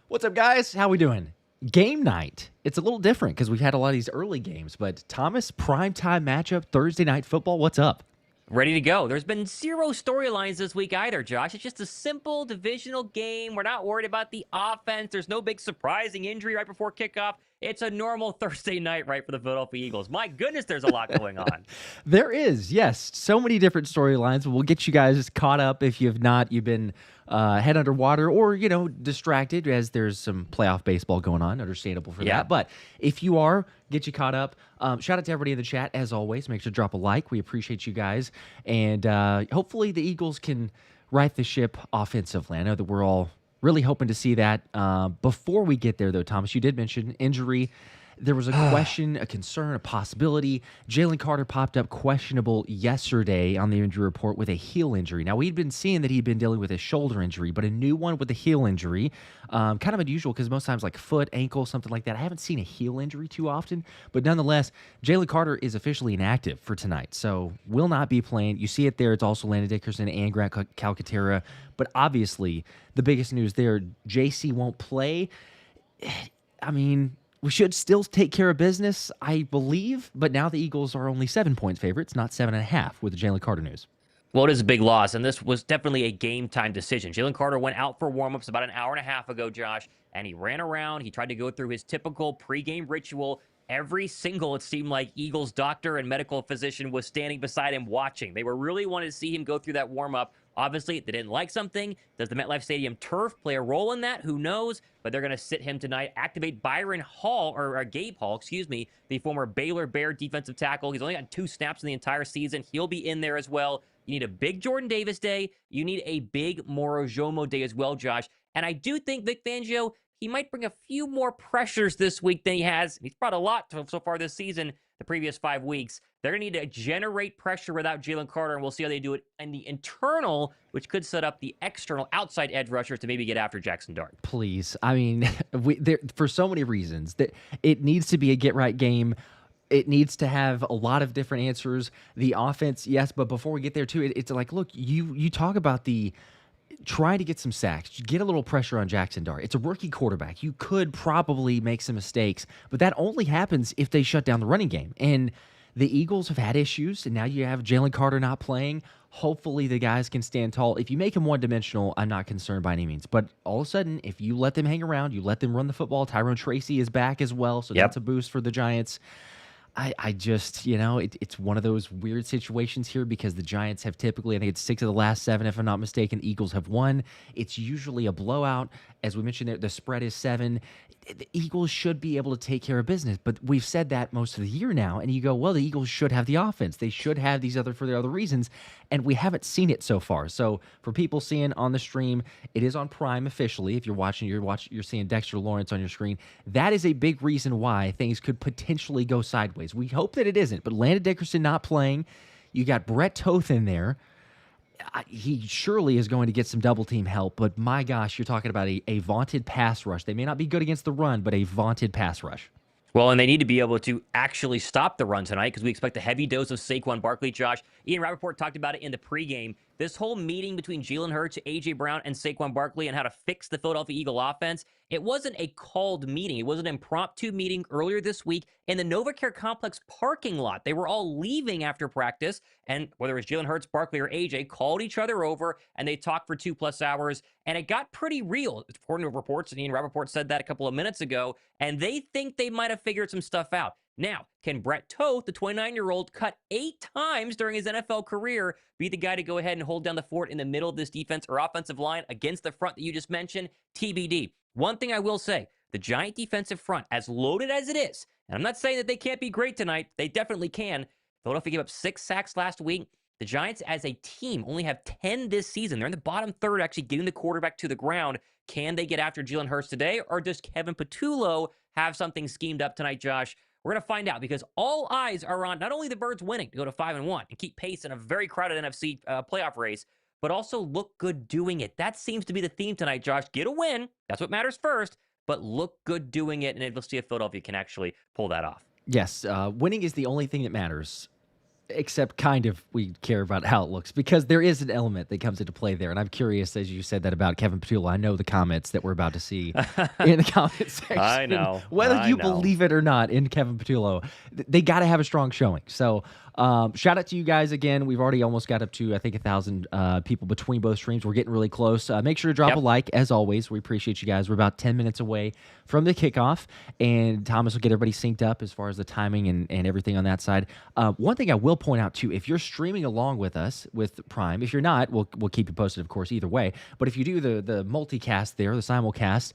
What's up, guys? How we doing? Game night. It's a little different because we've had a lot of these early games, but Thomas, primetime matchup, Thursday night football. What's up? Ready to go. There's been zero storylines this week either, Josh. It's just a simple divisional game. We're not worried about the offense. There's no big surprising injury right before kickoff. It's a normal Thursday night, right, for the Philadelphia Eagles. My goodness, there's a lot going on. There is, yes, so many different storylines. We'll get you guys caught up if you have not. You've been head underwater or distracted as there's some playoff baseball going on. Understandable for Yeah. that. But if you are, get you caught up. Shout out to everybody in the chat as always. Make sure to drop a like. We appreciate you guys, and hopefully the Eagles can right the ship offensively. I know that we're all really hoping to see that. Before we get there, though, Thomas, you did mention injury. There was a question, a concern, a possibility. Jaylen Carter popped up questionable yesterday on the injury report with a heel injury. Now, we'd been seeing that he'd been dealing with a shoulder injury, but a new one with a heel injury. Kind of unusual because most times like foot, ankle, something like that. I haven't seen a heel injury too often, but nonetheless, Jaylen Carter is officially inactive for tonight, so will not be playing. You see it there. It's also Landon Dickerson and Grant Calcaterra, but obviously the biggest news there, JC won't play. I mean, we should still take care of business, I believe, but now the Eagles are only 7-point favorites, not 7.5 with the Jaylen Carter news. Well, it is a big loss, and this was definitely a game-time decision. Jaylen Carter went out for warm-ups about an hour and a half ago, Josh, and he ran around. He tried to go through his typical pregame ritual. Every single, it seemed like, Eagles doctor and medical physician was standing beside him watching. They were really wanting to see him go through that warm-up. Obviously, they didn't like something. Does the MetLife Stadium turf play a role in that? Who knows? But they're going to sit him tonight, activate Byron Hall, or Gabe Hall, excuse me, the former Baylor Bear defensive tackle. He's only got 2 snaps in the entire season. He'll be in there as well. You need a big Jordan Davis day. You need a big Moro Jomo day as well, Josh. And I do think Vic Fangio, he might bring a few more pressures this week than he has. He's brought a lot so far this season, the previous 5 weeks. They're going to need to generate pressure without Jaylen Carter, and we'll see how they do it in the internal, which could set up the external outside edge rushers to maybe get after Jackson Dart. Please. I mean, for so many reasons that it needs to be a get-right game. It needs to have a lot of different answers. The offense, yes, but before we get there, too, it's like, look, you talk about trying to get some sacks, get a little pressure on Jackson Dart. It's a rookie quarterback. You could probably make some mistakes, but that only happens if they shut down the running game. And the Eagles have had issues, and now you have Jaylen Carter not playing. Hopefully the guys can stand tall. If you make him one-dimensional, I'm not concerned by any means. But all of a sudden, if you let them hang around, you let them run the football, Tyrone Tracy is back as well, so that's a boost for the Giants. I just, it's one of those weird situations here because the Giants have typically, I think it's 6 of the last 7, if I'm not mistaken. The Eagles have won. It's usually a blowout. As we mentioned, the spread is 7. The Eagles should be able to take care of business, but we've said that most of the year now, and you go, well, the Eagles should have the offense. They should have these for the other reasons, and we haven't seen it so far. So for people seeing on the stream, it is on Prime officially. If you're watching, you're seeing Dexter Lawrence on your screen. That is a big reason why things could potentially go sideways. We hope that it isn't, but Landon Dickerson not playing. You got Brett Toth in there. He surely is going to get some double team help, but my gosh, you're talking about a vaunted pass rush. They may not be good against the run, but a vaunted pass rush. Well, and they need to be able to actually stop the run tonight because we expect a heavy dose of Saquon Barkley, Josh. Ian Rappaport talked about it in the pregame. This whole meeting between Jalen Hurts, A.J. Brown, and Saquon Barkley and how to fix the Philadelphia Eagle offense, it wasn't a called meeting. It was an impromptu meeting earlier this week in the NovaCare Complex parking lot. They were all leaving after practice, and whether it was Jalen Hurts, Barkley, or A.J., called each other over, and they talked for 2+ hours, and it got pretty real, according to reports, and Ian Rappaport said that a couple of minutes ago, and they think they might have figured some stuff out. Now, can Brett Toth, the 29-year-old, cut 8 times during his NFL career, be the guy to go ahead and hold down the fort in the middle of this defense or offensive line against the front that you just mentioned? TBD. One thing I will say, the Giant defensive front, as loaded as it is, and I'm not saying that they can't be great tonight, they definitely can. Philadelphia gave up 6 sacks last week. The Giants, as a team, only have 10 this season. They're in the bottom third, actually getting the quarterback to the ground. Can they get after Jalen Hurts today, or does Kevin Patullo have something schemed up tonight, Josh? We're going to find out because all eyes are on not only the Birds winning to go to 5-1 and keep pace in a very crowded NFC playoff race, but also look good doing it. That seems to be the theme tonight, Josh. Get a win. That's what matters first, but look good doing it, and we'll see if Philadelphia can actually pull that off. Yes, winning is the only thing that matters. except kind of we care about how it looks because there is an element that comes into play there. And I'm curious, as you said that about Kevin Petula, I know the comments that we're about to see in the comment section. I know. Whether I you know. believe it or not in Kevin Petula, they got to have a strong showing. So shout out to you guys again. We've already almost got up to, I think, 1,000 people between both streams. We're getting really close. Make sure to drop a like, as always. We appreciate you guys. We're about 10 minutes away from the kickoff, and Thomas will get everybody synced up as far as the timing and everything on that side. One thing I will point out, too, if you're streaming along with us with Prime, if you're not, we'll keep you posted, of course, either way. But if you do the multicast there, the simulcast,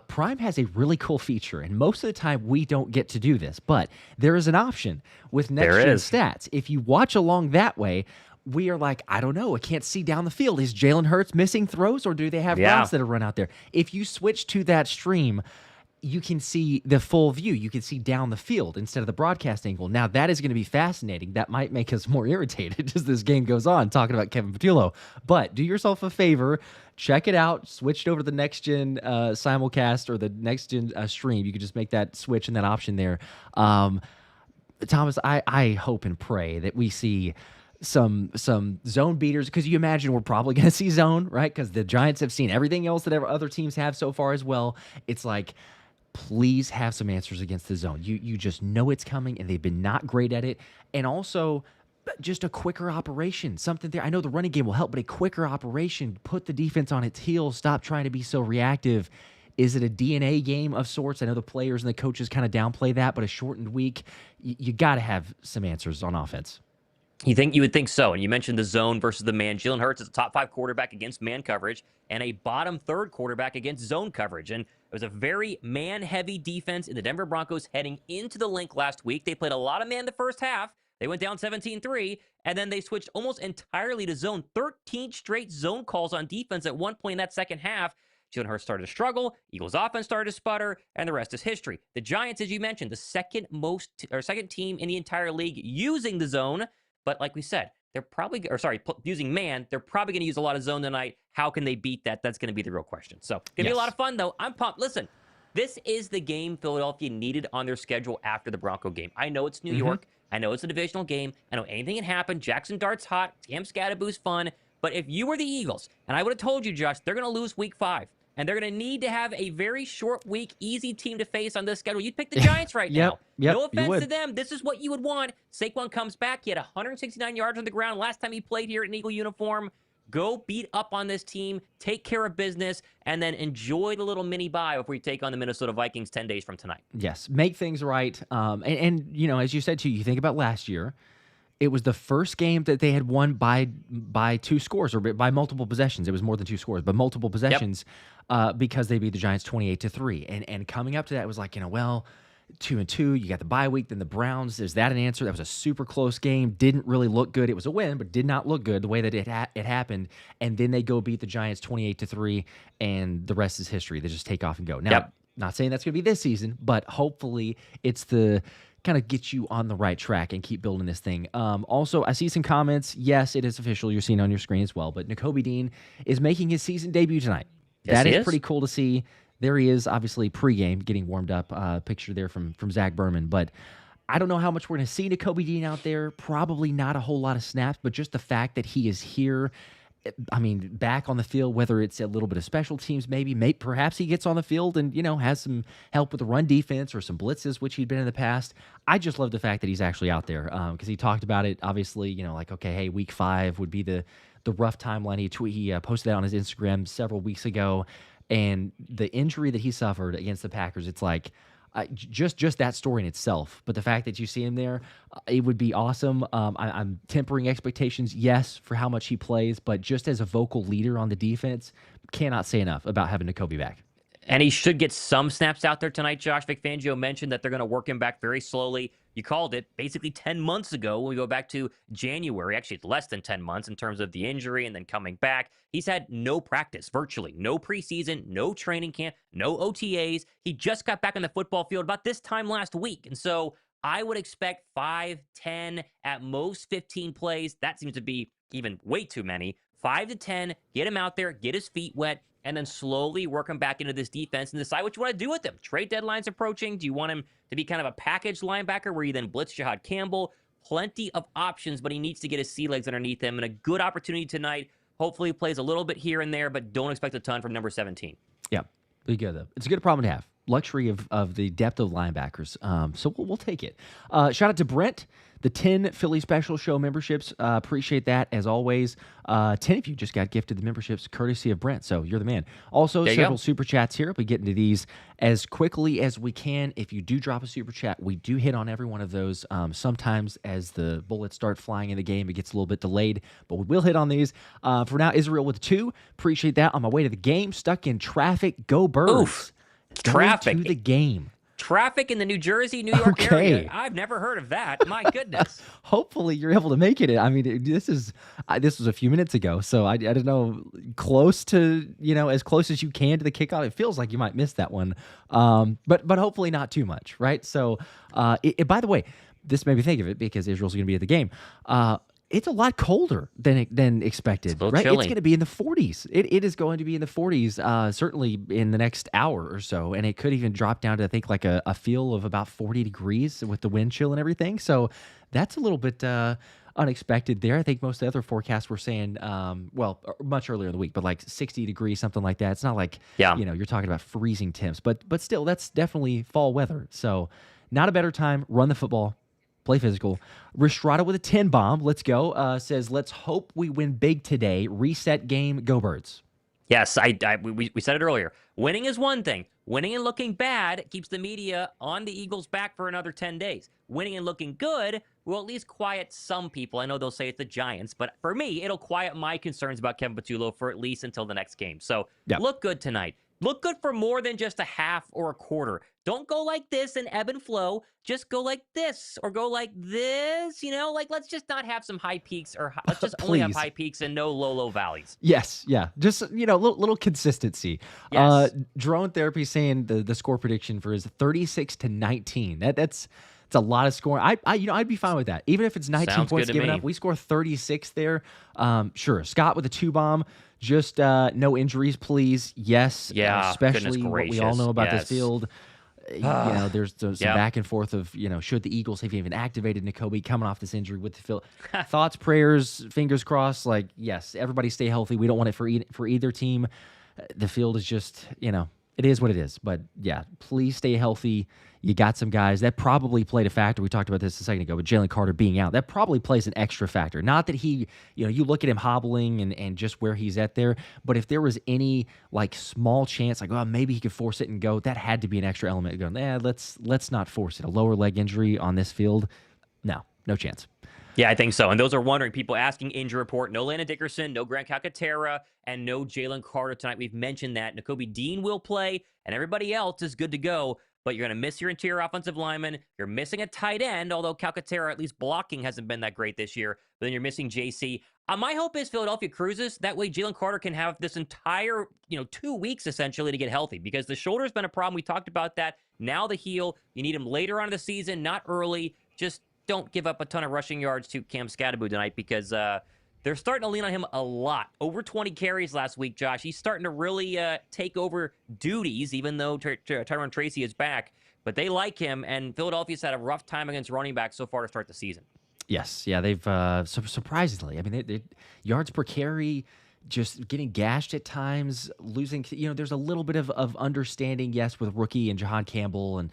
Prime has a really cool feature, and most of the time we don't get to do this, but there is an option with next-gen stats. If you watch along that way, we are like, I don't know, I can't see down the field. Is Jalen Hurts missing throws, or do they have routes that are run out there? If you switch to that stream, you can see the full view. You can see down the field instead of the broadcast angle. Now, that is going to be fascinating. That might make us more irritated as this game goes on, talking about Kevin Petullo. But do yourself a favor. Check it out. Switch it over to the next-gen simulcast or the next-gen stream. You can just make that switch and that option there. Thomas, I hope and pray that we see some zone beaters, because you imagine we're probably going to see zone, right? Because the Giants have seen everything else that other teams have so far as well. It's like, please have some answers against the zone. You just know it's coming, and they've been not great at it. And also, just a quicker operation, something there. I know the running game will help, but a quicker operation, put the defense on its heels, stop trying to be so reactive. Is it a DNA game of sorts? I know the players and the coaches kind of downplay that, but a shortened week, you got to have some answers on offense. You would think so. And you mentioned the zone versus the man. Jalen Hurts is a top 5 quarterback against man coverage and a bottom 3rd quarterback against zone coverage. And it was a very man-heavy defense in the Denver Broncos heading into the link last week. They played a lot of man the first half. They went down 17-3, and then they switched almost entirely to zone. 13 straight zone calls on defense at one point in that second half. Jalen Hurts started to struggle. Eagles offense started to sputter, and the rest is history. The Giants, as you mentioned, the second team in the entire league using the zone. But like we said, using man, they're probably going to use a lot of zone tonight. How can they beat that? That's going to be the real question. So, going to be a lot of fun, though. I'm pumped. Listen, this is the game Philadelphia needed on their schedule after the Bronco game. I know it's New York. I know it's a divisional game. I know anything can happen. Jackson Dart's hot. Cam Scatterboo's fun. But if you were the Eagles, and I would have told you, Josh, they're going to lose week 5. And they're going to need to have a very short week, easy team to face on this schedule. You'd pick the Giants right now. No offense to them. This is what you would want. Saquon comes back. He had 169 yards on the ground last time he played here in Eagle uniform. Go beat up on this team, take care of business, and then enjoy the little mini bye before you take on the Minnesota Vikings 10 days from tonight. Yes, make things right. And you know, as you said, too, you think about last year, it was the first game that they had won by 2 scores or by multiple possessions. It was more than 2 scores, but multiple possessions because they beat the Giants 28-3. And coming up to that, it was like, 2-2. You got the bye week, then the Browns. Is that an answer? That was a super close game. Didn't really look good. It was a win, but did not look good the way that it happened. And then they go beat the Giants 28-3, and the rest is history. They just take off and go. Now, not saying that's going to be this season, but hopefully it's the kind of get you on the right track and keep building this thing. Also, I see some comments. Yes, it is official. You're seeing it on your screen as well. But Nakobe Dean is making his season debut tonight. Yes, that is pretty cool to see. There he is, obviously pregame, getting warmed up. Picture there from Zach Berman. But I don't know how much we're going to see Nakobe Dean out there. Probably not a whole lot of snaps, but just the fact that he is here, I mean, back on the field, whether it's a little bit of special teams, perhaps he gets on the field and, has some help with the run defense or some blitzes, which he'd been in the past. I just love the fact that he's actually out there because he talked about it, obviously, okay, hey, week 5 would be the rough timeline. He posted that on his Instagram several weeks ago, and the injury that he suffered against the Packers, it's like, just that story in itself, but the fact that you see him there, it would be awesome. I'm tempering expectations, yes, for how much he plays, but just as a vocal leader on the defense, cannot say enough about having Nakobe back. And he should get some snaps out there tonight, Josh. Vic Fangio mentioned that they're going to work him back very slowly. You called it basically 10 months ago when we go back to January. Actually, it's less than 10 months in terms of the injury and then coming back. He's had no practice, virtually. No preseason, no training camp, no OTAs. He just got back on the football field about this time last week. And so I would expect 5, 10, at most 15 plays. That seems to be even way too many. 5 to 10, get him out there, get his feet wet, and then slowly work him back into this defense and decide what you want to do with him. Trade deadline's approaching. Do you want him to be kind of a package linebacker where you then blitz Jahad Campbell, plenty of options, but he needs to get his sea legs underneath him, and a good opportunity tonight. Hopefully he plays a little bit here and there, but don't expect a ton from number 17. Yeah, there you go, though. It's a good problem to have. Luxury of the depth of linebackers. So we'll take it. Shout out to Brent, the 10 Philly Special Show memberships. Appreciate that, as always. 10 of you just got gifted the memberships courtesy of Brent, so you're the man. Also, several super chats here. We get into these as quickly as we can. If you do drop a super chat, we do hit on every one of those. Sometimes as the bullets start flying in the game, it gets a little bit delayed, but we will hit on these. For now, Israel with 2. Appreciate that. On my way to the game, stuck in traffic. Go Birds. Oof. Traffic to the game. Traffic in the New Jersey, New York area. I've never heard of that. My goodness. Hopefully you're able to make it. I mean, this was a few minutes ago, so I don't know, close to, as close as you can to the kickoff. It feels like you might miss that one, but hopefully not too much, right? So, by the way, this made me think of it because Israel's going to be at the game. It's a lot colder than expected, right? Chilly. It's going to be in the 40s. It is going to be in the 40s, certainly in the next hour or so, and it could even drop down to, I think, like a feel of about 40 degrees with the wind chill and everything. So that's a little bit unexpected there. I think most of the other forecasts were saying, much earlier in the week, but like 60 degrees, something like that. It's not like, you're talking about freezing temps, but still, that's definitely fall weather. So not a better time. Run the football. Play physical. Restrada with a 10 bomb. Let's go. Says, let's hope we win big today. Reset game. Go Birds. Yes, we said it earlier. Winning is one thing. Winning and looking bad keeps the media on the Eagles' back for another 10 days. Winning and looking good will at least quiet some people. I know they'll say it's the Giants, but for me, it'll quiet my concerns about Kevin Patullo for at least until the next game. So Look good tonight. Look good for more than just a half or a quarter. Don't go like this and ebb and flow. Just go like this or go like this. Let's just not have some high peaks, or let's just only have high peaks and no low valleys. Yes, yeah. Just, little consistency. Yes. Drone Therapy saying the score prediction for is 36-19. That's a lot of scoring. I'd be fine with that. Even if it's 19 Sounds points given up, we score 36 there. Sure. Scott with a 2 bomb. Just no injuries, please. Yes. Yeah. Especially what we all know about this field. There's some back and forth of, should the Eagles have even activated Nakobe coming off this injury with the field? Thoughts, prayers, fingers crossed. Like, yes, everybody stay healthy. We don't want it for either team. The field is just, it is what it is. But yeah, please stay healthy. You got some guys that probably played a factor. We talked about this a second ago, but Jaylen Carter being out, that probably plays an extra factor. Not that he, you look at him hobbling and just where he's at there, but if there was any like small chance, like, maybe he could force it and go, that had to be an extra element. Going, let's not force it. A lower leg injury on this field, no chance. Yeah, I think so. And those are wondering, people asking injury report. No Landon Dickerson, no Grant Calcaterra, and no Jaylen Carter tonight. We've mentioned that. Nakobe Dean will play, and everybody else is good to go. But you're going to miss your interior offensive lineman. You're missing a tight end, although Calcaterra, at least blocking, hasn't been that great this year. But then you're missing JC. My hope is Philadelphia cruises. That way Jaylen Carter can have this entire, 2 weeks, essentially, to get healthy. Because the shoulder's been a problem. We talked about that. Now the heel. You need him later on in the season, not early. Just don't give up a ton of rushing yards to Cam Scatterbo tonight, because they're starting to lean on him a lot. Over 20 carries last week, Josh. He's starting to really take over duties, even though Tyrone Tracy is back. But they like him, and Philadelphia's had a rough time against running backs so far to start the season. Yes, yeah, they've surprisingly. I mean, they yards per carry, just getting gashed at times, losing. There's a little bit of understanding, yes, with rookie and Jahan Campbell, and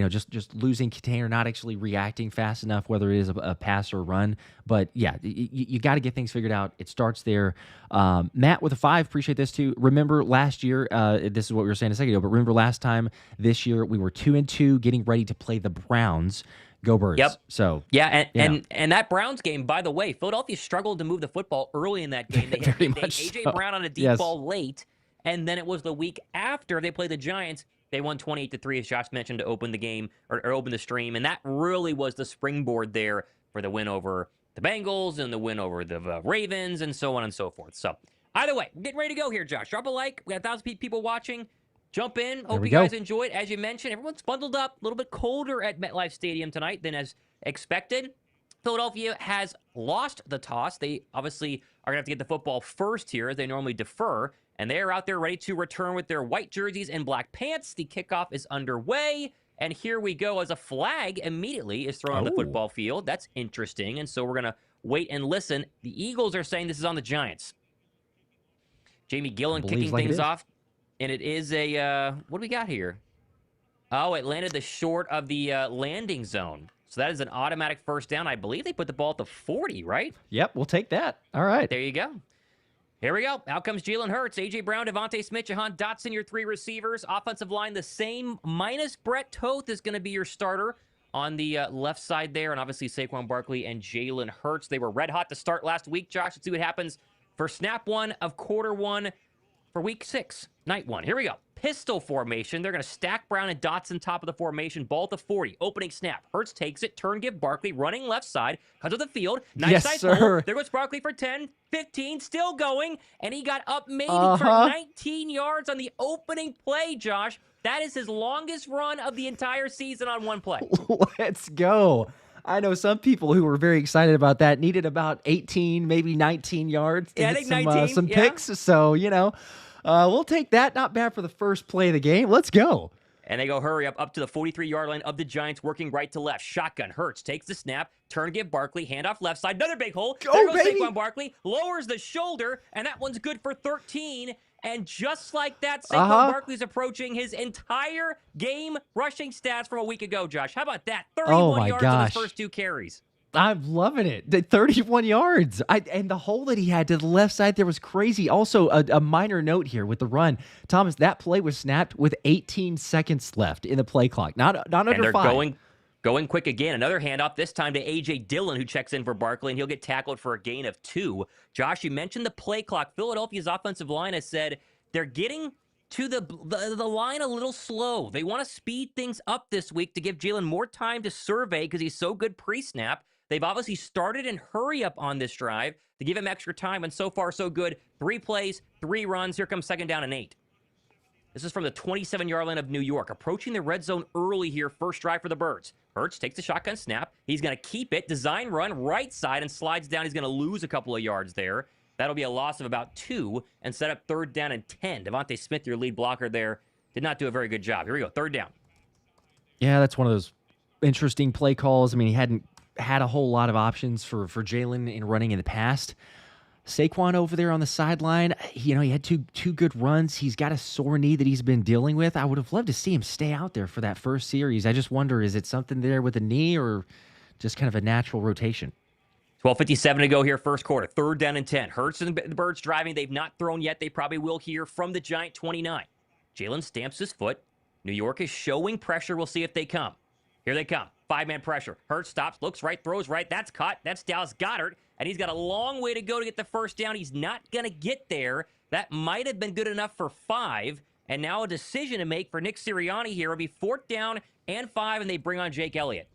just losing container, not actually reacting fast enough, whether it is a pass or a run. But yeah, you got to get things figured out. It starts there. Matt with a 5, appreciate this too. Remember last year, this is what we were saying a second ago, but remember last time this year we were 2-2, getting ready to play the Browns. Go Birds. Yep. So and that Browns game, by the way, Philadelphia struggled to move the football early in that game. They had A.J. Brown on a deep ball late, and then it was the week after they played the Giants. They won 28-3, as Josh mentioned, to open the game or open the stream, and that really was the springboard there for the win over the Bengals and the win over the Ravens and so on and so forth. So either way, getting ready to go here, Josh. Drop a like. We got 1,000 people watching. Jump in. Hope you guys enjoyed. As you mentioned, everyone's bundled up. A little bit colder at MetLife Stadium tonight than as expected. Philadelphia has lost the toss. They obviously are going to have to get the football first here, as they normally defer. And they are out there ready to return with their white jerseys and black pants. The kickoff is underway. And here we go, as a flag immediately is thrown on the Oh, football field. That's interesting. And so we're going to wait and listen. The Eagles are saying this is on the Giants. Jamie Gillen believes kicking like it things is. off. And it is a, what do we got here? Oh, it landed the short of the landing zone. So that is an automatic first down. I believe they put the ball at the 40, right? Yep, we'll take that. All right. There you go. Here we go. Out comes Jalen Hurts, A.J. Brown, Devontae Smith, Jahan Dotson, your three receivers. Offensive line, the same, minus Brett Toth is going to be your starter on the left side there. And obviously Saquon Barkley and Jalen Hurts. They were red hot to start last week, Josh. Let's see what happens for snap one of quarter one for week 6, night 1. Here we go. Pistol formation. They're going to stack Brown and Dotson top of the formation. Ball at the 40. Opening snap. Hurts takes it. Turn give Barkley. Running left side. Comes to the field. Nice Yes, size sir. hole. There goes Barkley for 10, 15. Still going. And he got up maybe for 19 yards on the opening play, Josh. That is his longest run of the entire season on one play. Let's go. I know some people who were very excited about that needed about 18, maybe 19 yards to Yeah, I get think some, 19, some yeah. picks. So, we'll take that. Not bad for the first play of the game. Let's go. And they go hurry up to the 43-yard line of the Giants, working right to left. Shotgun. Hurts takes the snap. Turn give Barkley. Handoff left side. Another big hole. Go, There goes baby. Saquon Barkley. Lowers the shoulder, and that one's good for 13. And just like that, Saquon Barkley's approaching his entire game rushing stats from a week ago, Josh. How about that? 31 my yards on gosh. his first 2 carries. I'm loving it. The 31 yards. And the hole that he had to the left side there was crazy. Also, a minor note here with the run. Thomas, that play was snapped with 18 seconds left in the play clock. Not under And they're 5. going quick again. Another handoff, this time to A.J. Dillon, who checks in for Barkley, and he'll get tackled for a gain of 2. Josh, you mentioned the play clock. Philadelphia's offensive line has said they're getting to the line a little slow. They want to speed things up this week to give Jalen more time to survey because he's so good pre-snap. They've obviously started and hurry up on this drive to give him extra time, and so far, so good. 3 plays, 3 runs. Here comes second down and 8. This is from the 27-yard line of New York. Approaching the red zone early here, first drive for the Birds. Hurts takes the shotgun snap. He's going to keep it. Design run, right side, and slides down. He's going to lose a couple of yards there. That'll be a loss of about 2 and set up third down and 10. Devontae Smith, your lead blocker there, did not do a very good job. Here we go, third down. Yeah, that's one of those interesting play calls. I mean, he hadn't had a whole lot of options for Jalen in running in the past. Saquon over there on the sideline, he had two good runs. He's got a sore knee that he's been dealing with. I would have loved to see him stay out there for that first series. I just wonder, is it something there with the knee or just kind of a natural rotation? 12:57 to go here, first quarter. Third down and 10. Hurts and the Birds driving. They've not thrown yet. They probably will here from the Giant 29. Jalen stamps his foot. New York is showing pressure. We'll see if they come. Here they come. 5-man pressure. Hurts stops, looks right, throws right. That's caught. That's Dallas Goedert. And he's got a long way to go to get the first down. He's not going to get there. That might have been good enough for 5. And now a decision to make for Nick Sirianni here. It'll be 4th down and 5, and they bring on Jake Elliott.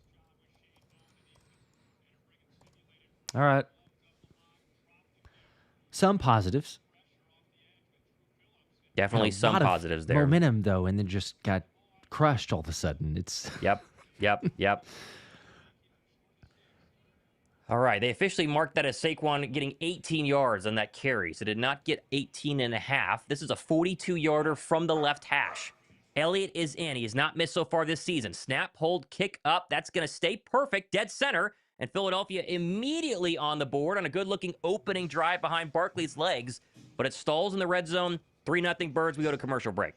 All right. Some positives. Definitely A some lot of positives there. Momentum, though, and then just got crushed all of a sudden. It's Yep. All right, they officially marked that as Saquon getting 18 yards on that carry, so did not get 18 and a half. This is a 42-yarder from the left hash. Elliott is in. He has not missed so far this season. Snap, hold, kick up. That's going to stay perfect, dead center. And Philadelphia immediately on the board on a good-looking opening drive behind Barkley's legs. But it stalls in the red zone. 3-0 Birds. We go to commercial break.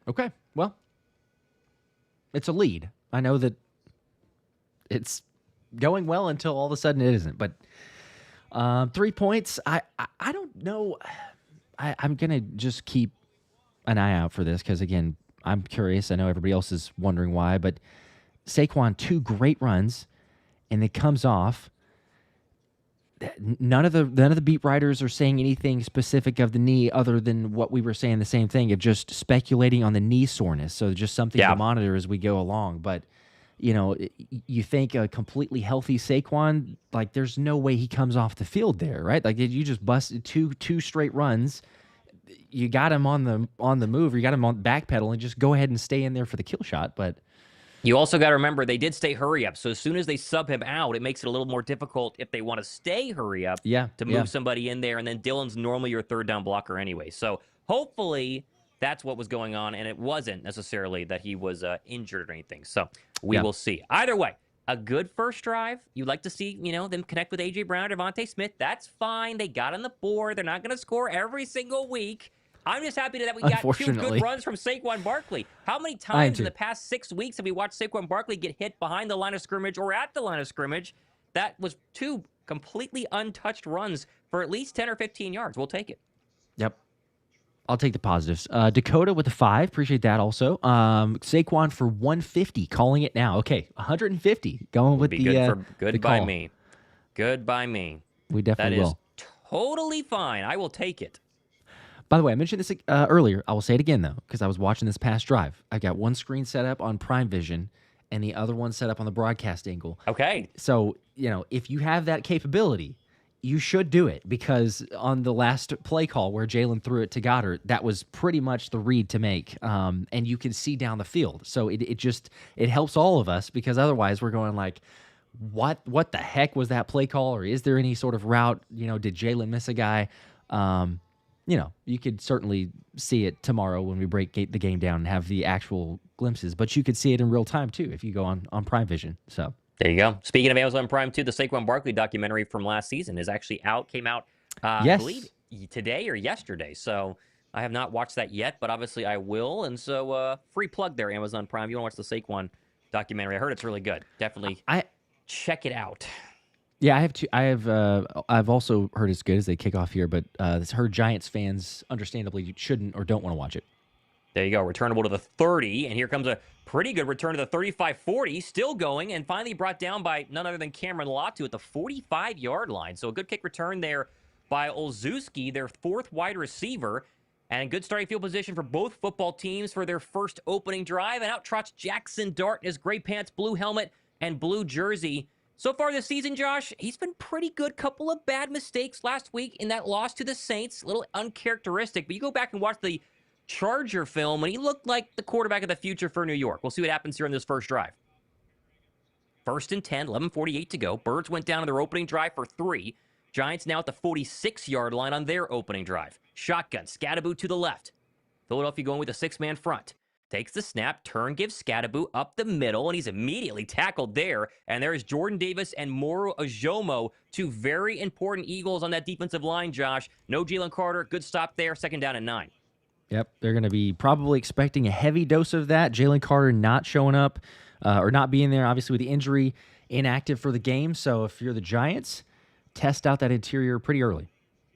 okay. Well, it's a lead. I know that it's going well until all of a sudden it isn't. But 3 points, I don't know. I'm going to just keep an eye out for this because, again, I'm curious. I know everybody else is wondering why. But Saquon, 2 great runs, and it comes off. None of the beat writers are saying anything specific of the knee other than what we were saying, the same thing of just speculating on the knee soreness. So just something to monitor as we go along. But, you think a completely healthy Saquon, like there's no way he comes off the field there, right? Like you just busted two straight runs. You got him on the move, or you got him on backpedal, and just go ahead and stay in there for the kill shot. But you also got to remember, they did stay hurry up. So as soon as they sub him out, it makes it a little more difficult if they want to stay hurry up to move somebody in there. And then Dillon's normally your third down blocker anyway. So hopefully That's what was going on, and it wasn't necessarily that he was injured or anything. So we Yeah. will see. Either way, a good first drive. You'd like to see, them connect with A.J. Brown or Devontae Smith. That's fine. They got on the board. They're not going to score every single week. I'm just happy that we got 2 good Unfortunately. runs from Saquon Barkley. How many I am times in too. the past 6 weeks have we watched Saquon Barkley get hit behind the line of scrimmage or at the line of scrimmage? That was 2 completely untouched runs for at least 10 or 15 yards. We'll take it. Yep. I'll take the positives. Dakota with the 5. Appreciate that also. Saquon for 150. Calling it now. Okay, 150. Going with the good the by call. me. Good by me. We definitely That will. is totally fine. I will take it. By the way, I mentioned this earlier. I will say it again, though, because I was watching this past drive. I got one screen set up on Prime Vision and the other one set up on the broadcast angle. Okay. So, if you have that capability, you should do it, because on the last play call where Jaylen threw it to Goddard, that was pretty much the read to make, and you can see down the field. So it helps all of us, because otherwise we're going like, what the heck was that play call, or is there any sort of route? Did Jaylen miss a guy? You could certainly see it tomorrow when we break the game down and have the actual glimpses, but you could see it in real time too if you go on Prime Vision. So there you go. Speaking of Amazon Prime 2, the Saquon Barkley documentary from last season is actually came out, I yes, believe, today or yesterday. So I have not watched that yet, but obviously I will. And so free plug there, Amazon Prime. You want to watch the Saquon documentary? I heard it's really good. Definitely check it out. Yeah, I have two. I've also heard it's good as they kick off here, but heard Giants fans understandably shouldn't or don't want to watch it. There you go. Returnable to the 30, and here comes a pretty good return to the 35-40, still going, and finally brought down by none other than Cameron Latu at the 45-yard line. So a good kick return there by Olszewski, their 4th wide receiver, and good starting field position for both football teams for their first opening drive. And out trots Jackson Dart in his gray pants, blue helmet, and blue jersey. So far this season, Josh, he's been pretty good. Couple of bad mistakes last week in that loss to the Saints. A little uncharacteristic. But you go back and watch the Charger film, and he looked like the quarterback of the future for New York. We'll see what happens here in this first drive. 1st and 10, 11:48 to go. Birds went down on their opening drive for 3. Giants now at the 46-yard line on their opening drive. Shotgun, Scatterbo to the left. Philadelphia going with a 6-man front. Takes the snap, turn, gives Scatterbo up the middle, and he's immediately tackled there. And there's Jordan Davis and Moro Ajomo, 2 very important Eagles on that defensive line, Josh. No Jaylen Carter, good stop there, 2nd down and 9. Yep, they're going to be probably expecting a heavy dose of that. Jaylen Carter not showing up or not being there, obviously with the injury, inactive for the game. So if you're the Giants, test out that interior pretty early.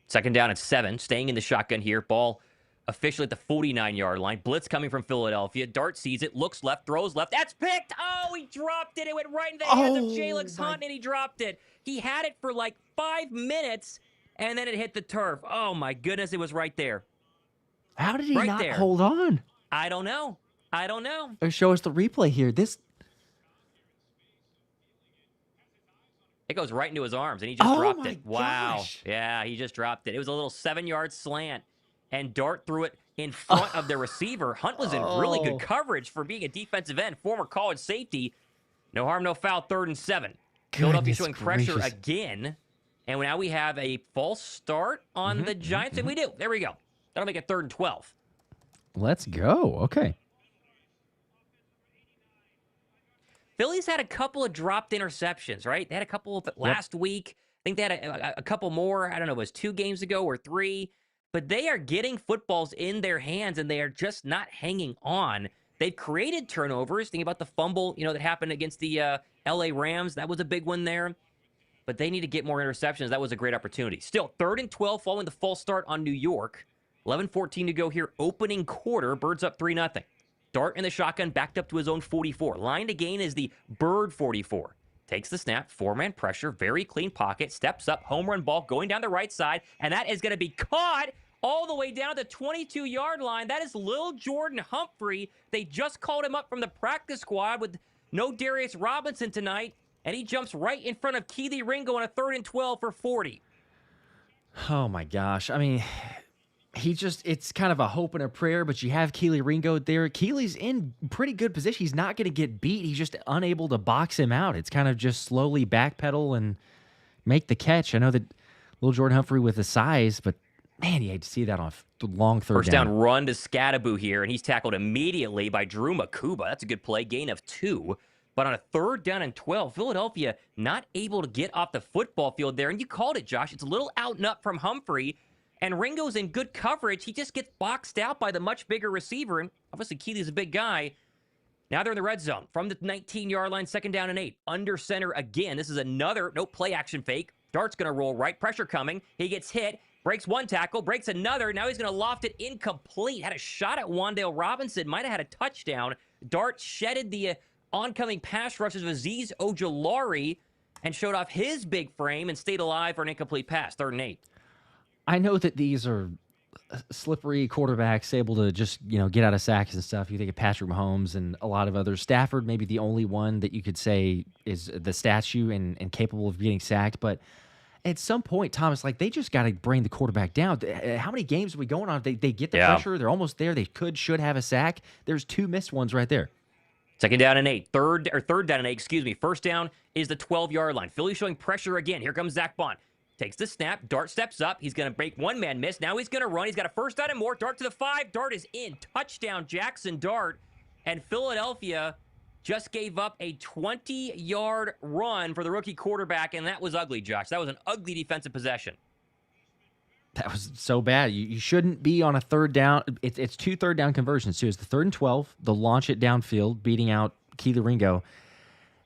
2nd down and 7, staying in the shotgun here. Ball officially at the 49-yard line. Blitz coming from Philadelphia. Dart sees it, looks left, throws left. That's picked! Oh, he dropped it. It went right in the hands of Jalen Hunt, and he dropped it. He had it for like 5 minutes, and then it hit the turf. Oh, my goodness, it was right there. How did he Right not there. hold on? I don't know. Or show us the replay here. It goes right into his arms, and he just dropped it. Wow. Gosh. Yeah, he just dropped it. It was a little 7-yard slant, and Dart threw it in front of the receiver. Hunt was in really good coverage for being a defensive end, former college safety. No harm, no foul, 3rd and 7. Philadelphia showing pressure again, and now we have a false start on the Giants, and we do. There we go. That'll make it 3rd and 12. Let's go. Okay. Philly's had a couple of dropped interceptions, right? They had a couple of last week. I think they had a couple more. I don't know, it was 2 games ago or 3. But they are getting footballs in their hands, and they are just not hanging on. They've created turnovers. Think about the fumble, that happened against the L.A. Rams. That was a big one there. But they need to get more interceptions. That was a great opportunity. Still, 3rd and 12 following the false start on New York. 11:14 to go here. Opening quarter. Birds up 3-0. Dart in the shotgun, backed up to his own 44. Line to gain is the Bird 44. Takes the snap, 4-man pressure, very clean pocket, steps up, home run ball going down the right side, and that is going to be caught all the way down the 22-yard line. That is Lil Jordan Humphrey. They just called him up from the practice squad with no Darius Robinson tonight, and he jumps right in front of Keely Ringo on a 3rd and 12 for 40. Oh, my gosh. I mean, it's kind of a hope and a prayer, but you have Keely Ringo there. Keely's in pretty good position. He's not going to get beat. He's just unable to box him out. It's kind of just slowly backpedal and make the catch. I know that Lil Jordan Humphrey with the size, but Man, you hate to see that on a long third First down. down run to Scadaboo here, and he's tackled immediately by Drew Makuba. That's a good play, gain of 2. But on a 3rd down and 12, Philadelphia not able to get off the football field there. And you called it, Josh. It's a little out and up from Humphrey, and Ringo's in good coverage. He just gets boxed out by the much bigger receiver, and obviously Keely's a big guy. Now they're in the red zone from the 19-yard line, 2nd down and 8. Under center again. This is another no play action fake. Dart's going to roll right. Pressure coming. He gets hit. Breaks one tackle. Breaks another. Now he's going to loft it incomplete. Had a shot at Wan'Dale Robinson. Might have had a touchdown. Dart shedded the oncoming pass rushes of Azeez Ojulari and showed off his big frame and stayed alive for an incomplete pass. 3rd and 8. I know that these are slippery quarterbacks able to just, get out of sacks and stuff. You think of Patrick Mahomes and a lot of others. Stafford, maybe the only one that you could say is the statue and capable of getting sacked. But at some point, Thomas, they just got to bring the quarterback down. How many games are we going on? They get the pressure. They're almost there. They should have a sack. There's 2 missed ones right there. 2nd down and 8. Third down and 8, excuse me. First down is the 12-yard line. Philly showing pressure again. Here comes Zach Bond. Takes the snap. Dart steps up. He's going to break one-man miss. Now he's going to run. He's got a 1st down and more. Dart to the 5. Dart is in. Touchdown, Jackson Dart. And Philadelphia just gave up a 20-yard run for the rookie quarterback, and that was ugly, Josh. That was an ugly defensive possession. That was so bad. You shouldn't be on a 3rd down. It's 2 3rd down conversions, too. It's the 3rd and 12. They'll launch it downfield, beating out Keely Ringo.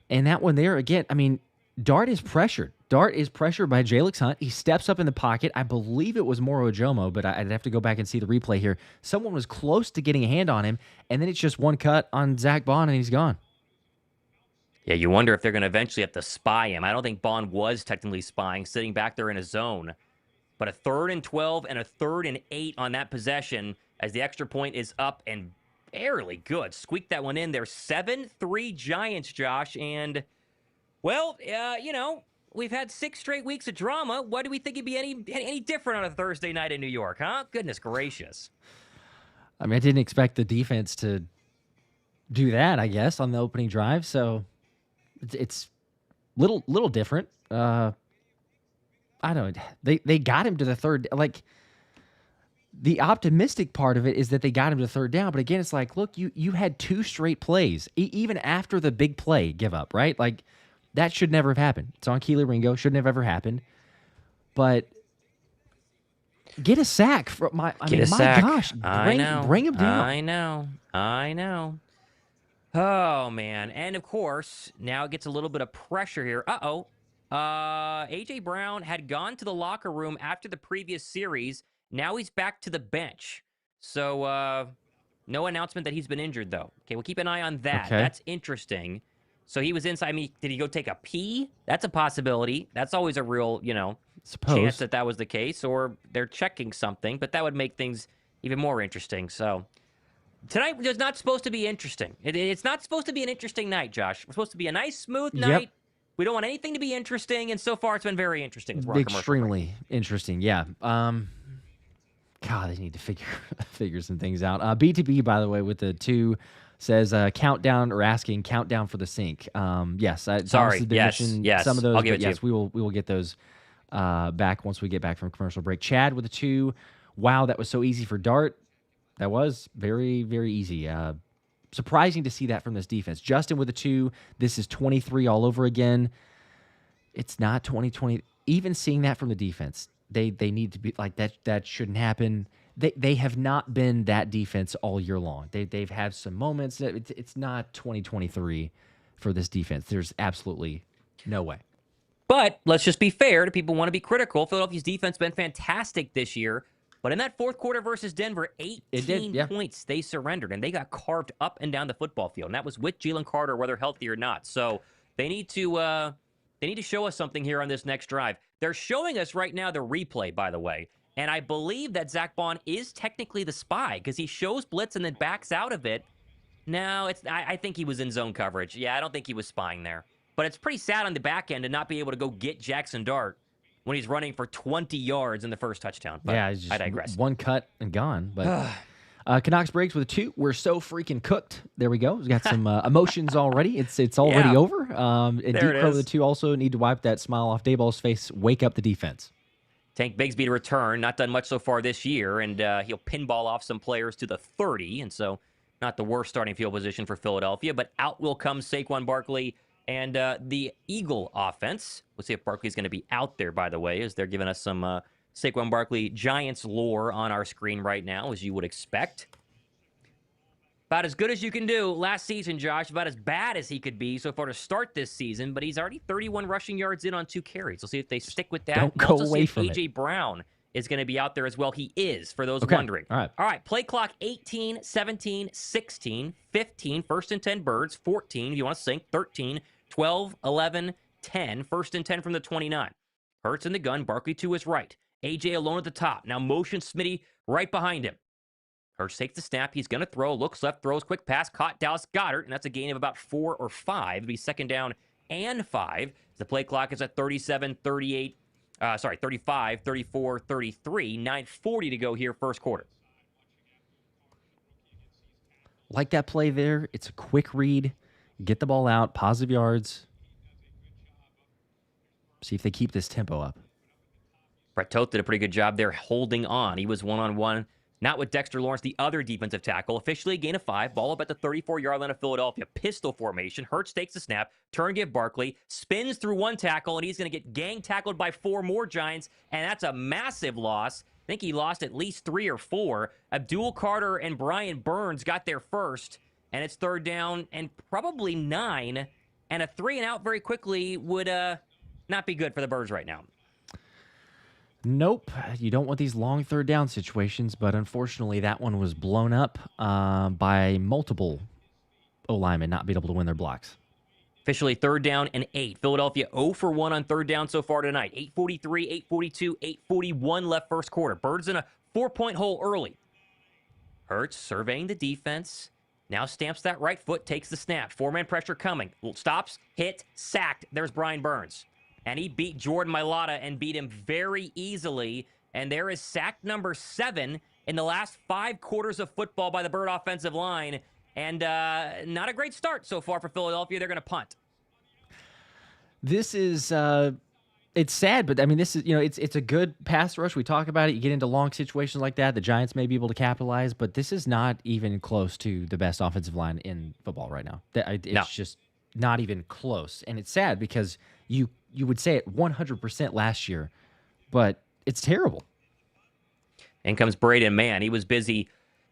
And that one there, again, Dart is pressured. Dart is pressured by Jalix Hunt. He steps up in the pocket. I believe it was Moro Ojomo, but I'd have to go back and see the replay here. Someone was close to getting a hand on him, and then it's just one cut on Zach Bond, and he's gone. Yeah, you wonder if they're going to eventually have to spy him. I don't think Bond was technically spying, sitting back there in a zone. But a 3rd and 12 and a 3rd and 8 on that possession as the extra point is up and barely good. Squeaked that one in there. 7-3 Giants, Josh. And, well, we've had 6 straight weeks of drama. Why do we think it'd be any different on a Thursday night in New York, huh? Goodness gracious. I didn't expect the defense to do that, I guess, on the opening drive. So it's little different. I don't know. They got him to the 3rd. The optimistic part of it is that they got him to 3rd down. But again, it's look, you had 2 straight plays, even after the big play give up, right? That should never have happened. It's on Keely Ringo. Shouldn't have ever happened. But get a sack. My gosh. Bring him down. I know. Oh, man. And, of course, now it gets a little bit of pressure here. A.J. Brown had gone to the locker room after the previous series. Now he's back to the bench. So, no announcement that he's been injured, though. Okay, we'll keep an eye on that. Okay. That's interesting. So he was inside. Did he go take a pee? That's a possibility. That's always a real, chance that was the case. Or they're checking something, but that would make things even more interesting. So tonight was not supposed to be interesting. It's not supposed to be an interesting night, Josh. It's supposed to be a nice, smooth night. Yep. We don't want anything to be interesting, and so far it's been very interesting. Extremely interesting, yeah. God, they need to figure some things out. B2B, by the way, with the 2 says countdown or asking countdown for the sync. Yes, sorry. Yes. Some of those, I'll give it to yes, you. we will get those back once we get back from commercial break. Chad with the 2. Wow, that was so easy for Dart. That was very, very easy. Surprising to see that from this defense. Justin with a 2. This is 23 all over again. It's not 2020. Even seeing that from the defense, they need to be that. That shouldn't happen. They have not been that defense all year long. They've had some moments. It's not 2023 for this defense. There's absolutely no way. But let's just be fair to people who want to be critical. Philadelphia's defense has been fantastic this year. But in that 4th quarter versus Denver, 18 points they surrendered, and they got carved up and down the football field. And that was with Jaylen Carter, whether healthy or not. So they need to show us something here on this next drive. They're showing us right now the replay, by the way. And I believe that Zach Bond is technically the spy because he shows blitz and then backs out of it. No, I think he was in zone coverage. Yeah, I don't think he was spying there. But it's pretty sad on the back end to not be able to go get Jackson Dart when he's running for 20 yards in the first touchdown. But yeah, just I digress. One cut and gone. But Canucks breaks with a 2. We're so freaking cooked. There we go. We've got some emotions already. It's already over. And Deep Crow with the 2 also need to wipe that smile off Dayball's face. Wake up the defense. Tank Bigsby to return. Not done much so far this year, and he'll pinball off some players to the 30, and so not the worst starting field position for Philadelphia, but out will come Saquon Barkley and the Eagle offense. We'll see if Barkley's going to be out there, by the way, as they're giving us some Saquon Barkley Giants lore on our screen right now, as you would expect. About as good as you can do last season, Josh. About as bad as he could be so far to start this season, but he's already 31 rushing yards in on 2 carries. We'll see if they stick with that. Don't We'll go also away see if from A.J. it. Brown is going to be out there as well. He is, for those Okay. wondering. All right. Play clock 18, 17, 16, 15, first and 10 Birds, 14, if you want to sync, 13, 12, 11, 10, first and 10 from the 29. Hurts in the gun, Barkley to his right. A.J. alone at the top. Now motion Smitty right behind him. Hurts takes the snap. He's going to throw. Looks left, throws, quick pass, caught Dallas Goedert, and that's a gain of about 4 or 5. It'll be second down and 5. The play clock is at 37, 38, 35, 34, 33. 9:40 to go here, first quarter. Like that play there. It's a quick read. Get the ball out. Positive yards. See if they keep this tempo up. Brett Toth did a pretty good job there holding on. He was one-on-one. Not with Dexter Lawrence, the other defensive tackle. Officially a gain of 5. Ball up at the 34-yard line of Philadelphia. Pistol formation. Hurts takes the snap. Turn give Barkley. Spins through 1 tackle, and he's going to get gang tackled by 4 more Giants, and that's a massive loss. I think he lost at least 3 or 4. Abdul Carter and Brian Burns got there first, and it's third down and probably 9. And a 3 and out very quickly would not be good for the Birds right now. Nope. You don't want these long third down situations, but unfortunately that one was blown up by multiple O-linemen not being able to win their blocks. Officially third down and 8. Philadelphia 0 for 1 on third down so far tonight. 8:43, 8:42, 8:41 left first quarter. Birds in a 4-point hole early. Hurts surveying the defense. Now stamps that right foot, takes the snap. 4-man pressure coming. Stops, hit, sacked. There's Brian Burns. And he beat Jordan Mailata and beat him very easily. And there is sack number 7 in the last 5 quarters of football by the Bird offensive line. And not a great start so far for Philadelphia. They're going to punt. This is it's sad, but I mean, this is, it's a good pass rush. We talk about it. You get into long situations like that. The Giants may be able to capitalize, but this is not even close to the best offensive line in football right now. It's just not even close. And it's sad because you would say it 100% last year, but it's terrible. In comes Braden Mann. He was busy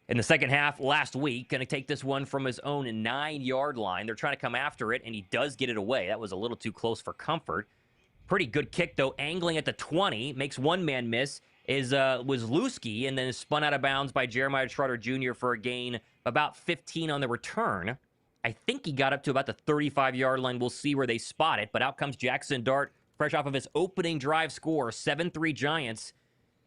in the second half last week. Going to take this one from his own 9-yard line. They're trying to come after it, and he does get it away. That was a little too close for comfort. Pretty good kick, though, angling at the 20. Makes one man miss. Was Lusky, and then is spun out of bounds by Jeremiah Trotter Jr. for a gain of about 15 on the return. I think he got up to about the 35-yard line. We'll see where they spot it. But out comes Jackson Dart, fresh off of his opening drive score, 7-3 Giants.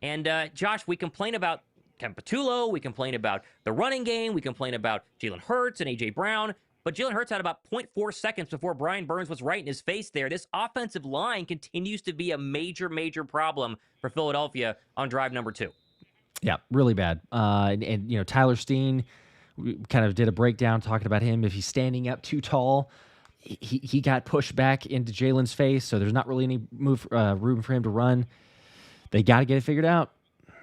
And, Josh, we complain about Ken Patullo. We complain about the running game. We complain about Jalen Hurts and A.J. Brown. But Jalen Hurts had about 0.4 seconds before Brian Burns was right in his face there. This offensive line continues to be a major, major problem for Philadelphia on drive number 2. Yeah, really bad. And Tyler Steen, we kind of did a breakdown talking about him. If he's standing up too tall, he got pushed back into Jalen's face, so there's not really any room for him to run. They got to get it figured out.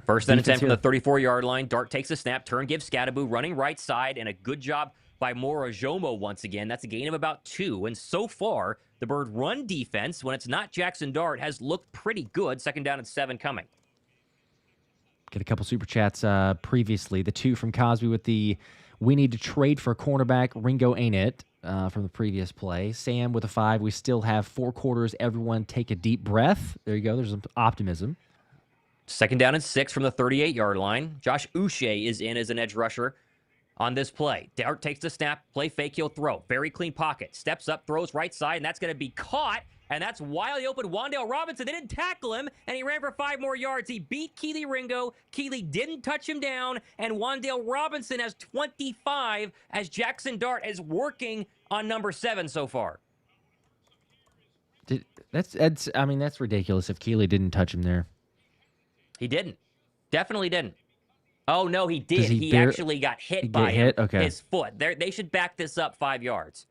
First and 10 from the 34-yard line. Dart takes a snap. Turn gives Scadaboo running right side, and a good job by Moro Jomo once again. That's a gain of about 2. And so far, the Bird run defense, when it's not Jackson Dart, has looked pretty good. Second down and 7 coming. Get a couple super chats previously. The 2 from Cosby with the "we need to trade for cornerback Ringo ain't it" from the previous play. Sam with a 5. We still have 4 quarters. Everyone take a deep breath. There you go. There's some optimism. Second down and 6 from the 38-yard line. Josh Uche is in as an edge rusher on this play. Dart takes the snap. Play fake. He'll throw. Very clean pocket. Steps up. Throws right side. And that's going to be caught. And that's wildly open. Wan'Dale Robinson, they didn't tackle him, and he ran for 5 more yards. He beat Keely Ringo. Keely didn't touch him down, and Wan'Dale Robinson has 25 as Jackson Dart is working on number 7 so far. That's ridiculous if Keely didn't touch him there. He didn't. Definitely didn't. Oh, no, he did. He actually got hit by his foot. They should back this up 5 yards.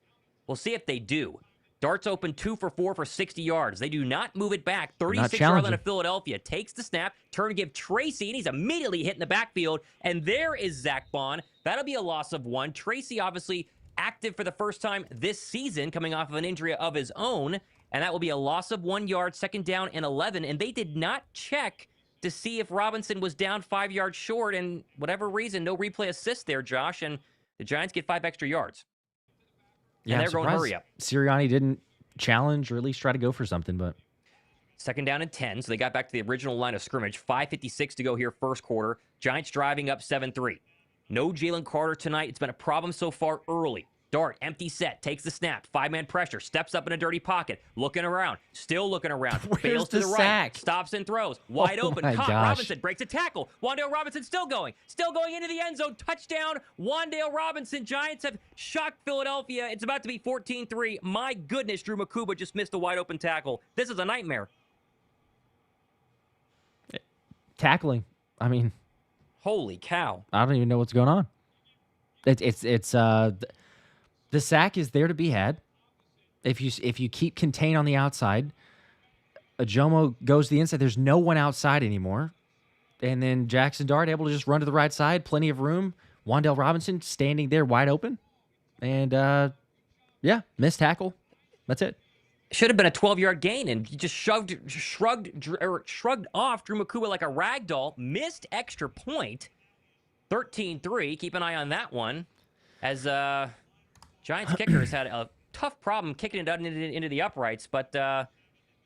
We'll see if they do. Dart's open 2 for 4 for 60 yards. They do not move it back. 36-yard line challenging. of Philadelphia takes the snap, turn to give Tracy, and he's immediately hit in the backfield. And there is Zach Bond. That'll be a loss of 1. Tracy obviously active for the first time this season, coming off of an injury of his own. And that will be a loss of 1 yard, 2nd down and 11. And they did not check to see if Robinson was down 5 yards short. And whatever reason, no replay assist there, Josh. And the Giants get 5 extra yards. Yeah, and they're going hurry up. Sirianni didn't challenge or at least try to go for something, but 2nd down and 10. So they got back to the original line of scrimmage. 5:56 to go here, first quarter. Giants driving up 7-3. No Jaylen Carter tonight. It's been a problem so far early. Dart, empty set, takes the snap, 5-man pressure, steps up in a dirty pocket, looking around, still looking around, fails to the right, sack? stops and throws, wide open, my caught, gosh. Robinson breaks a tackle, Wan'Dale Robinson still going into the end zone, touchdown, Wan'Dale Robinson. Giants have shocked Philadelphia. It's about to be 14-3. My goodness, Drew Makuba just missed a wide open tackle. This is a nightmare. tackling. I mean, Holy cow. I don't even know what's going on. The sack is there to be had. If you keep contain on the outside, Ajomo goes to the inside. There's no one outside anymore. And then Jackson Dart able to just run to the right side, plenty of room. Wan'Dale Robinson standing there wide open. And missed tackle. That's it. Should have been a 12-yard gain, and he just shrugged off Drew Makuba like a rag doll. Missed extra point. 13-3. Keep an eye on that one. As Giants kicker has had a tough problem kicking it into the uprights, but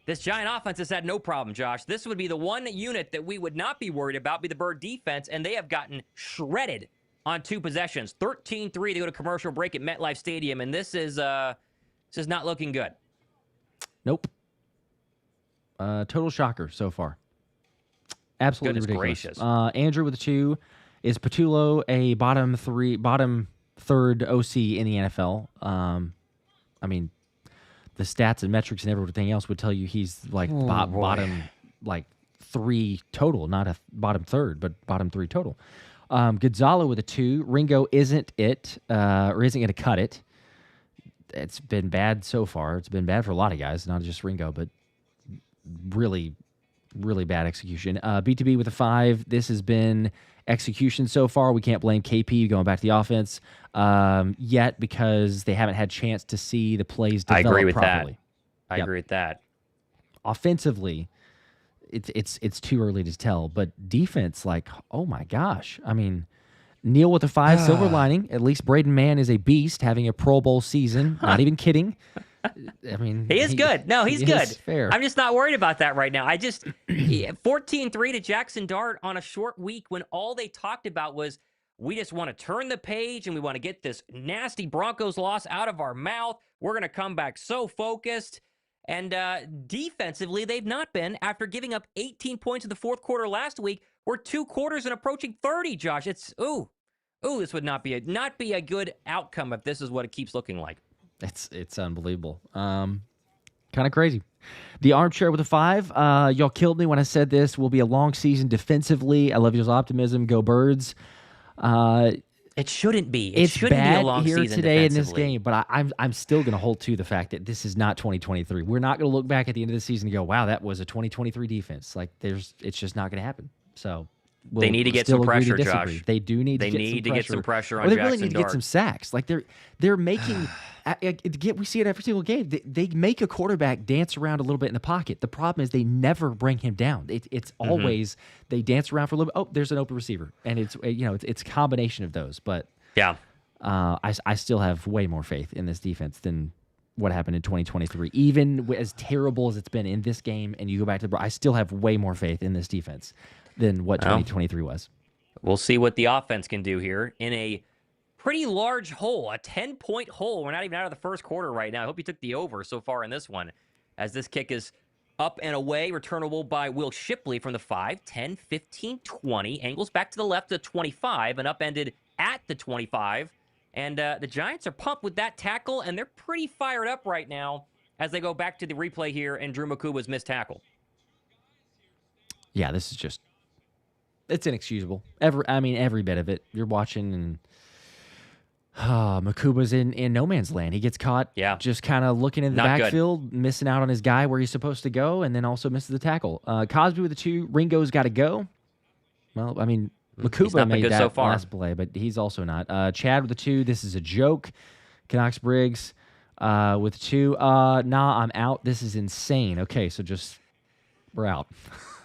this Giant offense has had no problem, Josh. This would be the one unit that we would not be worried about, be the Bird defense, and they have gotten shredded on 2 possessions. 13-3 to go to commercial break at MetLife Stadium, and this is not looking good. Nope. Total shocker so far. Absolutely Goodness ridiculous. gracious. Andrew with a 2. Is Patullo a bottom 3rd OC in the NFL? I mean, the stats and metrics and everything else would tell you he's like bottom 3 total, not a bottom 3rd, but bottom 3 total. Gonzalo with a 2. Ringo isn't it, or isn't going to cut it. It's been bad so far. It's been bad for a lot of guys, not just Ringo, but really, really bad execution. B2B with a 5. This has been execution so far. We can't blame KP going back to the offense yet because they haven't had chance to see the plays develop I agree with properly. that. I agree with that. Offensively, it's too early to tell, but defense, like, oh my gosh. I mean, Neil with a 5, silver lining. At least Braden Mann is a beast, having a Pro Bowl season. Not even kidding. I mean, He is good. No, he's good. Fair. I'm just not worried about that right now. 14-3 to Jackson Dart on a short week when all they talked about was we just want to turn the page and we want to get this nasty Broncos loss out of our mouth. We're going to come back so focused. And defensively, they've not been. After giving up 18 points in the fourth quarter last week, we're 2 quarters and approaching 30, Josh. It's, this would not be a good outcome if this is what it keeps looking like. It's unbelievable. Kind of crazy. The armchair with a 5. Y'all killed me when I said this will be a long season defensively. I love y'all's optimism. Go Birds. It shouldn't be. It's shouldn't bad be a long here season today in this defensively. game, but I'm still going to hold to the fact that this is not 2023. We're not going to look back at the end of the season and go, "Wow, that was a 2023 defense." Like it's just not going to happen. So They need to get still some agree to pressure, disagree. Josh. They do need. They to need to get some pressure Or on they Jackson really need to get Dart. some sacks. Like they're making. We see it every single game. They make a quarterback dance around a little bit in the pocket. The problem is they never bring him down. It's always they dance around for a little bit. Oh, there's an open receiver, and it's a combination of those. But Yeah. I still have way more faith in this defense than what happened in 2023. Even as terrible as it's been in this game, and you go back to I still have way more faith in this defense than what 2023 was. We'll see what the offense can do here in a pretty large hole, a 10-point hole. We're not even out of the first quarter right now. I hope you took the over so far in this one, as this kick is up and away, returnable by Will Shipley from the 5, 10, 15, 20. Angles back to the left to 25 and upended at the 25. And the Giants are pumped with that tackle, and they're pretty fired up right now as they go back to the replay here and Drew Makuba's missed tackle. Yeah, this is just it's inexcusable. Every bit of it. You're watching and Makuba's in no man's land. He gets caught Yeah. just kind of looking in the Not good. backfield, missing out on his guy where he's supposed to go, and then also misses the tackle. Cosby with the 2. Ringo's got to go. Well, I mean, He's Makuba not been made good that so far. last play, but he's also not. Chad with the 2. This is a joke. Knox Briggs with 2. Nah, I'm out. This is insane. Okay, so we're out.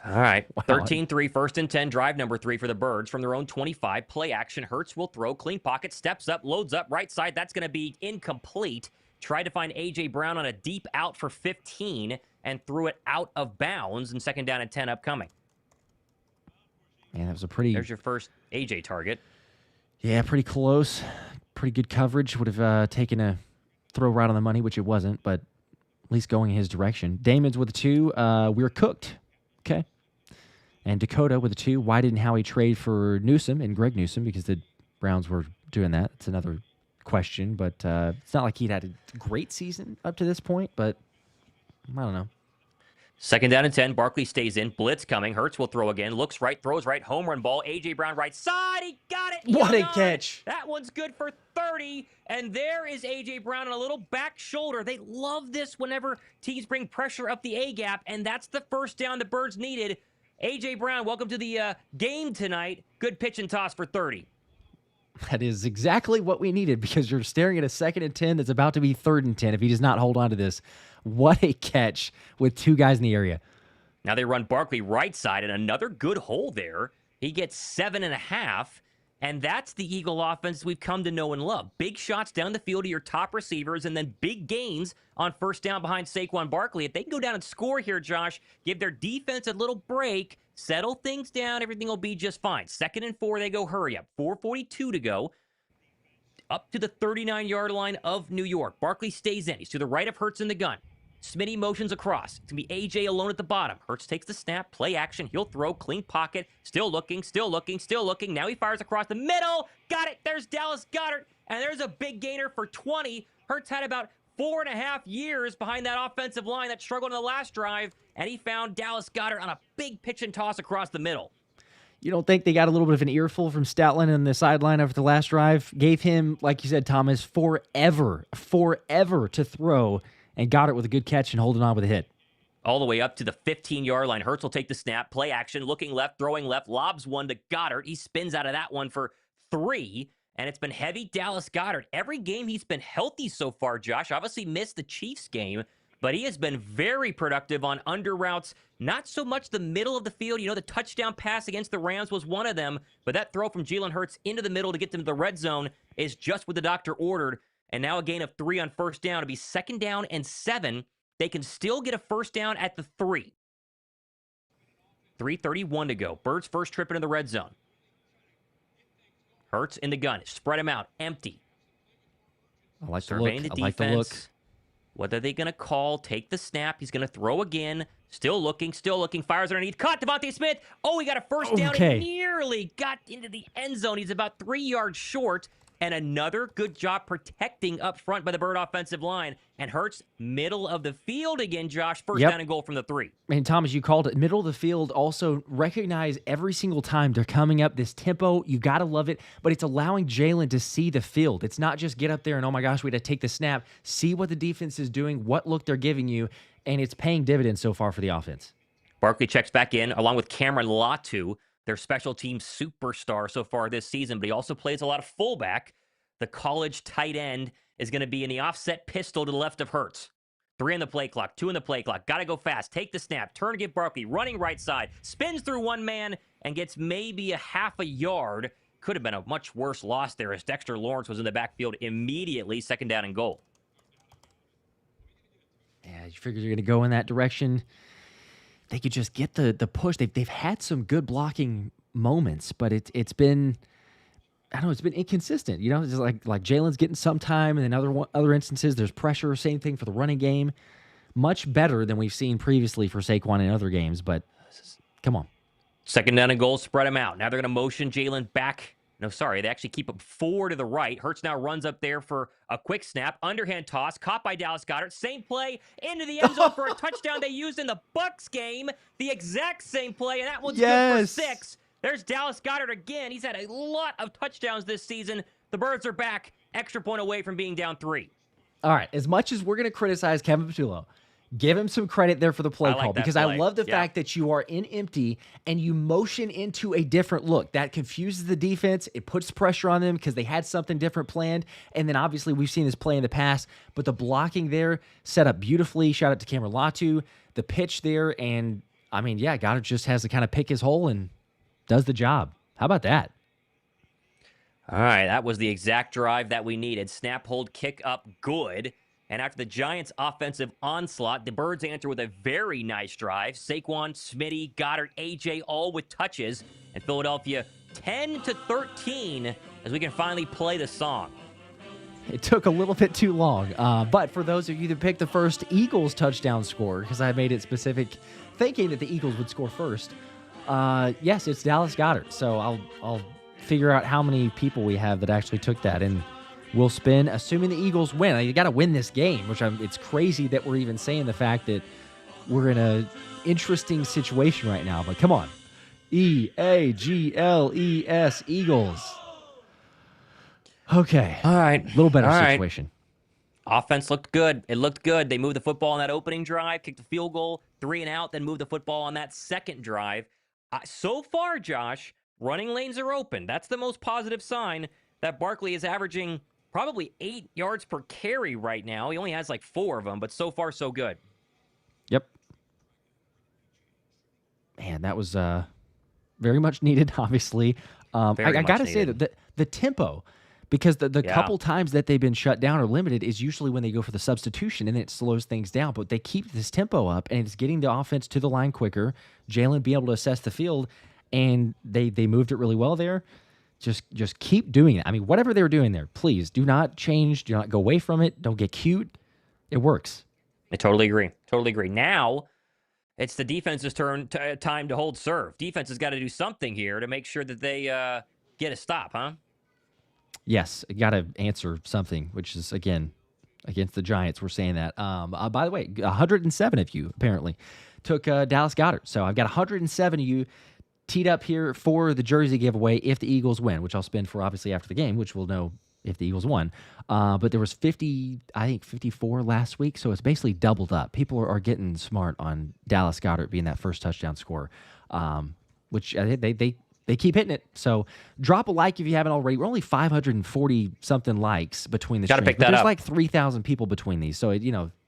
All right. Wow. 13-3, 1st and 10, drive number 3 for the Birds from their own 25. Play action. Hurts will throw. Clean pocket. Steps up. Loads up. Right side. That's going to be incomplete. Tried to find A.J. Brown on a deep out for 15 and threw it out of bounds. And 2nd down and 10 upcoming. Man, that was a pretty... There's your first A.J. target. Yeah, pretty close. Pretty good coverage. Would have taken a throw right on the money, which it wasn't, but at least going in his direction. Damon's with a 2. We're cooked. Okay. And Dakota with a 2. Why didn't Howie trade for Newsome and Greg Newsome? Because the Browns were doing that. It's another question, but it's not like he'd had a great season up to this point, but I don't know. 2nd down and 10. Barkley stays in. Blitz coming. Hurts will throw again. Looks right. Throws right. Home run ball. A.J. Brown right side. He got it. What a catch. That one's good for 30. And there is A.J. Brown on a little back shoulder. They love this whenever teams bring pressure up the A-gap, and that's the first down the Birds needed. A.J. Brown, welcome to the game tonight. Good pitch and toss for 30. That is exactly what we needed because you're staring at a 2nd and 10 that's about to be 3rd and 10 if he does not hold on to this. What a catch with 2 guys in the area. Now they run Barkley right side, and another good hole there. He gets 7.5, and that's the Eagle offense we've come to know and love. Big shots down the field to your top receivers, and then big gains on 1st down behind Saquon Barkley. If they can go down and score here, Josh, give their defense a little break, settle things down, everything will be just fine. 2nd and 4, they go hurry up. 4:42 to go. Up to the 39-yard line of New York. Barkley stays in. He's to the right of Hurts in the gun. Smitty motions across. It's going to be A.J. alone at the bottom. Hurts takes the snap. Play action. He'll throw. Clean pocket. Still looking. Still looking. Still looking. Now he fires across the middle. Got it. There's Dallas Goedert. And there's a big gainer for 20. Hurts had about 4.5 years behind that offensive line that struggled in the last drive. And he found Dallas Goedert on a big pitch and toss across the middle. You don't think they got a little bit of an earful from Stoutland on the sideline after the last drive? Gave him, like you said, Thomas, forever to throw, and got it with a good catch and holding on with a hit. All the way up to the 15-yard line. Hurts will take the snap, play action, looking left, throwing left, lobs one to Goddard. He spins out of that one for 3, and it's been heavy Dallas Goedert. Every game he's been healthy so far, Josh. Obviously missed the Chiefs game, but he has been very productive on under routes. Not so much the middle of the field. You know, the touchdown pass against the Rams was one of them, but that throw from Jaylen Hurts into the middle to get them to the red zone is just what the doctor ordered. And now a gain of 3 on 1st down. It'll be 2nd down and 7. They can still get a 1st down at the 3. 3:31 to go. Birds first trip into the red zone. Hurts in the gun. Spread him out. Empty. I like the Surveying look. the I like the look. defense. What are they going to call? Take the snap. He's going to throw again. Still looking. Fires underneath. Caught Devontae Smith. Oh, he got a 1st down. Okay. He nearly got into the end zone. He's about 3 yards short. And another good job protecting up front by the Bird offensive line. And Hurts, middle of the field again, Josh. First down and goal from the 3. And Thomas, you called it. Middle of the field, also recognize every single time they're coming up this tempo. You got to love it. But it's allowing Jaylen to see the field. It's not just get up there and, oh my gosh, we had to take the snap. See what the defense is doing, what look they're giving you. And it's paying dividends so far for the offense. Barkley checks back in along with Cameron Latu, their special team superstar so far this season, but he also plays a lot of fullback. The college tight end is going to be in the offset pistol to the left of Hurts. 3 in the play clock, 2 in the play clock. Got to go fast. Take the snap. Turn to get Barkley. Running right side. Spins through one man and gets maybe a half a yard. Could have been a much worse loss there as Dexter Lawrence was in the backfield immediately. 2nd down and goal. Yeah, you figure you're going to go in that direction. They could just get the push. They've had some good blocking moments, but it's been, I don't know, it's been inconsistent. You know, it's just like Jaylen's getting some time, and then other instances there's pressure. Same thing for the running game. Much better than we've seen previously for Saquon in other games, but come on. 2nd down and goal, spread him out. Now they're going to motion Jaylen back. No, sorry, they actually keep him 4 to the right. Hurts now runs up there for a quick snap. Underhand toss, caught by Dallas Goedert. Same play into the end zone for a touchdown they used in the Bucs game. The exact same play, and that one's good for 6. There's Dallas Goedert again. He's had a lot of touchdowns this season. The Birds are back extra point away from being down 3. All right, as much as we're going to criticize Kevin Patullo, give him some credit there for the play I like call that because I play. love the Yeah. fact that you are in empty and you motion into a different look. That confuses the defense. It puts pressure on them because they had something different planned. And then obviously we've seen this play in the past, but the blocking there set up beautifully. Shout out to Cameron Latu, the pitch there. And I mean, yeah, Goddard just has to kind of pick his hole and does the job. How about that? All right, that was the exact drive that we needed. Snap, hold, kick up, good. And after the Giants' offensive onslaught, the Birds answer with a very nice drive. Saquon, Smitty, Goddard, AJ, all with touches. And Philadelphia 10-13 as we can finally play the song. It took a little bit too long. But for those of you that picked the first Eagles touchdown score, because I made it specific thinking that the Eagles would score first, yes, it's Dallas Goedert. So I'll figure out how many people we have that actually took that, and we'll spin, assuming the Eagles win. You got to win this game, which it's crazy that we're even saying the fact that we're in a interesting situation right now. But come on, Eagles, Eagles. Okay, All right, a little better all right. situation. Offense looked good. It looked good. They moved the football on that opening drive, kicked a field goal, 3 and out, then moved the football on that second drive. So far, Josh, running lanes are open. That's the most positive sign that Barkley is averaging probably 8 yards per carry right now. He only has like 4 of them, but so far, so good. Yep. Man, that was very much needed, obviously. I got to say that the tempo, because the couple times that they've been shut down or limited is usually when they go for the substitution, and it slows things down. But they keep this tempo up, and it's getting the offense to the line quicker. Jaylen be able to assess the field, and they moved it really well there. Just keep doing it. I mean, whatever they're doing there, please do not change. Do not go away from it. Don't get cute. It works. I totally agree. Totally agree. Now, it's the defense's time to hold serve. Defense has got to do something here to make sure that they get a stop, huh? Yes, got to answer something, which is, again, against the Giants. We're saying that. By the way, 107 of you, apparently, took Dallas Goedert. So I've got 107 of you teed up here for the jersey giveaway if the Eagles win, which I'll spin for obviously after the game, which we'll know if the Eagles won. But there was 54 last week, so it's basically doubled up. People are getting smart on Dallas Goedert being that first touchdown scorer, which I think they keep hitting it. So drop a like if you haven't already. We're only 540 something likes between the streams, but there's like 3,000 people between these. So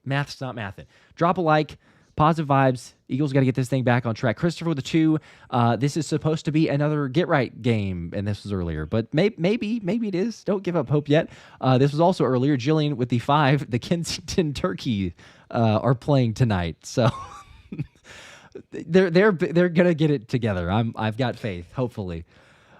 math's not mathing. Drop a like. Positive vibes. Eagles got to get this thing back on track. Christopher with the 2. This is supposed to be another get-right game, and this was earlier. But maybe it is. Don't give up hope yet. This was also earlier. Jillian with the 5. The Kensington Turkey are playing tonight. So they're going to get it together. I've got faith, hopefully.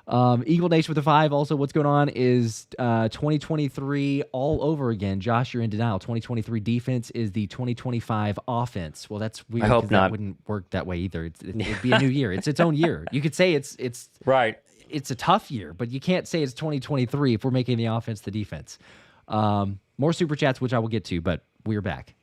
Eagle Nation with the 5. Also, what's going on is 2023 all over again. Josh, you're in denial. 2023 defense is the 2025 offense. Well, that's weird. I hope not. That wouldn't work that way either. It'd be a new year. It's its own year. You could say it's right. It's a tough year, but you can't say it's 2023 if we're making the offense the defense. More super chats, which I will get to, but we're back.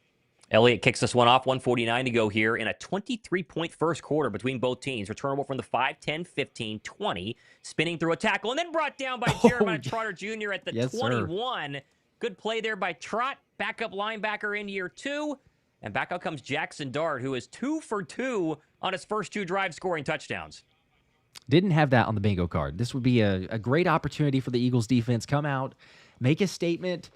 Elliott kicks this one off, 149 to go here in a 23-point first quarter between both teams. Returnable from the 5, 10, 15, 20, spinning through a tackle, and then brought down by Jeremiah Trotter Jr. at the 21. Sir. Good play there by Trot, backup linebacker in year 2. And back out comes Jackson Dart, who is 2 for 2 on his first 2 drives scoring touchdowns. Didn't have that on the bingo card. This would be a great opportunity for the Eagles defense. Come out, make a statement,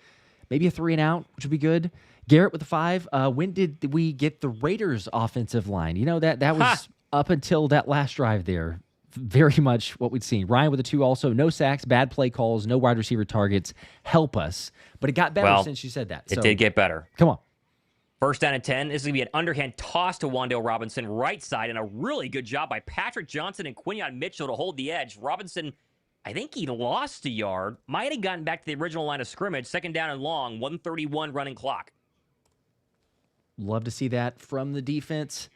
maybe a 3 and out, which would be good. Garrett with the 5. When did we get the Raiders offensive line? That was up until that last drive there. Very much what we'd seen. Ryan with the 2 also. No sacks, bad play calls, no wide receiver targets. Help us. But it got better since you said that. It did get better. Come on. First down and 10. This is going to be an underhand toss to Wan'Dale Robinson, right side, and a really good job by Patrick Johnson and Quinyon Mitchell to hold the edge. Robinson, I think he lost a yard. Might have gotten back to the original line of scrimmage. Second down and long, 1:31 running clock. Love to see that from the defense.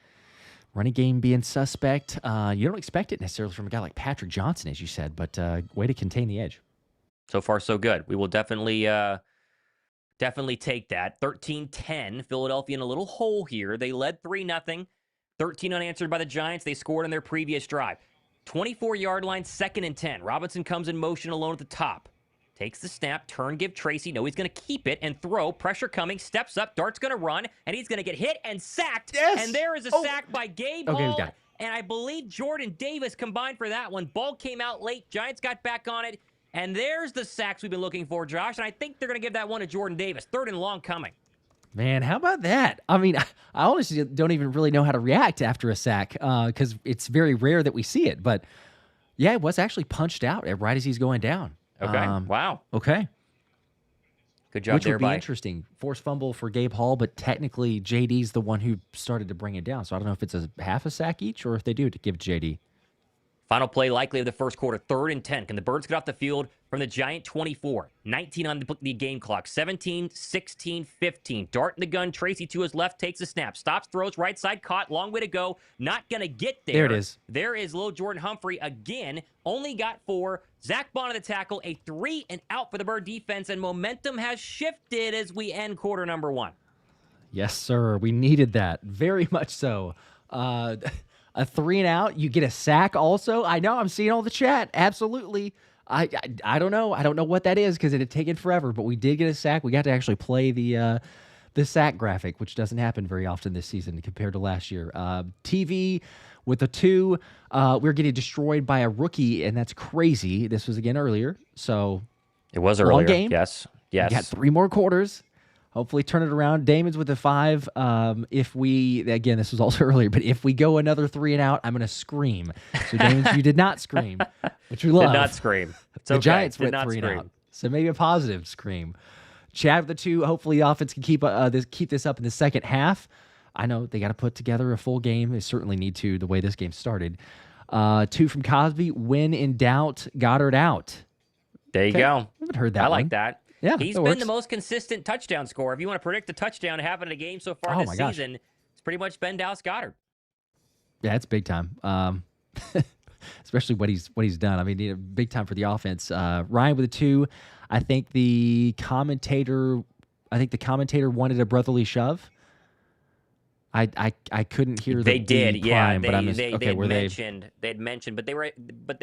Running game being suspect. You don't expect it necessarily from a guy like Patrick Johnson, as you said, but way to contain the edge. So far, so good. We will definitely take that. 13-10. Philadelphia in a little hole here. They led 3-0. 13 unanswered by the Giants. They scored on their previous drive. 24-yard line, 2nd and 10. Robinson comes in motion alone at the top. takes the snap, turn, give Tracy. No, he's going to keep it and throw. Pressure coming, steps up. Dart's going to run, and he's going to get hit and sacked. Yes! And there is a sack by Gabe Okay, we Hall. got it. And I believe Jordan Davis combined for that one. Ball came out late. Giants got back on it. And there's the sacks we've been looking for, Josh. And I think they're going to give that one to Jordan Davis. 3rd and long coming. Man, how about that? I mean, I honestly don't even really know how to react after a sack because it's very rare that we see it. But, yeah, it was actually punched out right as he's going down. Okay, wow. Okay. Good job. Which there would be by interesting. Forced fumble for Gabe Hall, but technically JD's the one who started to bring it down. So I don't know if it's a half a sack each or if they do to give JD. Final play likely of the first quarter, 3rd and 10. Can the Birds get off the field from the Giant 24? 19 on the game clock. 17, 16, 15. Dart in the gun. Tracy to his left takes a snap. Stops, throws, right side, caught. Long way to go. Not going to get there. There it is. There is little Jordan Humphrey again. Only got 4. Zach Bond on the tackle. A 3 and out for the Bird defense. And momentum has shifted as we end quarter number 1. Yes, sir. We needed that. Very much so. A 3 and out. You get a sack also. I know. I'm seeing all the chat. Absolutely. I don't know. I don't know what that is because it had taken forever, but we did get a sack. We got to actually play the sack graphic, which doesn't happen very often this season compared to last year. TV with a 2. We're getting destroyed by a rookie, and that's crazy. This was again earlier. So it was long earlier. game. Yes. We got 3 more quarters. Hopefully turn it around. Damon's with a 5. If we, again, this was also earlier, but if we go another 3 and out, I'm going to scream. So, Damon's, you did not scream, which we love. Did not scream. It's the okay. Giants Did went not 3 and scream. out. So maybe a positive scream. Chad with the 2. Hopefully the offense can keep this up in the second half. I know they got to put together a full game. They certainly need to, the way this game started. 2 from Cosby. When in doubt, Goddard out. There you go. I haven't heard that I one. like that. Yeah, he's that been works. the most consistent touchdown scorer. If you want to predict the touchdown to happen in a game so far this season, it's pretty much been Dallas Goedert. Yeah, it's big time. Especially what he's done. I mean, big time for the offense. Ryan with a 2. I think the commentator wanted a brotherly shove. I couldn't hear they did, yeah. prime, but they'd mentioned, but they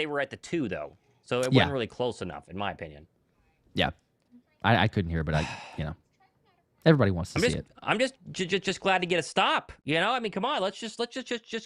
were at the 2 though, so it wasn't really close enough, in my opinion. Yeah, I couldn't hear, but everybody wants to see it. I'm just glad to get a stop. You know, I mean, come on, let's just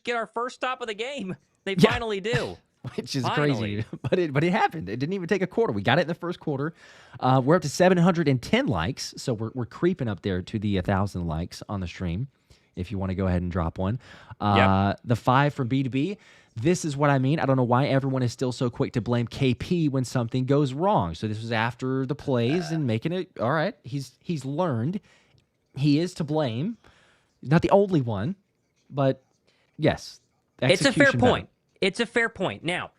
get our first stop of the game. They finally do. Which is crazy, but it happened. It didn't even take a quarter. We got it in the first quarter. We're up to 710 likes, so we're creeping up there to the 1,000 likes on the stream. If you want to go ahead and drop one, the 5 from B2B. This is what I mean. I don't know why everyone is still so quick to blame KP when something goes wrong. So this was after the plays and making it all right. He's learned. He is to blame. He's not the only one, but yes, it's a fair execution point. better. It's a fair point. Now,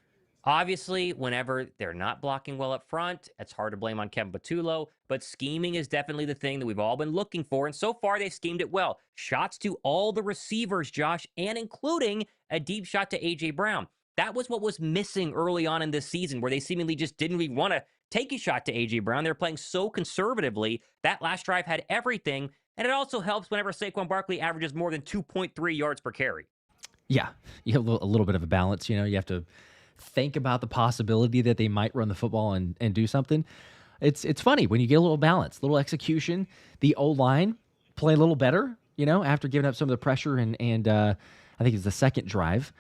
obviously, whenever they're not blocking well up front, it's hard to blame on Kevin Patullo, but scheming is definitely the thing that we've all been looking for, and so far they've schemed it well. Shots to all the receivers, Josh, and including a deep shot to A.J. Brown. That was what was missing early on in this season, where they seemingly just didn't even want to take a shot to A.J. Brown. They're playing so conservatively. That last drive had everything, and it also helps whenever Saquon Barkley averages more than 2.3 yards per carry. Yeah, you have a little bit of a balance. You know, you have to think about the possibility that they might run the football and do something. It's funny when you get a little balance, little execution. The O-line play a little better, you know, after giving up some of the pressure and I think it's the second drive.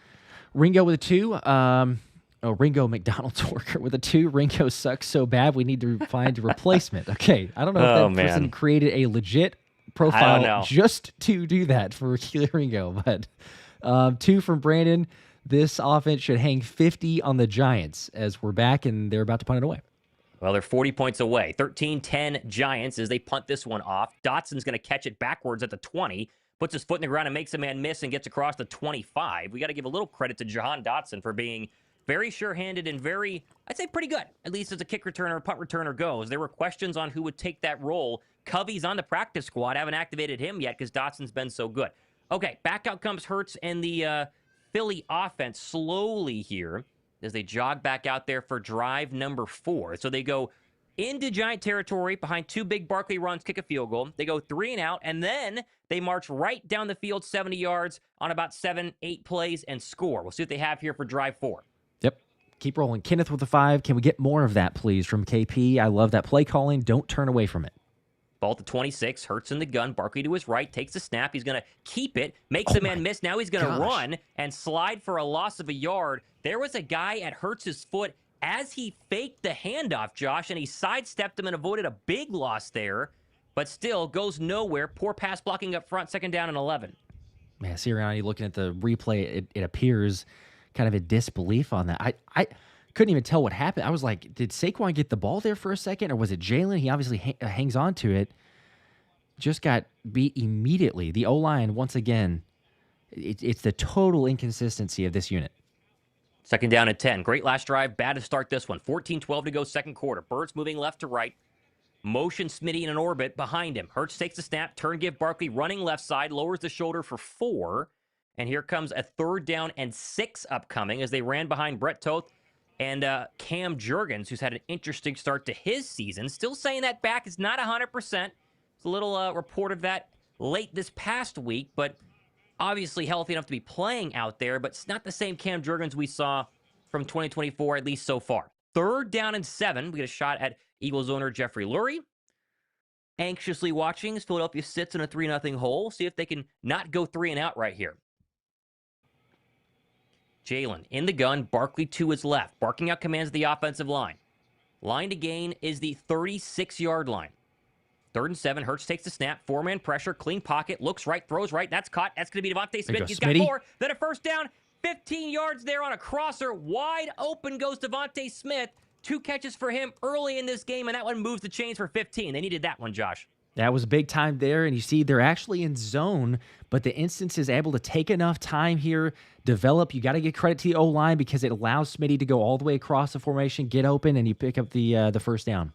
Ringo with a 2. Ringo McDonald's worker with a 2. Ringo sucks so bad we need to find a replacement. Okay, I don't know if that person created a legit profile just to do that for Keely Ringo, but 2 from Brandon. This offense should hang 50 on the Giants as we're back and they're about to punt it away. Well, they're 40 points away. 13-10 Giants as they punt this one off. Dotson's going to catch it backwards at the 20, puts his foot in the ground and makes a man miss and gets across the 25. We got to give a little credit to Jahan Dotson for being very sure-handed and very, I'd say pretty good, at least as a kick returner or punt returner goes. There were questions on who would take that role. Covey's on the practice squad. Haven't activated him yet because Dotson's been so good. Okay, back out comes Hurts and the Philly offense slowly here as they jog back out there for drive number 4. So they go into Giant territory behind 2 big Barkley runs, kick a field goal. They go 3 and out, and then they march right down the field 70 yards on about 7-8 plays and score. We'll see what they have here for drive 4. Yep. Keep rolling. Kenneth with the 5. Can we get more of that, please, from KP? I love that play calling. Don't turn away from it. Ball to 26. Hurts in the gun. Barkley to his right. Takes the snap. He's going to keep it. Makes a man miss. Now he's going to run and slide for a loss of a yard. There was a guy at Hurts' foot as he faked the handoff, Josh, and he sidestepped him and avoided a big loss there, but still goes nowhere. Poor pass blocking up front. 2nd down and 11. Man, Sirianni looking at the replay, it appears kind of a disbelief on that. I couldn't even tell what happened. I was like, did Saquon get the ball there for a second, or was it Jaylen? He obviously hangs on to it. Just got beat immediately. The O-line, once again, it's the total inconsistency of this unit. 2nd down and 10. Great last drive. Bad to start this one. 14-12 to go, 2nd quarter. Birds moving left to right. Motion Smitty in an orbit behind him. Hurts takes the snap. Turn give Barkley running left side. Lowers the shoulder for 4. And here comes a 3rd down and 6 upcoming as they ran behind Brett Toth and Cam Jurgens, who's had an interesting start to his season. Still saying that back is not 100%. It's a little report of that late this past week, but obviously healthy enough to be playing out there, but it's not the same Cam Jurgens we saw from 2024, at least so far. 3rd down and 7. We get a shot at Eagles owner Jeffrey Lurie. Anxiously watching as Philadelphia sits in a 3-0 hole. See if they can not go 3 and out right here. Jaylen in the gun, Barkley to his left. Barking out commands of the offensive line. Line to gain is the 36-yard line. 3rd and 7. Hurts takes the snap. 4-man pressure. Clean pocket. Looks right. Throws right. That's caught. That's going to be Devontae Smith. He's got 4. Then a 1st down. 15 yards there on a crosser. Wide open goes Devontae Smith. 2 catches for him early in this game, and that one moves the chains for 15. They needed that one, Josh. That was a big time there, and you see they're actually in zone, but the instance is able to take enough time here, develop. You got to give credit to the O-line because it allows Smitty to go all the way across the formation, get open, and you pick up the 1st down.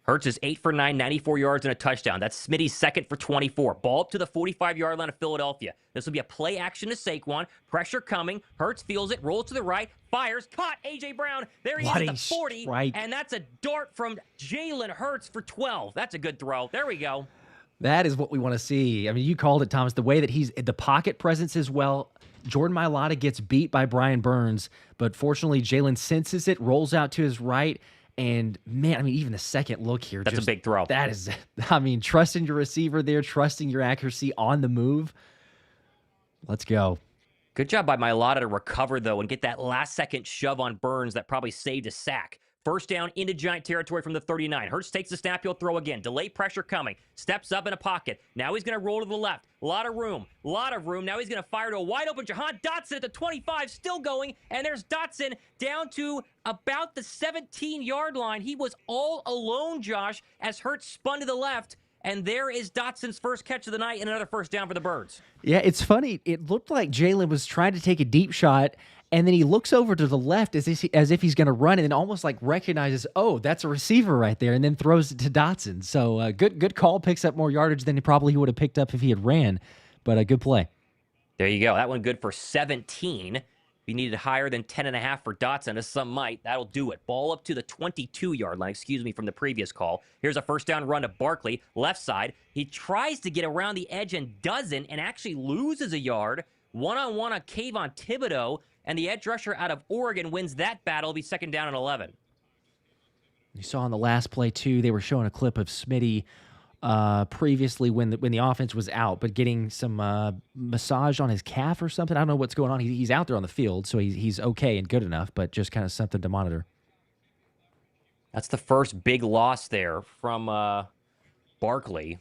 Hurts is 8 for 9, 94 yards and a touchdown. That's Smitty's 2nd for 24. Ball up to the 45-yard line of Philadelphia. This will be a play action to Saquon. Pressure coming. Hurts feels it, rolls to the right, fires, caught A.J. Brown. There he is at the 40, and that's a dart from Jalen Hurts for 12. That's a good throw. There we go. That is what we want to see. I mean, you called it, Thomas, the way that he's the pocket presence as well. Jordan Mailata gets beat by Brian Burns, but fortunately Jaylen senses it, rolls out to his right. And, man, I mean, even the second look here. That's a big throw. That is, I mean, trusting your receiver there, trusting your accuracy on the move. Let's go. Good job by Mailata to recover, though, and get that last-second shove on Burns that probably saved a sack. 1st down into Giant territory from the 39. Hurts takes the snap. He'll throw again. Delay pressure coming. Steps up in a pocket. Now he's going to roll to the left. A lot of room. Now he's going to fire to a wide-open Jahan Dotson at the 25. Still going. And there's Dotson down to about the 17-yard line. He was all alone, Josh, as Hurts spun to the left. And there is Dotson's first catch of the night and another 1st down for the Birds. Yeah, it's funny. It looked like Jaylen was trying to take a deep shot, and then he looks over to the left as if he's going to run, and then almost like recognizes, oh, that's a receiver right there, and then throws it to Dotson. So good call, picks up more yardage than he would have picked up if he had ran, but a good play. There you go. That one good for 17. If you needed higher than 10.5 for Dotson, as some might, that'll do it. Ball up to the 22-yard line, from the previous call. Here's a 1st down run to Barkley, left side. He tries to get around the edge and doesn't, and actually loses a yard. One-on-one on Kayvon Thibodeau, and the edge rusher out of Oregon wins that battle. It'll be 2nd down and 11. You saw on the last play, too, they were showing a clip of Smitty previously when the offense was out, but getting some massage on his calf or something. I don't know what's going on. He's out there on the field, so he's okay and good enough, but just kind of something to monitor. That's the first big loss there from Barkley,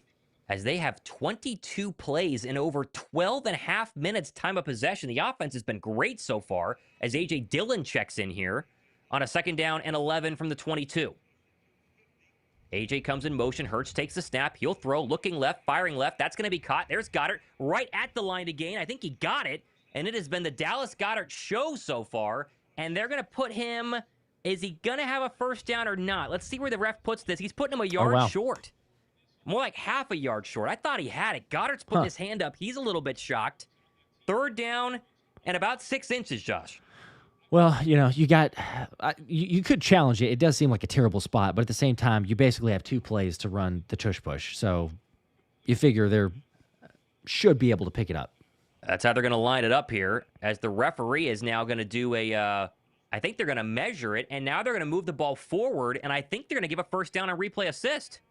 as they have 22 plays in over 12 and a half minutes time of possession. The offense has been great so far, as A.J. Dillon checks in here on a 2nd down and 11 from the 22. A.J. comes in motion. Hurts takes the snap. He'll throw, looking left, firing left. That's going to be caught. There's Goddard right at the line to gain. I think he got it, and it has been the Dallas Goedert show so far, and they're going to put him... Is he going to have a 1st down or not? Let's see where the ref puts this. He's putting him a yard short. More like half a yard short. I thought he had it. Goddard's putting his hand up. He's a little bit shocked. 3rd down and about 6 inches, Josh. Well, you got you could challenge it. It does seem like a terrible spot, but at the same time, you basically have 2 plays to run the tush push. So you figure they should be able to pick it up. That's how they're going to line it up here, as the referee is now going to do a I think they're going to measure it, and now they're going to move the ball forward, and I think they're going to give a first down and replay assist.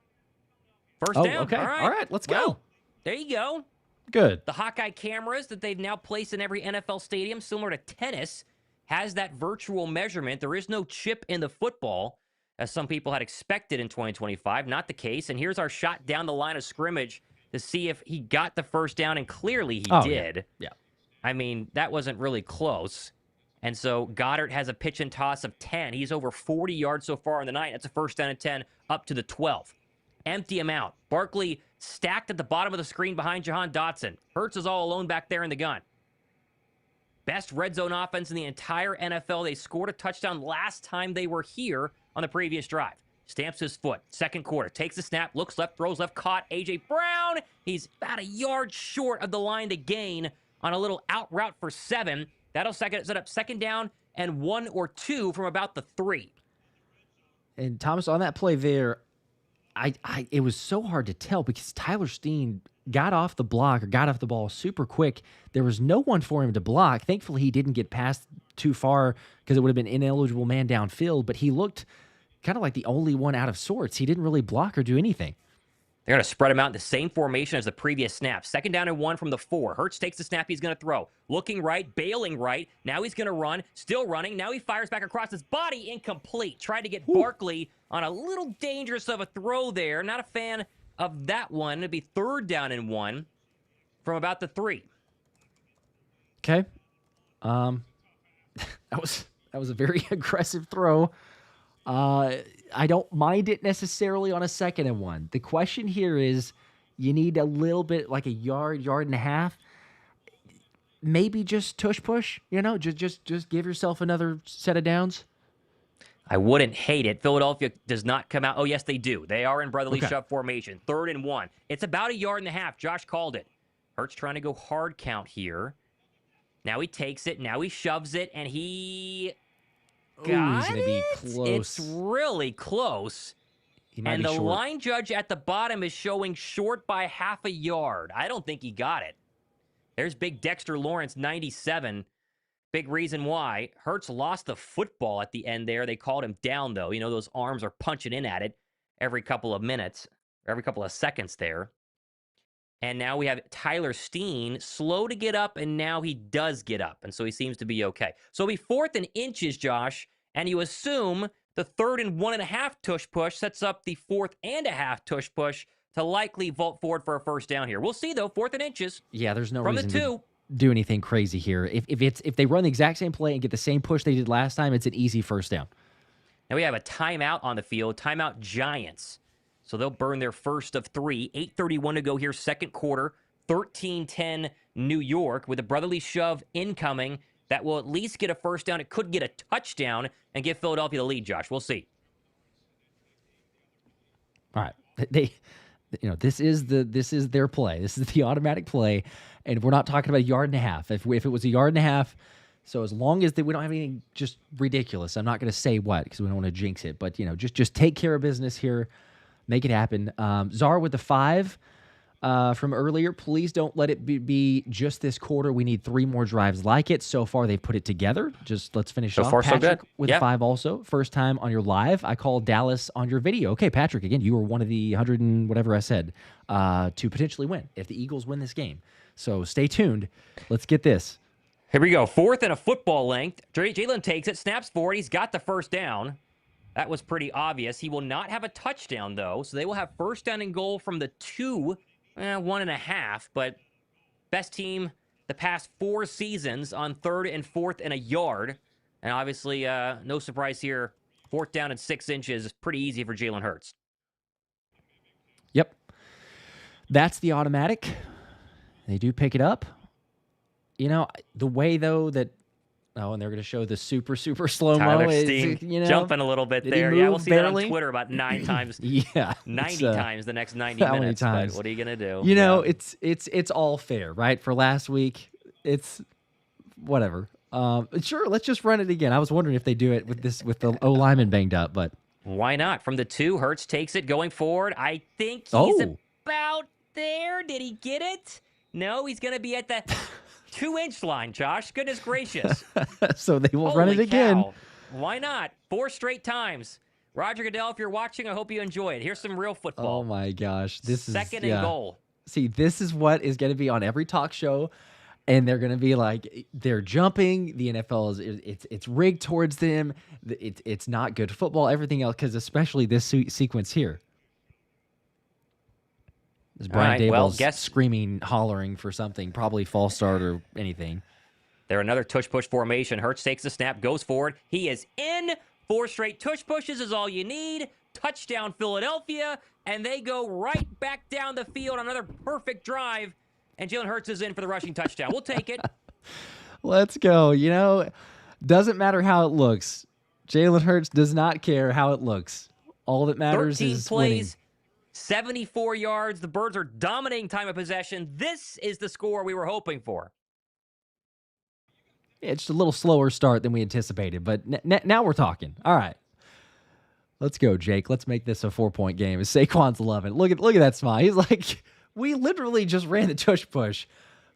First down. Okay. All right. All right. Let's go. There you go. Good. The Hawkeye cameras that they've now placed in every NFL stadium, similar to tennis, has that virtual measurement. There is no chip in the football, as some people had expected in 2025. Not the case. And here's our shot down the line of scrimmage to see if he got the first down, and clearly he did. Yeah. I mean, that wasn't really close. And so Goddard has a pitch and toss of 10. He's over 40 yards so far in the night. That's a first down and 10 up to the 12. Empty him out. Barkley stacked at the bottom of the screen behind Jahan Dotson. Hurts is all alone back there in the gun. Best red zone offense in the entire NFL. They scored a touchdown last time they were here on the previous drive. Stamps his foot. Second quarter. Takes the snap. Looks left. Throws left. Caught. A.J. Brown. He's about a yard short of the line to gain on a little out route for 7. That'll set up second down and 1 or 2 from about the 3. And Thomas, on that play there, it was so hard to tell because Tyler Steen got off the block or got off the ball super quick. There was no one for him to block. Thankfully, he didn't get past too far because it would have been ineligible man downfield, but he looked kind of like the only one out of sorts. He didn't really block or do anything. They're going to spread him out in the same formation as the previous snap. Second down and 1 from the 4. Hurts takes the snap. He's going to throw. Looking right, bailing right. Now he's going to run. Still running. Now he fires back across his body. Incomplete. Tried to get Barkley on a little dangerous of a throw there. Not a fan of that one. It'd be third down and 1 from about the 3. Okay. That was a very aggressive throw. I don't mind it necessarily on a second and 1. The question here is, you need a little bit, like a yard and a half. Maybe just tush push, just give yourself another set of downs. I wouldn't hate it. Philadelphia does not come out. Oh, yes, they do. They are in brotherly shove formation. Third and 1. It's about a yard and a half. Josh called it. Hurts trying to go hard count here. Now he takes it. Now he shoves it, and he... He's going to be close. It's really close. And the line judge at the bottom is showing short by half a yard. I don't think he got it. There's big Dexter Lawrence, 97. Big reason why. Hurts lost the football at the end there. They called him down, though. Those arms are punching in at it every couple of minutes, every couple of seconds there. And now we have Tyler Steen, slow to get up, and now he does get up. And so he seems to be okay. So it'll be 4th and inches, Josh, and you assume the 3rd and 1.5 tush push sets up the 4th and a half tush push to likely vault forward for a first down here. We'll see, though, 4th and inches. Yeah, there's no from reason the 2. to do anything crazy here. If they run the exact same play and get the same push they did last time, it's an easy first down. Now we have a timeout on the field, timeout Giants. So they'll burn their first of 3. 8:31 to go here, second quarter. 13-10 New York with a brotherly shove incoming. That will at least get a first down. It could get a touchdown and give Philadelphia the lead, Josh. We'll see. All right. This is their play. This is the automatic play. And we're not talking about a yard and a half. If it was a yard and a half, so as long as we don't have anything just ridiculous, I'm not going to say what because we don't want to jinx it. But, just take care of business here. Make it happen. Czar with the 5 from earlier. Please don't let it be just this quarter. We need 3 more drives like it. So far, they've put it together. Just let's finish off. Far, Patrick so good. with a 5 also. First time on your live. I called Dallas on your video. Okay, Patrick, again, you were one of the 100 and whatever I said to potentially win if the Eagles win this game. So stay tuned. Let's get this. Here we go. 4th and a football length. Jaylen takes it, snaps forward. He's got the first down. That was pretty obvious. He will not have a touchdown, though, so they will have first down and goal from the 2, 1.5, but best team the past 4 seasons on 3rd and 4th and a yard. And obviously, no surprise here, 4th down and 6 inches is pretty easy for Jalen Hurts. Yep. That's the automatic. They do pick it up. The way, though, that... Oh, and they're going to show the super slow-mo. Tyler Steen jumping a little bit there. Yeah, we'll see barely? that on Twitter about 9 times. 90 times the next 90 how minutes. Many times? But what are you going to do? It's all fair, right? For last week, it's whatever. Sure, let's just run it again. I was wondering if they do it with the O-lineman banged up, but... Why not? From the 2, Hurts takes it going forward. I think he's about there. Did he get it? No, he's going to be at the... 2-inch line, Josh. Goodness gracious. So they will run it again. Cow. Why not? 4 straight times. Roger Goodell, if you're watching, I hope you enjoy it. Here's some real football. Oh my gosh. This is second and goal. See, this is what is going to be on every talk show. And they're going to be like, they're jumping. The NFL it's rigged towards them. It's not good football. Everything else, because especially this sequence here. This Brian Daboll's screaming, hollering for something, probably false start or anything. They're another tush-push formation. Hurts takes the snap, goes forward. He is in. 4 straight tush-pushes is all you need. Touchdown, Philadelphia. And they go right back down the field on another perfect drive. And Jalen Hurts is in for the rushing touchdown. We'll take it. Let's go. You know, doesn't matter how it looks. Jalen Hurts does not care how it looks. All that matters is 13 plays, winning. 74 yards. The Birds are dominating time of possession. This is the score we were hoping for. It's just a little slower start than we anticipated, but now we're talking. All right. Let's go, Jake. Let's make this a 4-point game. Saquon's 11. Look at that smile. He's like, we literally just ran the tush push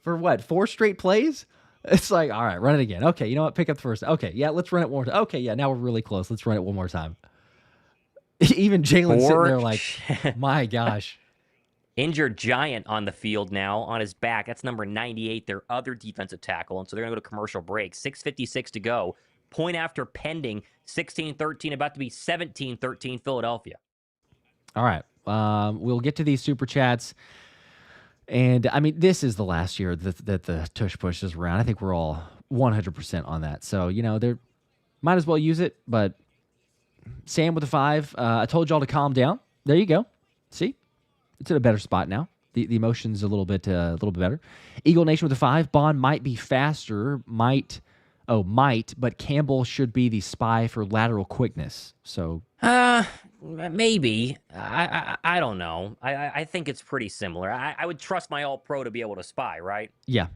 for what, 4 straight plays? It's like, all right, run it again. Okay, you know what? Pick up the first. Okay, yeah, let's run it one more time. Okay, yeah, now we're really close. Let's run it one more time. Even Jalen's sitting there like, my gosh. Injured Giant on the field now on his back. That's number 98, their other defensive tackle. And so they're going to go to commercial break. 6:56 to go. Point after pending. 16-13, about to be 17-13 Philadelphia. All right. We'll get to these super chats. And, I mean, this is the last year that the tush push is around. I think we're all 100% on that. So, you know, they might as well use it. But Sam with the 5. I told y'all to calm down. There you go. See? It's in a better spot now. The emotion's a little bit better. Eagle Nation with a 5. Bond might be faster. Might, but Campbell should be the spy for lateral quickness. So, maybe. I don't know. I think it's pretty similar. I would trust my All-Pro to be able to spy, right? Yeah,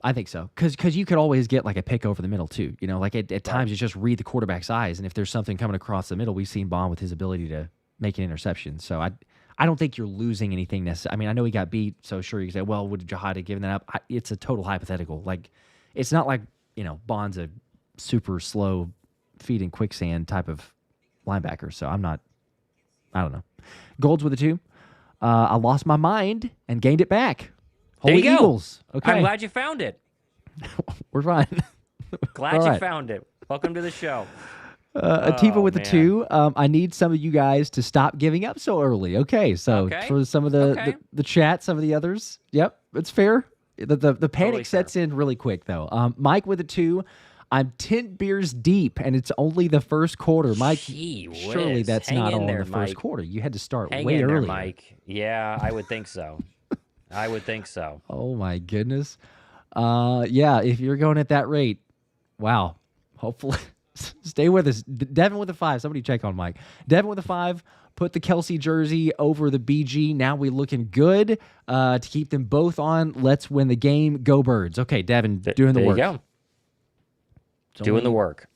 I think so. Because you could always get like a pick over the middle too. You know, like at times you just read the quarterback's eyes, and if there's something coming across the middle, we've seen Bond with his ability to make an interception. So I don't think you're losing anything necessarily. I mean, I know he got beat, so sure you can say, well, would Jihad have given that up? It's a total hypothetical. Like, it's not like, you know, Bond's a super slow feet in quicksand type of linebacker. So I don't know. Golds with a 2. I lost my mind and gained it back. Holy there you Eagles. Go. Okay. I'm glad you found it. We're fine. Glad you found it. Welcome to the show. Atiba with a 2. I need some of you guys to stop giving up so early. Okay, so for some of the chat, some of the others, yep, it's fair. The panic totally sets in really quick though. Mike with a 2. I'm 10 beers deep and it's only the first quarter. Mike, surely that's not all in the first quarter. You had to start way earlier. Mike. Yeah, I would think so. I would think so. Oh my goodness. Yeah, if you're going at that rate, wow. Hopefully. Stay with us. Devin with a 5. Somebody check on Mike. Devin with a 5. Put the Kelsey jersey over the BG. Now we looking good to keep them both on. Let's win the game. Go Birds. Okay, Devin, doing the work. There you go. Doing the work.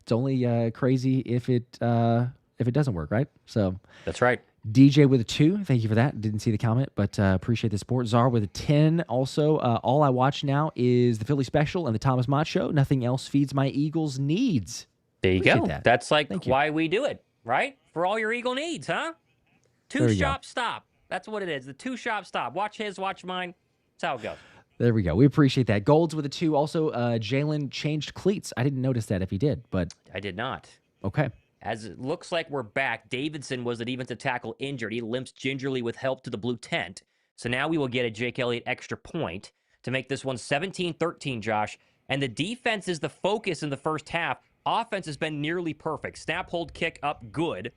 It's only crazy if it doesn't work, right? So that's right. DJ with a 2. Thank you for that. Didn't see the comment, but appreciate the support. Czar with a 10. Also, all I watch now is the Philly Special and the Thomas Mott Show. Nothing else feeds my Eagles' needs. There you go. That's like why we do it, right? For all your Eagle needs, huh? Two-shop stop. That's what it is. The two-shop stop. Watch his, watch mine. That's how it goes. There we go. We appreciate that. Golds with a 2. Also, Jaylen changed cleats. I didn't notice that if he did, but I did not. Okay. As it looks like we're back, Davidson was the defensive tackle injured. He limps gingerly with help to the blue tent. So now we will get a Jake Elliott extra point to make this one 17-13, Josh. And the defense is the focus in the first half. Offense has been nearly perfect. Snap, hold, kick up, good.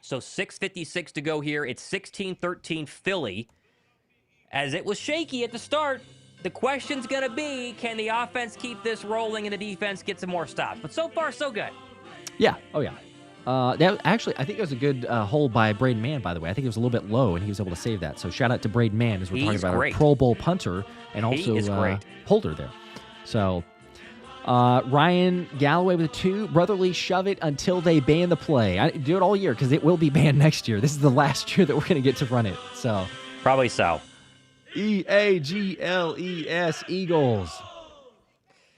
So 6:56 to go here. It's 16-13 Philly. As it was shaky at the start, the question's going to be, can the offense keep this rolling and the defense get some more stops? But so far, so good. Yeah. Oh, yeah. Actually, I think it was a good hold by Braden Mann, by the way. I think it was a little bit low, and he was able to save that. So shout out to Braden Mann as we're talking about a Pro Bowl punter and also holder there. So Ryan Galloway with a 2. Brotherly shove it until they ban the play. I do it all year because it will be banned next year. This is the last year that we're going to get to run it. So probably so. EAGLES Eagles.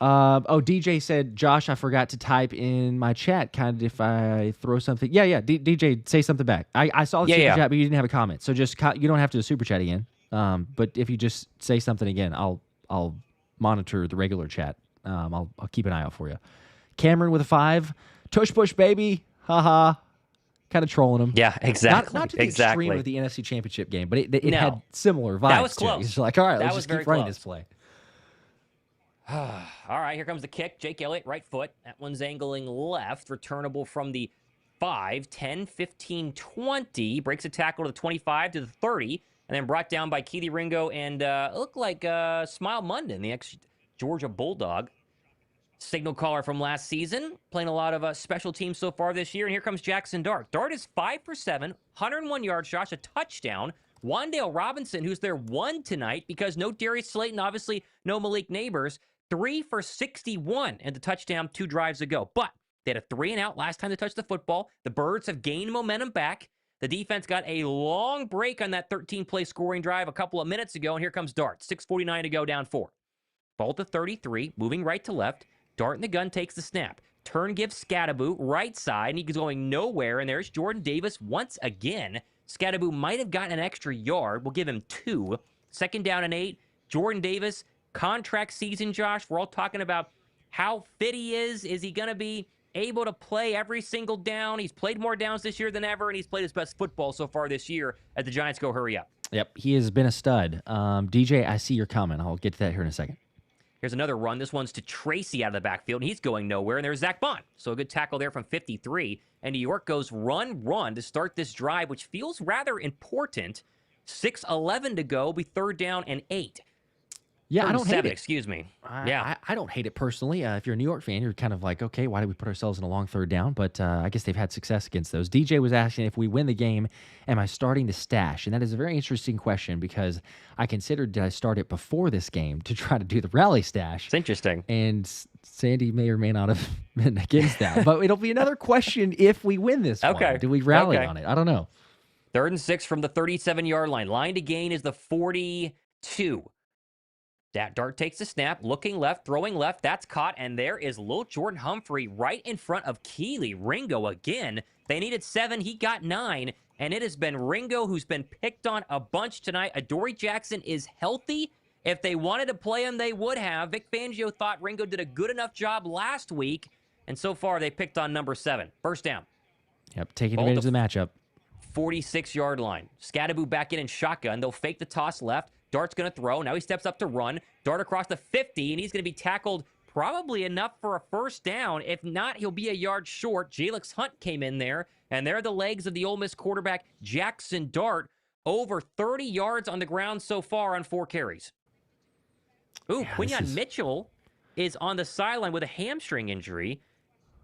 DJ said, Josh, I forgot to type in my chat. Kind of if I throw something. Yeah. DJ, say something back. I saw the super chat, but you didn't have a comment. So just you don't have to super chat again. But if you just say something again, I'll monitor the regular chat. I'll keep an eye out for you. Cameron with a 5. Tush push, baby. Haha. Kind of trolling him. Yeah, exactly. Not to the extreme of the NFC Championship game, but it No. had similar vibes. That was close. To it. It's like, all right, let's just keep running close. this play. All right, here comes the kick. Jake Elliott, right foot. That one's angling left, returnable from the 5, 10, 15, 20. Breaks a tackle to the 25 to the 30, and then brought down by Keely Ringo and looked like Smile Munden, the ex-Georgia Bulldog. Signal caller from last season, playing a lot of special teams so far this year. And here comes Jackson Dart. Dart is 5 for 7, 101 yards, Josh, a touchdown. Wandale Robinson, who's their 1 tonight, because no Darius Slayton, obviously no Malik Neighbors, 3 for 61 and the touchdown 2 drives ago. But they had a 3-and-out last time they touched the football. The Birds have gained momentum back. The defense got a long break on that 13-play scoring drive a couple of minutes ago, and here comes Dart. 6:49 to go, down 4. Ball to 33, moving right to left. Dart in the gun takes the snap. Turn gives Scattaboo right side, and he's going nowhere, and there's Jordan Davis once again. Scattaboo might have gotten an extra yard. We'll give him 2. 2nd down and 8. Jordan Davis, contract season, Josh. We're all talking about how fit he is. Is he going to be able to play every single down? He's played more downs this year than ever, and he's played his best football so far this year as the Giants go hurry up. Yep, he has been a stud. DJ, I see your comment. I'll get to that here in a second. Here's another run. This one's to Tracy out of the backfield, and he's going nowhere. And there's Zach Bond. So a good tackle there from 53. And New York goes run to start this drive, which feels rather important. 6:11 to go. Be 3rd down and 8. Yeah, I don't hate it. Excuse me. I don't hate it personally. If you're a New York fan, you're kind of like, okay, why did we put ourselves in a long 3rd down? But I guess they've had success against those. DJ was asking, if we win the game, am I starting to stash? And that is a very interesting question, because I considered, did I start it before this game to try to do the rally stash? It's interesting. And Sandy may or may not have been against that. But it'll be another question if we win this one. Do we rally on it? I don't know. 3rd and 6 from the 37-yard line. Line to gain is the 42. Dart takes the snap, looking left, throwing left. That's caught, and there is Lil Jordan Humphrey right in front of Keely Ringo again. They needed 7. He got 9, and it has been Ringo who's been picked on a bunch tonight. Adoree Jackson is healthy. If they wanted to play him, they would have. Vic Fangio thought Ringo did a good enough job last week, and so far they picked on number 7. 1st down. Yep, taking advantage of the matchup. 46-yard line. Scattaboo back in shotgun. They'll fake the toss left. Dart's going to throw. Now he steps up to run. Dart across the 50, and he's going to be tackled probably enough for a 1st down. If not, he'll be a yard short. Jalix Hunt came in there, and there are the legs of the Ole Miss quarterback, Jackson Dart. Over 30 yards on the ground so far on 4 carries. Ooh, yeah, Quinyon Mitchell is on the sideline with a hamstring injury.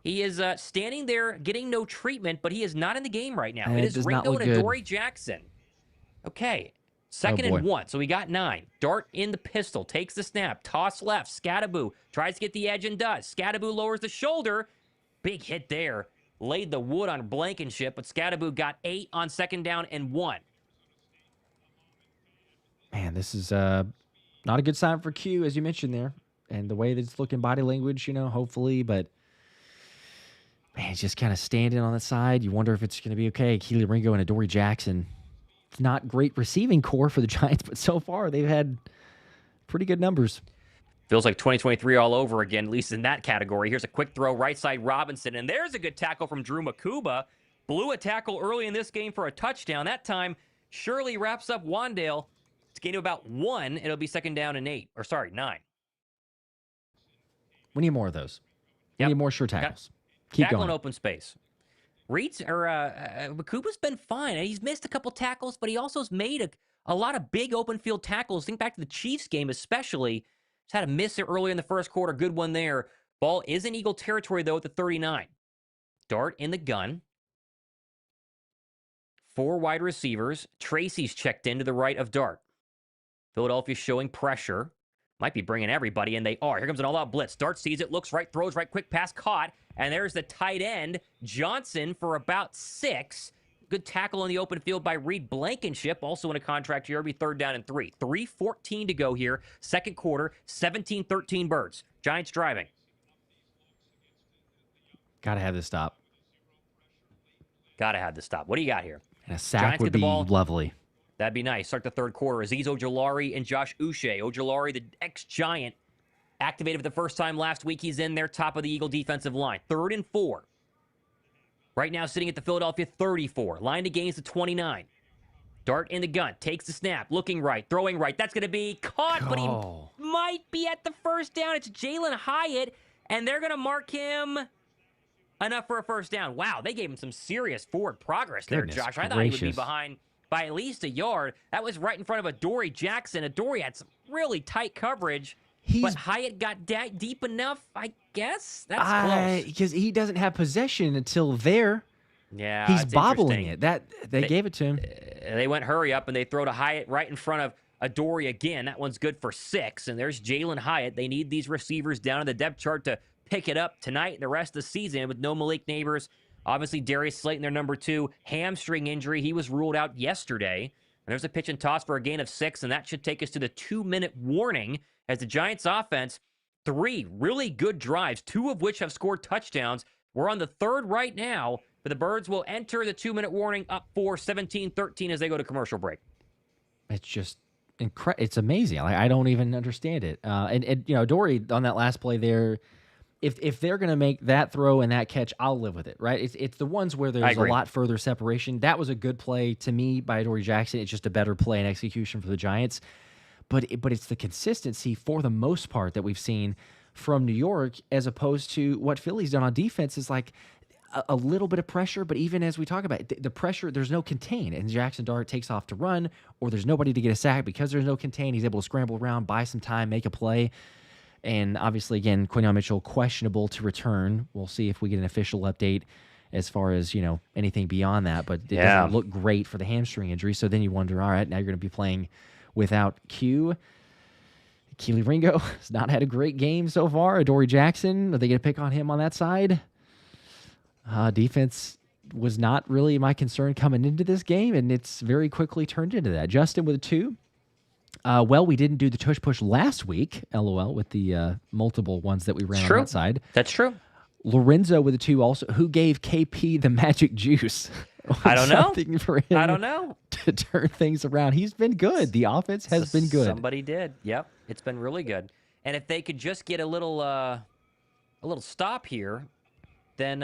He is standing there getting no treatment, but he is not in the game right now. It is Ringo and Adoree Jackson. Okay. 2nd and 1, so we got 9. Dart in the pistol, takes the snap, toss left, Scattaboo tries to get the edge and does. Scattaboo lowers the shoulder. Big hit there. Laid the wood on Blankenship, but Scattaboo got 8 on 2nd down and 1. Man, this is not a good sign for Q, as you mentioned there. And the way that it's looking body language, hopefully, but man, he's just kind of standing on the side. You wonder if it's going to be okay. Keely Ringo and Adoree Jackson. Not great receiving core for the Giants, but so far they've had pretty good numbers. Feels like 2023 all over again, at least in that category. Here's a quick throw, right side Robinson, and there's a good tackle from Drew Makuba. Blew a tackle early in this game for a touchdown. That time, Shirley wraps up Wandale. It's getting to about 1. It'll be 2nd down and 9. We need more of those. We need more sure tackles. Keep tackle going. In open space. Makuba's been fine. He's missed a couple tackles, but he also has made a lot of big open field tackles. Think back to the Chiefs game especially. He's had a miss early in the 1st quarter. Good one there. Ball is in Eagle territory, though, at the 39. Dart in the gun. 4 wide receivers. Tracy's checked in to the right of Dart. Philadelphia showing pressure. Might be bringing everybody, and they are. Here comes an all-out blitz. Dart sees it, looks right, throws right, quick pass caught. And there's the tight end, Johnson, for about 6. Good tackle in the open field by Reed Blankenship, also in a contract year. It'll be 3rd down and 3. 3:14 to go here. Second quarter, 17-13 Birds. Giants driving. Gotta have this stop. Gotta have the stop. What do you got here? And a sack Giants would get the be ball. lovely. That'd be nice. Start the third quarter. Azeez Ojulari and Josh Uche. Ojulari, the ex-Giant, activated for the first time last week. He's in there, top of the Eagle defensive line. 3rd and 4. Right now sitting at the Philadelphia 34. Line to gains to 29. Dart in the gun. Takes the snap. Looking right. Throwing right. That's going to be caught, but he might be at the first down. It's Jalen Hyatt, and they're going to mark him enough for a first down. Wow, they gave him some serious forward progress there, Josh. I thought he would be behind by at least a yard. That was right in front of Adoree Jackson. Adoree had some really tight coverage, but Hyatt got deep enough, I guess. That's close. Because he doesn't have possession until there. Yeah, he's bobbling it. They gave it to him. They went hurry up, and they throw to Hyatt right in front of Adoree again. That one's good for 6, and there's Jalen Hyatt. They need these receivers down in the depth chart to pick it up tonight and the rest of the season with no Malik Neighbors. Obviously, Darius Slayton, their number 2, hamstring injury. He was ruled out yesterday. And there's a pitch and toss for a gain of 6, and that should take us to the 2-minute warning as the Giants offense, 3 really good drives, 2 of which have scored touchdowns. We're on the 3rd right now, but the Birds will enter the 2-minute warning up for 17-13 as they go to commercial break. It's just incredible. It's amazing. I don't even understand it. And Dory on that last play there, if they're going to make that throw and that catch, I'll live with it, right? It's the ones where there's a lot further separation. That was a good play to me by Adoree Jackson. It's just a better play and execution for the Giants. But it's the consistency for the most part that we've seen from New York as opposed to what Philly's done on defense is like a little bit of pressure, but even as we talk about it, the pressure, there's no contain. And Jackson Dart takes off to run, or there's nobody to get a sack because there's no contain. He's able to scramble around, buy some time, make a play. And obviously, again, Quinyon Mitchell questionable to return. We'll see if we get an official update as far as, anything beyond that. But it doesn't look great for the hamstring injury. So then you wonder, all right, now you're going to be playing without Q. Keely Ringo has not had a great game so far. Adoree Jackson, are they going to pick on him on that side? Defense was not really my concern coming into this game, and it's very quickly turned into that. Justin with a 2. We didn't do the tush-push last week, LOL, with the multiple ones that we ran on that side. That's true. Lorenzo with a 2 also. Who gave KP the magic juice? I don't know. Something for him I don't know. to turn things around. He's been good. The offense has been good. Somebody did. Yep. It's been really good. And if they could just get a little stop here, then,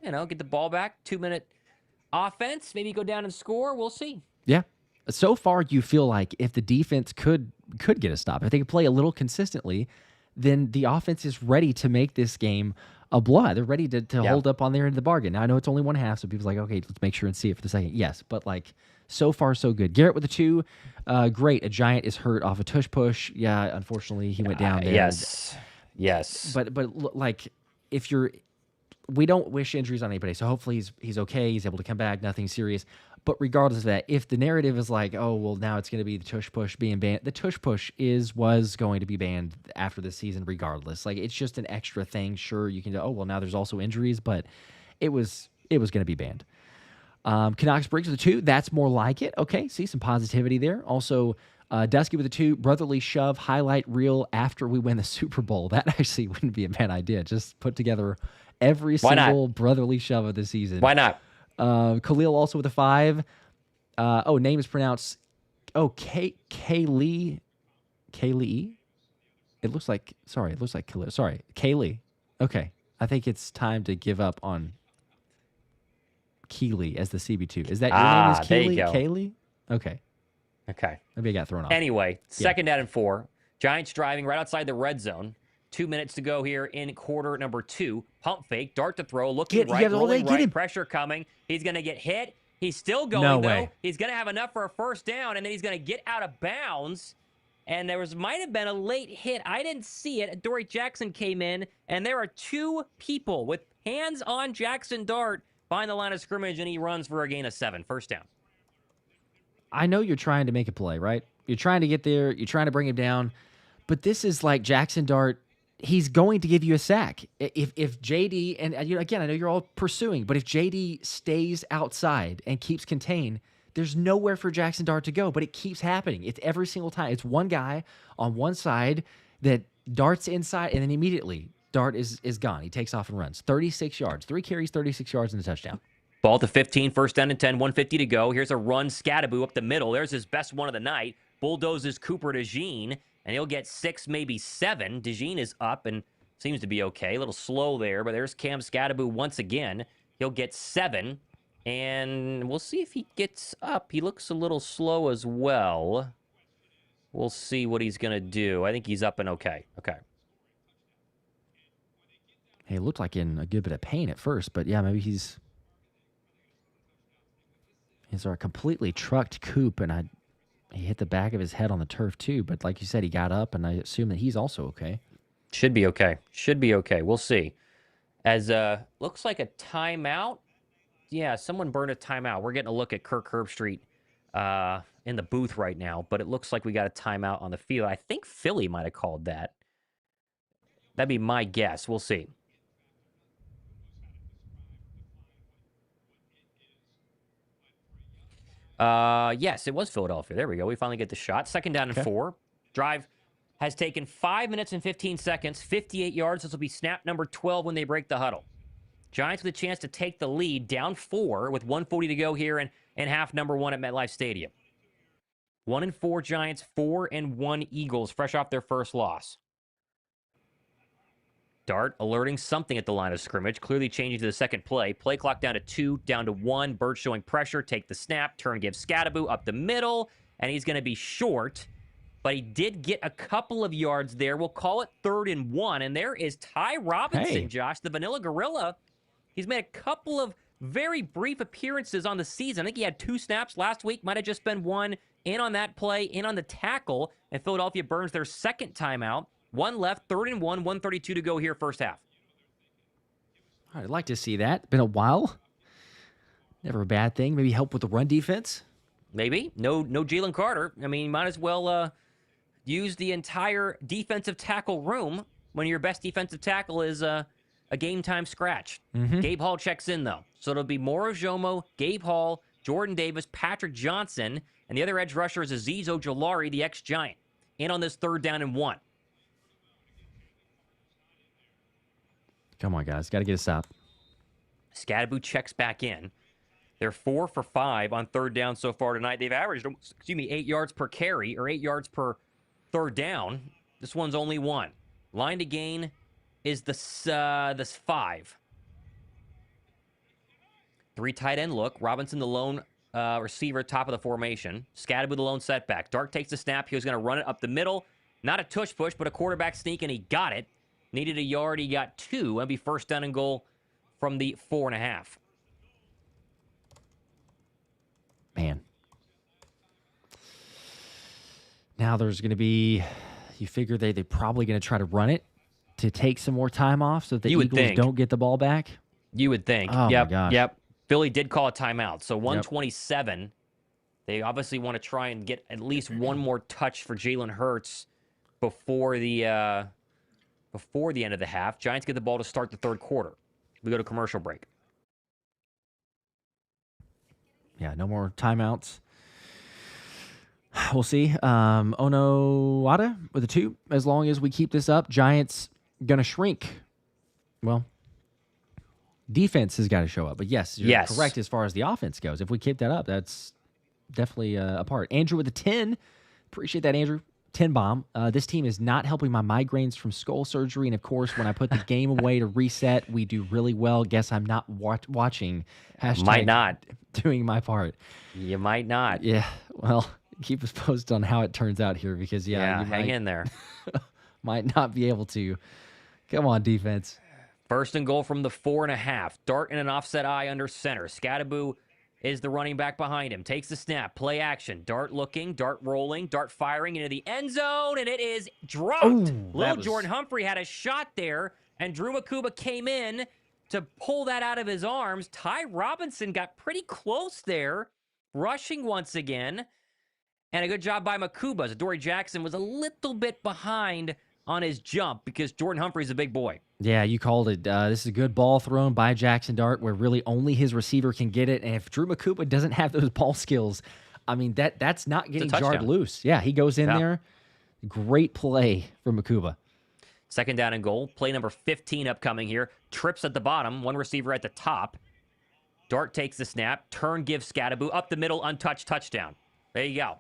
get the ball back. 2-minute offense. Maybe go down and score. We'll see. Yeah. So far, you feel like if the defense could get a stop, if they could play a little consistently, then the offense is ready to make this game a blowout. They're ready to hold up on their end of the bargain. Now, I know it's only 1 half, so people's like, okay, let's make sure and see it for the second. Yes, but so far, so good. Garrett with a 2. Great. A Giant is hurt off a tush push. Yeah, unfortunately, he went down there. Yes. But if you're, we don't wish injuries on anybody, so hopefully he's okay. He's able to come back. Nothing serious. But regardless of that, if the narrative is like, oh, well, now it's going to be the tush push being banned, the tush push was going to be banned after this season regardless. It's just an extra thing. Sure, you can go, oh, well, now there's also injuries, but it was going to be banned. Canucks Briggs with a 2. That's more like it. Okay, see some positivity there. Also, Dusky with a 2. Brotherly shove highlight reel after we win the Super Bowl. That actually wouldn't be a bad idea. Just put together every single brotherly shove of the season. Why not? Khalil also with a 5. Name is pronounced Kaylee. Kaylee? It looks like Khalil. Sorry, Kaylee. Okay. I think it's time to give up on Keeley as the CB2. Is that your name is Keeley? There you go. Kaylee? Okay. Okay. Maybe I got thrown off. Anyway, 2nd down and 4. Giants driving right outside the red zone. 2 minutes to go here in quarter number 2. Pump fake, dart to throw, looking right, rolling right, pressure coming. He's going to get hit. He's still going, though. He's going to have enough for a first down, and then he's going to get out of bounds. And might have been a late hit. I didn't see it. Adoree Jackson came in, and there are 2 people with hands on Jackson Dart behind the line of scrimmage, and he runs for a gain of 7. First down. I know you're trying to make a play, right? You're trying to get there. You're trying to bring him down. But this is like Jackson Dart he's going to give you a sack. If JD, and again, I know you're all pursuing, but if JD stays outside and keeps contained, there's nowhere for Jackson Dart to go, but it keeps happening. It's every single time. It's one guy on one side that darts inside, and then immediately Dart is gone. He takes off and runs. 36 yards. 3 carries, 36 yards, and a touchdown. Ball to 15, first down and 10, 150 to go. Here's a run, Scadaboo up the middle. There's his best one of the night. Bulldozes Cooper DeJean, and he'll get 6, maybe 7. DeJean is up and seems to be okay. A little slow there, but there's Cam Scadaboo once again. He'll get 7, and we'll see if he gets up. He looks a little slow as well. We'll see what he's going to do. I think he's up and okay. Okay. He looked like in a good bit of pain at first, but yeah, maybe he's a completely trucked Coop, and he hit the back of his head on the turf too. But like you said, he got up, and I assume that he's also okay. Should be okay. Should be okay. We'll see. As looks like a timeout. Yeah, someone burned a timeout. We're getting a look at Kirk Herbstreit in the booth right now, but it looks like we got a timeout on the field. I think Philly might have called that. That'd be my guess. We'll see. Yes, it was Philadelphia. There we go. We finally get the shot. Second down and 4. Drive has taken 5 minutes and 15 seconds, 58 yards. This will be snap number 12 when they break the huddle. Giants with a chance to take the lead, down 4 with 1:40 to go here in half number 1 at MetLife Stadium. 1-4 Giants, 4-1 Eagles, fresh off their first loss. Dart alerting something at the line of scrimmage, clearly changing to the second play. Play clock down to 2, down to 1. Bird showing pressure, take the snap, turn, give Scadaboo up the middle, and he's going to be short. But he did get a couple of yards there. We'll call it 3rd and 1. And there is Ty Robinson, Josh, the Vanilla Gorilla. He's made a couple of very brief appearances on the season. I think he had 2 snaps last week. Might have just been 1 in on that play, in on the tackle. And Philadelphia burns their second timeout. 1 left, 3rd and 1, 1:32 to go here, first half. I'd like to see that. Been a while. Never a bad thing. Maybe help with the run defense. Maybe. No Jaylen Carter. I mean, you might as well use the entire defensive tackle room when your best defensive tackle is a game-time scratch. Gabe Hall checks in, though. So it'll be Moro Jomo, Gabe Hall, Jordan Davis, Patrick Johnson, and the other edge rusher is Azeez Ojulari, the ex-Giant, in on this 3rd down and 1. Come on, guys. Got to get a stop. Scadaboo checks back in. They're 4 for 5 on 3rd down so far tonight. They've averaged, 8 yards per carry, or 8 yards per 3rd down. This one's only 1. Line to gain is this 5. 3 tight end look. Robinson, the lone receiver, top of the formation. Scadaboo, the lone setback. Dart takes the snap. He was going to run it up the middle. Not a tush push, but a quarterback sneak, and he got it. Needed a yard. He got 2. That'd be first down and goal from the 4.5. Man. Now there's going to be, you figure they're probably going to try to run it to take some more time off so that the Eagles don't get the ball back. You would think. Oh, my gosh. Yep. Philly did call a timeout. So 127. They obviously want to try and get at least one more touch for Jalen Hurts before the end of the half. Giants get the ball to start the 3rd quarter. We go to commercial break. Yeah, no more timeouts. We'll see. Onoada with a 2. As long as we keep this up, Giants going to shrink. Well, defense has got to show up. But yes, you're correct as far as the offense goes. If we keep that up, that's definitely a part. Andrew with a 10. Appreciate that, Andrew. 10 bomb. This team is not helping my migraines from skull surgery. And of course, when I put the game away to reset, we do really well. Guess I'm not watching. Hashtag might not. Doing my part. You might not. Yeah. Well, keep us posted on how it turns out here because, you hang in there. Might not be able to. Come on, defense. First and goal from the 4.5. Dart in an offset eye under center. Scadaboo is the running back behind him. Takes the snap. Play action. Dart looking. Dart rolling. Dart firing into the end zone, and it is dropped. Little Jordan Humphrey had a shot there, and Drew Makuba came in to pull that out of his arms. Ty Robinson got pretty close there, rushing once again. And a good job by Makuba. Adoree Jackson was a little bit behind on his jump because Jordan Humphrey's a big boy. Yeah, you called it. This is a good ball thrown by Jackson Dart where really only his receiver can get it. And if Drew Makuba doesn't have those ball skills, I mean, that's not getting jarred loose. Yeah, he goes in there. Great play from Makuba. Second down and goal. Play number 15 upcoming here. Trips at the bottom. One receiver at the top. Dart takes the snap. Turn gives Scattaboo. Up the middle, untouched touchdown. There you go.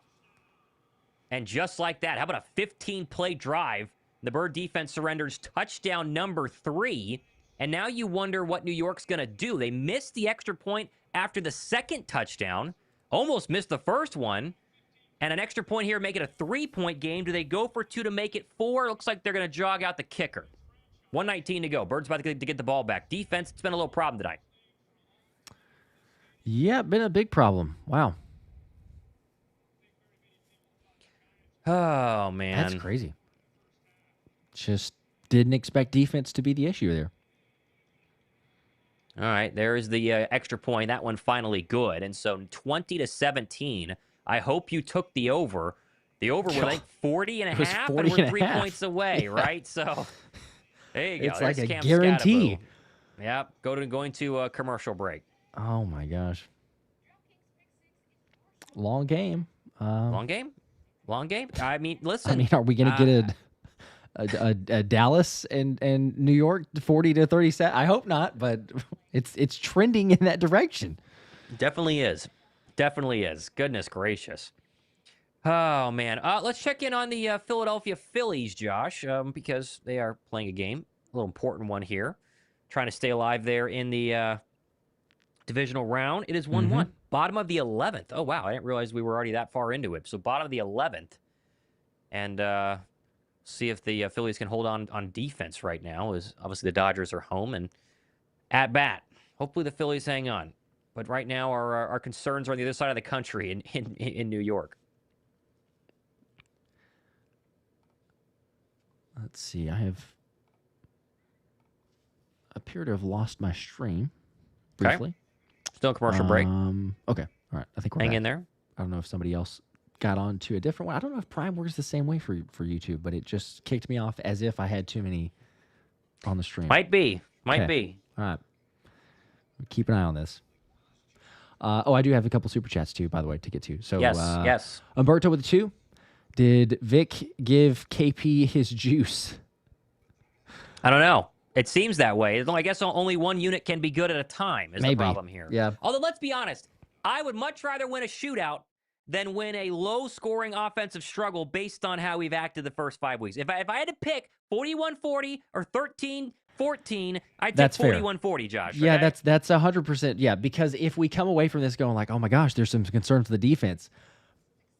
And just like that, how about a 15-play drive? The Bird defense surrenders touchdown number 3. And now you wonder what New York's going to do. They missed the extra point after the second touchdown. Almost missed the first one. And an extra point here, make it a 3-point game. Do they go for 2 to make it 4? Looks like they're going to jog out the kicker. 1:19 to go. Bird's about to get the ball back. Defense, it's been a little problem tonight. Yeah, been a big problem. Wow. Oh, man. That's crazy. Just didn't expect defense to be the issue there. All right, there's the extra point. That one finally good. And so 20-17. I hope you took the over. The over was like 40 and a half, and we're 3 points away, right? So there you go. It's There's like a Cam guarantee. Scattaboo. Yep, going to a commercial break. Oh, my gosh. Long game. Long game? Long game? I mean, listen. I mean, are we going to get a Dallas and New York 40-37? I hope not, but it's trending in that direction. Definitely is. Definitely is. Goodness gracious. Oh, man. Let's check in on the Philadelphia Phillies, Josh, because they are playing a game. A little important one here. Trying to stay alive there in the divisional round. It is 1-1. Bottom of the 11th. Oh, wow. I didn't realize we were already that far into it. So bottom of the 11th. And see if the Phillies can hold on defense right now, as obviously the Dodgers are home and at bat. Hopefully the Phillies hang on. But right now our concerns are on the other side of the country in New York. Let's see. I appear to have lost my stream briefly. Okay. Still a commercial break. Okay. All right. I think we're Hang back. in there. I don't know if somebody else got on to a different one. I don't know if Prime works the same way for YouTube, but it just kicked me off as if I had too many on the stream. Might be. All right. Keep an eye on this. I do have a couple super chats too, by the way, to get to. So yes. Umberto with 2. Did Vic give KP his juice? I don't know. It seems that way. I guess only one unit can be good at a time is the problem here. Yeah. Although, let's be honest, I would much rather win a shootout than win a low-scoring offensive struggle based on how we've acted the first 5 weeks. If I had to pick 41-40 or 13-14, I'd take 41-40, Josh. Yeah, okay? that's 100%. Yeah, because if we come away from this going like, oh my gosh, there's some concerns with the defense.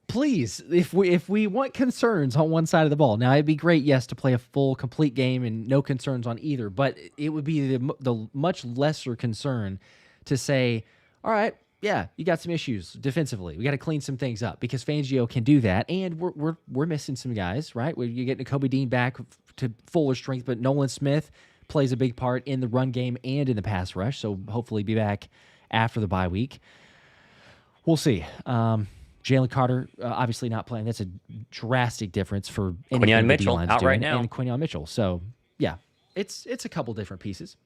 Please, if we want concerns on one side of the ball, now it'd be great, yes, to play a full, complete game and no concerns on either. But it would be the much lesser concern to say, all right, yeah, you got some issues defensively. We got to clean some things up because Fangio can do that, and we're missing some guys, right? You get Nakobe Dean back to fuller strength, but Nolan Smith plays a big part in the run game and in the pass rush, so hopefully be back after the bye week. We'll see. Jaylen Carter obviously not playing. That's a drastic difference for Quinyon Mitchell out right now, and Quinyon Mitchell. So yeah, it's a couple different pieces.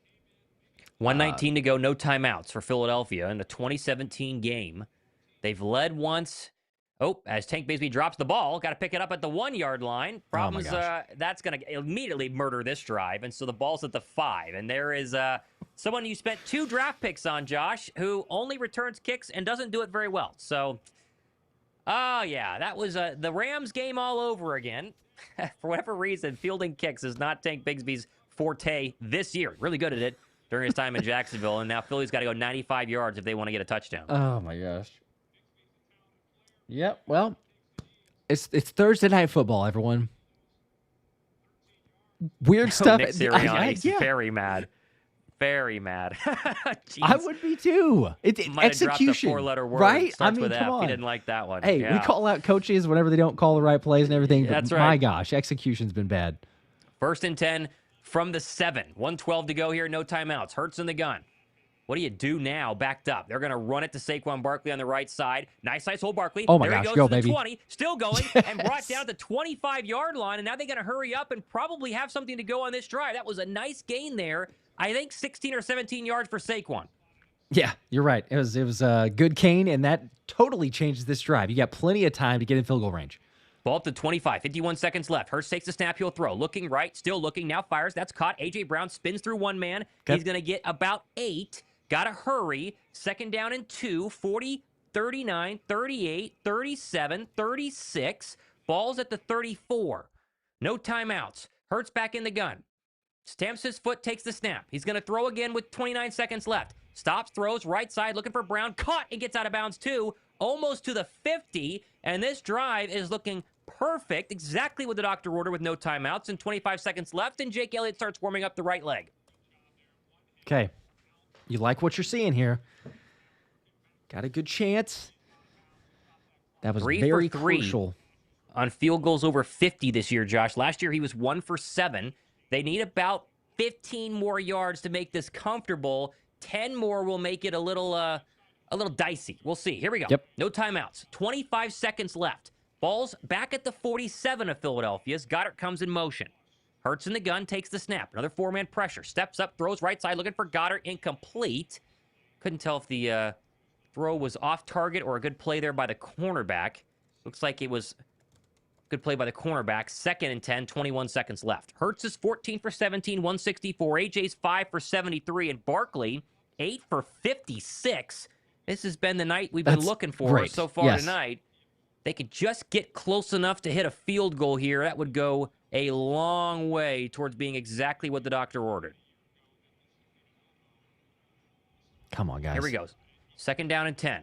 1:19 to go, no timeouts for Philadelphia in the 2017 game. They've led once. Oh, as Tank Bigsby drops the ball, got to pick it up at the 1-yard line. Problems, that's going to immediately murder this drive, and so the ball's at the 5. And there is someone you spent 2 draft picks on, Josh, who only returns kicks and doesn't do it very well. So, oh, yeah, that was the Rams game all over again. For whatever reason, fielding kicks is not Tank Bigsby's forte this year. Really good at it during his time in Jacksonville, and now Philly's got to go 95 yards if they want to get a touchdown. Oh, my gosh. Yep, well, it's Thursday night football, everyone. Weird stuff. Nick Sirianni's very mad. Very mad. I would be too. It's execution, a 4-letter word, right? Starts I mean, with come F. on. He didn't like that one. Hey, we call out coaches whenever they don't call the right plays and everything. But That's right. My gosh, execution's been bad. 1st and 10 from the 7. 1:12 to go here. No timeouts. Hurts in the gun. What do you do now backed up? They're going to run it to Saquon Barkley on the right side. Nice hole, Barkley. Oh, my there gosh. he goes Go, to the baby. 20. Still going and brought down at the 25-yard line. And now they got to hurry up and probably have something to go on this drive. That was a nice gain there. I think 16 or 17 yards for Saquon. Yeah, you're right. It was a good gain, and that totally changes this drive. You got plenty of time to get in field goal range. Ball up to 25, 51 seconds left. Hurts takes the snap, he'll throw. Looking right, still looking, now fires. That's caught. A.J. Brown spins through one man. Okay. He's going to get about 8. Got to hurry. Second down and 2, 40, 39, 38, 37, 36. Ball's at the 34. No timeouts. Hurts back in the gun. Stamps his foot, takes the snap. He's going to throw again with 29 seconds left. Stops, throws, right side, looking for Brown. Caught and gets out of bounds too. Almost to the 50. And this drive is looking perfect. Exactly what the doctor ordered with no timeouts and 25 seconds left. And Jake Elliott starts warming up the right leg. Okay. You like what you're seeing here. Got a good chance. That was 3 very for 3 crucial. on field goals over 50 this year, Josh. Last year he was 1 for 7. They need about 15 more yards to make this comfortable. 10 more will make it a little dicey. We'll see. Here we go. Yep. No timeouts. 25 seconds left. Ball's back at the 47 of Philadelphia's. Goddard comes in motion. Hurts in the gun, takes the snap. Another 4-man pressure. Steps up, throws right side, looking for Goddard. Incomplete. Couldn't tell if the throw was off target or a good play there by the cornerback. Looks like it was good play by the cornerback. 2nd and 10, 21 seconds left. Hurts is 14 for 17, 164. AJ's 5 for 73. And Barkley, 8 for 56. This has been the night we've been looking for so far tonight. They could just get close enough to hit a field goal here. That would go a long way towards being exactly what the doctor ordered. Come on, guys. Here we go. 2nd down and 10.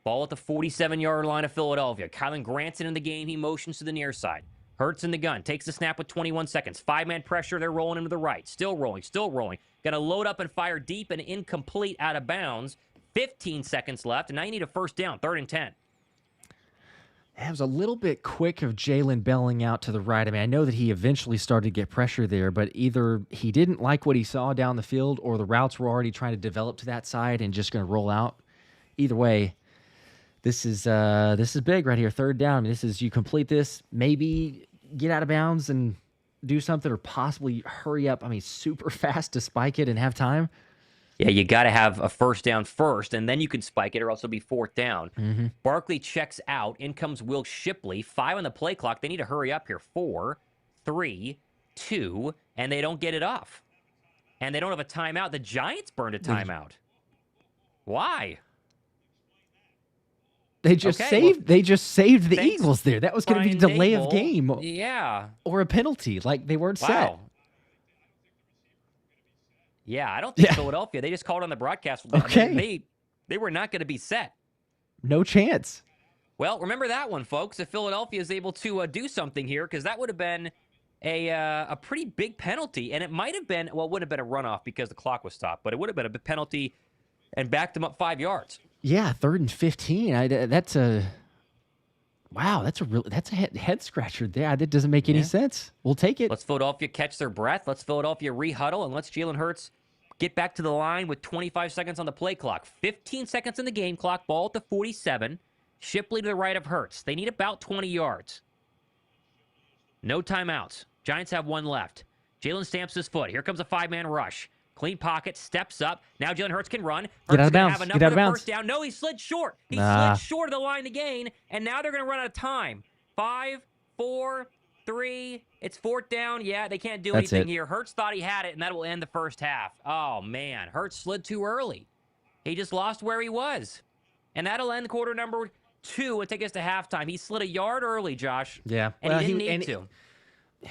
Ball at the 47-yard line of Philadelphia. Kylan Granson in the game. He motions to the near side. Hurts in the gun. Takes the snap with 21 seconds. 5-man pressure. They're rolling him to the right. Still rolling. Still rolling. Going to load up and fire deep and incomplete out of bounds. 15 seconds left. And now you need a first down. 3rd and 10. It was a little bit quick of Jaylen belling out to the right. I mean, I know that he eventually started to get pressure there, but either he didn't like what he saw down the field or the routes were already trying to develop to that side and just going to roll out. Either way, this is big right here. 3rd down. I mean, this is, you complete this, maybe get out of bounds and do something, or possibly hurry up. I mean, super fast to spike it and have time. Yeah, you got to have a first down first, and then you can spike it, or else it'll be 4th down. Mm-hmm. Barkley checks out. In comes Will Shipley. 5 on the play clock. They need to hurry up here. 4, 3, 2, and they don't get it off. And they don't have a timeout. The Giants burned a timeout. Why? They just saved the Eagles there. That was going to be a delay of game. Yeah. Or a penalty. Like, they weren't set. Yeah, I don't think Philadelphia. They just called on the broadcast. Okay. They were not going to be set. No chance. Well, remember that one, folks. If Philadelphia is able to do something here, because that would have been a pretty big penalty, and it might have been, well, it wouldn't have been a runoff because the clock was stopped, but it would have been a big penalty and backed them up 5 yards. Yeah, 3rd and 15. That's a head scratcher there. That doesn't make any sense. We'll take it. Let's Philadelphia catch their breath. Let's Philadelphia rehuddle, and let's Jalen Hurts get back to the line with 25 seconds on the play clock. 15 seconds in the game clock. Ball at the 47. Shipley to the right of Hurts. They need about 20 yards. No timeouts. Giants have 1 left. Jalen stamps his foot. Here comes a 5-man rush. Clean pocket, steps up. Now Jalen Hurts can run. Get out of bounds. Have enough Get out for of the bounds. first down. No, he slid short. He slid short of the line to gain, and now they're going to run out of time. 5, 4, 3. It's 4th down. Yeah, they can't do anything here. Hurts thought he had it, and that will end the first half. Oh, man. Hurts slid too early. He just lost where he was. And that'll end quarter number 2 and take us to halftime. He slid a yard early, Josh. Yeah. And he didn't need to.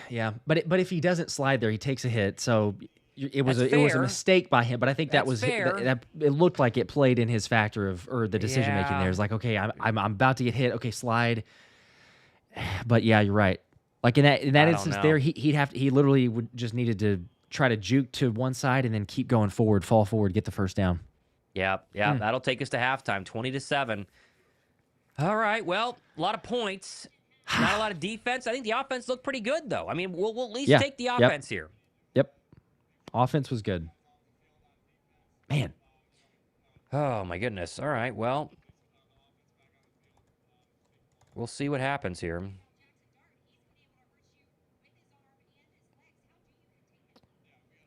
Yeah, but if he doesn't slide there, he takes a hit. So it was a mistake by him. But I think that it looked like it played in his factor or the decision making there. It's like, okay, I'm about to get hit. Okay, slide. But yeah, you're right. Like in that instance there, he literally would just needed to try to juke to one side and then keep going forward, fall forward, get the first down. Yeah, that'll take us to halftime, 20-7. All right, well, a lot of points, not a lot of defense. I think the offense looked pretty good, though. I mean, we'll at least take the offense here. Yep. Offense was good. Man, Oh, my goodness. All right, well, we'll see what happens here.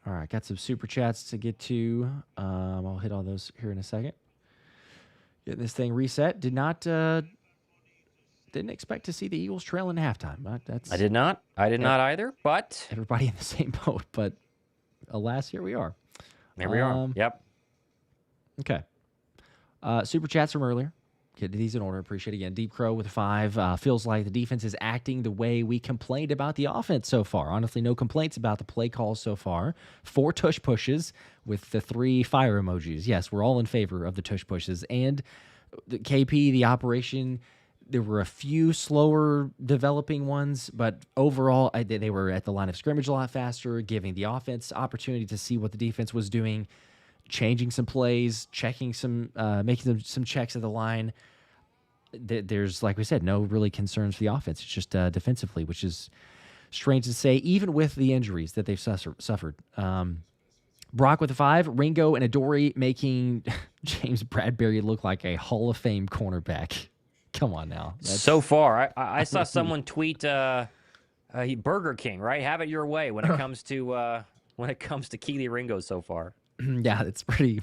all right, got some super chats to get to. I'll hit all those here in a second. Get this thing reset. Didn't expect to see the Eagles trailing halftime. But I did not. I did not either, but everybody in the same boat. But alas, here we are. there we are. Yep. Okay. Super chats from earlier. Get these in order. Appreciate it again. Deep Crow with 5. Feels like the defense is acting the way we complained about the offense so far. Honestly, no complaints about the play calls so far. 4 tush pushes with the 3 fire emojis. Yes, we're all in favor of the tush pushes. And the KP, the operation, there were a few slower developing ones, but overall, they were at the line of scrimmage a lot faster, giving the offense opportunity to see what the defense was doing, changing some plays, checking some, making some checks at the line. There's, like we said, no really concerns for the offense. It's just defensively, which is strange to say, even with the injuries that they've suffered. Brock with a 5. Ringo and Adoree making James Bradbury look like a Hall of Fame cornerback. Come on now. So far, I saw someone tweet Burger King, right? Have it your way when it comes to Keely Ringo so far. Yeah, it's pretty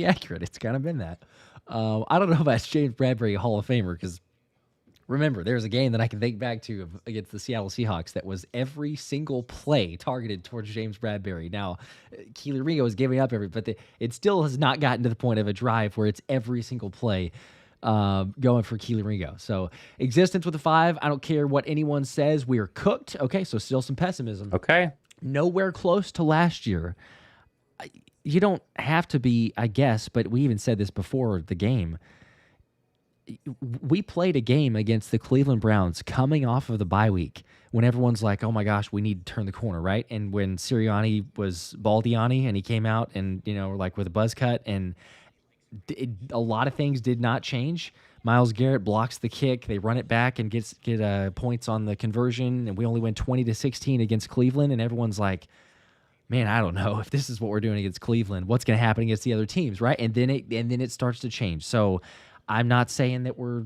accurate. It's kind of been that. I don't know if that's James Bradbury a Hall of Famer, because remember, there's a game that I can think back to against the Seattle Seahawks that was every single play targeted towards James Bradbury. Now, Keely Ringo is giving up but it still has not gotten to the point of a drive where it's every single play going for Keely Ringo. So existence with a 5. I don't care what anyone says. We are cooked. Okay, so still some pessimism. Okay. Nowhere close to last year. You don't have to be, I guess, but we even said this before the game. We played a game against the Cleveland Browns coming off of the bye week when everyone's like, oh my gosh, we need to turn the corner, right? And when Sirianni was Baldiani and he came out and, like with a buzz cut, and a lot of things did not change. Myles Garrett blocks the kick. They run it back and get points on the conversion, and we only win 20-16 against Cleveland, and everyone's like, man, I don't know if this is what we're doing against Cleveland. What's going to happen against the other teams, right? And then it starts to change. So I'm not saying that we're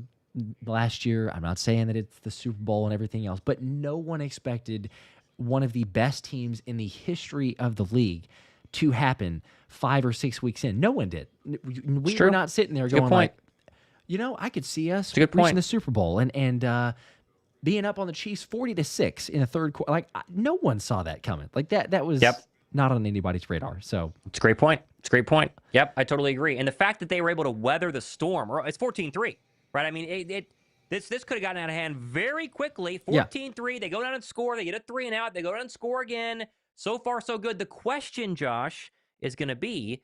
last year. I'm not saying that it's the Super Bowl and everything else, but no one expected one of the best teams in the history of the league to happen 5 or 6 weeks in. No one did. We were not sitting there going like, I could see us reaching the Super Bowl and being up on the Chiefs 40-6 in the third quarter. Like, no one saw that coming. Like that was not on anybody's radar. So it's a great point. Yep, I totally agree. And the fact that they were able to weather the storm, it's 14-3, right? I mean, this could have gotten out of hand very quickly. 14-3, They go down and score. They get a 3 and out. They go down and score again. So far, so good. The question, Josh, is going to be,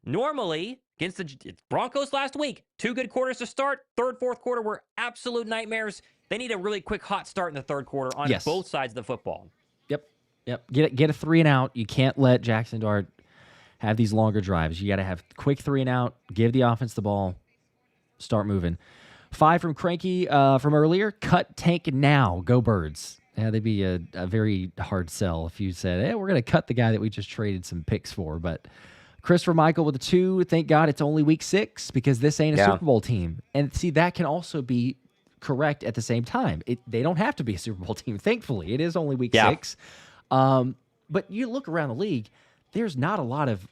normally against the Broncos last week, 2 good quarters to start. Third, fourth quarter were absolute nightmares. They need a really quick hot start in the third quarter on both sides of the football. Yep. Get a 3 and out. You can't let Jackson Dart have these longer drives. You got to have quick 3 and out. Give the offense the ball. Start moving. 5 from Cranky from earlier. Cut Tank now. Go Birds. Yeah, they'd be a very hard sell if you said, hey, we're going to cut the guy that we just traded some picks for. But Christopher Michael with a 2. Thank God it's only week 6 because this ain't a Super Bowl team. And see, that can also be correct at the same time. They don't have to be a Super Bowl team, thankfully. It is only week 6. But you look around the league, there's not a lot of,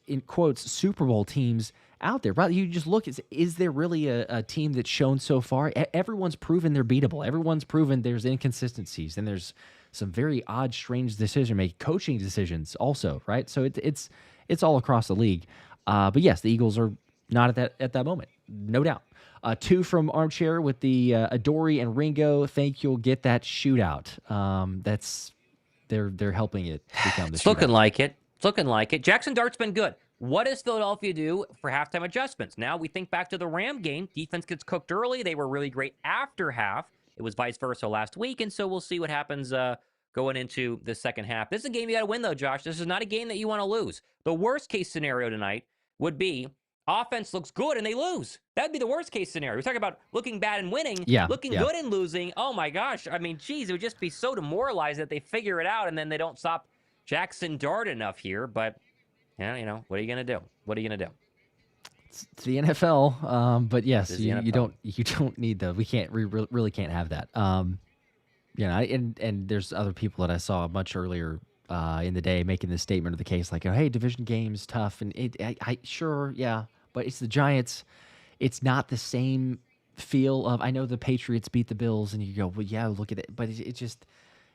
in quotes, Super Bowl teams out there. Right? You just look, is there really a team that's shown so far? Everyone's proven they're beatable. Everyone's proven there's inconsistencies, and there's some very odd, strange decision-making, coaching decisions also, right? So it's all across the league. But yes, the Eagles are not at that moment, no doubt. 2 from Armchair with the Adoree and Ringo. Think you'll get that shootout. They're helping it become the shootout. It's looking like it. Jackson Dart's been good. What does Philadelphia do for halftime adjustments? Now we think back to the Ram game. Defense gets cooked early. They were really great after half. It was vice versa last week, and so we'll see what happens going into the second half. This is a game you got to win, though, Josh. This is not a game that you want to lose. The worst-case scenario tonight would be offense looks good and they lose. That would be the worst-case scenario. We're talking about looking bad and winning, looking good and losing. Oh, my gosh. I mean, geez, it would just be so demoralizing that they figure it out and then they don't stop Jackson Dart enough here. But, what are you going to do? What are you gonna do? It's the NFL, but It yes, is the you NFL. don't need the we can't we really can't have that. And there's other people that I saw much earlier in the day making this statement of the case, like, oh, hey, division games tough, and I sure, yeah, but it's the Giants. It's not the same feel of. I know the Patriots beat the Bills, and you go, well, yeah, look at it, but it just.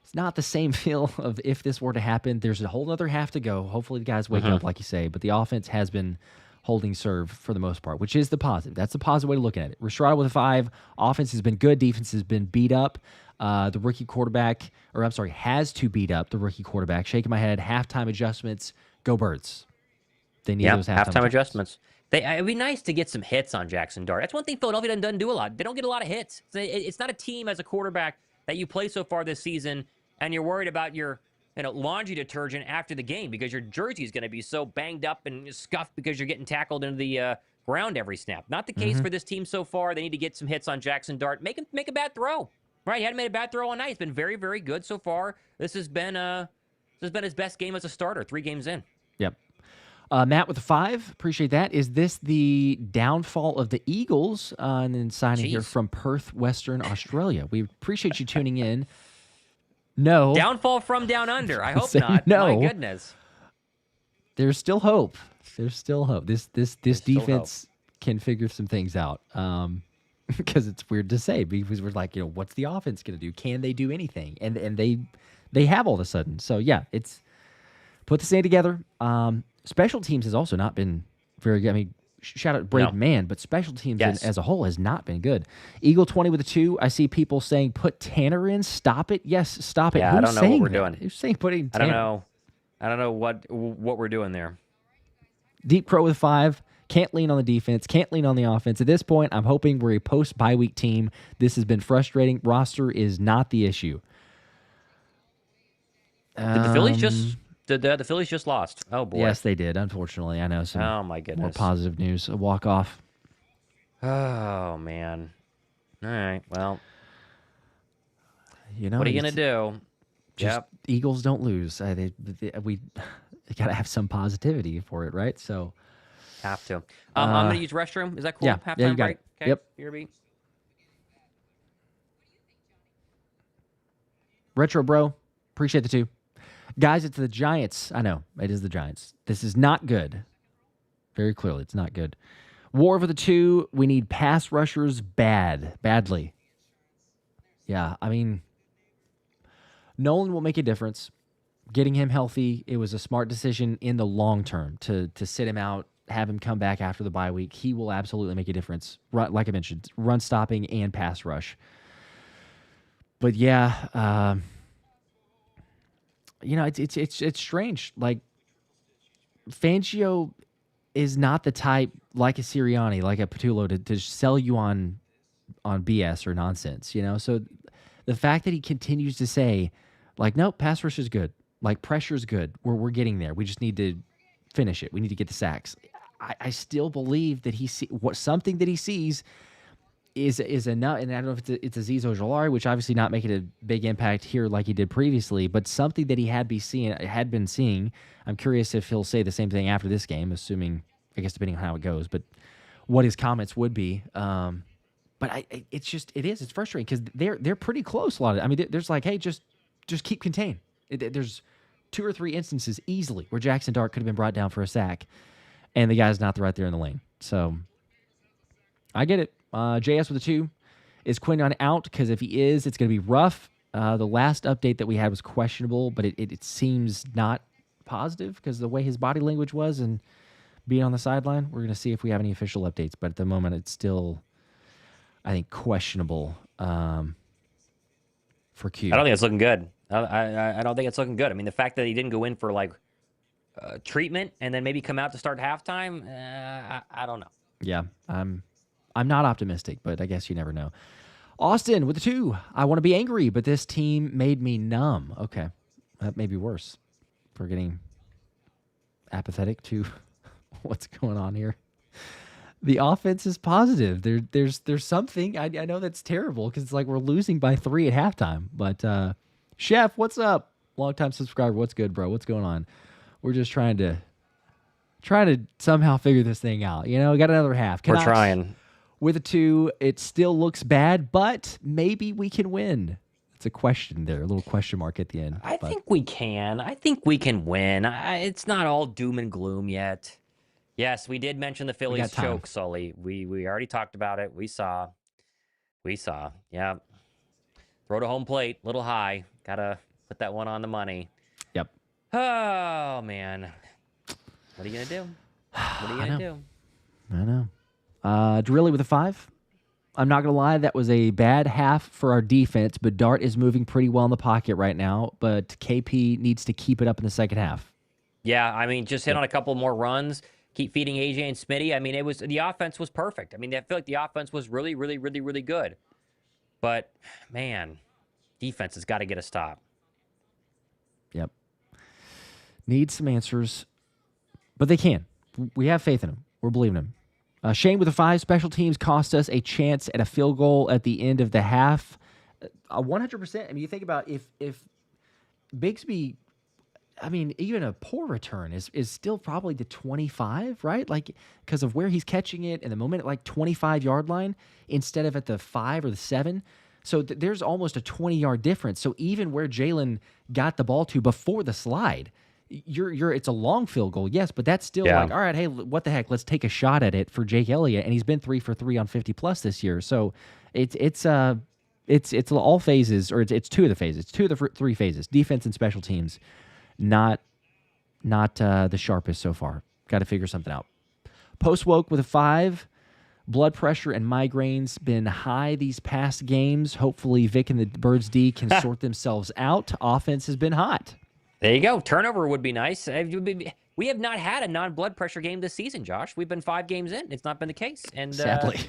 It's not the same feel of if this were to happen. There's a whole other half to go. Hopefully, the guys wake up, like you say. But the offense has been holding serve for the most part, which is the positive. That's the positive way to look at it. Rashad with a 5. Offense has been good. Defense has been beat up. The rookie quarterback, or I'm sorry, has to beat up the rookie quarterback. Shaking my head. Halftime adjustments. Go Birds. They need Yeah, those halftime halftime adjustments. adjustments. It'd be nice to get some hits on Jackson Dart. That's one thing Philadelphia doesn't do a lot. They don't get a lot of hits. It's not a team as a quarterback that you play so far this season, and you're worried about your laundry detergent after the game because your jersey is going to be so banged up and scuffed because you're getting tackled into the ground every snap. Not the case for this team so far. They need to get some hits on Jackson Dart. Make him make a bad throw. Right, he hadn't made a bad throw all night. He's been very, very good so far. This has been his best game as a starter. 3 games in. Yep. Matt with a 5. Appreciate that. Is this the downfall of the Eagles? And then signing here from Perth, Western Australia. We appreciate you tuning in. No. Downfall from down under. I hope not. No. My goodness. There's still hope. There's still hope. This defense can figure some things out. Because it's weird to say because we're like, what's the offense going to do? Can they do anything? And they have all of a sudden. So yeah, it's put this thing together. Special teams has also not been very good. I mean, shout out Braden Mann, but special teams as a whole has not been good. Eagle 20 with a 2. I see people saying put Tanner in. Stop it. Yes, stop it. Yeah, Who's I don't know what we're doing. Who's saying putting Tanner? I don't know what we're doing there. Deep Crow with 5. Can't lean on the defense. Can't lean on the offense. At this point, I'm hoping we're a post-bye week team. This has been frustrating. Roster is not the issue. Did the Phillies just... The Phillies just lost. Oh, boy. Yes, they did, unfortunately. I know some my goodness. more positive news. A walk-off. Oh, man. All right, well. What are you going to do? Just Eagles don't lose. We got to have some positivity for it, right? So have to. I'm going to use restroom. Is that cool? Yeah, Halftime you got break? it. Okay. Yep. Here be. Retro Bro, appreciate the 2. Guys, it's the Giants. I know, it is the Giants. This is not good. Very clearly, it's not good. War for the 2. We need pass rushers badly. Yeah, I mean, Nolan will make a difference. Getting him healthy, it was a smart decision in the long term to sit him out, have him come back after the bye week. He will absolutely make a difference. Like I mentioned, run stopping and pass rush. But yeah, it's strange. Like Fangio is not the type like a Sirianni, like a Patullo to sell you on BS or nonsense. So the fact that he continues to say, like, nope, pass rush is good. Like, pressure is good. We're getting there. We just need to finish it. We need to get the sacks. I still believe that something that he sees is enough. And I don't know if it's Azeez Ojulari, which obviously not making a big impact here like he did previously, but something that he had been seeing. I'm curious if he'll say the same thing after this game, assuming, I guess, depending on how it goes, but what his comments would be. But it's frustrating because they're pretty close. A lot of, I mean, there's like, hey, just keep contained. There's 2 or 3 instances easily where Jackson Dart could have been brought down for a sack, and the guy's not right there in the lane. So I get it. JS with a 2. Is Quinton out? Because if he is, it's going to be rough. The last update that we had was questionable, but it seems not positive because the way his body language was and being on the sideline. We're going to see if we have any official updates, but at the moment it's still, I think, questionable for Q. I don't think it's looking good. I don't think it's looking good. I mean, the fact that he didn't go in for treatment and then maybe come out to start halftime, I don't know. Yeah, I'm not optimistic, but I guess you never know. Austin with the 2. I want to be angry, but this team made me numb. Okay, that may be worse. For getting apathetic to what's going on here. The offense is positive. There's something. I know that's terrible because it's like we're losing by 3 at halftime. But Chef, what's up? Longtime subscriber. What's good, bro? What's going on? We're just trying to trying to somehow figure this thing out. You know, we got another half. We're Canucks, trying. with a 2, it still looks bad, but maybe we can win. It's a question there, a little question mark at the end. I think we can. I think we can win. It's not all doom and gloom yet. Yes, we did mention the Phillies choke, Sully. We already talked about it. We saw. Yeah. Throw to home plate, little high. Gotta put that one on the money. Yep. Oh, man. What are you going to do? What are you going to do? I know. Drilly with a 5. I'm not going to lie, that was a bad half for our defense, but Dart is moving pretty well in the pocket right now, but KP needs to keep it up in the second half. Yeah, I mean, just hit on a couple more runs, keep feeding AJ and Smitty. I mean, the offense was perfect. I mean, I feel like the offense was really, really, really, really good. But, man, defense has got to get a stop. Yep. Need some answers, but they can. We have faith in them. We're believing them. Shane with a 5. Special teams cost us a chance at a field goal at the end of the half. 100%. I mean, you think about if Bigsby, I mean, even a poor return is still probably the 25, right? Like, because of where he's catching it and the moment at like 25-yard line instead of at the 5 or the 7. So there's almost a 20-yard difference. So even where Jaylen got the ball to before the slide, it's a long field goal, yes, but that's still like, all right, hey, what the heck? Let's take a shot at it for Jake Elliott, and he's been 3 for 3 on 50+ this year. So it's all phases, or it's 2 of the phases, 2 of the 3 phases, defense and special teams, not the sharpest so far. Got to figure something out. Post woke with a 5. Blood pressure and migraines been high these past games. Hopefully Vic and the Birds D can sort themselves out. Offense has been hot. There you go. Turnover would be nice. We have not had a non-blood pressure game this season, Josh. We've been 5 games in. It's not been the case. And sadly.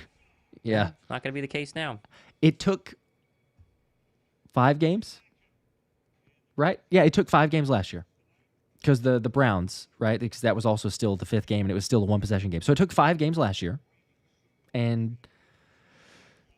Yeah. Not going to be the case now. It took 5 games, right? Yeah, it took 5 games last year. Because the Browns, right? Because that was also still the 5th game, and it was still a 1-possession game. So it took 5 games last year. And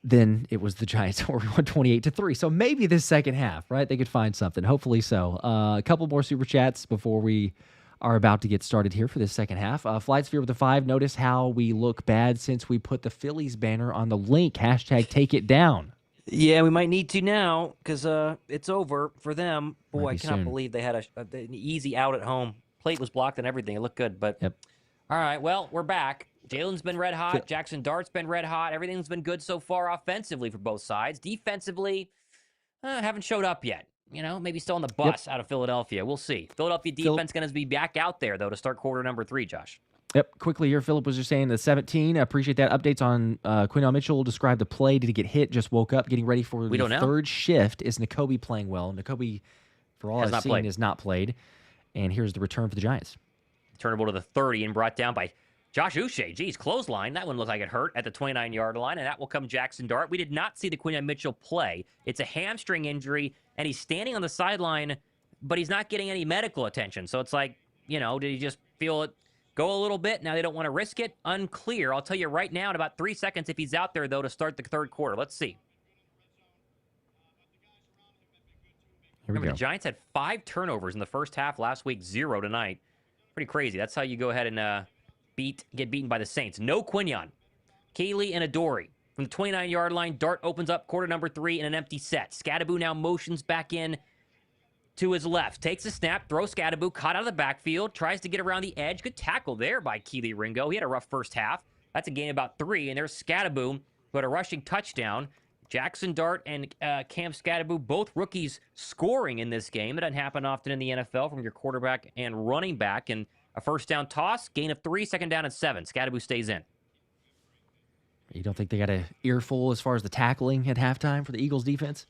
then it was the Giants where we won 28-3. So maybe this second half, right? They could find something. Hopefully so. A couple more super chats before we are about to get started here for this second half. Flightsphere with a 5. Notice how we look bad since we put the Phillies banner on the link. # take it down. Yeah, we might need to now because it's over for them. Boy, I cannot believe they had an easy out at home. Plate was blocked and everything. It looked good. But yep. All right, well, we're back. Jalen's been red hot. Jackson Dart's been red hot. Everything's been good so far offensively for both sides. Defensively, haven't showed up yet. You know, maybe still on the bus out of Philadelphia. We'll see. Philadelphia defense going to be back out there, though, to start quarter number 3, Josh. Yep. Quickly here, Philip was just saying the 17. I appreciate that. Updates on Quinell Mitchell. Described the play. Did he get hit? Just woke up, getting ready for the third shift. Is Nakobe playing well? Nakobe, for all I've seen, has not played. And here's the return for the Giants. Turnable to the 30 and brought down by Josh Uche. Geez, clothesline. That one looked like it hurt at the 29-yard line, and that will come Jackson Dart. We did not see the Quinell Mitchell play. It's a hamstring injury, and he's standing on the sideline, but he's not getting any medical attention. So it's like, you know, did he just feel it go a little bit? Now they don't want to risk it? Unclear. I'll tell you right now in about 3 seconds if he's out there, though, to start the third quarter. Let's see. Remember, the Giants had 5 turnovers in the first half last week, 0 tonight. Pretty crazy. That's how you go ahead and get beaten by the Saints. No Quinyon. Kaylee and Adoree. From the 29-yard line, Dart opens up quarter number 3 in an empty set. Scadaboo now motions back in to his left. Takes a snap, throws Scadaboo, caught out of the backfield, tries to get around the edge. Good tackle there by Keely Ringo. He had a rough first half. That's a gain of about 3, and there's Scadaboo, who had a rushing touchdown. Jackson Dart and Cam Scadaboo, both rookies scoring in this game. It doesn't happen often in the NFL from your quarterback and running back. And a first down toss, gain of 3, second down and 7. Scadaboo stays in. You don't think they got an earful as far as the tackling at halftime for the Eagles defense?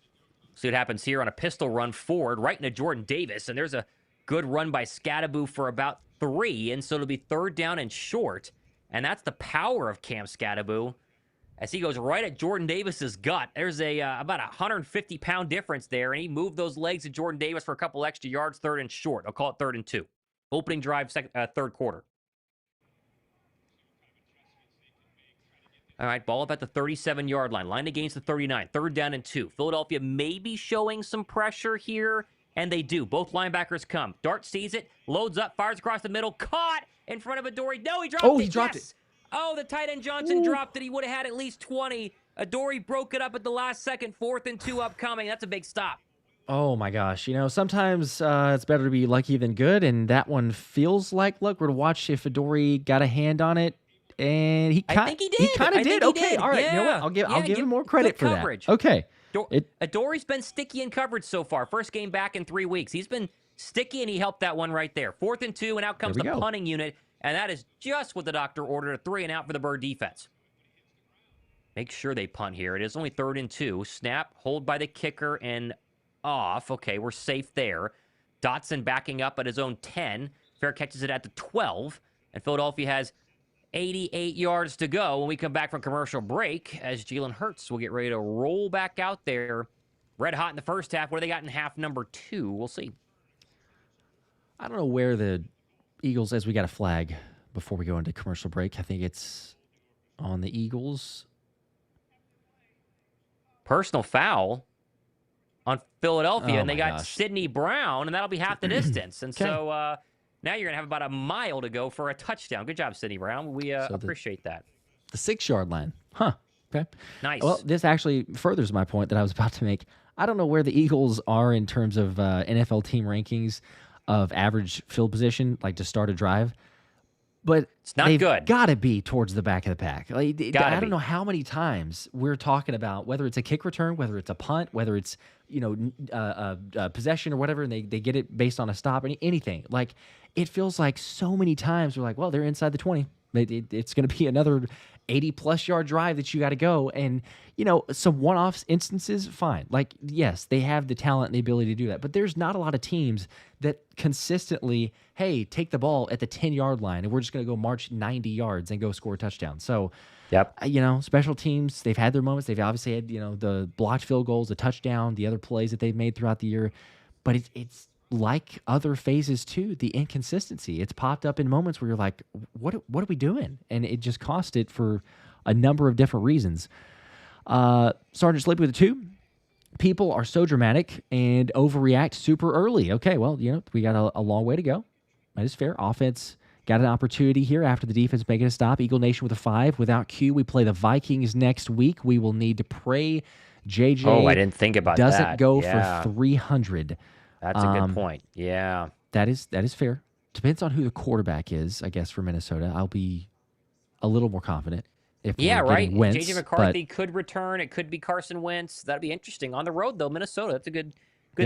See what happens here on a pistol run forward, right into Jordan Davis. And there's a good run by Scadaboo for about 3. And so it'll be third down and short. And that's the power of Cam Scadaboo, as he goes right at Jordan Davis's gut. There's about a 150-pound difference there, and he moved those legs of Jordan Davis for a couple extra yards, third and short. I'll call it 3rd and 2. Opening drive, third quarter. All right, ball up at the 37-yard line. Line against the 39. 3rd down and 2. Philadelphia may be showing some pressure here And they do. Both linebackers come. Dart sees it, loads up, fires across the middle, caught in front of Adoree. No, he dropped it. Oh, he dropped it. Oh, the tight end Johnson dropped it. He would have had at least 20. Adoree broke it up at the last second. 4th and 2 upcoming. That's a big stop. Oh my gosh. Sometimes it's better to be lucky than good, and that one feels like luck. We're to watch if Adoree got a hand on it, and I think he did. He kind of did. Okay, did. all right. Yeah. You know what? I'll give him more credit for coverage. that. Okay. Adoree's been sticky in coverage so far. First game back in 3 weeks. He's been sticky, and he helped that one right there. 4th and 2, and out comes the punting unit, and that is just what the doctor ordered, a 3 and out for the Bird defense. Make sure they punt here. It is only 3rd and 2. Snap, hold by the kicker, and off. Okay, we're safe there. Dotson backing up at his own 10. Fair catches it at the 12, and Philadelphia has 88 yards to go when we come back from commercial break as Jalen Hurts will get ready to roll back out there. Red hot in the first half. What do they got in half number 2? We'll see. I don't know where the Eagles, as we got a flag before we go into commercial break. I think it's on the Eagles. Personal foul on Philadelphia, and they got gosh. Sidney Brown, and that'll be half the distance. And so now you're going to have about a mile to go for a touchdown. Good job, Sidney Brown. We appreciate that. The 6-yard line. Huh. Okay. Nice. Well, this actually furthers my point that I was about to make. I don't know where the Eagles are in terms of NFL team rankings of average field position, like to start a drive. But it's not they've good. Got to be towards the back of the pack. I don't know how many times we're talking about whether it's a kick return, whether it's a punt, whether it's possession or whatever, and they get it based on a stop, anything. Like it feels like so many times we're like, well, they're inside the 20. It's going to be another 80-plus yard drive that you got to go. And, some one-off instances, fine. Like, yes, they have the talent and the ability to do that. But there's not a lot of teams that consistently, hey, take the ball at the 10-yard line, and we're just going to go march 90 yards and go score a touchdown. So, yep. Special teams, they've had their moments. They've obviously had, the blocked field goals, the touchdown, the other plays that they've made throughout the year. But it's like other phases too, the inconsistency. It's popped up in moments where you're like, what are we doing? And it just cost it for a number of different reasons. Sergeant Sleepy with a 2. People are so dramatic and overreact super early. Okay, well, we got a long way to go. That is fair. Offense got an opportunity here after the defense making a stop. Eagle Nation with a 5. Without Q, we play the Vikings next week. We will need to pray JJ I didn't think about that. Doesn't go for 300. That's a good point. Yeah. That is fair. Depends on who the quarterback is, I guess, for Minnesota. I'll be a little more confident. If right. Wentz, JJ McCarthy could return. It could be Carson Wentz. That'd be interesting. On the road, though, Minnesota, that's a good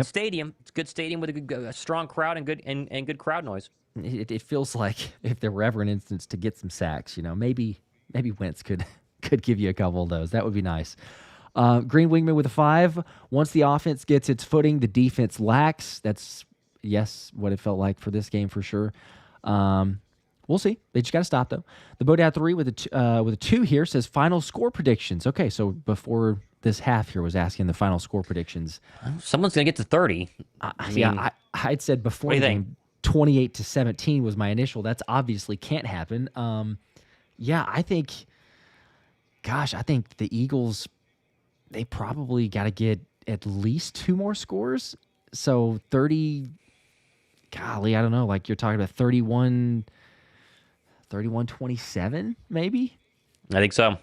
stadium. It's a good stadium with a strong crowd and good crowd noise. It feels like if there were ever an instance to get some sacks, maybe Wentz could give you a couple of those. That would be nice. Green Wingman with a 5. Once the offense gets its footing, the defense lacks. That's, what it felt like for this game for sure. We'll see. They just got to stop, though. The Bodad 3 with a 2 here says final score predictions. Okay, so before this half here was asking the final score predictions. Someone's going to get to 30. I'd said before the game, 28-17 was my initial. That's obviously can't happen. I think the Eagles, they probably got to get at least 2 more scores. So 30, golly, I don't know. Like you're talking about 31-27, maybe? I think so.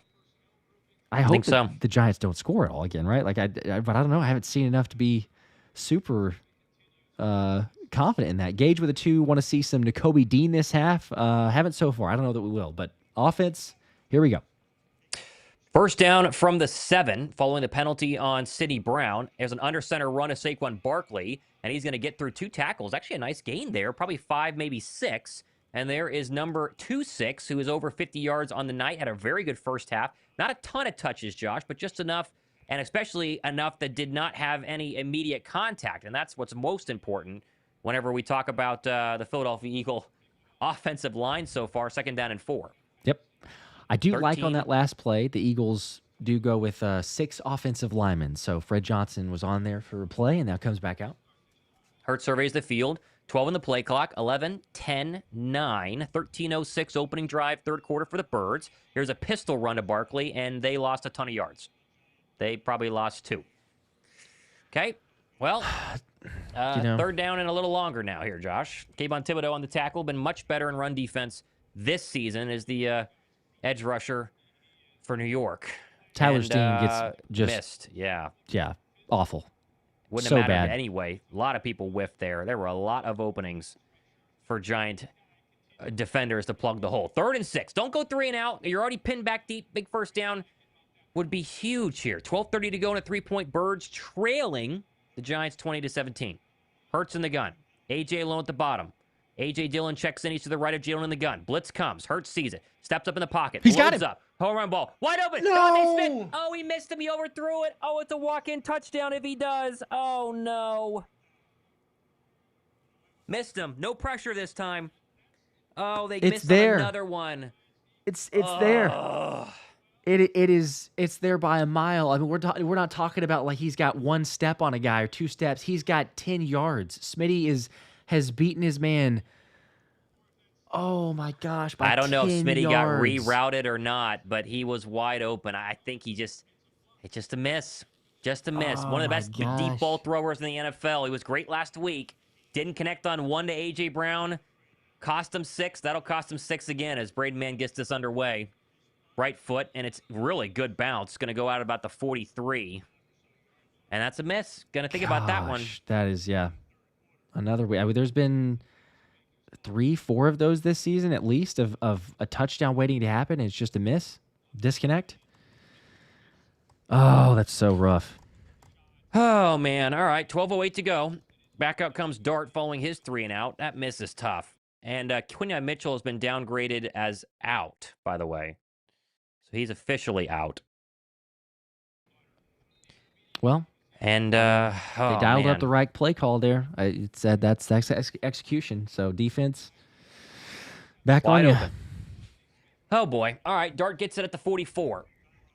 I hope the Giants don't score at all again, right? But I don't know. I haven't seen enough to be super confident in that. Gage with a 2. Want to see some Nakobe Dean this half? Haven't so far. I don't know that we will. But offense, here we go. First down from the 7, following the penalty on Sidney Brown. There's an under center run to Saquon Barkley, and he's going to get through 2 tackles. Actually, a nice gain there, probably 5, maybe 6. And there is number 26, who is over 50 yards on the night, had a very good first half. Not a ton of touches, Josh, but just enough, and especially enough that did not have any immediate contact. And that's what's most important whenever we talk about the Philadelphia Eagle offensive line so far, 2nd down and 4. Yep. I do 13. like on that last play, the Eagles do go with 6 offensive linemen. So Fred Johnson was on there for a play, and now comes back out. Hurts surveys the field. 12 in the play clock, 11, 10, 9, 13:06 opening drive, 3rd quarter for the Birds. Here's a pistol run to Barkley, and they lost a ton of yards. They probably lost 2. Okay, well, Third down and a little longer now here, Josh. Kayvon Thibodeau on the tackle. Been much better in run defense this season as the edge rusher for New York. Tyler Steen gets just missed. Yeah, awful. Wouldn't So have mattered bad. anyway. A lot of people whiffed there. There were a lot of openings for Giant defenders to plug the hole. 3rd and 6. Don't go 3 and out. You're already pinned back deep. Big first down would be huge here. 12:30 to go in a 3-point. Birds trailing the Giants 20-17. Hurts in the gun. AJ alone at the bottom. AJ Dillon checks in. He's to the right of Jaylen in the gun. Blitz comes. Hurts sees it. Steps up in the pocket. He's got him. Up. Home run ball. Wide open. No. Devontae Smith. Oh, he missed him. He overthrew it. Oh, it's a walk-in touchdown if he does. Oh, no. Missed him. No pressure this time. Oh, they missed another one. It's there. It's there by a mile. I mean, we're not talking about like he's got 1 step on a guy or 2 steps. He's got 10 yards. Smitty has beaten his man. Oh my gosh! I don't know if Smitty got yards. rerouted or not, but he was wide open. I think it's just a miss. Just a miss. One of the best deep ball throwers in the NFL. He was great last week. Didn't connect on 1 to A.J. Brown. Cost him 6. That'll cost him 6 again as Braden Mann gets this underway. Right foot, and it's really good bounce. Going to go out about the 43. And that's a miss. Going to think about that one. That is, another way. I mean, there's been 3-4 of those this season at least of a touchdown waiting to happen. And it's just a miss. Disconnect. Oh, that's so rough. Oh, man. All right, 12:08 to go. Back out comes Dart following his 3 and out. That miss is tough. And Quinyon Mitchell has been downgraded as out, by the way. So he's officially out. Well, and they dialed up the right play call there. It said that's execution. So defense back wide on you. Open. Oh, boy. All right, Dart gets it at the 44.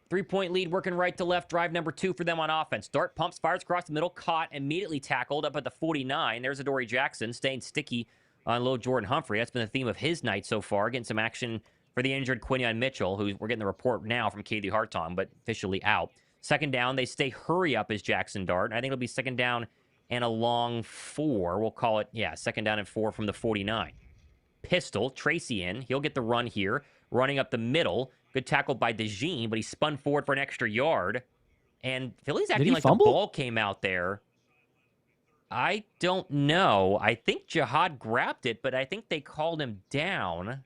3-point lead, working right to left. Drive number 2 for them on offense. Dart pumps, fires across the middle, caught, immediately tackled up at the 49. There's Adoree Jackson staying sticky on low Jordan Humphrey. That's been the theme of his night so far, getting some action for the injured Quinyon Mitchell, who we're getting the report now from Katie Hartong, but officially out. 2nd down, they stay hurry up as Jackson Dart. I think it'll be 2nd down and a long 4. We'll call it, 2nd down and 4 from the 49. Pistol, Tracy in. He'll get the run here, running up the middle. Good tackle by DeJean, but he spun forward for an extra yard. And Philly's acting like fumble? the ball came out there. I don't know. I think Jihad grabbed it, but I think they called him down.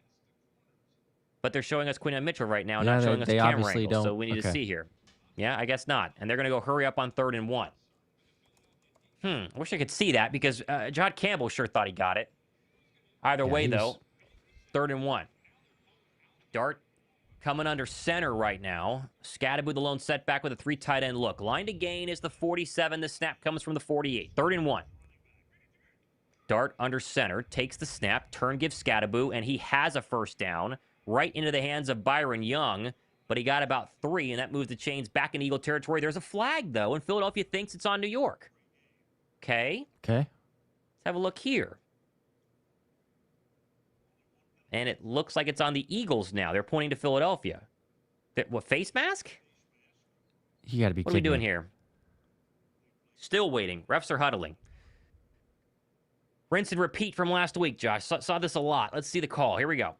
But they're showing us Quinyon Mitchell right now, not showing us the camera angle. So we need to see here. Yeah, I guess not. And they're going to go hurry up on 3rd and 1. I wish I could see that because Jihad Campbell sure thought he got it. Either way, though, 3rd and 1. Dart coming under center right now. Scatterboo the lone setback with a 3 tight end look. Line to gain is the 47. The snap comes from the 48. 3rd and 1. Dart under center, takes the snap. Turn gives Scatterboo, and he has a 1st down right into the hands of Byron Young. But he got about 3, and that moves the chains back in Eagle territory. There's a flag, though, and Philadelphia thinks it's on New York. Okay. Let's have a look here. And it looks like it's on the Eagles now. They're pointing to Philadelphia. What, face mask? You got to be kidding. What are we doing here? Still waiting. Refs are huddling. Rinse and repeat from last week, Josh. Saw this a lot. Let's see the call. Here we go.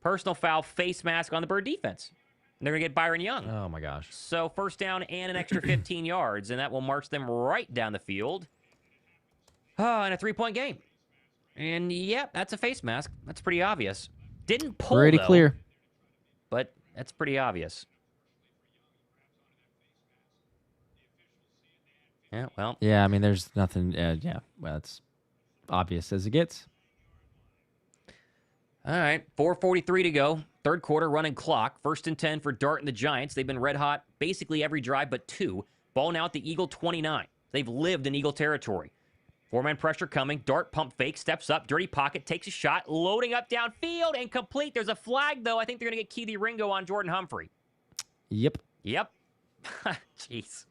Personal foul, face mask on the Bird defense. And they're going to get Byron Young. Oh, my gosh. So 1st down and an extra 15 yards, and that will march them right down the field. And a 3-point game. And, that's a face mask. That's pretty obvious. Didn't pull, pretty though, clear. But that's pretty obvious. Yeah, well. Yeah, I mean, there's nothing. Well, it's obvious as it gets. All right, 4:43 to go. 3rd quarter, running clock. 1st and 10 for Dart and the Giants. They've been red hot basically every drive but 2. Ball now at the Eagle 29. They've lived in Eagle territory. 4-man pressure coming. Dart pump fake, steps up, dirty pocket, takes a shot, loading up downfield, and complete. There's a flag, though. I think they're going to get Keithy Ringo on Jordan Humphrey. Yep. Jeez.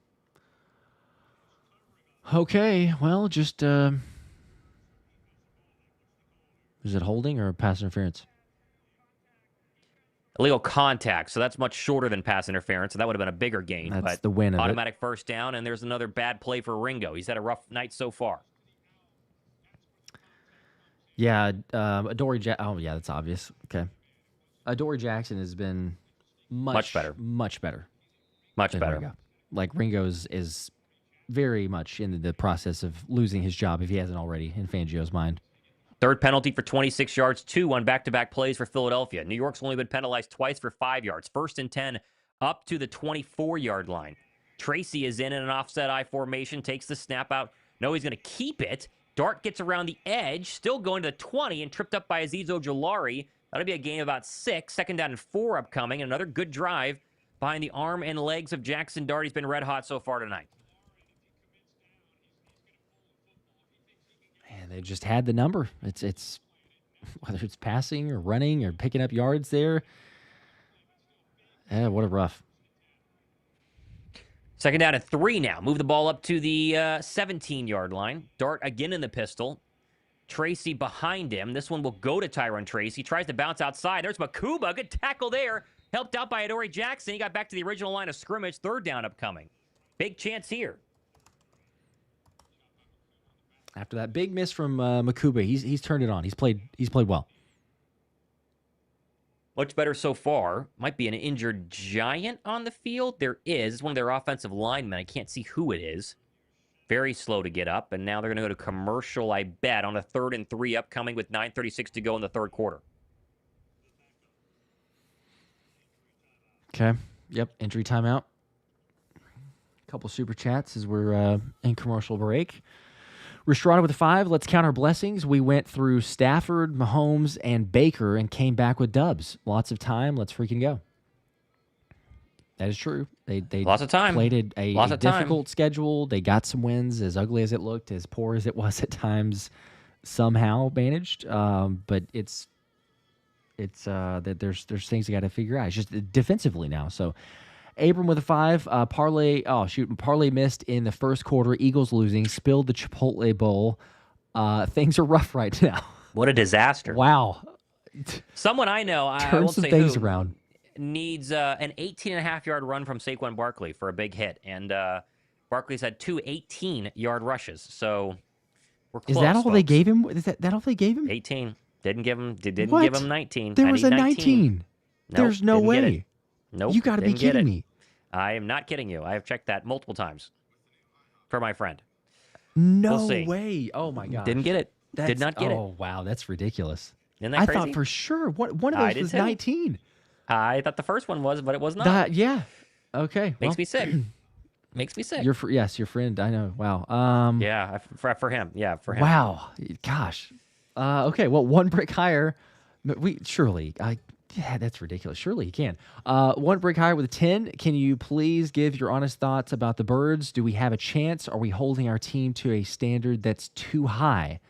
Okay, well, just is it holding or pass interference? Illegal contact, so that's much shorter than pass interference, so that would have been a bigger gain. That's But the win of it. automatic first down, and there's another bad play for Ringo. He's had a rough night so far. Yeah, oh, yeah, that's obvious. Okay. Adoree Jackson has been Much better. Much better. Much than better. Ringo. Like, Ringo's is very much in the process of losing his job, if he hasn't already, in Fangio's mind. Third penalty for 26 yards, 2 on back-to-back plays for Philadelphia. New York's only been penalized twice for 5 yards. 1st and 10 up to the 24-yard line. Tracy is in an offset I formation, takes the snap out. No, he's going to keep it. Dart gets around the edge, still going to the 20 and tripped up by Azeez Ojulari. That'll be a game of about 6. 2nd down and 4 upcoming. Another good drive behind the arm and legs of Jackson Dart. He's been red hot so far tonight. And they just had the number. It's whether it's passing or running or picking up yards there. What a rough. 2nd down and 3 now. Move the ball up to the 17-yard line. Dart again in the pistol. Tracy behind him. This one will go to Tyron Tracy. Tries to bounce outside. There's Makuba. Good tackle there. Helped out by Adoree Jackson. He got back to the original line of scrimmage. 3rd down upcoming. Big chance here. After that big miss from Makuba, he's turned it on. He's played well. Much better so far. Might be an injured Giant on the field. There is. It's one of their offensive linemen. I can't see who it is. Very slow to get up. And now they're going to go to commercial, I bet, on a 3rd and 3 upcoming with 9:36 to go in the 3rd quarter. Okay. Yep. Injury timeout. A couple super chats as we're in commercial break. Restrada with a 5. Let's count our blessings. We went through Stafford, Mahomes, and Baker and came back with dubs. Lots of time. Let's freaking go. That is true. They Lots of time. Played a Lots difficult schedule. They got some wins, as ugly as it looked, as poor as it was at times. Somehow managed, but it's that there's things you got to figure out. It's just defensively now. So Abram with a 5. Parlay. Oh shoot! Parlay missed in the 1st quarter. Eagles losing. Spilled the Chipotle bowl. Things are rough right now. What a disaster! Wow. Someone I know, I Turn won't some say things who, around. needs an 18.5-yard run from Saquon Barkley for a big hit, and Barkley's had 2 18-yard rushes. So we're close. Is that all folks. they gave him? Is that all they gave him? 18. Didn't give him 19. There I was need a 19. Nope, There's no didn't get it. way. Nope. You got to be didn't get kidding it. me. I am not kidding you. I have checked that multiple times for my friend. No We'll see. way. Oh my god. Didn't get it. Did not get it. Oh wow, that's ridiculous. Isn't that I crazy? thought for sure one of I those did was too. 19. I thought the first one was, but it was not. Yeah. Okay. Makes me sick. Makes me sick. Your friend. I know. Wow. Yeah, for him. Yeah, for him. Wow. Gosh. Okay. Well, 1 brick higher. Yeah, that's ridiculous. Surely you can. 1 brick higher with a 10. Can you please give your honest thoughts about the Birds? Do we have a chance? Are we holding our team to a standard that's too high?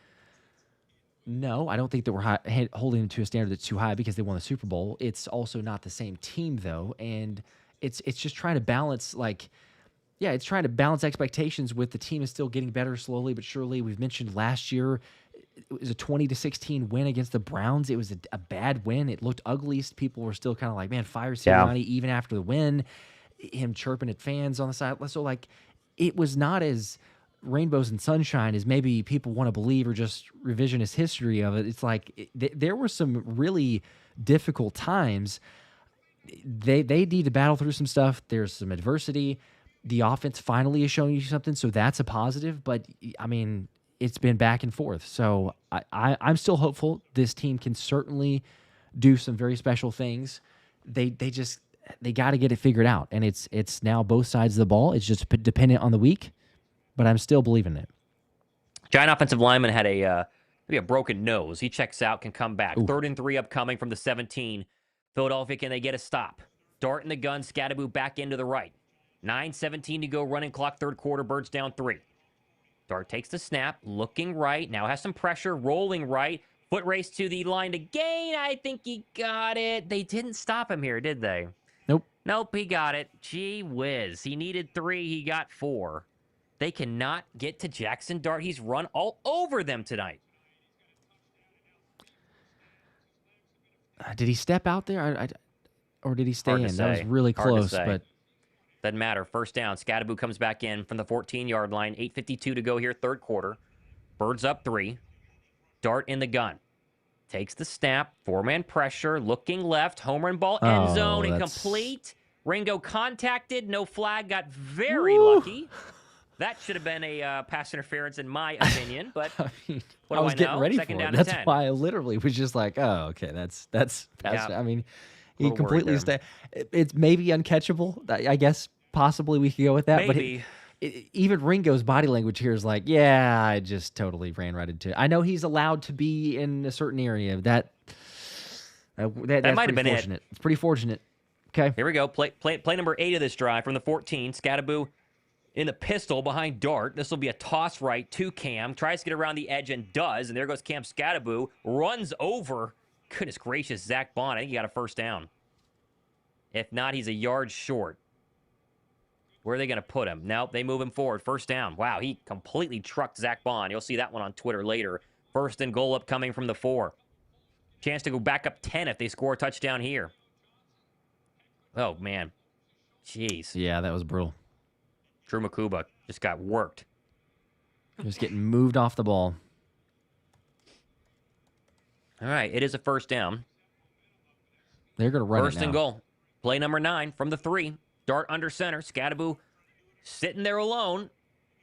No, I don't think that we're holding them to a standard that's too high because they won the Super Bowl. It's also not the same team though, and it's just trying to balance it's trying to balance expectations with the team is still getting better slowly but surely. We've mentioned last year it was a 20-16 win against the Browns. It was a bad win. It looked ugly. People were still kind of like, man, fire Sirianni even after the win. Him chirping at fans on the side. So it was not as rainbows and sunshine as maybe people want to believe or just revisionist history of it. It's like there were some really difficult times. They need to battle through some stuff. There's some adversity. The offense finally is showing you something, so that's a positive. But, I mean, it's been back and forth. So I'm still hopeful this team can certainly do some very special things. They got to get it figured out, and it's now both sides of the ball. It's just dependent on the week, but I'm still believing it. Giant offensive lineman had maybe a broken nose. He checks out, can come back. Ooh. 3rd and 3 upcoming from the 17. Philadelphia, can they get a stop? Dart in the gun, Scattaboo back into the right. 9:17 to go, running clock, 3rd quarter, Birds down 3. Dart takes the snap, looking right, now has some pressure, rolling right. Foot race to the line to gain. I think he got it. They didn't stop him here, did they? Nope, he got it. Gee whiz. He needed 3, he got 4. They cannot get to Jackson Dart. He's run all over them tonight. Did he step out there? or did he stay Hard to in? That was say. really Hard to close, say. but Doesn't matter. First down. Scadaboo comes back in from the 14-yard line. 8:52 to go here, third quarter. Birds up 3. Dart in the gun. Takes the snap. 4-man pressure. Looking left. Home run ball. End zone. Incomplete. Ringo contacted. No flag. Got very lucky. That should have been a pass interference in my opinion. But I mean, what I do was I getting know? ready Second for down it. and That's 10. why I literally was just like, oh, okay, that's pass. Yeah. I mean, he Little worried completely there. it's maybe uncatchable. I guess possibly we could go with that. Maybe. But even Ringo's body language here is like, yeah, I just totally ran right into it. I know he's allowed to be in a certain area. That's might have been fortunate. It's pretty fortunate. Okay. Here we go. Play number 8 of this drive from the 14. Scadaboo in the pistol behind Dart. This will be a toss right to Cam. Tries to get around the edge and does. And there goes Cam Scadaboo. Runs over. Goodness gracious, Zach Bond. I think he got a first down. If not, he's a yard short. Where are they going to put him? Nope, they move him forward. First down. Wow, he completely trucked Zach Bond. You'll see that one on Twitter later. First and goal upcoming from the 4. Chance to go back up 10 if they score a touchdown here. Oh, man. Jeez. Yeah, that was brutal. Drew Makuba just got worked. Just getting moved off the ball. All right, it is a first down. They're going to run First it now. and goal. Play number 9 from the 3. Dart under center. Scadaboo sitting there alone.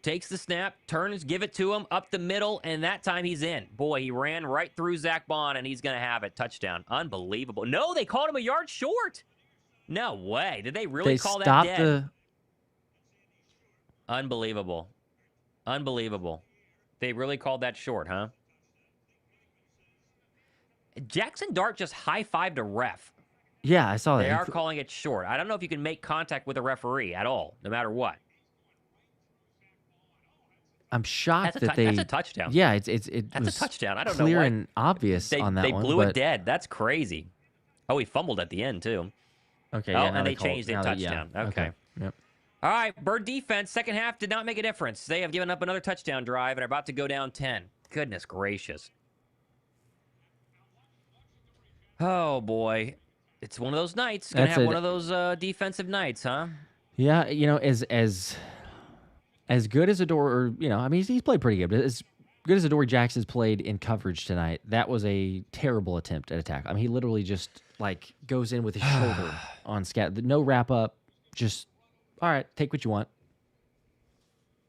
Takes the snap, turns, give it to him, up the middle, and that time he's in. Boy, he ran right through Zach Bond, and he's going to have it. Touchdown. Unbelievable. No, they called him a yard short. No way. Did they really call that dead? Unbelievable. Unbelievable. They really called that short, huh? Jackson Dart just high-fived a ref. Yeah, I saw that. They are calling it short. I don't know if you can make contact with a referee at all, no matter what. I'm shocked That's a touchdown. Yeah, it That's was a touchdown. I don't know clear why. and obvious on that they one. blew but, it dead. That's crazy. Oh, he fumbled at the end, too. Okay, Oh, yeah, now and they call changed it touchdown. Yeah, Okay. Yep. All right, Bird defense, second half did not make a difference. They have given up another touchdown drive and are about to go down 10. Goodness gracious. Oh, boy. It's one of those nights. Going to have one of those defensive nights, huh? Yeah, as good as Adore, I mean, he's played pretty good, but as good as Adoree Jackson's played in coverage tonight, that was a terrible attempt at attack. I mean, he literally just, goes in with his shoulder on scat. No wrap up, just, all right, take what you want.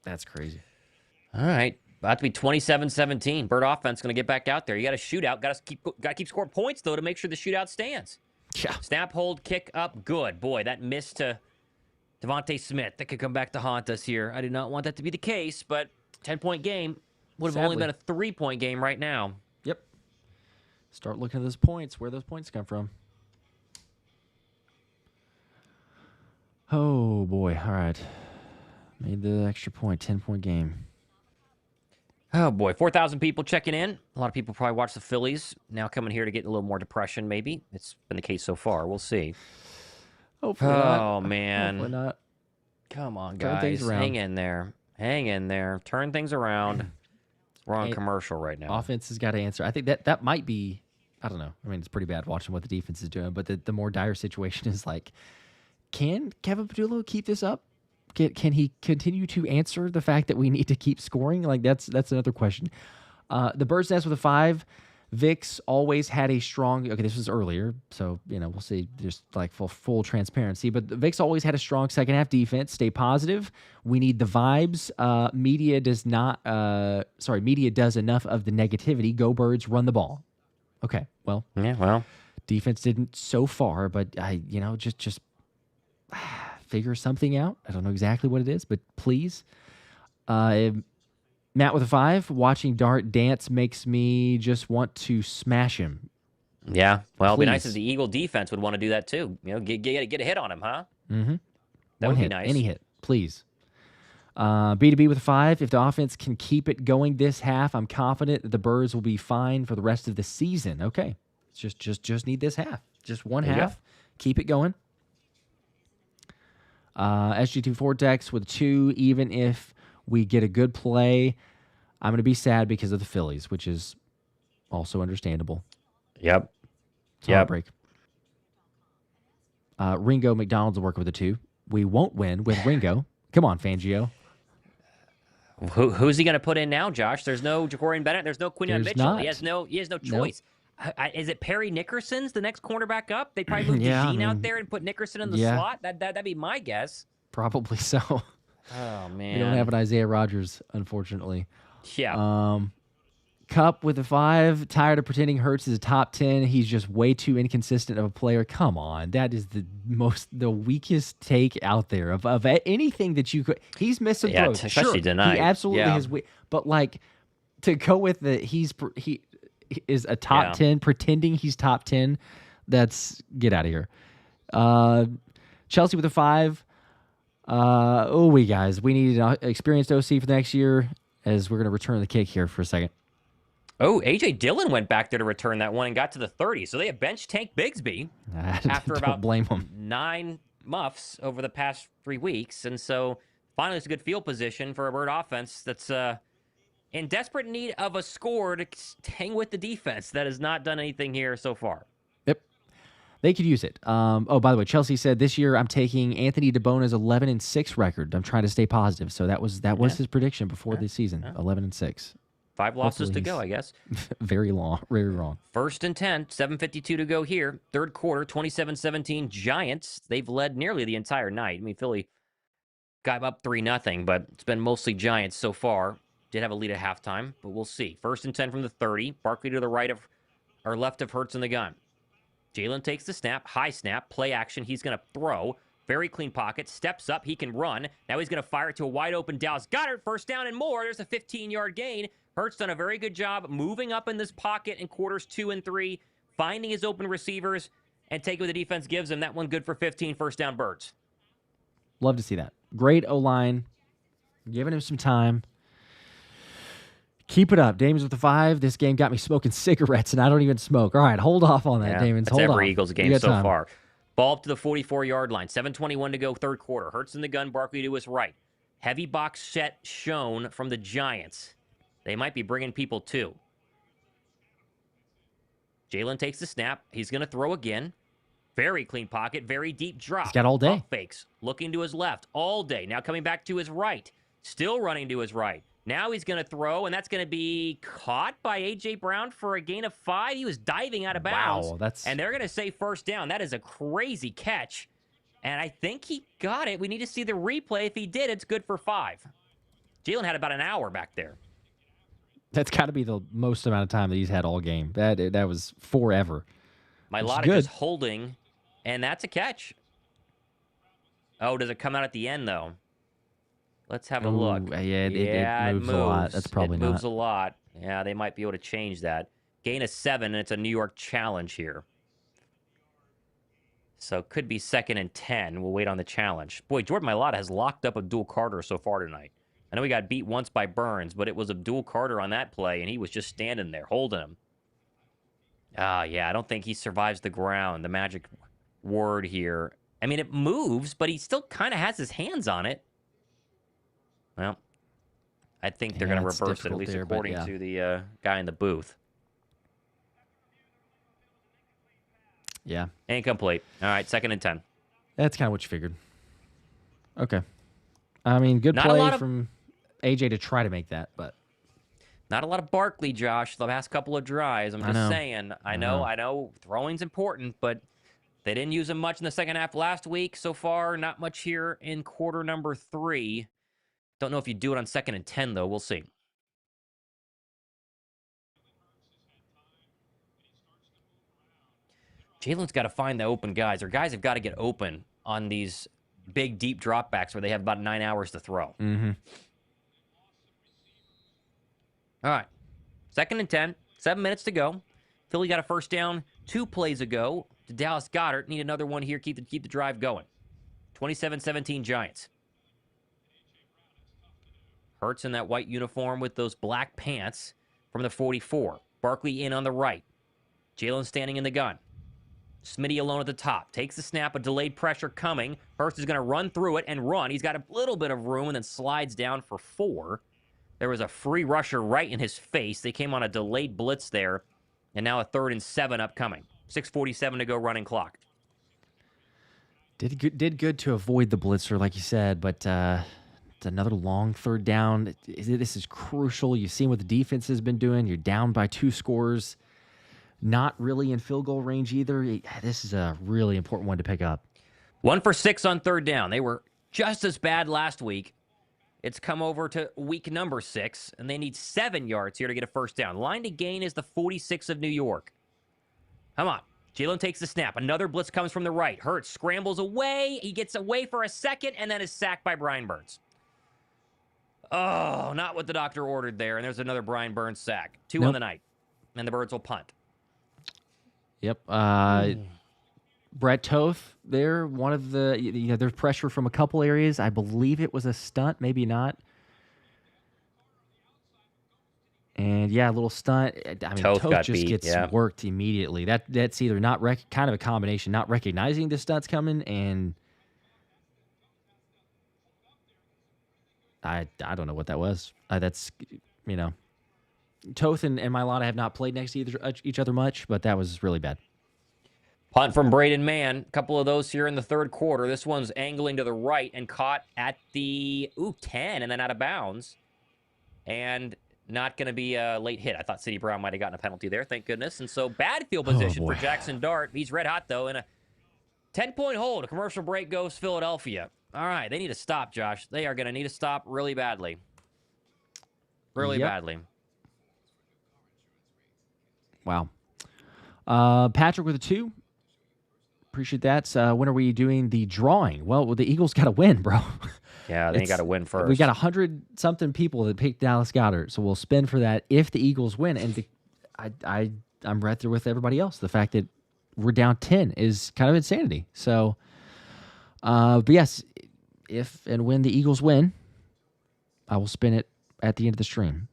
That's crazy. All right. About to be 27-17. Bird offense going to get back out there. You got a shootout. Got to keep scoring points, though, to make sure the shootout stands. Yeah. Snap, hold, kick up. Good. Boy, that miss to Devontae Smith. That could come back to haunt us here. I did not want that to be the case, but 10-point game would have only been a 3-point game right now. Yep. Start looking at those points, where those points come from. Oh, boy. All right. Made the extra point, 10-point game. Oh, boy. 4,000 people checking in. A lot of people probably watch the Phillies. Now coming here to get a little more depression, maybe. It's been the case so far. We'll see. Hopefully not. Oh, man. Hopefully not. Come on, Turn guys. things around. Hang in there. Hang in there. Turn things around. We're on commercial right now. Offense has got to answer. I think that might be, I don't know. I mean, it's pretty bad watching what the defense is doing, but the more dire situation is can Kevin Padula keep this up? Can he continue to answer the fact that we need to keep scoring? That's another question. The Bird's Nest with a 5. Vicks always had a strong. Okay, this was earlier, so we'll see. Just full transparency, but the Vicks always had a strong second half defense. Stay positive. We need the vibes. Media does not. Media does enough of the negativity. Go Birds, run the ball. Okay, well, Yeah, well. defense didn't so far, but just figure something out. I don't know exactly what it is, but please. Matt with a 5. Watching Dart dance makes me just want to smash him. Yeah. Well, it'd be nice Please. if the Eagle defense would want to do that too. Get a hit on him, huh? Mm-hmm. That One would hit, be nice. any hit, please. B2B with a 5. If the offense can keep it going this half, I'm confident that the Birds will be fine for the rest of the season. Okay, just need this half, just one There you half. Keep it going. SG2 Vortex with 2. Even if we get a good play, I'm going to be sad because of the Phillies, which is also understandable. Yep. It's a heartbreak. Ringo McDonald's will work with the 2. We won't win with Ringo. Come on, Fangio. Who's he going to put in now, Josh? There's no Jacorian Bennett. There's no Quinion There's Mitchell. not. He has no Nope. choice. Is it Perry Nickerson's the next cornerback up? They probably move Yeah, I DeJean out mean, there and put Nickerson in the yeah. slot. That'd be my guess. Probably so. Oh We man, don't have an Isaiah Rodgers, unfortunately. yeah. Cup with a 5. Tired of pretending Hurts is a top 10. He's just way too inconsistent of a player. Come on, that is the weakest take out there of anything that you could. He's missing throws. Especially Sure, tonight. he absolutely has. But like to go with the he is a top 10, pretending he's top 10. That's get out of here. Chelsea with a 5. We need an experienced OC for the next year, as we're going to return the kick here for a second. Oh, A.J. Dillon went back there to return that one and got to the 30. So they have bench Tank Bigsby after about blame him. 9 muffs over the past 3 weeks. And so finally it's a good field position for a Bird offense that's in desperate need of a score to hang with the defense that has not done anything here so far. Yep. They could use it. By the way, Chelsea said this year I'm taking Anthony DeBona's 11-6 record. I'm trying to stay positive. So that was his prediction before this season. 11-6. 5 losses to go, I guess. Very wrong. 1st and 10, 7:52 to go here. Third quarter, 27-17 Giants. They've led nearly the entire night. I mean, Philly got up 3-0, but it's been mostly Giants so far. Did have a lead at halftime, but we'll see. 1st and 10 from the 30. Barkley to the right of or left of Hurts in the gun. Jaylen takes the snap, high snap, play action. He's going to throw. Very clean pocket. Steps up. He can run. Now he's going to fire it to a wide open Dallas Goedert. First down and more. There's a 15-yard gain. Hurts done a very good job moving up in this pocket in quarters 2 and 3, finding his open receivers, and taking what the defense gives him. That one good for 15 first down Birds. Love to see that. Great O-line. Giving him some time. Keep it up. Damon's with the 5. This game got me smoking cigarettes, and I don't even smoke. All right, hold off on that, Damon. That's hold every off. Eagles game so far. Ball up to the 44-yard line. 7:21 to go, third quarter. Hurts in the gun. Barkley to his right. Heavy box set shown from the Giants. They might be bringing people too. Jaylen takes the snap. He's going to throw again. Very clean pocket. Very deep drop. He's got all day. Pump fakes. Looking to his left all day. Now coming back to his right. Still running to his right. Now he's going to throw, and that's going to be caught by A.J. Brown for a gain of 5. He was diving out of bounds. Wow, and they're going to say first down. That is a crazy catch. And I think he got it. We need to see the replay. If he did, it's good for 5. Jaylen had about an hour back there. That's got to be the most amount of time that he's had all game. That was forever. Mailata just holding, and that's a catch. Oh, does it come out at the end, though? Let's have a look. Yeah, it moves a lot. That's probably not. It moves a lot. Yeah, they might be able to change that. Gain of 7, and it's a New York challenge here. So it could be 2nd and 10. We'll wait on the challenge. Boy, Jordan Mailata has locked up Abdul Carter so far tonight. I know he got beat once by Burns, but it was Abdul Carter on that play, and he was just standing there holding him. Yeah, I don't think he survives the ground, the magic word here. I mean, it moves, but he still kind of has his hands on it. Well, I think they're going to reverse it, at least according to the guy in the booth. Yeah. Incomplete. All right, 2nd and 10. That's kind of what you figured. Okay. I mean, good play from AJ to try to make that, but not a lot of Barkley, Josh, the last couple of drives. I'm just saying. I know throwing's important, but they didn't use him much in the second half last week. So far, not much here in quarter number 3. Don't know if you do it on 2nd and 10, though. We'll see. Jaylen's got to find the open guys, or guys have got to get open on these big, deep dropbacks where they have about 9 hours to throw. Mm-hmm. All right. 2nd and 10. 7 minutes to go. Philly got a first down 2 plays ago to Dallas Goedert. Need another one here. Keep the drive going. 27-17 Giants. Hurts in that white uniform with those black pants from the 44. Barkley in on the right. Jaylen standing in the gun. Smitty alone at the top. Takes the snap, a delayed pressure coming. Hurts is going to run through it and run. He's got a little bit of room and then slides down for 4. There was a free rusher right in his face. They came on a delayed blitz there. And now a 3rd and 7 upcoming. 6:47 to go running clock. Did good to avoid the blitzer, like you said, but it's another long third down. This is crucial. You've seen what the defense has been doing. You're down by 2 scores. Not really in field goal range either. This is a really important one to pick up. 1 for 6 on third down. They were just as bad last week. It's come over to week number 6, and they need 7 yards here to get a first down. Line to gain is the 46 of New York. Come on. Jaylen takes the snap. Another blitz comes from the right. Hurts scrambles away. He gets away for a second and then is sacked by Brian Burns. Oh, not what the doctor ordered there. And there's another Brian Burns sack. 2 on the night. And the Birds will punt. Yep. Brett Toth there, one of the, there's pressure from a couple areas. I believe it was a stunt, maybe not. And yeah, a little stunt. I mean, Toth just beat, gets worked immediately. That's either not kind of a combination, not recognizing the stunt's coming, and I don't know what that was. That's Toth and Mailata have not played next to each other much, but that was really bad. Punt from Braden Mann. A couple of those here in the third quarter. This one's angling to the right and caught at the 10 and then out of bounds. And not going to be a late hit. I thought City Brown might have gotten a penalty there, thank goodness. And so bad field position for Jackson Dart. He's red hot, though, in a 10-point hold. A commercial break goes Philadelphia. All right, they need to stop, Josh. They are going to need to stop really badly. Really badly. Wow. Patrick with a 2. Appreciate that. When are we doing the drawing? Well, the Eagles got to win, bro. Yeah, they got to win first. We got 100-something people that picked Dallas Goedert, so we'll spin for that if the Eagles win. And I'm right there with everybody else. The fact that we're down 10 is kind of insanity. So, but yes, if and when the Eagles win, I will spin it at the end of the stream.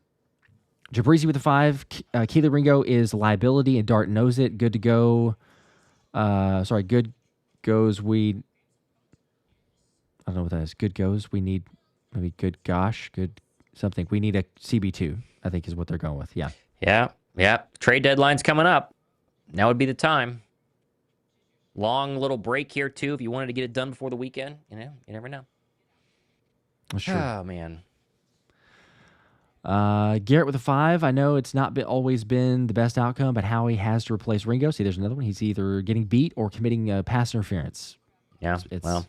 Jabrizi with the 5. Keely Ringo is a liability, and Dart knows it. Good to go. Good goes. I don't know what that is. Good goes. We need maybe good something. We need a CB2, I think is what they're going with. Yeah. Yeah. Trade deadline's coming up. Now would be the time. Long little break here, too, if you wanted to get it done before the weekend. You never know. That's true. Oh, man. Garrett with a 5. I know it's not always been the best outcome, but Howie has to replace Ringo. See, there's another one. He's either getting beat or committing pass interference. Yeah, well.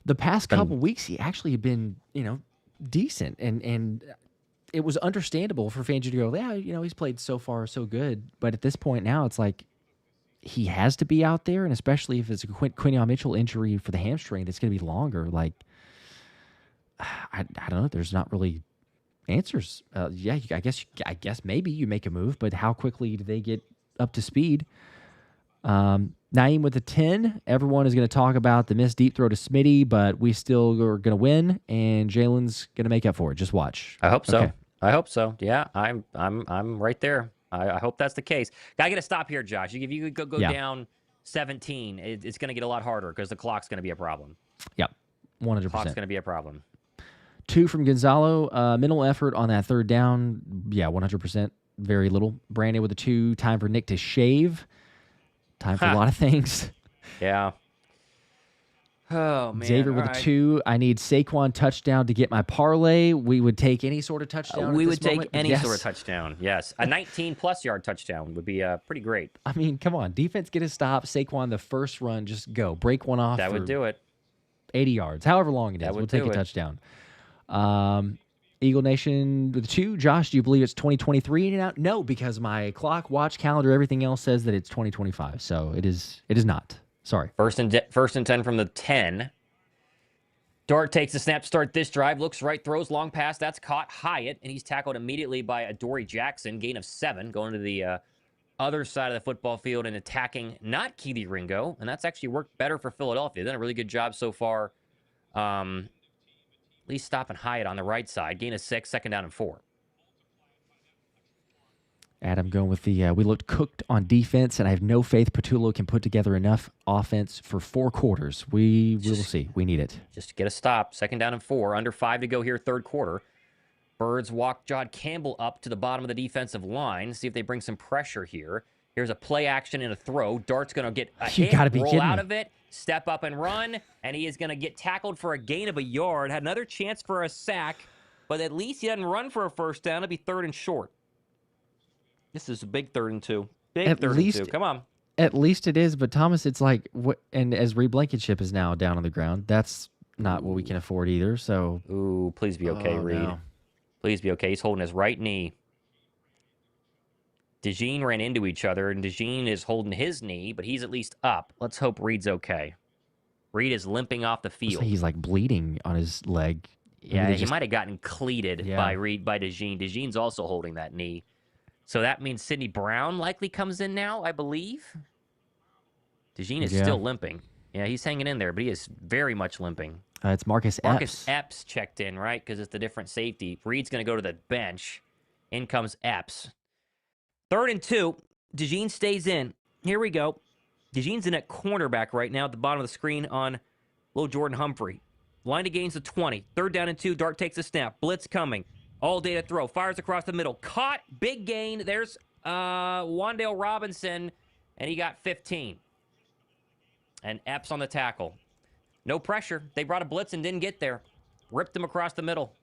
The past couple weeks, he actually had been, decent. And it was understandable for Fangio to go, yeah, he's played so far so good. But at this point now, it's like he has to be out there, and especially if it's a Quinion Mitchell injury for the hamstring that's going to be longer. Like, I don't know. There's not really answers. I guess maybe you make a move, but how quickly do they get up to speed? Naeem with a 10. Everyone is going to talk about the missed deep throw to Smitty, but we still are going to win, and Jaylen's going to make up for it. Just watch. I hope so. Okay. I hope so. Yeah, I'm right there. I hope that's the case. Gotta get a stop here, Josh. If you could go down 17, it's going to get a lot harder because the clock's going to be a problem. Yep, 100%. Clock's going to be a problem. 2 from Gonzalo. Minimal effort on that third down. Yeah, 100%. Very little. Brandon with a 2. Time for Nick to shave. Time for a lot of things. Yeah. Oh, man. Xavier with a 2. I need Saquon touchdown to get my parlay. We would take any sort of touchdown. We would take any sort of touchdown. Yes. A 19-plus yard touchdown would be pretty great. I mean, come on. Defense get a stop. Saquon, the first run, just go. Break one off. That would do it. 80 yards. However long it is. We'll take a touchdown. Eagle Nation with 2. Josh, do you believe it's 2023 now? No, because my clock, watch, calendar, everything else says that it's 2025. So it is not. Sorry. First and 10 from the 10. Dart takes the snap to start this drive. Looks right, throws long pass. That's caught Hyatt, and he's tackled immediately by Adoree Jackson. Gain of 7, going to the other side of the football field and attacking not Keely Ringo. And that's actually worked better for Philadelphia. They've done a really good job so far. At least stopping Hyatt on the right side. Gain of 6, second down and 4. Adam going with the, we looked cooked on defense, and I have no faith Patullo can put together enough offense for 4 quarters. We will see. We need it. Just get a stop. Second down and 4. Under 5 to go here, third quarter. Birds walk Jod Campbell up to the bottom of the defensive line. See if they bring some pressure here. Here's a play action and a throw. Dart's going to get a You hit, gotta be roll kidding out me. of it, step up and run, and he is going to get tackled for a gain of a yard. Had another chance for a sack, but at least he doesn't run for a first down. It'll be 3rd and short. This is a big 3rd and 2. Big At 3rd least- and 2. Come on. At least it is, but Thomas, it's like, what? And as Reed Blankenship is now down on the ground, that's not what we can afford either. So, Ooh, please be okay, Reed. No. Please be okay. He's holding his right knee. DeJean ran into each other, and DeJean is holding his knee, but he's at least up. Let's hope Reed's okay. Reed is limping off the Looks field. like he's like bleeding on his leg. Maybe Yeah, they he just- might have gotten cleated Yeah. by DeJean. DeJean's also holding that knee. So that means Sidney Brown likely comes in now, I believe. DeJean is Yeah. still limping. Yeah, he's hanging in there, but he is very much limping. It's Marcus Marcus Epps. Epps checked in, right? Because it's the different safety. Reed's going to go to the bench. In comes Epps. 3rd and 2. DeJean stays in. Here we go. DeJean's in at cornerback right now at the bottom of the screen on little Jordan Humphrey. Line to gains the 20. 3rd down and 2. Dart takes a snap. Blitz coming. All day to throw. Fires across the middle. Caught. Big gain. There's Wandale Robinson, and he got 15. And Epps on the tackle. No pressure. They brought a blitz and didn't get there. Ripped him across the middle.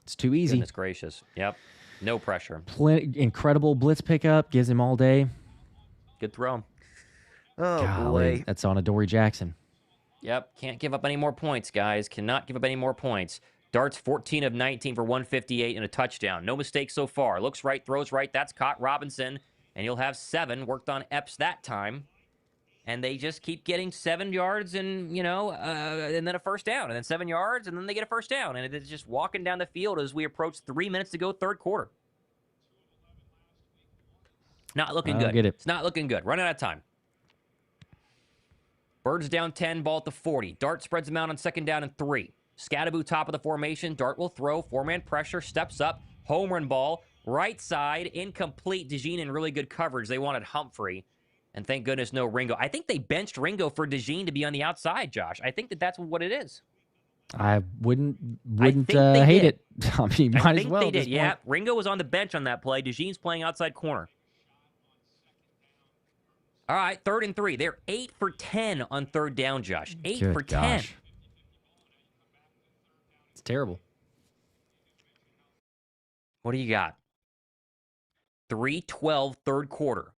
It's too easy. Goodness gracious. Yep. No pressure. Incredible blitz pickup. Gives him all day. Good throw. Oh, Golly, that's on Adoree Jackson. Yep. Can't give up any more points, guys. Cannot give up any more points. Dart's 14 of 19 for 158 and a touchdown. No mistakes so far. Looks right, throws right. That's caught Robinson. And he'll have 7. Worked on Epps that time. And they just keep getting 7 yards and, and then a first down. And then 7 yards, and then they get a first down. And it's just walking down the field as we approach 3 minutes to go, 3rd quarter. Not looking good. Get it. It's not looking good. Run out of time. Birds down 10, ball at the 40. Dart spreads them out on 2nd down and 3. Scattaboo top of the formation. Dart will throw. 4-man pressure. Steps up. Home run ball. Right side. Incomplete. DeJean in really good coverage. They wanted Humphrey. And thank goodness no Ringo. I think they benched Ringo for DeJean to be on the outside, Josh. I think that's what it is. I wouldn't think they hate did. it. I mean, I might think as well. they at this did. Yeah, point. Ringo was on the bench on that play. DeJean's playing outside corner. All right, 3rd and 3. They're 8 for 10 on 3rd down, Josh. 8 Good for 10. gosh. It's terrible. What do you got? 3:12, 3rd quarter.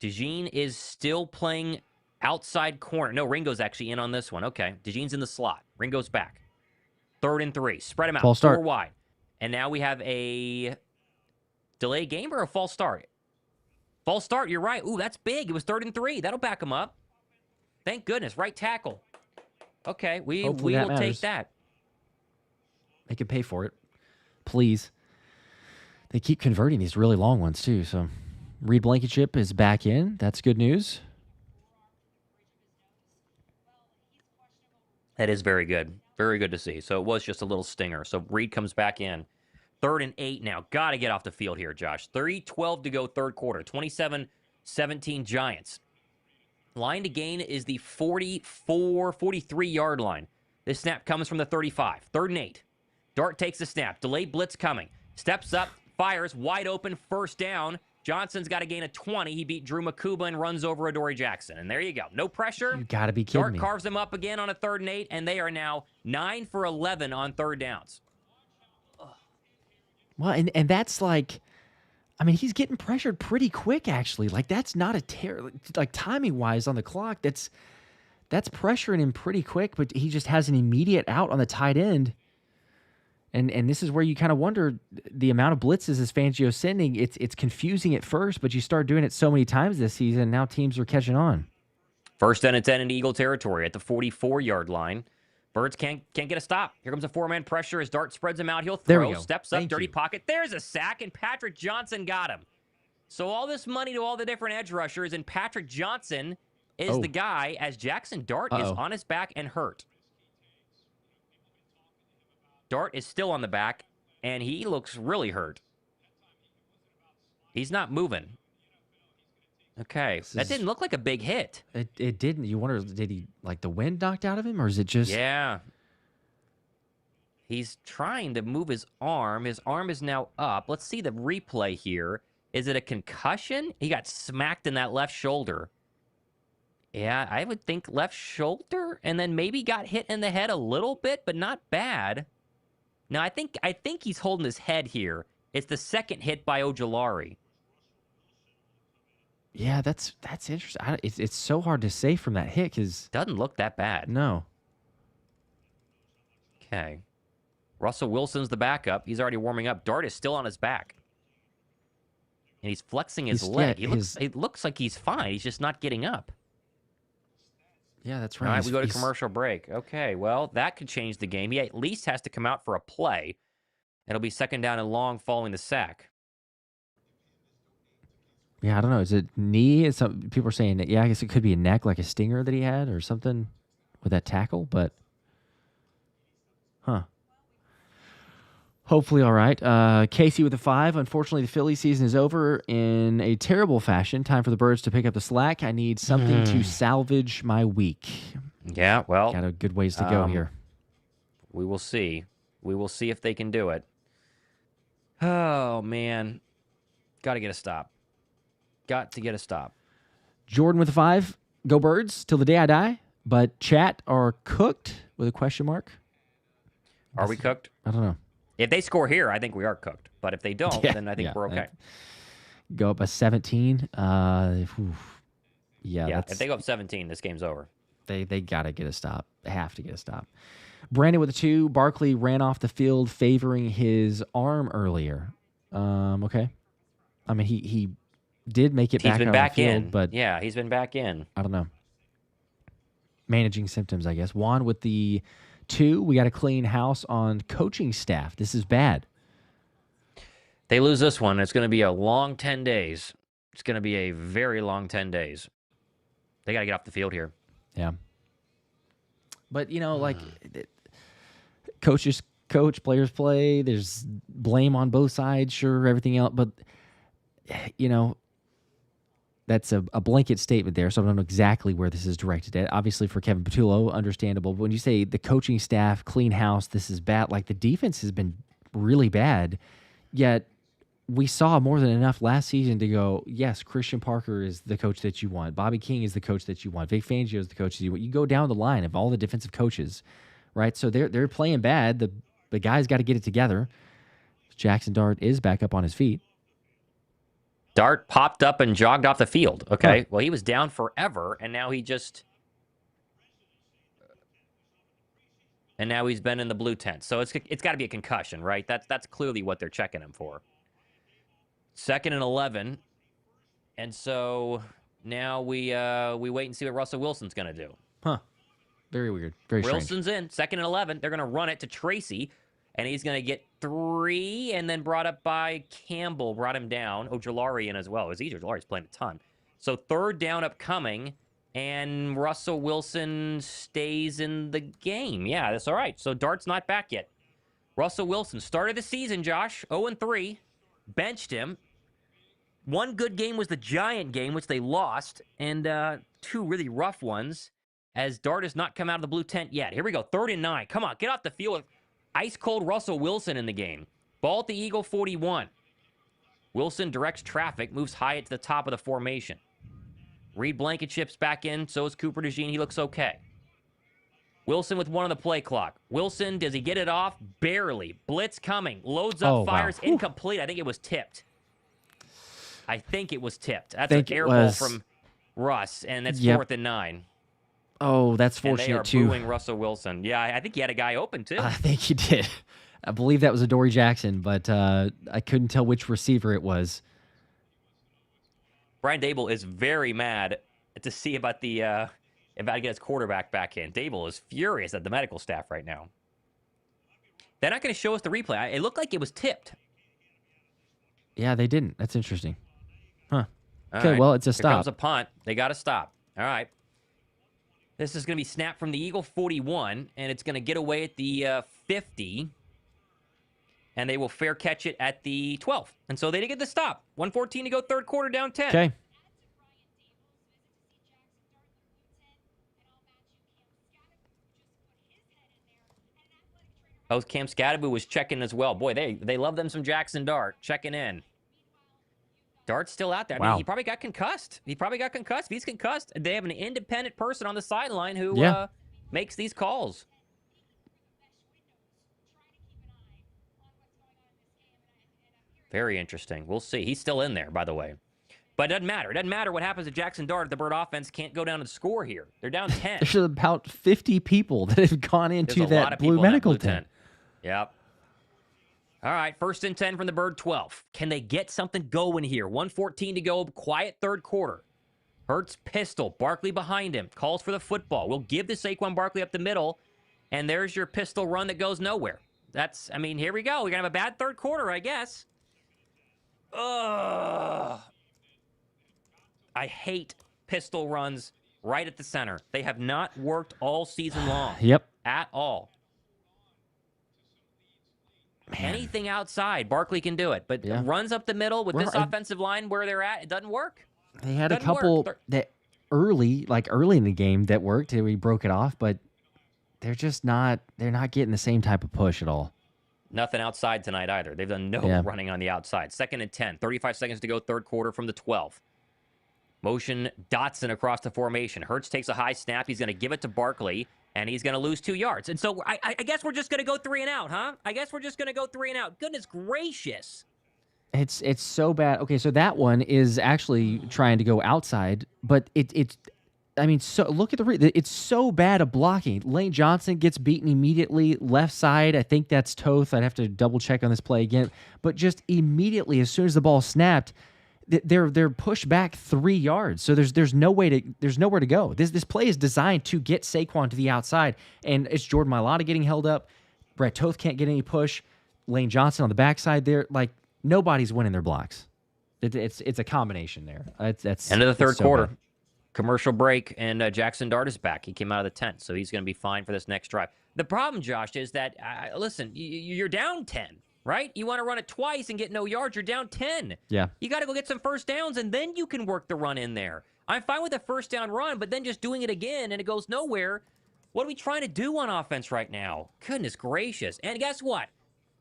DeJean is still playing outside corner. No, Ringo's actually in on this one. Okay, DeJean's in the slot. Ringo's back. 3rd and 3. Spread him out. False start. 4 wide. And now we have a delay game or a false start? False start, you're right. Ooh, that's big. It was 3rd and 3. That'll back him up. Thank goodness. Right tackle. Okay, we Hopefully will that take matters. that. They could pay for it. Please. They keep converting these really long ones, too. So, Reed Blankenship is back in. That's good news. That is very good. Very good to see. So it was just a little stinger. So Reed comes back in. 3rd and 8 now. Got to get off the field here, Josh. 3:12 to go, 3rd quarter. 27-17 Giants. Line to gain is the 43-yard line. This snap comes from the 35. 3rd and 8. Dart takes the snap. Delayed blitz coming. Steps up, fires, wide open, 1st down. Johnson's got a gain of 20. He beat Drew Makuba and runs over Adoree Jackson. And there you go. No pressure. You got to be kidding Dart me. carves them up again on a 3rd and 8, and they are now 9 for 11 on 3rd downs. Well, and that's like, I mean, he's getting pressured pretty quick, actually. Like, that's not a terrible, like, timing-wise on the clock, that's pressuring him pretty quick, but he just has an immediate out on the tight end. And this is where you kind of wonder the amount of blitzes is Fangio's sending. It's confusing at first, but you start doing it so many times this season, now teams are catching on. 1st down and 10 in Eagle territory at the 44-yard line. Birds can't get a stop. Here comes a 4-man pressure as Dart spreads him out. He'll There we throw, go. steps up, Thank dirty you. pocket. There's a sack, and Patrick Johnson got him. So all this money to all the different edge rushers, and Patrick Johnson is the guy as Jackson Dart is on his back and hurt. Dart is still on the back, and he looks really hurt. He's not moving. Okay, that didn't look like a big hit. It didn't. You wonder, did he, like, the wind knocked out of him, or is it just... Yeah. He's trying to move his arm. His arm is now up. Let's see the replay here. Is it a concussion? He got smacked in that left shoulder. Yeah, I would think left shoulder, and then maybe got hit in the head a little bit, but not bad. No, I think he's holding his head here. It's the second hit by Ojulari. Yeah, that's interesting. It's so hard to say from that hit because Doesn't look that bad. no. Okay. Russell Wilson's the backup. He's already warming up. Dart is still on his back. And he's flexing his leg. It looks like he's fine. He's just not getting up. Yeah, that's All right. right, we go to commercial break. Okay, well, that could change the game. He at least has to come out for a play. It'll be second down and long following the sack. Yeah, I don't know. Is it knee? Some people are saying that. Yeah, I guess it could be a neck, like a stinger that he had or something with that tackle. But, hopefully, all right. Casey with the 5. Unfortunately, the Philly season is over in a terrible fashion. Time for the Birds to pick up the slack. I need something to salvage my week. Yeah, well, Got a good ways to go here. We will see. We will see if they can do it. Oh, man. Got to get a stop. Got to get a stop. Jordan with the 5. Go Birds till the day I die. But chat are cooked with a question mark. Are we cooked? I don't know. If they score here, I think we are cooked. But if they don't, then I think we're okay. Go up by 17. Yeah, if they go up 17, this game's over. They got to get a stop. They have to get a stop. Brandon with a 2. Barkley ran off the field favoring his arm earlier. Okay. I mean, he did make it back on the field, but yeah, he's been back in. I don't know. Managing symptoms, I guess. Juan with the 2. We got to clean house on coaching staff. This is bad. They lose this one. It's going to be a long 10 days. It's going to be a very long 10 days. They got to get off the field here. Yeah. But, like, coaches coach, players play. There's blame on both sides, sure, everything else. But, that's a blanket statement there, so I don't know exactly where this is directed at. Obviously, for Kevin Patullo, understandable. But when you say the coaching staff, clean house, this is bad, like the defense has been really bad, yet we saw more than enough last season to go, yes, Christian Parker is the coach that you want. Bobby King is the coach that you want. Vic Fangio is the coach that you want. You go down the line of all the defensive coaches, right? So they're playing bad. The guys got to get it together. Jackson Dart is back up on his feet. Dart popped up and jogged off the field. Okay. Well, he was down forever, and now he's been in the blue tent. So it's got to be a concussion, right? That's clearly what they're checking him for. 2nd and 11. And so now we wait and see what Russell Wilson's going to do. Very weird. Very strange. Wilson's in. 2nd and 11. They're going to run it to Tracy. And he's going to get 3 and then brought up by Campbell. Brought him down. Ojulari in as well. Ojulari's playing a ton. So 3rd down upcoming. And Russell Wilson stays in the game. Yeah, that's all right. So Dart's not back yet. Russell Wilson started the season, Josh. 0-3. Benched him. One good game was the Giant game, which they lost. And 2 really rough ones. As Dart has not come out of the blue tent yet. Here we go. 3rd and 9. Come on, get off the field. Ice-cold Russell Wilson in the game. Ball at the Eagle 41. Wilson directs traffic, moves high to the top of the formation. Reed Blankenship's back in, so is Cooper DeJean. He looks okay. Wilson with 1 on the play clock. Wilson, does he get it off? Barely. Blitz coming. Loads up, fires. Wow. Incomplete. I think it was tipped. That's an air ball from Russ, and that's 4th and 9. Oh, that's fortunate, too. And they are booing Russell Wilson. Yeah, I think he had a guy open, too. I think he did. I believe that was Adoree Jackson, but I couldn't tell which receiver it was. Brian Dable is very mad to see about to get his quarterback back in. Dable is furious at the medical staff right now. They're not going to show us the replay. It looked like it was tipped. Yeah, they didn't. That's interesting. Okay, well, it's a stop. Here comes a punt. They got to stop. All right. This is going to be snapped from the Eagle 41, and it's going to get away at the 50. And they will fair catch it at the 12. And so they did get the stop. 1:14 to go, 3rd quarter, down 10. Okay. Oh, Cam Scadaboo was checking as well. Boy, they love them some Jackson Dart. Checking in. Dart's still out there. I Wow. mean, he probably got concussed. If he's concussed, they have an independent person on the sideline who makes these calls. Very interesting. We'll see. He's still in there, by the way. But it doesn't matter. It doesn't matter what happens to Jackson Dart if the Bird offense can't go down and score here. They're down 10. There's about 50 people that have gone into that blue medical tent. Yep. All right, 1st and 10 from the Bird 12. Can they get something going here? 1:14 to go, quiet third quarter. Hurts pistol, Barkley behind him, calls for the football. We'll give to Saquon Barkley up the middle, and there's your pistol run that goes nowhere. Here we go. We're going to have a bad third quarter, I guess. Ugh. I hate pistol runs right at the center. They have not worked all season long. Yep. At all. Man. Anything outside, Barkley can do it. But runs up the middle with this offensive line where they're at, it doesn't work. They had a couple that early in the game that worked. We broke it off, but they're not getting the same type of push at all. Nothing outside tonight either. They've done no running on the outside. 2nd and 10, 35 seconds to go, third quarter from the 12. Motion Dotson across the formation. Hurts takes a high snap. He's going to give it to Barkley, and he's going to lose 2 yards. And so I guess we're just going to go 3 and out, huh? Goodness gracious. It's so bad. Okay, so that one is actually trying to go outside, but so look at it's so bad of blocking. Lane Johnson gets beaten immediately left side. I think that's Toth. I'd have to double check on this play again, but just immediately as soon as the ball snapped, they're pushed back 3 yards. So there's nowhere to go. This play is designed to get Saquon to the outside, and it's Jordan Mailata getting held up. Brett Toth can't get any push. Lane Johnson on the backside there, nobody's winning their blocks. It's a combination there. That's end of the third quarter. Bad. Commercial break, and Jackson Dart is back. He came out of the tent, so he's going to be fine for this next drive. The problem, Josh, is that, listen, you're down 10, right? You want to run it twice and get no yards, you're down 10. Yeah. You got to go get some first downs, and then you can work the run in there. I'm fine with a first down run, but then just doing it again, and it goes nowhere. What are we trying to do on offense right now? Goodness gracious. And guess what?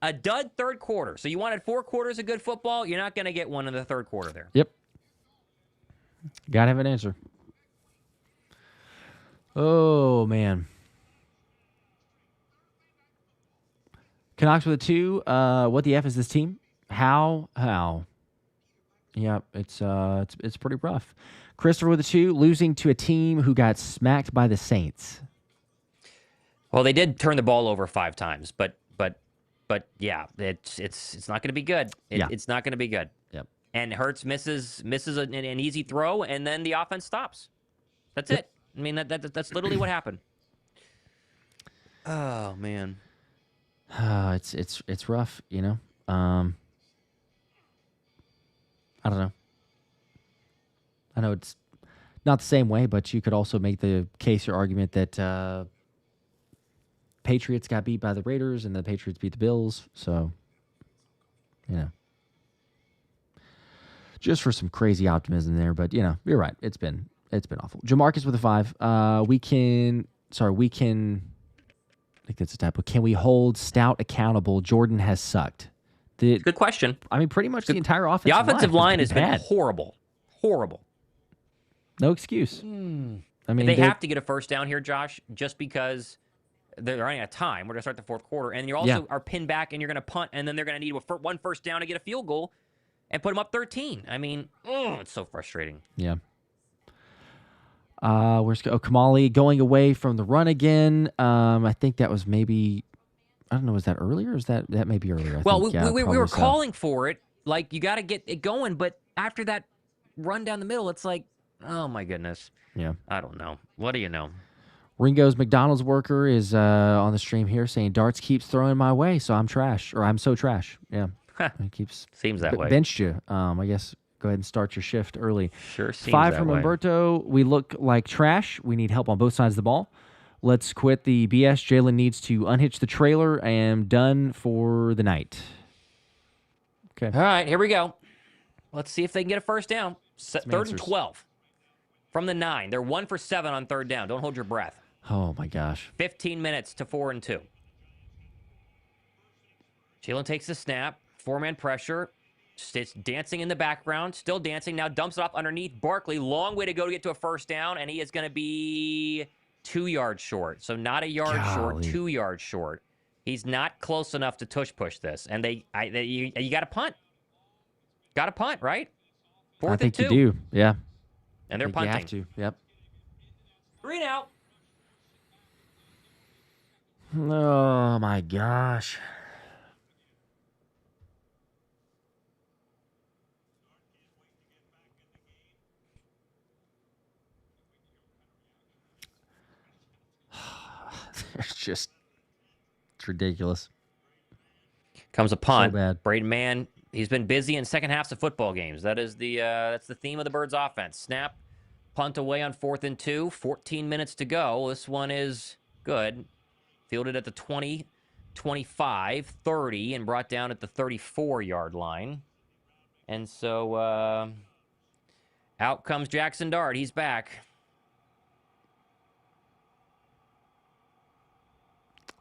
A dud third quarter. So you wanted 4 quarters of good football? You're not going to get one in the third quarter there. Yep. Got to have an answer. Oh, man. Canucks with a 2. What the F is this team? How? Yeah, it's pretty rough. Christopher with a 2, losing to a team who got smacked by the Saints. Well, they did turn the ball over 5 times, but yeah, it's not going to be good. It's not going to be good. Yep. And Hurts misses an easy throw, and then the offense stops. That's it. I mean, that's literally what happened. Oh man. It's rough, you know. I don't know. I know it's not the same way, but you could also make the case or argument that Patriots got beat by the Raiders and the Patriots beat the Bills. So, you know, just for some crazy optimism there. But, you know, you're right. It's been awful. Jamarcus with a 5. We can, I think that's a typo. Can we hold Stout accountable? Jordan has sucked. Good question. I mean, pretty much the entire offensive line. The offensive line has been horrible. Horrible. No excuse. I mean, they have to get a first down here, Josh, just because they're running out of time. We're going to start the fourth quarter, and you also are pinned back, and you're going to punt, and then they're going to need one first down to get a field goal and put them up 13. I mean, it's so frustrating. Yeah. Where's Kamali going away from the run again? I think that was maybe, I don't know, was that earlier? Or is that may be earlier? We were calling for it. Like, you got to get it going, but after that run down the middle, it's like, oh my goodness. Yeah. I don't know. What do you know? Ringo's McDonald's worker is on the stream here saying Darts keeps throwing my way, so I'm trash, or I'm so trash. Yeah. He keeps seems that way. Benched you. I guess go ahead and start your shift early. Sure seems 5 that from way. Umberto. We look like trash. We need help on both sides of the ball. Let's quit the BS. Jaylen needs to unhitch the trailer and done for the night. Okay. All right, here we go. Let's see if they can get a first down. Third and 12 from the 9. They're 1 for 7 on third down. Don't hold your breath. Oh, my gosh. 15 minutes to 4 and 2. Jaylen takes the snap. 4-man pressure. It's dancing in the background, still dancing. Now dumps it off underneath Barkley. Long way to go to get to a first down, and he is going to be 2 yards short. So not a yard short, 2 yards short. He's not close enough to push this, and you got to punt. Got to punt, right? 4th and 2. I think you do, yeah. And they're punting. You have to, yep. 3 now. Oh my gosh. It's ridiculous. Comes a punt. So bad. Braden Mann, he's been busy in second halves of football games. That's the theme of the Birds offense. Snap, punt away on 4th and 2. 14 minutes to go. This one is good. Fielded at the 20, 25, 30, and brought down at the 34-yard line. And so out comes Jackson Dart. He's back.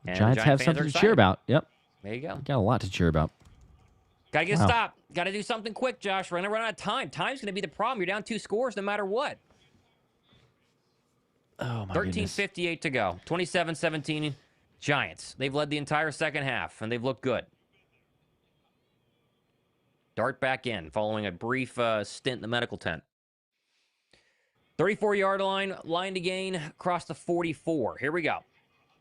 The Giants have something to cheer about. Yep. There you go. Got a lot to cheer about. Got to get a stop. Got to do something quick, Josh. We're going to run out of time. Time's going to be the problem. You're down 2 scores no matter what. Oh, my 13:58 to go. 27-17 Giants. They've led the entire second half, and they've looked good. Dart back in following a brief stint in the medical tent. 34-yard line to gain across the 44. Here we go.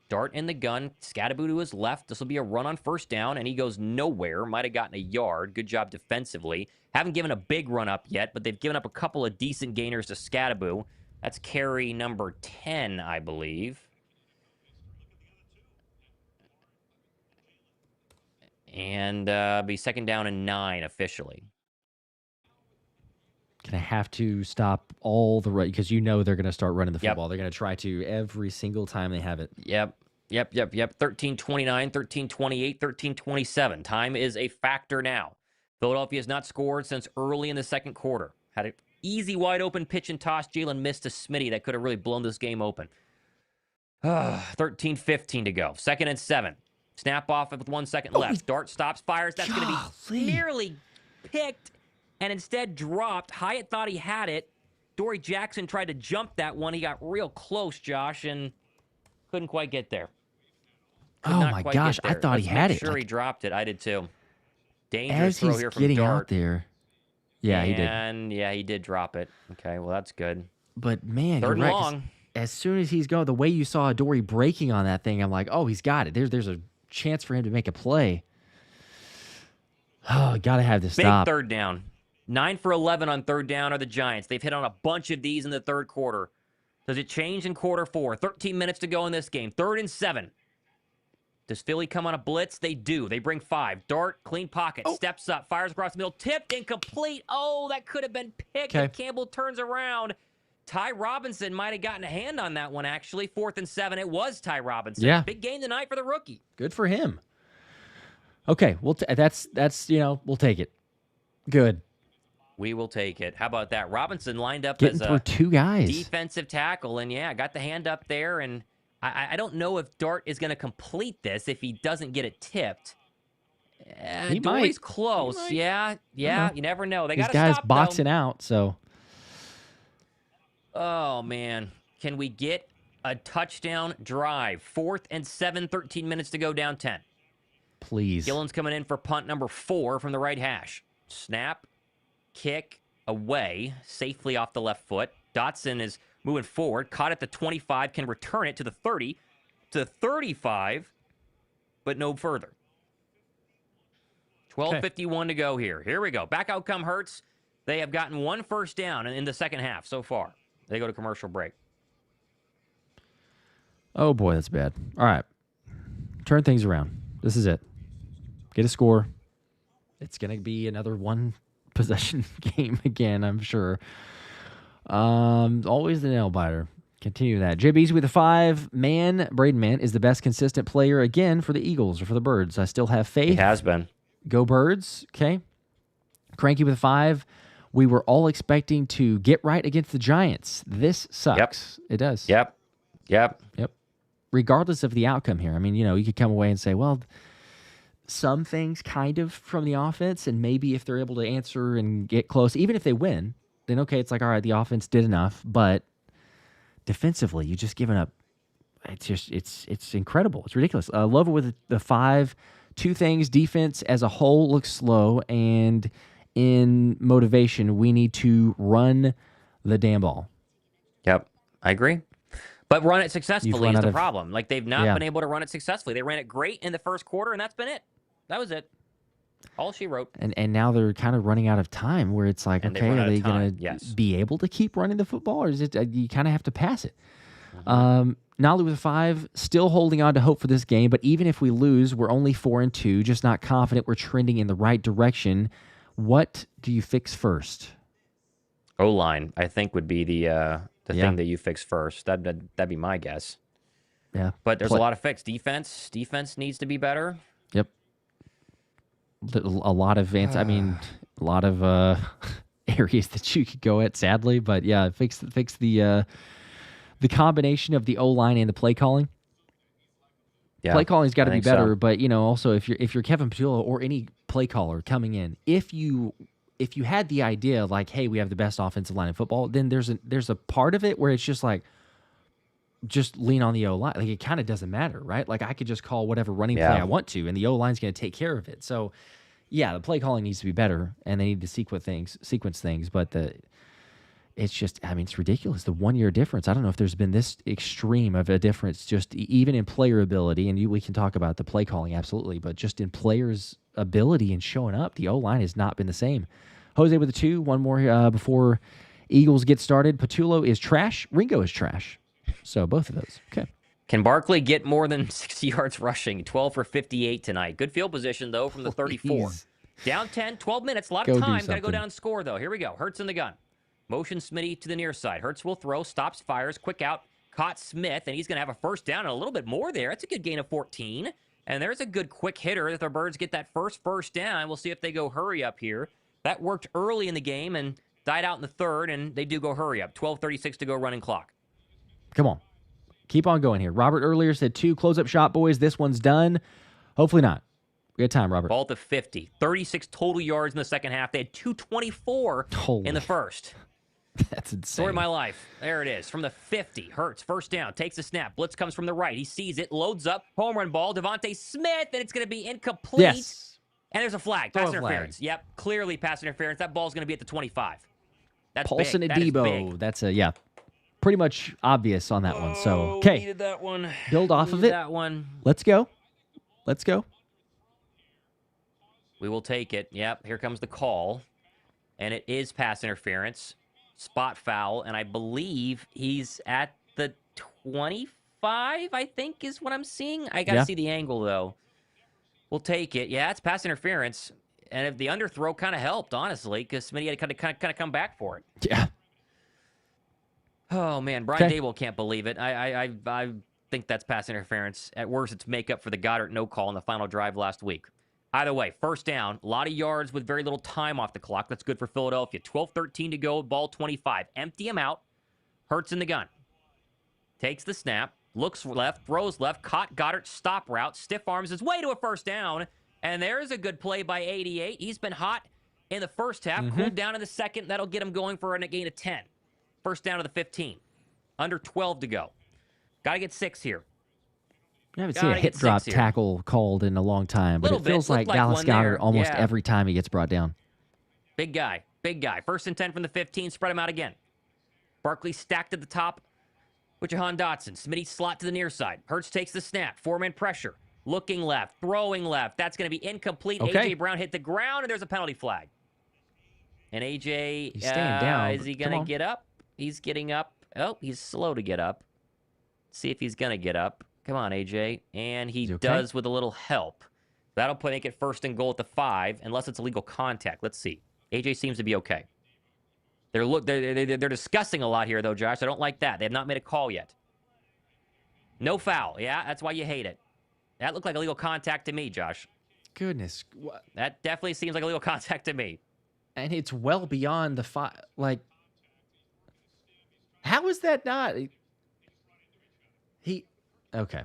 Dart in the gun. Scatterbo to his left. This will be a run on first down, and he goes nowhere. Might have gotten a yard. Good job defensively. Haven't given a big run up yet, but they've given up a couple of decent gainers to Scatterbo. That's carry number 10, I believe. And be second down and 9 officially. Gonna have to stop all the right because you know they're gonna start running the football. Yep. They're gonna try to every single time they have it. Yep. 13:29, 13:28, 13:27. Time is a factor now. Philadelphia has not scored since early in the second quarter. Had an easy wide open pitch and toss. Jaylen missed a Smitty that could have really blown this game open. 13:15 to go. 2nd and 7. Snap off with 1 second left. Dart stops, fires. That's going to be nearly picked and instead dropped. Hyatt thought he had it. Dory Jackson tried to jump that one. He got real close, Josh, and couldn't quite get there. Oh my gosh, I thought he had it. Sure, he dropped it. I did too. Dangerous throw here from getting Dart. out there. Yeah, he did. And yeah, he did drop it. Okay, well that's good. But man, 3rd and right, long. As soon as he's going, the way you saw Dory breaking on that thing, I'm like, oh, he's got it. There's a chance for him to make a play. Oh, gotta have this stop. Big 3rd down. 9 for 11 on 3rd down are the Giants. They've hit on a bunch of these in the 3rd quarter. Does it change in quarter 4? 13 minutes to go in this game. 3rd and 7. Does Philly come on a blitz? They do. They bring 5. Dart, clean pocket, steps up, fires across the middle, tipped, incomplete. Oh, that could have been picked. And Campbell turns around. Ty Robinson might have gotten a hand on that one, actually. 4th and 7. It was Ty Robinson. Yeah. Big game tonight for the rookie. Good for him. Okay, we'll that's we'll take it. Good. We will take it. How about that? Robinson lined up Getting as through 2 guys. Defensive tackle, and yeah, got the hand up there, and I don't know if Dart is going to complete this if he doesn't get it tipped. He Dory's might. close. He might. Yeah. You never know. They These got guys stop, boxing though. out, so. Oh, man. Can we get a touchdown drive? 4th and 7, 13 minutes to go, down 10. Please. Gillen's coming in for punt number 4 from the right hash. Snap, kick, away, safely off the left foot. Dotson is moving forward, caught at the 25, can return it to the 30, to the 35, but no further. 12:51 to go here. Here we go. Back out come Hurts. They have gotten 1 first down in the second half so far. They go to commercial break. Oh, boy, that's bad. All right. Turn things around. This is it. Get a score. It's going to be another 1-possession game again, I'm sure. Always the nail biter. Continue that. Jay Beasley with a 5. Braden Mann is the best consistent player again for the Eagles or for the Birds. I still have faith. He has been. Go Birds. Okay. Cranky with a 5. We were all expecting to get right against the Giants. This sucks. It does. Yep. Regardless of the outcome here. I mean, you could come away and say, well, some things kind of from the offense, and maybe if they're able to answer and get close, even if they win, then okay, it's like, all right, the offense did enough. But defensively, you just given up. It's incredible. It's ridiculous. Love it with the 5. 2 things: defense as a whole looks slow, and in motivation, we need to run the damn ball. Yep, I agree. But run it You've successfully run is out the of problem. Like, they've not yeah, been able to run it successfully. They ran it great in the first quarter, and that's been it. That was it. All she wrote. and now they're kind of running out of time. Where it's like, And they've okay, run are out of they time. gonna Yes. be able to keep running the football, or is it you kind of have to pass it? Mm-hmm. Nolly with a 5, still holding on to hope for this game, but even if we lose, we're only 4-2, just not confident we're trending in the right direction. What do you fix first? O-line, I think, would be the Yeah. thing that you fix first. That'd be my guess. Yeah. But there's a lot of fix. Defense needs to be better. Yep. A lot of a lot of areas that you could go at, sadly, but yeah, fix the combination of the O-line and the play calling. Yeah, play calling's got to I be think better, so. but also if you're Kevin Patullo or any play caller coming in, if you had the idea like, hey, we have the best offensive line in football, then there's a part of it where it's just like, just lean on the O-line. Like, it kind of doesn't matter, right? Like, I could just call whatever running play I want to, and the O-line's going to take care of it. So, yeah, the play calling needs to be better, and they need to sequence things. But it's just, it's ridiculous. The 1 year difference. I don't know if there's been this extreme of a difference, just even in player ability. And we can talk about the play calling, absolutely, but just in players' ability and showing up, the O-line has not been the same. Jose with a 2. One more before Eagles get started. Patullo is trash. Ringo is trash. So both of those. Okay. Can Barkley get more than 60 yards rushing? 12 for 58 tonight. Good field position, though, from the 34. Down 10, 12 minutes. A lot of time. Got to go down and score, though. Here we go. Hurts in the gun. Motion Smitty to the near side. Hurts will throw. Stops, fires. Quick out. Caught Smith, and he's going to have a first down and a little bit more there. That's a good gain of 14. And there's a good quick hitter if the Birds get that first down. We'll see if they go hurry up here. That worked early in the game and died out in the third, and they do go hurry up. 12:36 to go running clock. Come on. Keep on going here. Robert earlier said 2 close-up shot, boys. This one's done. Hopefully not. We got time, Robert. Ball to 50. 36 total yards in the second half. They had 224 in the first. That's insane. Story of my life. There it is. From the 50. Hurts. First down. Takes a snap. Blitz comes from the right. He sees it. Loads up. Home run ball. Devontae Smith. And it's going to be incomplete. Yes. And there's a flag. Pass interference. Yep. Clearly pass interference. That ball's going to be at the 25. That's Paulson big. and Debo. That's pretty much obvious on that one. So, okay. Needed that one. Build off of it. That one. Let's go. We will take it. Yep. Here comes the call. And it is pass interference. Spot foul. And I believe he's at the 25, I think is what I'm seeing. I got to see the angle, though. We'll take it. Yeah, it's pass interference. And if the underthrow kind of helped, honestly, because Smitty had to kind of come back for it. Yeah. Oh, man. Brian Daboll can't believe it. I think that's pass interference. At worst, it's makeup for the Goddard no call on the final drive last week. Either way, first down, a lot of yards with very little time off the clock. That's good for Philadelphia. 12:13 to go, ball 25. Empty him out. Hurts in the gun. Takes the snap. Looks left, throws left, caught Goddard, stop route, stiff arms his way to a first down. And there's a good play by 88. He's been hot in the first half, cooled down in the second. That'll get him going for a gain of 10. First down to the 15. Under 12 to go. Got to get 6 here. I haven't seen a hip drop tackle called in a long time, but it feels like Dallas Goedert almost every time he gets brought down. Big guy. First and 10 from the 15. Spread him out again. Barkley stacked at the top with Jahan Dotson. Smitty slot to the near side. Hurts takes the snap. 4-man pressure. Looking left. Throwing left. That's going to be incomplete. Okay. A.J. Brown hit the ground, and there's a penalty flag. And A.J. He's staying down. Is he going to get up? He's getting up. Oh, he's slow to get up. See if he's going to get up. Come on, A.J. And he does with a little help. That'll make it first and goal at the 5, unless it's illegal contact. Let's see. A.J. seems to be okay. They're discussing a lot here, though, Josh. I don't like that. They have not made a call yet. No foul. Yeah, that's why you hate it. That looked like illegal contact to me, Josh. Goodness. That definitely seems like illegal contact to me. And it's well beyond the 5. Like, how is that not? Okay.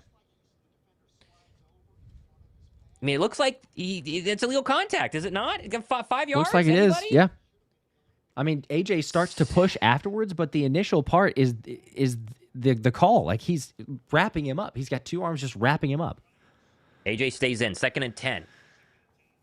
I mean, it looks like it's illegal contact, is it not? 5 yards? Looks like it Anybody? is. Yeah. I mean, AJ starts to push afterwards, but the initial part is the call. Like, he's wrapping him up. He's got two arms just wrapping him up. AJ stays in. 2nd and 10.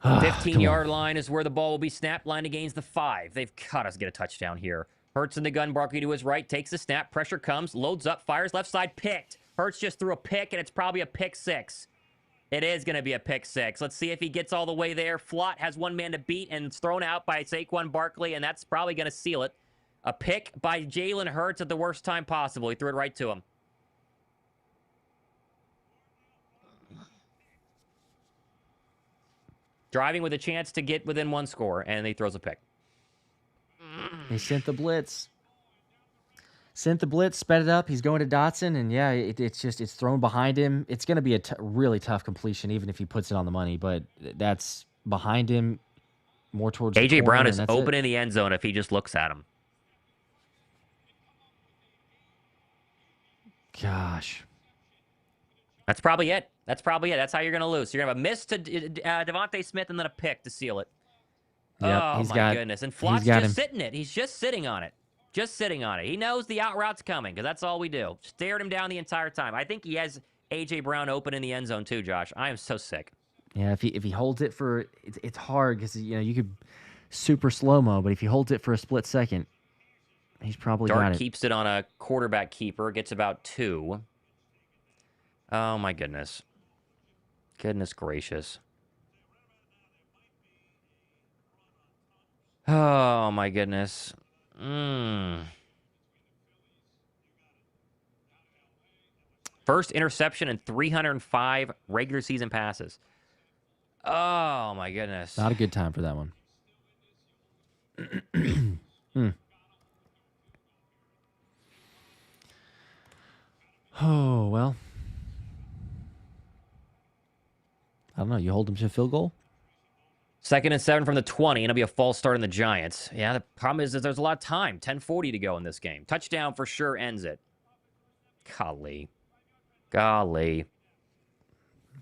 Come 15-yard on. line is where the ball will be snapped. Line against the 5. They've got us get a touchdown here. Hurts in the gun. Barkley to his right. Takes the snap. Pressure comes. Loads up. Fires left side. Picked. Hurts just threw a pick, and it's probably a pick 6. It is going to be a pick 6. Let's see if he gets all the way there. Flott has one man to beat, and it's thrown out by Saquon Barkley, and that's probably going to seal it. A pick by Jalen Hurts at the worst time possible. He threw it right to him. Driving with a chance to get within one score, and he throws a pick. They sent the blitz. Sped it up. He's going to Dotson, and yeah, it's thrown behind him. It's going to be a really tough completion, even if he puts it on the money. But that's behind him, more towards the AJ corner, Brown is and that's open it. in the end zone if he just looks at him. Gosh, that's probably it. That's how you're going to lose. So you're going to have a miss to Devontae Smith and then a pick to seal it. yep, Oh, my goodness. And Flott's just sitting it. He's just sitting on it. Just sitting on it. He knows the out route's coming because that's all we do. Stared him down the entire time. I think he has A.J. Brown open in the end zone too, Josh. I am so sick. Yeah, if he holds it for it's hard because you could super slow-mo, but if he holds it for a split second, he's probably got Dart it. keeps it on a quarterback keeper. Gets about 2. Oh, my goodness. Goodness gracious. Oh, my goodness. First interception in 305 regular season passes. Oh, my goodness. Not a good time for that one. Oh, well. I don't know. You hold him to a field goal? 2nd and 7 from the 20, and it'll be a false start in the Giants. Yeah, the problem is that there's a lot of time. 10:40 to go in this game. Touchdown for sure ends it. Golly.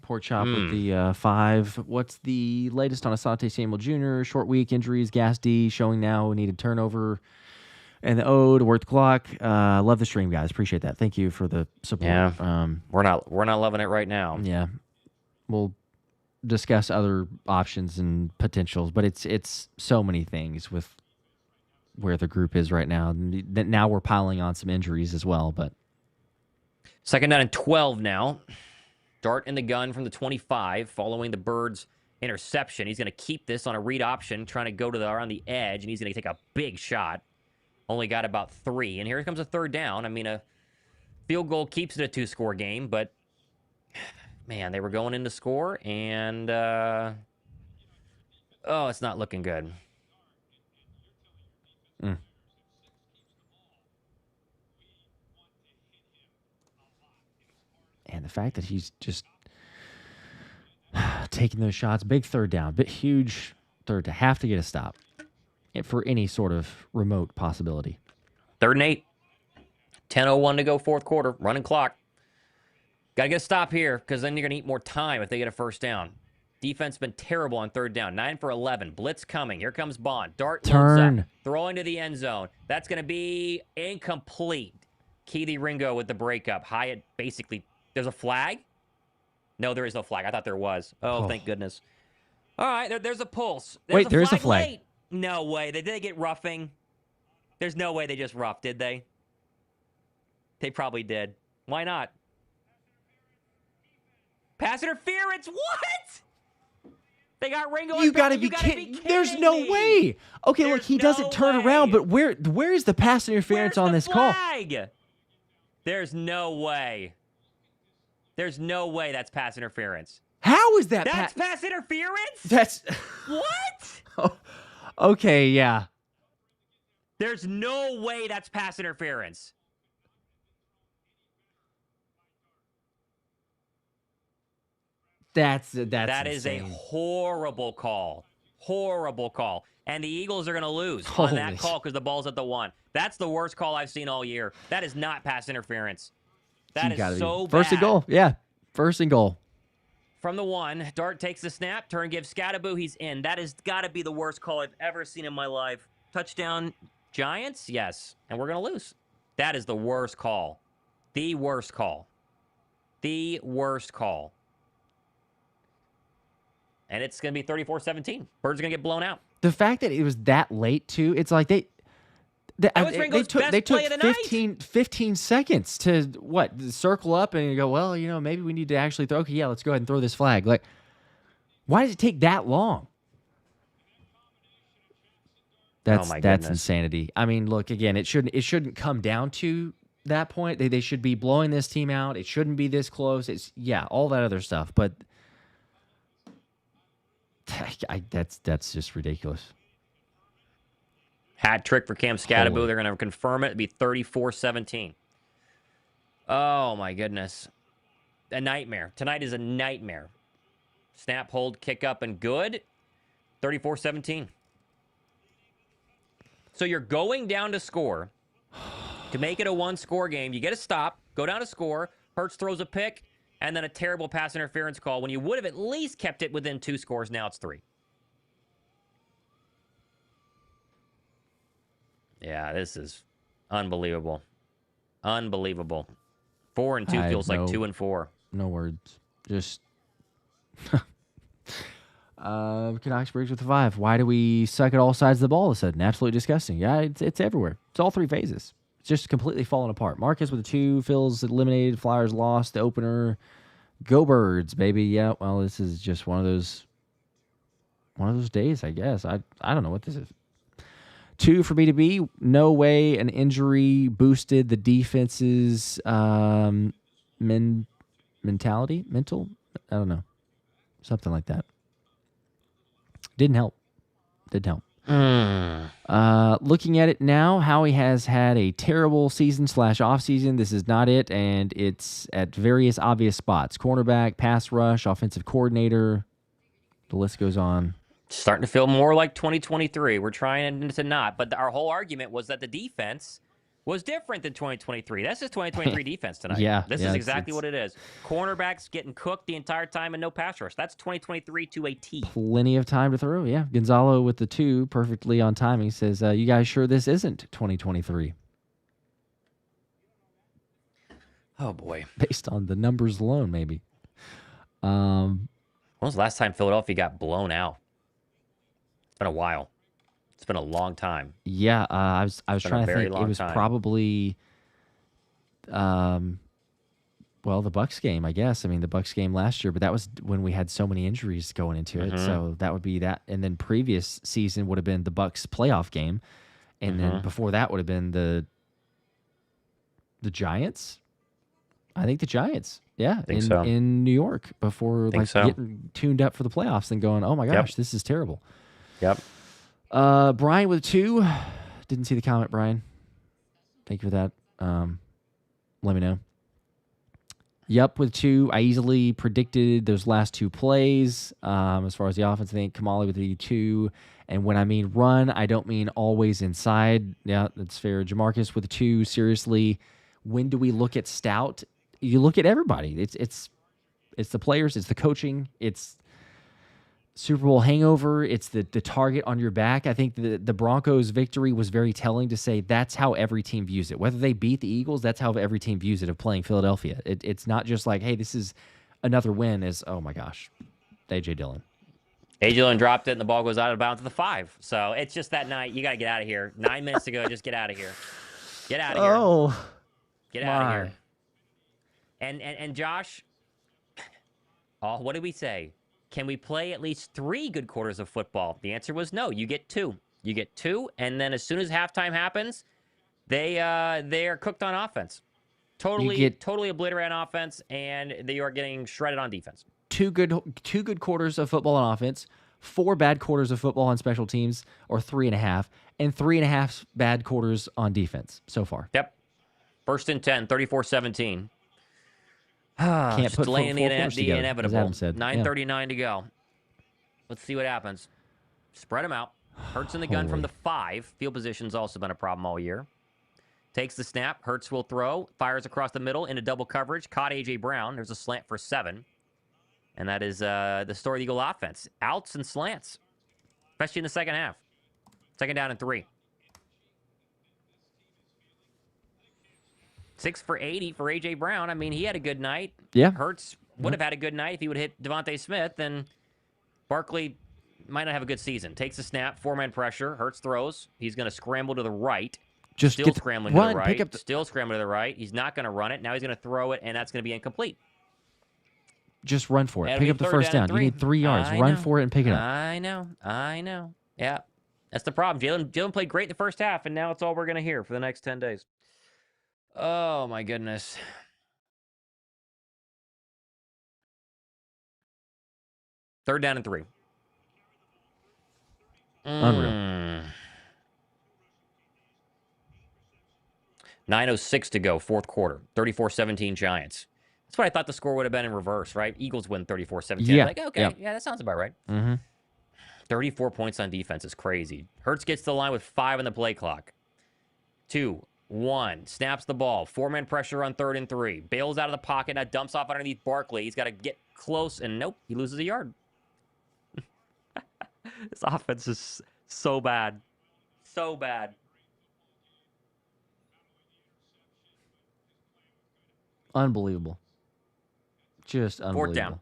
Pork chop with the 5. What's the latest on Asante Samuel Jr.? Short week, injuries, gas D, showing now needed turnover, and the O to work the clock. Love the stream, guys. Appreciate that. Thank you for the support. Yeah, we're not loving it right now. Yeah, we'll discuss other options and potentials, but it's so many things with where the group is right now. Now we're piling on some injuries as well, but 2nd down and 12 now. Dart in the gun from the 25, following the Birds' interception. He's going to keep this on a read option, trying to go to around the edge, and he's going to take a big shot. Only got about 3, and here comes a 3rd down. I mean, a field goal keeps it a 2-score game, but man, they were going in to score, and it's not looking good. And the fact that he's just taking those shots, big 3rd down, bit huge 3rd to have to get a stop for any sort of remote possibility. 3rd and 8. 10:01 to go, 4th quarter. Running clock. Got to get a stop here because then you're going to need more time if they get a 1st down. Defense been terrible on 3rd down. 9 for 11. Blitz coming. Here comes Bond. Dart loads up. Throwing to the end zone. That's going to be incomplete. Keely Ringo with the breakup. Hyatt basically... There's a flag? No, there is no flag. I thought there was. Oh. Thank goodness. All right, there's a pulse. There is a flag. Late. No way. Did they get roughing? There's no way they just roughed, did they? They probably did. Why not? Pass interference? What? They got Ringo. You gotta be kidding. There's no way. Okay, look, he doesn't turn around, but where is the pass interference on this call? There's no way. There's no way that's pass interference. How is that? That's pass interference? That's what? Okay, yeah. There's no way that's pass interference. That is a horrible call. Horrible call. And the Eagles are going to lose on that call because the ball's at the 1. That's the worst call I've seen all year. That is not pass interference. That is so bad. 1st and goal. Yeah. 1st and goal. from the 1. Dart takes the snap. Turn gives Scattaboo. He's in. That has got to be the worst call I've ever seen in my life. Touchdown, Giants? Yes. And we're going to lose. That is the worst call. The worst call. The worst call. And it's going to be 34-17. Birds are going to get blown out. The fact that it was that late, too, it's like they took 15 seconds to, circle up and go, well, maybe we need to actually throw. Okay, yeah, let's go ahead and throw this flag. Like, why does it take that long? That's insanity. I mean, look, again, it shouldn't come down to that point. They should be blowing this team out. It shouldn't be this close. It's all that other stuff, but that's just ridiculous. Hat trick for Cam Scattaboo. They're going to confirm it. It'll be 34-17. Oh, my goodness. A nightmare. Tonight is a nightmare. Snap, hold, kick up, and good. 34-17. So you're going down to score. To make it a one-score game, you get a stop, go down to score. Hurts throws a pick, and then a terrible pass interference call when you would have at least kept it within 2 scores. Now it's 3. Yeah, this is unbelievable. Unbelievable. 4-2 feels like 2-4. No words. Just Canucks Briggs with the 5. Why do we suck at all sides of the ball all of a sudden? Absolutely disgusting. Yeah, it's everywhere. It's all 3 phases. It's just completely falling apart. Marcus with the 2. Phil's eliminated. Flyers lost. The opener. Go Birds, baby. Yeah, well, this is just one of those days, I guess. I don't know what this is. 2 for B2B. No way an injury boosted the defense's mentality? Mental? I don't know. Something like that. Didn't help. Looking at it now, Howie has had a terrible season / off season. This is not it, and it's at various obvious spots. Cornerback, pass rush, offensive coordinator. The list goes on. Starting to feel more like 2023. We're trying to not, but our whole argument was that the defense was different than 2023. That's just 2023 defense tonight. This is exactly what it is. Cornerbacks getting cooked the entire time and no pass rush. That's 2023 to a T. Plenty of time to throw, yeah. Gonzalo with the 2, perfectly on timing, says, you guys sure this isn't 2023? Oh, boy. Based on the numbers alone, maybe. When was the last time Philadelphia got blown out? It's been a while. It's been a long time. Yeah, I was trying to think. It was probably, the Bucs game, I guess. I mean, the Bucs game last year, but that was when we had so many injuries going into it. So that would be that. And then previous season would have been the Bucs playoff game, and then before that would have been the Giants. I think the Giants. Yeah, in New York before getting tuned up for the playoffs and going, oh my gosh, this is terrible. Yep. Brian with 2. Didn't see the comment, Brian. Thank you for that. Let me know. Yep, with 2. I easily predicted those last 2 plays. As far as the offense, I think Kamali with the 2. And when I mean run, I don't mean always inside. Yeah, that's fair. Jamarcus with the 2. Seriously, when do we look at Stout? You look at everybody. It's the players. It's the coaching. It's Super Bowl hangover. It's the target on your back. I think the Broncos' victory was very telling to say that's how every team views it. Whether they beat the Eagles, that's how every team views it of playing Philadelphia. It's not just like, hey, this is another win. Is oh my gosh, A.J. Dillon. A.J. Dillon dropped it, and the ball goes out of bounds to the 5. So it's just that night. You got to get out of here. 9 minutes ago, just get out of here. Get out of here. Oh, get out of here. And Josh, what did we say? Can we play at least 3 good quarters of football? The answer was no. You get 2. You get 2, and then as soon as halftime happens, they are cooked on offense. Totally obliterate on offense, and they are getting shredded on defense. 2 good quarters of football on offense, 4 bad quarters of football on special teams, or 3.5, and 3.5 bad quarters on defense so far. Yep. First and 10, 34-17. Can't put delaying the together, inevitable. 9:39 to go. Let's see what happens. Spread them out. Hurts in the gun from the 5. Field position's also been a problem all year. Takes the snap. Hurts will throw. Fires across the middle into double coverage. Caught A.J. Brown. There's a slant for 7. And that is the story of the Eagle offense. Outs and slants, especially in the second half. Second down and 3. 6 for 80 for A.J. Brown. I mean, he had a good night. Yeah. Hurts would have had a good night if he would have hit Devontae Smith, and Barkley might not have a good season. Takes a snap, 4-man pressure. Hurts throws. He's going to scramble to the right. Still scrambling to the right. Still scrambling to the right. He's not going to run it. Now he's going to throw it, and that's going to be incomplete. Just run for it. Pick up the first down. You need 3 yards. Run for it and pick it up. I know. Yeah, that's the problem. Jaylen played great in the first half, and now it's all we're going to hear for the next 10 days. Oh, my goodness. Third down and 3. Unreal. 9:06 to go, fourth quarter. 34-17 Giants. That's what I thought the score would have been in reverse, right? Eagles win 34-17. Yeah. Like, okay, yeah, that sounds about right. 34 points on defense is crazy. Hurts gets to the line with 5 on the play clock. 2, 1, snaps the ball. 4-man pressure on 3rd and 3. Bails out of the pocket, now dumps off underneath Barkley. He's got to get close, and nope, he loses a yard. This offense is so bad. So bad. Unbelievable. Just unbelievable. 4th down.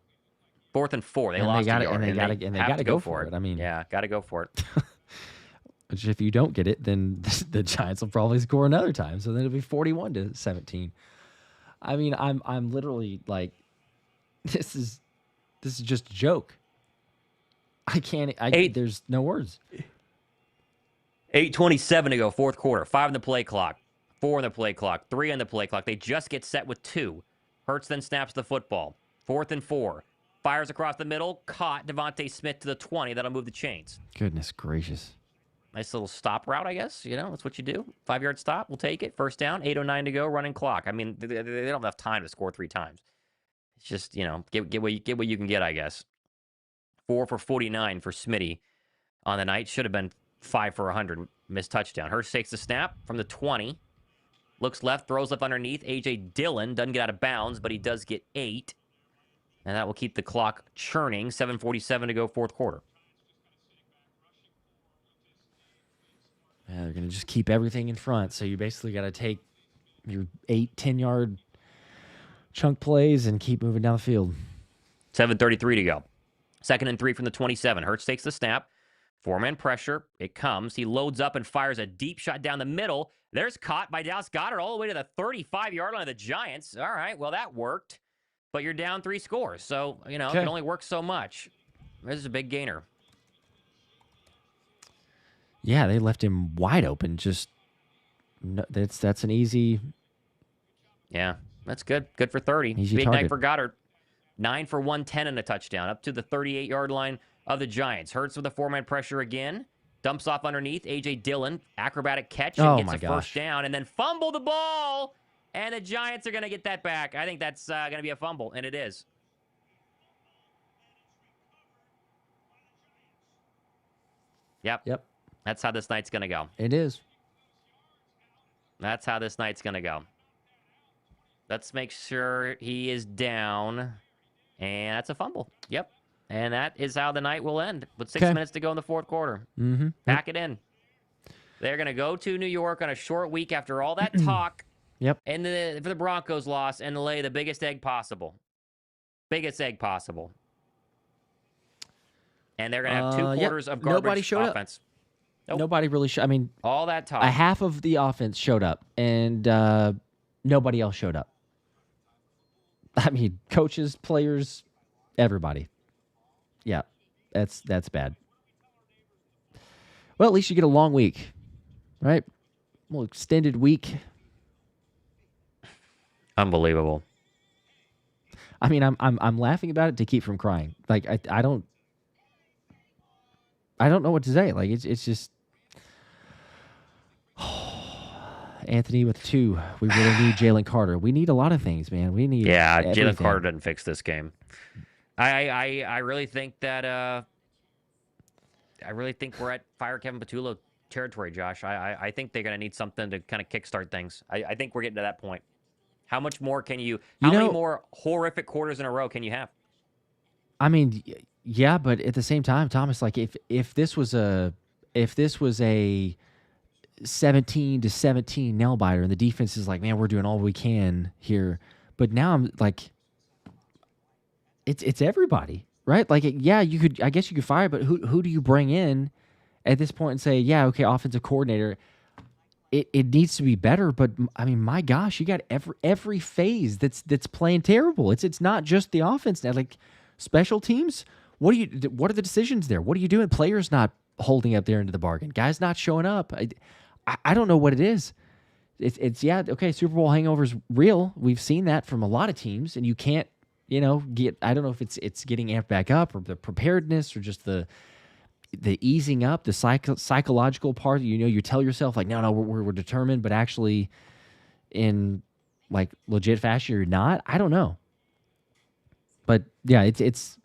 4th and 4. They lost a yard. And they got to go for it. I mean, yeah, got to go for it. Which if you don't get it, then the Giants will probably score another time. So then it'll be 41-17. I mean, I'm literally like, this is just a joke. I can't. There's no words. 8:27 to go, fourth quarter. 5 on the play clock. 4 on the play clock. 3 on the play clock. They just get set with 2. Hurts then snaps the football. 4th and 4. Fires across the middle. Caught Devontae Smith to the 20. That'll move the chains. Goodness gracious. Nice little stop route, I guess. You know, that's what you do. 5-yard stop. We'll take it. First down. 8:09 to go. Running clock. I mean, they don't have enough time to score 3 times. It's just, you know, get what you can get, I guess. 4 for 49 for Smitty on the night. Should have been 5 for 100. Missed touchdown. Hurst takes the snap from the 20. Looks left, throws left underneath. A.J. Dillon doesn't get out of bounds, but he does get 8. And that will keep the clock churning. 7:47 to go, fourth quarter. Yeah, they're going to just keep everything in front. So you basically got to take your 8-10-yard chunk plays and keep moving down the field. 7:33 to go. 2nd and 3 from the 27. Hurts takes the snap. 4-man pressure. It comes. He loads up and fires a deep shot down the middle. There's caught by Dallas Goedert all the way to the 35-yard line of the Giants. All right, well, that worked. But you're down 3 scores. So, you know, it can only work so much. This is a big gainer. Yeah, they left him wide open. Just that's an easy. Yeah, that's good. Good for 30. Easy Big target. night for Goddard. 9 for 110 and a touchdown, up to the 38-yard line of the Giants. Hurts with a 4-man pressure again. Dumps off underneath. A.J. Dillon, acrobatic catch, and gets a first down, and then fumble the ball. And the Giants are going to get that back. I think that's going to be a fumble, and it is. Yep. That's how this night's going to go. It is. That's how this night's going to go. Let's make sure he is down. And that's a fumble. Yep. And that is how the night will end. With 6 minutes to go in the fourth quarter. Pack it in. They're going to go to New York on a short week after all that talk. And for the Broncos loss and lay the biggest egg possible. Biggest egg possible. And they're going to have 2 quarters of garbage Nobody showed offense. Nope. Nobody really showed. I mean, all that talk. A half of the offense showed up, and nobody else showed up. I mean, coaches, players, everybody. Yeah, that's bad. Well, at least you get a long week, right? Well, extended week. Unbelievable. I mean, I'm laughing about it to keep from crying. Like I don't know what to say. Like it's just Anthony with 2. We really need Jaylen Carter. We need a lot of things, man. We need Jaylen Carter doesn't fix this game. I really think that we're at fire Kevin Patullo territory, Josh. I think they're gonna need something to kind of kickstart things. I think we're getting to that point. How much more can you? How many more horrific quarters in a row can you have? I mean, yeah, but at the same time, Thomas, like if this was a 17-17 nail biter, and the defense is like, man, we're doing all we can here, but now I'm like, it's everybody, right? Like, yeah, I guess you could fire, but who do you bring in at this point and say, yeah, okay, offensive coordinator? It needs to be better, but I mean, my gosh, you got every phase that's playing terrible. It's not just the offense now. Like special teams, what are the decisions there? What are you doing? Players not holding up their end of the bargain. Guys not showing up. I don't know what it is. It's yeah, okay. Super Bowl hangover's real. We've seen that from a lot of teams, and you can't get. I don't know if it's getting amped back up or the preparedness or just the easing up, the psychological part. You tell yourself like, no, we're determined, but actually, in like legit fashion, you're not. I don't know, but yeah, it's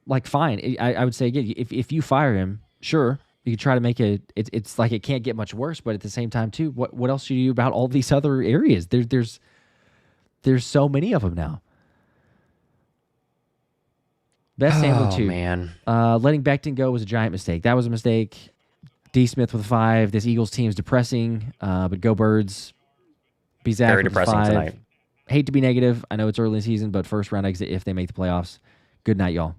like fine. I would say again, if you fire him, sure, you could try to make it's like it can't get much worse, but at the same time too, what else do you do about all these other areas? There's so many of them now. Best Ambler Oh 2. man. Letting Becton go was a giant mistake. That was a mistake. D. Smith with a 5. This Eagles team is depressing, but go Birds. Bizak Very with a depressing 5. tonight. Hate to be negative. I know it's early in the season, but first round exit if they make the playoffs. Good night, y'all.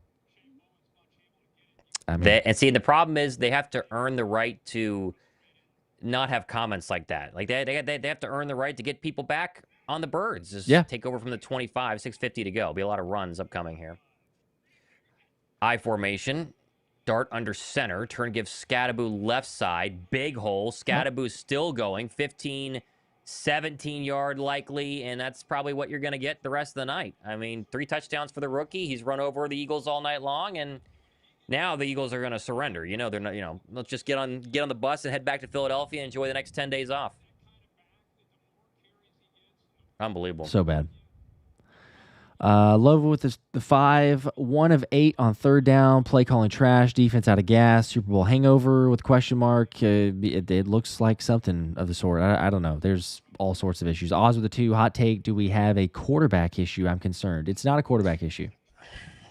I mean, And see, the problem is they have to earn the right to not have comments like that. Like they have to earn the right to get people back on the Birds. Just take over from the 25, 6:50 to go. Be a lot of runs upcoming here. I formation. Dart under center. Turn gives Scadaboo left side. Big hole. Scadaboo's still going. 15, 17-yard likely, and that's probably what you're going to get the rest of the night. I mean, 3 touchdowns for the rookie. He's run over the Eagles all night long, and now the Eagles are going to surrender. They're not. Let's just get on the bus and head back to Philadelphia and enjoy the next 10 days off. Unbelievable. so bad. Lova with the 5, 1 of 8 on third down. Play calling trash. Defense out of gas. Super Bowl hangover with question mark. It looks like something of the sort. I don't know. There's all sorts of issues. Oz with the 2. Hot take. Do we have a quarterback issue? I'm concerned. It's not a quarterback issue.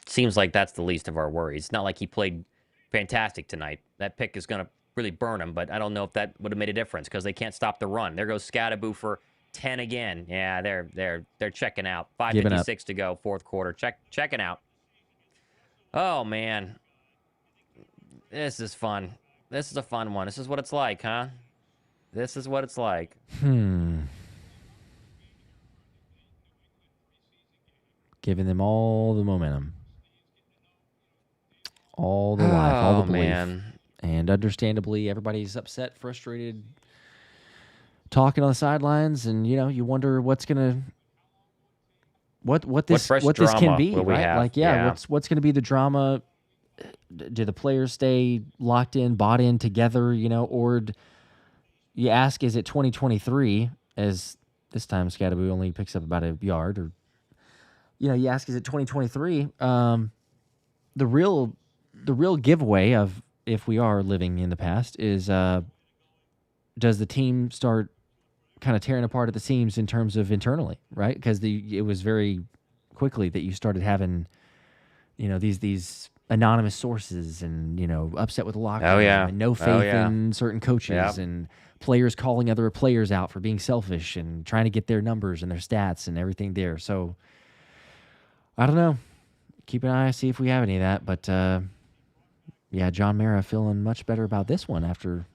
Seems like that's the least of our worries. It's not like he played fantastic tonight. That pick is going to really burn him, but I don't know if that would have made a difference because they can't stop the run. There goes Scadaboo for 10 again. Yeah, they're checking out. 5:56 to go, fourth quarter. Checking out. Oh man, this is fun. This is a fun one. This is what it's like, huh? This is what it's like. Giving them all the momentum, all the life, all the belief, man. And understandably, everybody's upset, frustrated, talking on the sidelines, and you wonder what's gonna what this can be, right? Like, what's gonna be the drama? Do the players stay locked in, bought in together, or you ask, is it 2023? As this time Scadaboo only picks up about a yard, or you ask, is it 2023? The real giveaway of if we are living in the past is does the team start kind of tearing apart at the seams in terms of internally, right? Because it was very quickly that you started having these anonymous sources and upset with the locker room and no faith in certain coaches and players calling other players out for being selfish and trying to get their numbers and their stats and everything there. So I don't know. Keep an eye, see if we have any of that. But John Mara feeling much better about this one after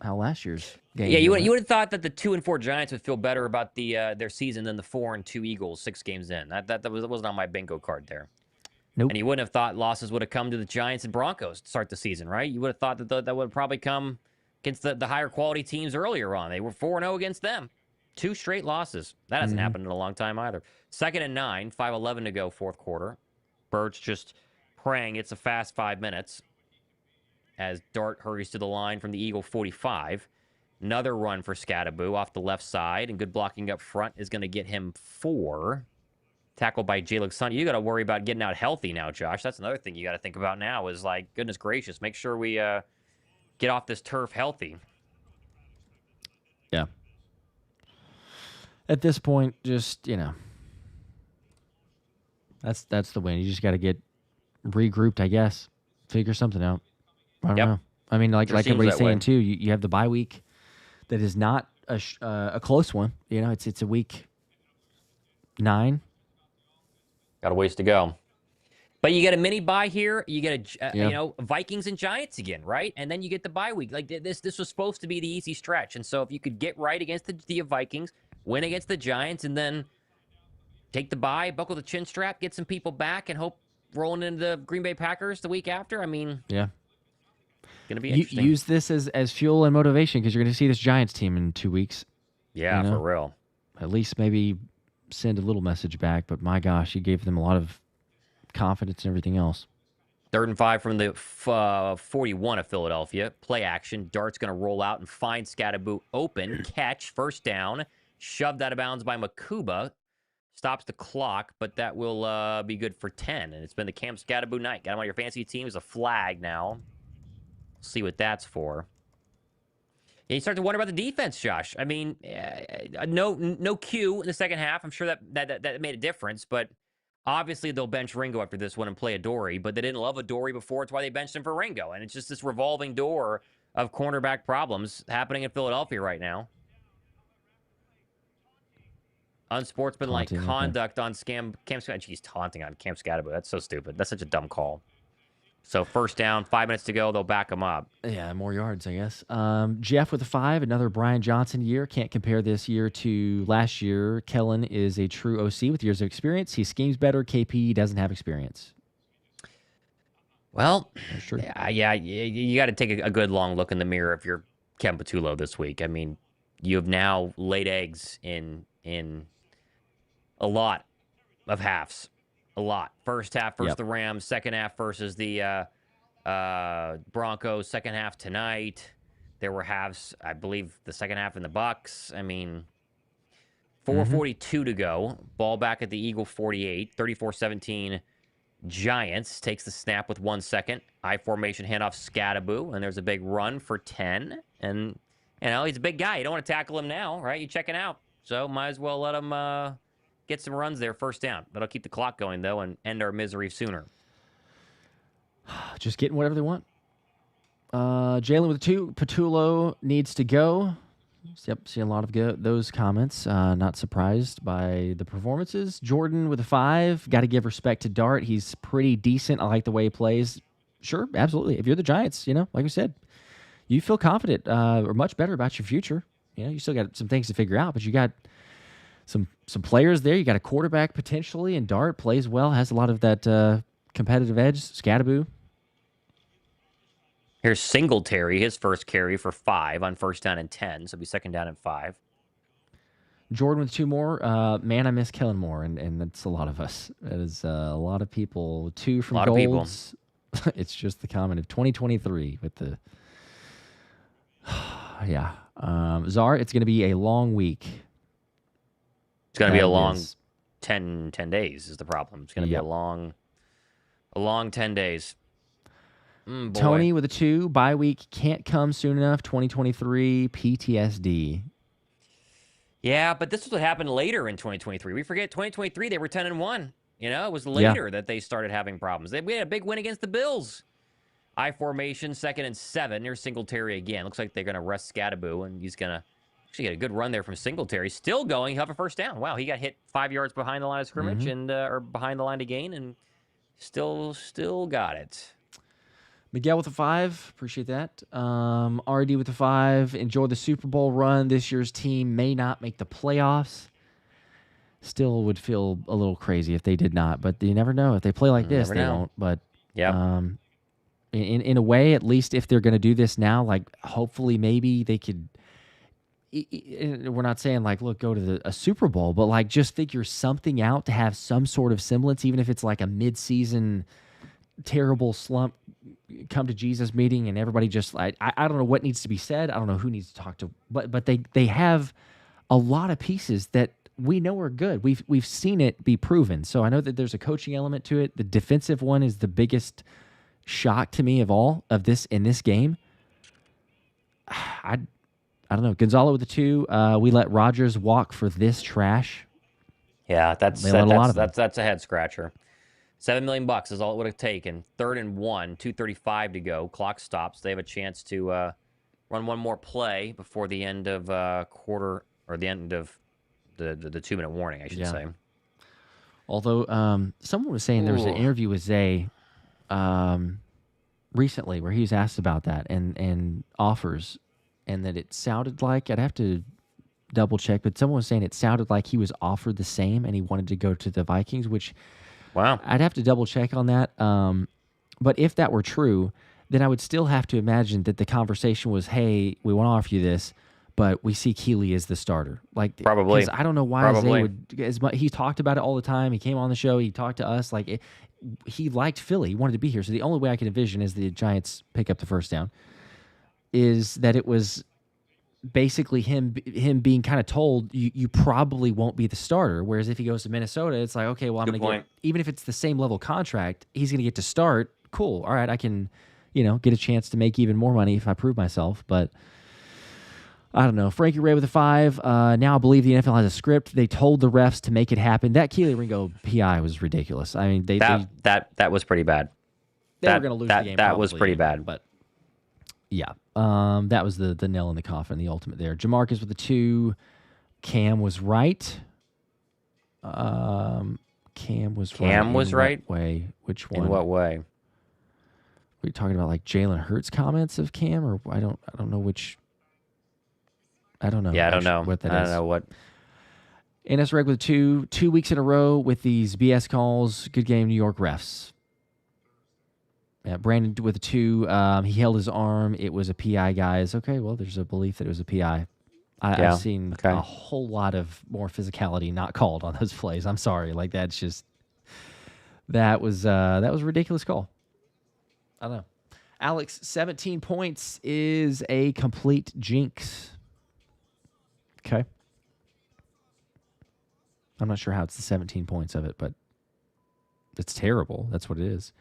how last year's game. Yeah, you would have thought that the 2-4 Giants would feel better about their season than the 4-2 Eagles 6 games in. That wasn't on my bingo card there. Nope. And you wouldn't have thought losses would have come to the Giants and Broncos to start the season, right? You would have thought that would probably come against the higher quality teams earlier on. They were 4-0 against them. 2 straight losses. That hasn't happened in a long time either. 2nd and 9, 5:11 to go, fourth quarter. Birds just praying it's a fast 5 minutes as Dart hurries to the line from the Eagle 45. Another run for Scadaboo off the left side, and good blocking up front is going to get him 4. Tackled by Jaylen Carter. You got to worry about getting out healthy now, Josh. That's another thing you got to think about now is like, goodness gracious, make sure we get off this turf healthy. Yeah. At this point, just, that's the win. You just got to get regrouped, I guess. Figure something out. I don't Yep. know. I mean, like Sure seems everybody's that way. saying too, you have the bye week that is not a close one. You know, it's a week 9. Got a ways to go. But you get a mini bye here. You get Yeah. Vikings and Giants again, right? And then you get the bye week. Like this was supposed to be the easy stretch. And so if you could get right against the Vikings, win against the Giants, and then take the bye, buckle the chin strap, get some people back, and hope rolling into the Green Bay Packers the week after. I mean, Yeah. gonna be interesting. Use this as fuel and motivation because you're going to see this Giants team in 2 weeks. Yeah, for real. At least maybe send a little message back. But my gosh, you gave them a lot of confidence and everything else. 3rd and 5 from the 41 of Philadelphia. Play action. Dart's going to roll out and find Scatterboo open. Catch. First down. Shoved out of bounds by Makuba. Stops the clock, but that will be good for 10. And it's been the Cam Scatterboo night. Got him on your fantasy team as a flag now. See what that's for. And you start to wonder about the defense, Josh. I mean, no Q in the second half. I'm sure that made a difference, but obviously they'll bench Ringo after this one and play Adoree, but they didn't love Adoree before. It's why they benched him for Ringo. And it's just this revolving door of cornerback problems happening in Philadelphia right now. Unsportsmanlike conduct on Cam Scatterboo. He's taunting on Cam Scatterboo. That's so stupid. That's such a dumb call. So first down, 5 minutes to go. They'll back him up. Yeah, more yards, I guess. Jeff with a 5, another Brian Johnson year. Can't compare this year to last year. Kellen is a true OC with years of experience. He schemes better. KP doesn't have experience. Well, yeah, you got to take a good long look in the mirror if you're Ken Patullo this week. I mean, you have now laid eggs in a lot of halves. A lot. First half versus the Rams. Second half versus the Broncos. Second half tonight. There were halves, I believe, the second half in the Bucks. I mean, 4:42 to go. Ball back at the Eagle 48. 34-17 Giants. Takes the snap with 1 second. I formation handoff Scatterboo. And there's a big run for 10. And, he's a big guy. You don't want to tackle him now, right? You're checking out. So might as well let him get some runs there, first down. That'll keep the clock going, though, and end our misery sooner. Just getting whatever they want. Jaylen with a 2. Patullo needs to go. Yep, see a lot of those comments. Not surprised by the performances. Jordan with a 5. Got to give respect to Dart. He's pretty decent. I like the way he plays. Sure, absolutely. If you're the Giants, like we said, you feel confident or much better about your future. You still got some things to figure out, but you got some players there. You got a quarterback potentially, and Dart plays well, has a lot of that competitive edge. Scatterboo. Here's Singletary, his first carry for 5 on first down and 10, so it'll be second down and 5. Jordan with 2 more. Man, I miss Kellen Moore, and that's a lot of us. That is a lot of people. 2 from Golds. It's just the comment of 2023 with the... yeah. Czar, it's going to be a long week. It's going to be a long 10 days is the problem. It's going to be a long 10 days. Tony with a 2. Bye week can't come soon enough. 2023 PTSD. Yeah, but this is what happened later in 2023. We forget 2023 they were 10-1. It was later that they started having problems. We had a big win against the Bills. I formation, 2nd and 7. Here's Singletary again. Looks like they're going to rest Scatterboo, and he's going to actually get a good run there from Singletary. Still going. He'll have a first down. Wow, he got hit 5 yards behind the line of scrimmage and or behind the line to gain, and still got it. Miguel with a 5. Appreciate that. RD with a 5. Enjoy the Super Bowl run. This year's team may not make the playoffs. Still would feel a little crazy if they did not, but you never know. If they play like this, they won't. But in a way, at least if they're going to do this now, like hopefully maybe they could. We're not saying like, look, go to a Super Bowl, but like just figure something out to have some sort of semblance, even if it's like a mid-season terrible slump come to Jesus meeting and everybody just like I don't know what needs to be said. I don't know who needs to talk to, but they have a lot of pieces that we know are good. We've seen it be proven. So I know that there's a coaching element to it. The defensive one is the biggest shock to me of all of this in this game. I don't know. Gonzalo with the 2. We let Rodgers walk for this trash. Yeah, that's a head scratcher. $7 million is all it would have taken. 3rd and 1, 2:35 to go. Clock stops. They have a chance to run one more play before the end of quarter, or the end of the 2-minute warning, I should say. Although someone was saying there was an interview with Zay recently where he was asked about that and offers, and that it sounded like, I'd have to double check, but someone was saying it sounded like he was offered the same and he wanted to go to the Vikings, which I'd have to double check on that. But if that were true, then I would still have to imagine that the conversation was, hey, we want to offer you this, but we see Keeley as the starter. Like, Probably. I don't know why Zay would, as much, he talked about it all the time. He came on the show. He talked to us. Like, he liked Philly. He wanted to be here. So the only way I can envision is the Giants pick up the first down is that it was basically him being kind of told, you probably won't be the starter. Whereas if he goes to Minnesota, it's like, okay, well, I'm going to get, even if it's the same level contract, he's going to get to start. Cool. All right, I can, get a chance to make even more money if I prove myself. But I don't know. Frankie Ray with a 5. Now I believe the NFL has a script. They told the refs to make it happen. That Keely Ringo PI was ridiculous. I mean, that was pretty bad. They were going to lose the game. That was pretty bad. But yeah, that was the nail in the coffin, the ultimate there. Jamarcus with a 2. Cam was right. Cam was right. What way? Which one? In what way? Are we talking about like Jalen Hurts comments of Cam, or I don't know which. I don't know. Yeah, I don't know what that is. I don't know what. NS Reg with 2 weeks in a row with these BS calls. Good game, New York refs. Yeah, Brandon with a 2. He held his arm. It was a PI, guys. Okay, well, there's a belief that it was a PI. I've seen a whole lot of more physicality not called on those plays. I'm sorry. Like, that was a ridiculous call. I don't know. Alex, 17 points is a complete jinx. Okay. I'm not sure how it's the 17 points of it, but it's terrible. That's what it is.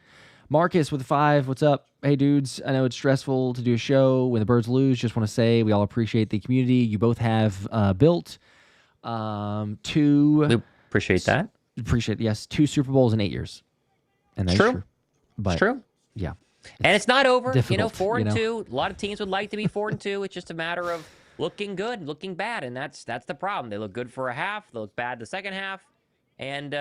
Marcus with a 5. What's up? Hey, dudes. I know it's stressful to do a show when the Birds lose. Just want to say we all appreciate the community you both have built. 2. We appreciate that. Yes, 2 Super Bowls in 8 years. And that's true. But, it's true. Yeah. And it's not over. 4-2. A lot of teams would like to be 4-2. It's just a matter of looking good, looking bad, and that's the problem. They look good for a half, they look bad the second half, and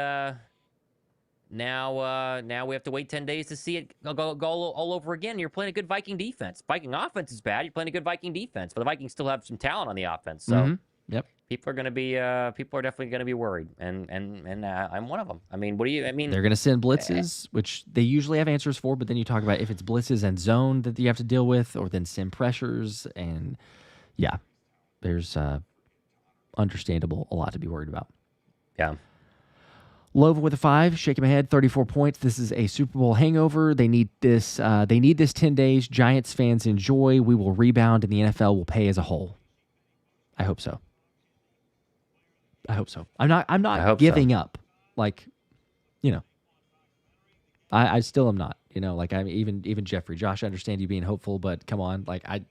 now we have to wait 10 days to see it go all over again. You're playing a good Viking defense. Viking offense is bad. You're playing a good Viking defense, but the Vikings still have some talent on the offense. So yep, people are definitely going to be worried, and I'm one of them. I mean, they're going to send blitzes, which they usually have answers for, but then you talk about if it's blitzes and zone that you have to deal with, or then sim pressures, and yeah, there's understandable a lot to be worried about. Yeah. Lova with a 5, shaking my head, 34 points. This is a Super Bowl hangover. They need this. They need this 10 days. Giants fans enjoy. We will rebound, and the NFL will pay as a whole. I hope so. I'm not giving up. Like, I still am not. Like, I'm even Jeffrey, Josh. I understand you being hopeful, but come on. Like, I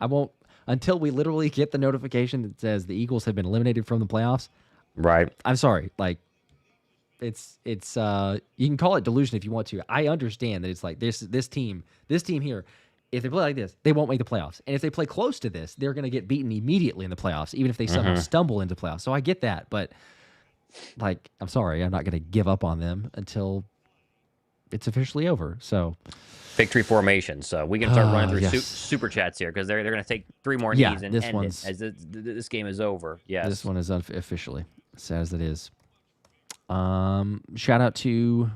won't until we literally get the notification that says the Eagles have been eliminated from the playoffs. Right. I'm sorry. Like, it's you can call it delusion if you want to. I understand that it's like this team here, if they play like this, they won't make the playoffs. And if they play close to this, they're going to get beaten immediately in the playoffs, even if they somehow stumble into playoffs. So I get that, but like, I'm sorry, I'm not going to give up on them until it's officially over. So victory formation. So we can start running through super chats here because they're going to take 3 more knees and end it as this game is over. Yes, this one is officially, sad as it is. Shout out to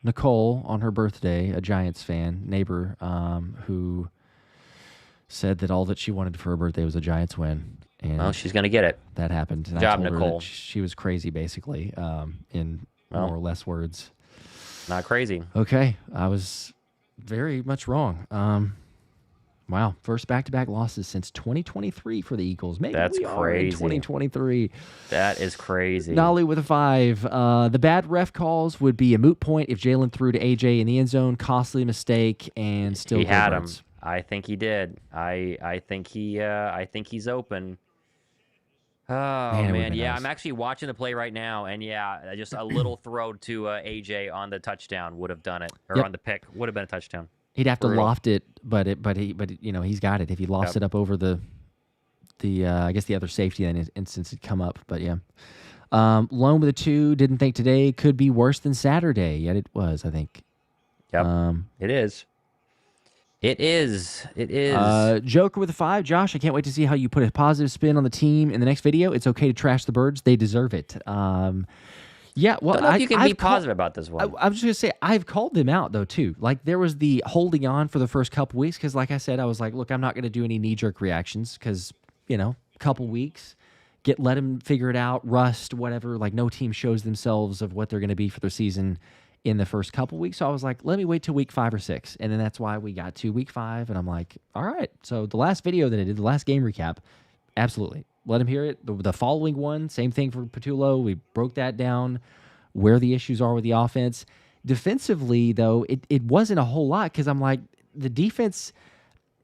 Nicole on her birthday, a Giants fan, neighbor, who said that all that she wanted for her birthday was a Giants win. And well, she's going to get it. That happened. And Good job, I told her Nicole. that she was crazy, basically, in more or less words. Not crazy. Okay. I was very much wrong. Wow. First back-to-back losses since 2023 for the Eagles. Maybe that's we are in 2023. That is crazy. Nolly with a 5. The bad ref calls would be a moot point if Jaylen threw to AJ in the end zone. Costly mistake, and still he had him. I think he did. I think he's open. Oh Man, it would have man, been yeah, I'm nice. actually watching the play right now, and yeah, just a little throw to AJ on the touchdown would have done it, or Yep. on the pick would have been a touchdown. He'd have to Brutal. loft it, but he's got it. If he lofts Yep. it up over the I guess the other safety in his instance had come up, but yeah. Lone with a 2. Didn't think today could be worse than Saturday, yet it was. I think. Yep. It is. It is. It is. Joker with a 5. Josh, I can't wait to see how you put a positive spin on the team in the next video. It's okay to trash the birds; they deserve it. Yeah, well, Don't know if you can be I've positive about this I, one. I was just gonna say I've called them out though too. Like there was the holding on for the first couple weeks because, like I said, I was like, look, I'm not gonna do any knee jerk reactions because couple weeks, let them figure it out, rust, whatever. Like no team shows themselves of what they're gonna be for their season in the first couple weeks. So I was like, let me wait till week 5 or 6, and then that's why we got to week 5, and I'm like, all right. So the last video that I did, the last game recap, absolutely let him hear it. The following one, same thing for Patullo. We broke that down where the issues are with the offense. Defensively, though, it wasn't a whole lot because I'm like, the defense,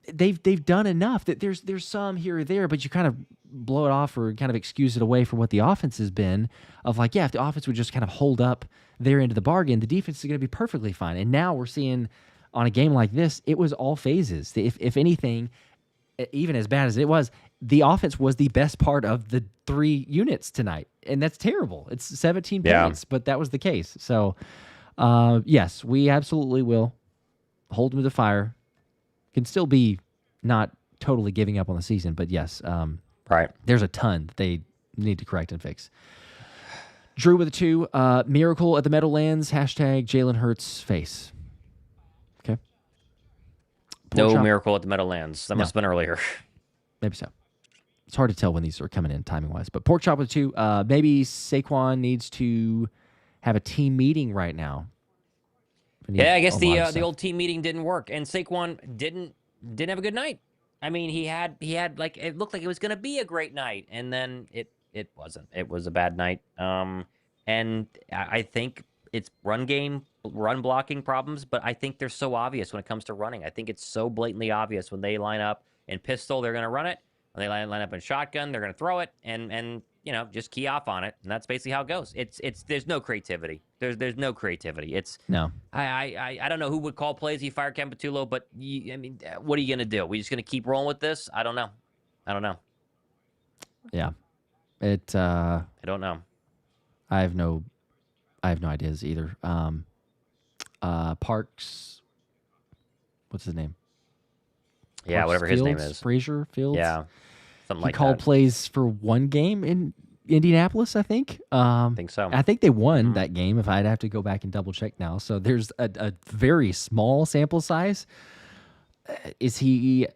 they've done enough that there's some here or there, but you kind of blow it off or kind of excuse it away for what the offense has been of like, yeah, if the offense would just kind of hold up their end of the bargain, the defense is going to be perfectly fine. And now we're seeing on a game like this, it was all phases. If anything, even as bad as it was, the offense was the best part of the 3 units tonight. And that's terrible. It's 17 points, but that was the case. So, yes, we absolutely will hold them to the fire. Can still be not totally giving up on the season, but yes, Right. there's a ton that they need to correct and fix. Drew with a 2. Miracle at the Meadowlands. Hashtag Jalen Hurts face. Okay. No Chop. miracle at the Meadowlands. That must have been earlier. Maybe so. It's hard to tell when these are coming in timing wise. But Pork Chop with 2. Maybe Saquon needs to have a team meeting right now. Yeah, I guess the old team meeting didn't work, and Saquon didn't have a good night. I mean, he had like, it looked like it was going to be a great night, and then it wasn't. It was a bad night. And I think it's run blocking problems, but I think they're so obvious when it comes to running. I think it's so blatantly obvious when they line up in pistol, they're going to run it. When they line up in shotgun, they're going to throw it, and just key off on it, and that's basically how it goes. It's there's no creativity. There's no creativity. It's no. I don't know who would call plays. You fire Ken Patullo, but I mean, what are you going to do? We just going to keep rolling with this? I don't know. Yeah. It. I don't know. I have no ideas either. Parks. What's his name? Yeah, Parks whatever Fields? his name is. Frazier Fields. Yeah, something like he called that. plays for one game in Indianapolis, I think. I think so. I think they won that game. If I'd have to go back and double check now, so there's a very small sample size. Is he?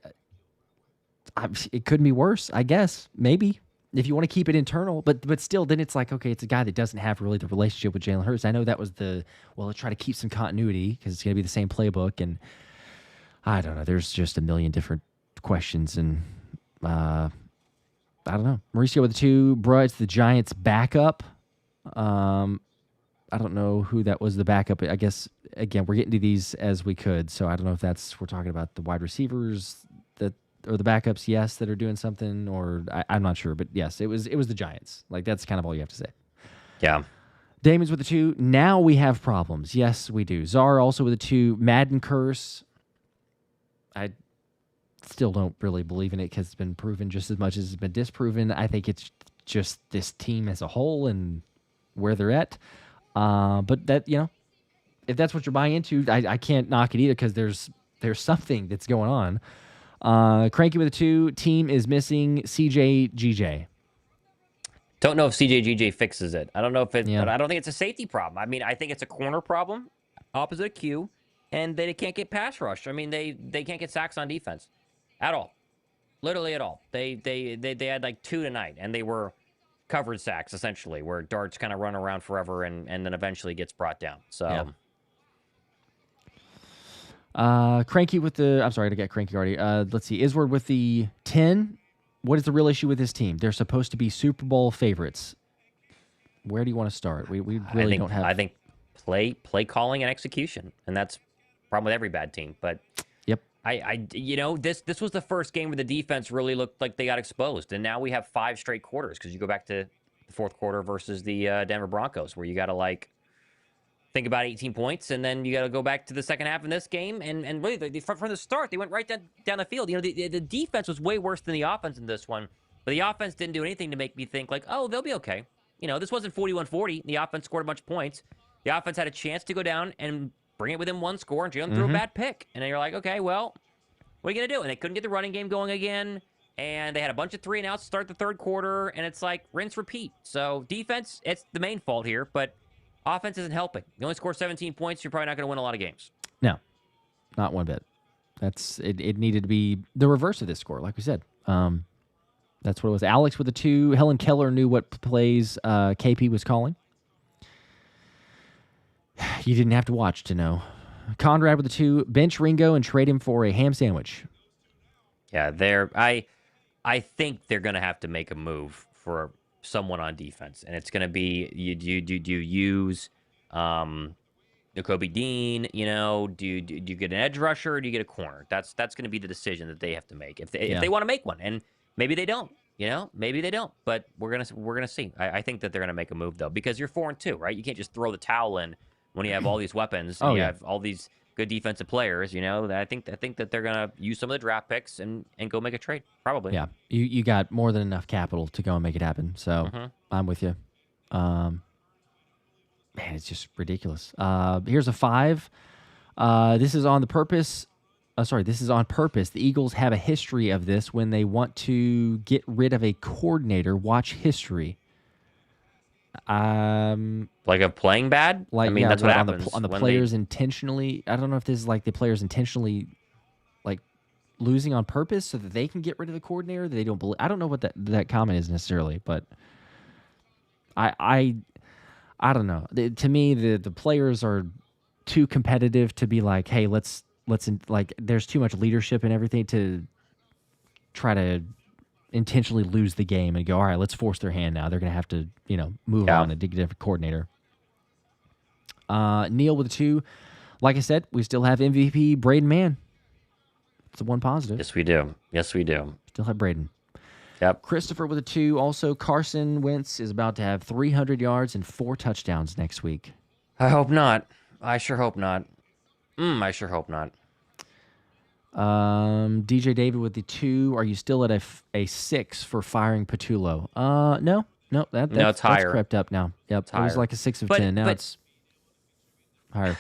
It couldn't be worse, I guess. Maybe if you want to keep it internal, but still, then it's like, okay, it's a guy that doesn't have really the relationship with Jalen Hurts. I know that was let's try to keep some continuity because it's going to be the same playbook, and I don't know. There's just a million different questions, and I don't know. Mauricio with the 2. Bruh, it's the Giants' backup. I don't know who that was the backup. I guess, again, we're getting to these as we could, so I don't know if we're talking about the wide receivers or the backups, yes, that are doing something, or I'm not sure. But, yes, it was the Giants. Like, that's kind of all you have to say. Yeah. Damon's with the 2. Now we have problems. Yes, we do. Czar also with the 2. Madden curse. I still don't really believe in it because it's been proven just as much as it's been disproven. I think it's just this team as a whole and where they're at. But that, if that's what you're buying into, I can't knock it either because there's something that's going on. Cranky with a 2. Team is missing CJ GJ. Don't know if CJ GJ fixes it. I don't know if it. Yeah. But I don't think it's a safety problem. I mean, I think it's a corner problem, opposite of Q, and they can't get pass rush. I mean, they can't get sacks on defense, at all, literally at all. They had like 2 tonight, and they were covered sacks essentially, where Dart's kind of run around forever and then eventually gets brought down. So. Yeah. Cranky with the. I'm sorry to get cranky already. Let's see. Isward with the 10. What is the real issue with this team? They're supposed to be Super Bowl favorites. Where do you want to start? We really don't have. I think play calling and execution, and that's the problem with every bad team. But yep, This was the first game where the defense really looked like they got exposed, and now we have 5 straight quarters because you go back to the fourth quarter versus the Denver Broncos, where you got to like think about 18 points, and then you got to go back to the second half in this game, and really from the start they went right down the field. The defense was way worse than the offense in this one, but the offense didn't do anything to make me think like, oh, they'll be okay. This wasn't 41-40. The offense scored a bunch of points. The offense had a chance to go down and bring it within 1 score, and Jaylen threw a bad pick. And then you're like, okay, well, what are you going to do? And they couldn't get the running game going again, and they had a bunch of 3-and-outs to start the third quarter, and it's like rinse, repeat. So defense, it's the main fault here, but offense isn't helping. You only score 17 points, you're probably not going to win a lot of games. No, not one bit. It needed to be the reverse of this score, like we said. That's what it was. Alex with the 2. Helen Keller knew what plays KP was calling. You didn't have to watch to know. Conrad with the 2. Bench Ringo and trade him for a ham sandwich. Yeah, I think they're going to have to make a move for someone on defense, and it's going to be you use Nakobe Dean. Do you get an edge rusher or do you get a corner? That's going to be the decision that they have to make if they want to make one, and maybe they don't. Maybe they don't, but we're gonna see. I think that they're gonna make a move though, because you're 4-2, right? You can't just throw the towel in when you have all these weapons and you have all these good defensive players. I think that they're gonna use some of the draft picks and go make a trade, probably. Yeah, you got more than enough capital to go and make it happen. So I'm with you. Man, it's just ridiculous. Here's a 5. This is on the purpose. This is on purpose. The Eagles have a history of this when they want to get rid of a coordinator. Watch history. Like of playing bad? That's what happens. On the players intentionally. I don't know if this is like the players intentionally like losing on purpose so that they can get rid of the coordinator that they don't believe. I don't know what that comment is necessarily, but I don't know. To me, the players are too competitive to be like, hey, let's there's too much leadership and everything to try to intentionally lose the game and go, all right, let's force their hand now. They're going to have to, move on and dig a different coordinator. Neil with a 2. Like I said, we still have MVP Braden Mann. It's the one positive. Yes, we do. Still have Braden. Yep. Christopher with a 2. Also, Carson Wentz is about to have 300 yards and 4 touchdowns next week. I hope not. I sure hope not. I sure hope not. DJ David with the 2. Are you still at a 6 for firing Patullo? No, it's higher. That's crept up now. Yep, it was like a 6 of 10. Now it's higher.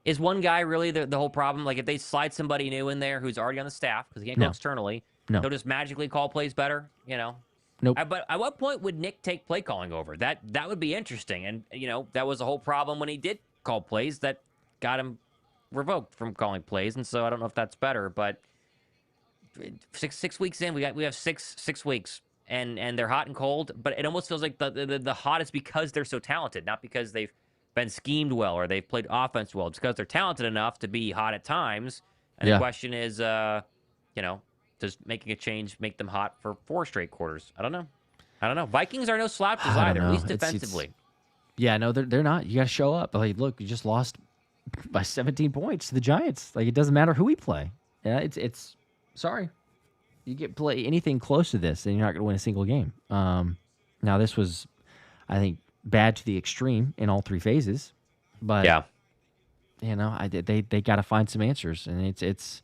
Is one guy really the whole problem? Like if they slide somebody new in there who's already on the staff because he can't go externally, they'll just magically call plays better. Nope. But at what point would Nick take play calling over? That would be interesting. And that was the whole problem when he did call plays that got him revoked from calling plays, and so I don't know if that's better, but 6 weeks in, we have six weeks, and they're hot and cold, but it almost feels like the hot is because they're so talented, not because they've been schemed well or they've played offense well. It's because they're talented enough to be hot at times, and the question is, does making a change make them hot for 4 straight quarters? I don't know. Vikings are no slouches either, at least defensively. Yeah, no, they're not. You got to show up. Like, look, you just lost by 17 points to the Giants. Like, it doesn't matter who we play. Yeah, it's sorry. You play anything close to this, and you're not going to win a single game. Now, this was, I think, bad to the extreme in all 3 phases. But, they got to find some answers. And it's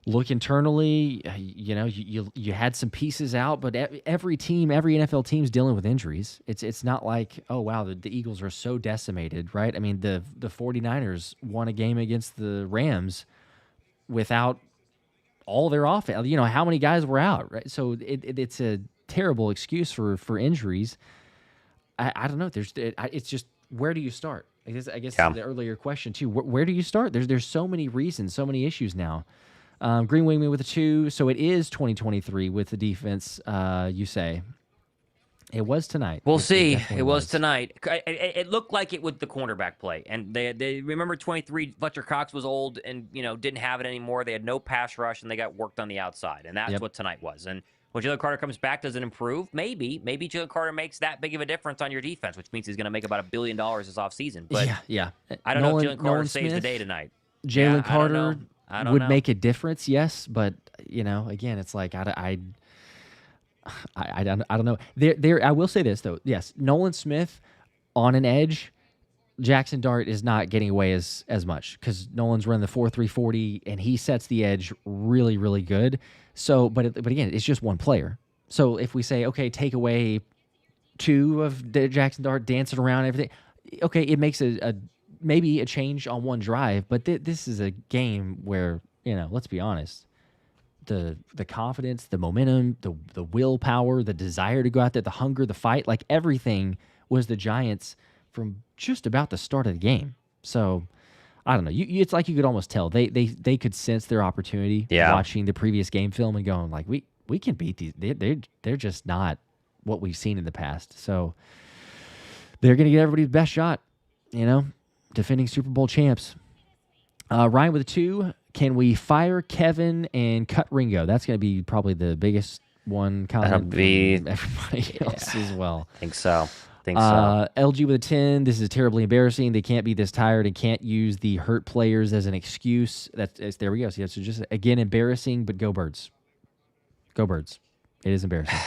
look internally, you had some pieces out, but every NFL team's dealing with injuries. It's not like, oh, wow, the Eagles are so decimated, right? I mean, the 49ers won a game against the Rams without all their offense. How many guys were out, right? So it's a terrible excuse for injuries. I don't know. It's just, where do you start? I guess the earlier question, too. Where do you start? There's so many reasons, so many issues now. Green Wingman with a 2. So it is 2023 with the defense, you say. It was tonight. We'll see. It was tonight. It looked like it with the cornerback play. And they remember 23, Fletcher Cox was old and, didn't have it anymore. They had no pass rush, and they got worked on the outside. And that's what tonight was. And when Jaylen Carter comes back, does it improve? Maybe Jaylen Carter makes that big of a difference on your defense, which means he's going to make about $1 billion this offseason. But yeah. I don't know if Jaylen Carter saves the day tonight. Jaylen Carter, I don't would know. make a difference, yes, but again, it's like I don't know. There I will say this though. Yes, Nolan Smith on an edge, Jackson Dart is not getting away as much because Nolan's running the 4.340 and he sets the edge really really good. So, but again, it's just one player. So if we say okay, take away two of Jackson Dart dancing around and everything, okay, it makes a maybe a change on one drive. But this is a game where let's be honest, the confidence, the momentum, the willpower, the desire to go out there, the hunger, the fight, like everything was the Giants from just about the start of the game. So I don't know. It's like you could almost tell they could sense their opportunity Yeah. watching the previous game film and going like we can beat these. They're just not what we've seen in the past. So they're gonna get everybody's best shot. Defending Super Bowl champs. Ryan with a 2. Can we fire Kevin and cut Ringo? That's going to be probably the biggest one comment That'll be from everybody else as well. I think so. LG with a 10. This is terribly embarrassing. They can't be this tired and can't use the hurt players as an excuse. There we go. So just again embarrassing, but go Birds. Go Birds. It is embarrassing.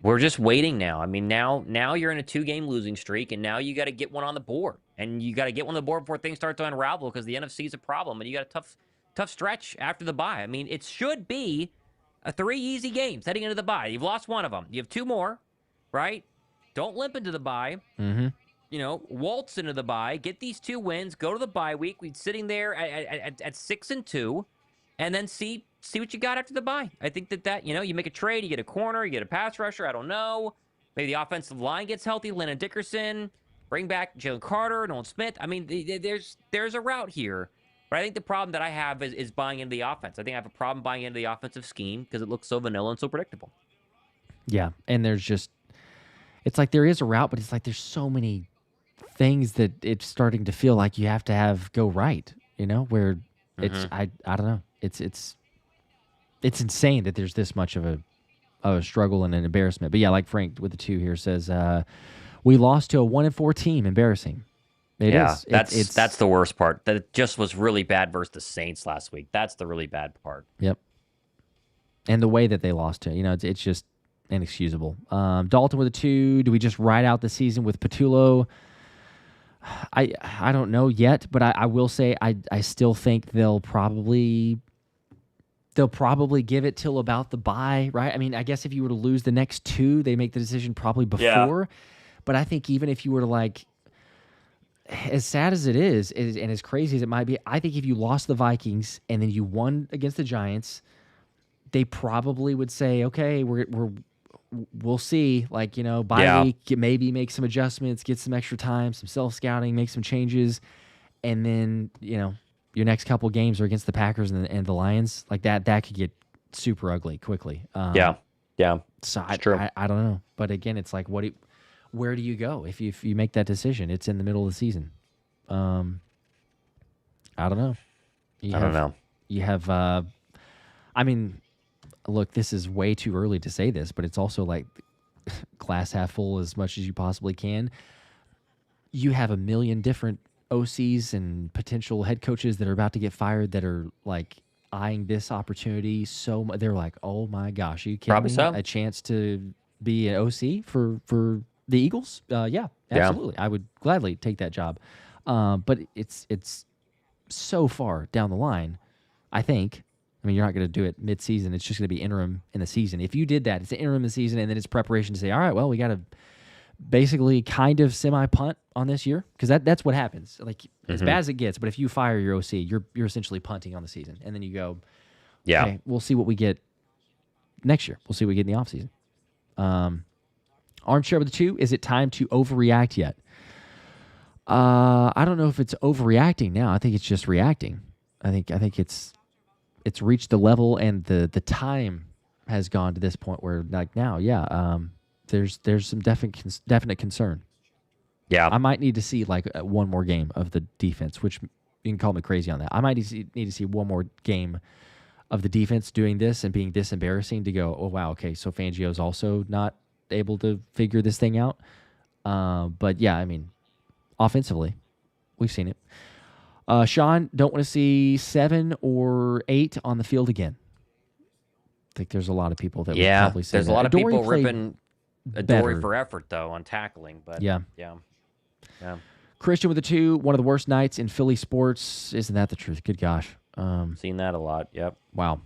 We're just waiting now. I mean, now you're in a 2-game losing streak, and now you got to get one on the board, and you got to get one on the board before things start to unravel because the NFC is a problem, and you got a tough stretch after the bye. I mean, it should be a 3 easy games heading into the bye. You've lost one of them. You have 2 more, right? Don't limp into the bye. Mm-hmm. Waltz into the bye. Get these 2 wins. Go to the bye week. We're sitting there at 6-2, and then see what you got after the bye. I think that you make a trade, you get a corner, you get a pass rusher. I don't know. Maybe the offensive line gets healthy. Landon Dickerson, bring back Jaylen Carter, Nolan Smith. I mean, there's a route here. But I think the problem that I have is buying into the offense. I think I have a problem buying into the offensive scheme because it looks so vanilla and so predictable. Yeah, and it's like there is a route, but it's like there's so many things that it's starting to feel like you have to go right. Where it's I don't know. It's insane that there's this much of a struggle and an embarrassment. But yeah, like Frank with the 2 here says, we lost to a 1-4 team. Embarrassing. It is. That's the worst part. That it just was really bad versus the Saints last week. That's the really bad part. Yep. And the way that they lost to, it's just inexcusable. Dalton with a 2. Do we just ride out the season with Patullo? I don't know yet, but I will say I still think they'll probably give it till about the bye, right? I mean, I guess if you were to lose the next 2, they make the decision probably before. But I think even if you were to as sad as it is, and as crazy as it might be, I think if you lost the Vikings and then you won against the Giants, they probably would say, okay, we'll see. Bye week, maybe make some adjustments, get some extra time, some self-scouting, make some changes, and then your next couple games are against the Packers and the Lions. Like that could get super ugly quickly. Yeah. So true. I don't know, but again, it's like where do you go if you make that decision? It's in the middle of the season. I don't know. I don't know. You have. I mean, look, this is way too early to say this, but it's also like glass half full as much as you possibly can. You have a million different OCs and potential head coaches that are about to get fired that are eyeing this opportunity so much. They're like, oh my gosh, are you kidding Probably me? so. A chance to be an OC for the Eagles? Yeah, absolutely. I would gladly take that job. But it's so far down the line, I think. I mean, you're not going to do it mid-season. It's just going to be interim in the season. If you did that, it's an interim in the season, and then it's preparation to say, all right, well, we got to basically kind of semi-punt on this year, because that's what happens. As bad as it gets, but if you fire your OC, you're essentially punting on the season, and then you go, okay, we'll see what we get next year. We'll see what we get in the offseason. Armchair with the 2, is it time to overreact yet? I don't know if it's overreacting now. I think it's just reacting. I think it's reached the level, and the time has gone to this point where now, there's some definite concern. Yeah, I might need to see one more game of the defense, which you can call me crazy on that. I might need to see one more game of the defense doing this and being this embarrassing to go, oh wow, okay, so Fangio's also not able to figure this thing out. But yeah, I mean, offensively, we've seen it. Sean, don't want to see 7 or 8 on the field again. I think there's a lot of people that would Yeah, probably say there's that. a lot of Adoree people played ripping Adoree better. for effort, though, on tackling. But Yeah. yeah. Yeah. Christian with a 2, one of the worst nights in Philly sports. Isn't that the truth? Good gosh. Seen that a lot. Yep. Wow.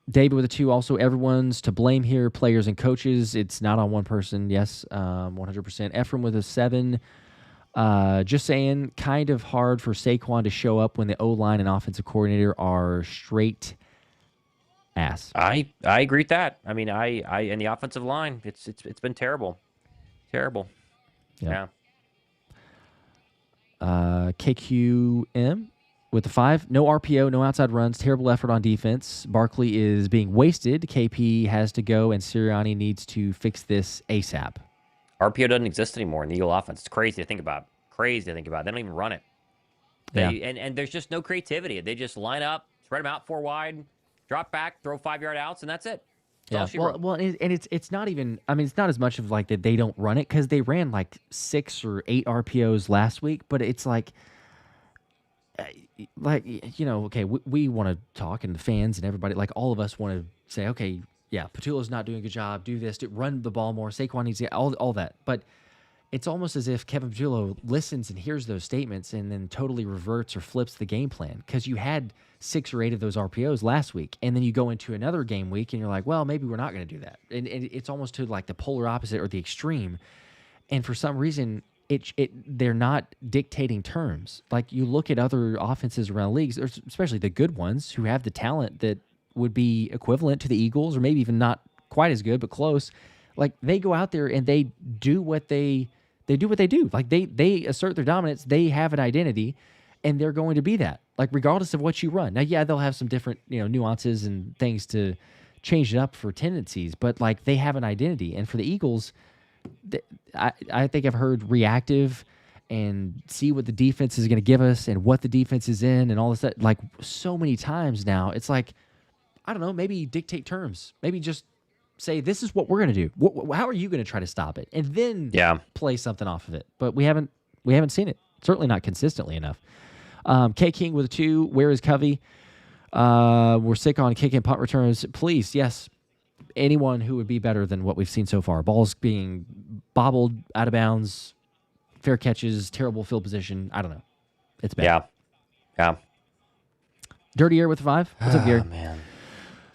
David with a 2. Also, everyone's to blame here, players and coaches. It's not on one person. Yes, 100%. Ephraim with a 7. Just saying, kind of hard for Saquon to show up when the O-line and offensive coordinator are straight ass. I agree with that. I mean, I in the offensive line, it's been terrible. Terrible. Yep. Yeah. KQM with the 5. No RPO, no outside runs, terrible effort on defense. Barkley is being wasted. KP has to go, and Sirianni needs to fix this ASAP. RPO doesn't exist anymore in the Eagle offense. It's crazy to think about. Crazy to think about. They don't even run it. And there's just no creativity. They just line up, spread them out 4 wide, drop back, throw 5-yard outs, and that's it. That's all she wrote. And it's not even. I mean, it's not as much of like that they don't run it because they ran like 6 or 8 RPOs last week. But it's like okay, we want to talk, and the fans and everybody, like all of us, want to say, okay, yeah, Patullo's not doing a good job. Do this, run the ball more. Saquon needs to all that, but it's almost as if Kevin Patullo listens and hears those statements and then totally reverts or flips the game plan because you had 6 or 8 of those RPOs last week, and then you go into another game week and you're like, well, maybe we're not going to do that, and it's almost to like the polar opposite or the extreme, and for some reason they're not dictating terms. Like you look at other offenses around leagues, especially the good ones who have the talent that would be equivalent to the Eagles or maybe even not quite as good but close. Like they go out there and they do what they do. Like they assert their dominance. They have an identity, and they're going to be that. Like regardless of what you run. Now, yeah, they'll have some different nuances and things to change it up for tendencies, but like they have an identity. And for the Eagles, I think I've heard reactive and see what the defense is going to give us and what the defense is in and all this stuff like so many times now. It's like, I don't know, maybe dictate terms. Maybe just say, this is what we're going to do. How are you going to try to stop it? And then play something off of it. But we haven't seen it. Certainly not consistently enough. K King with a 2. Where is Covey? We're sick on kick and punt returns. Please, yes. Anyone who would be better than what we've seen so far. Balls being bobbled out of bounds, fair catches, terrible field position. I don't know. It's bad. Yeah. Dirty Air with 5. What's up, Gary? Man.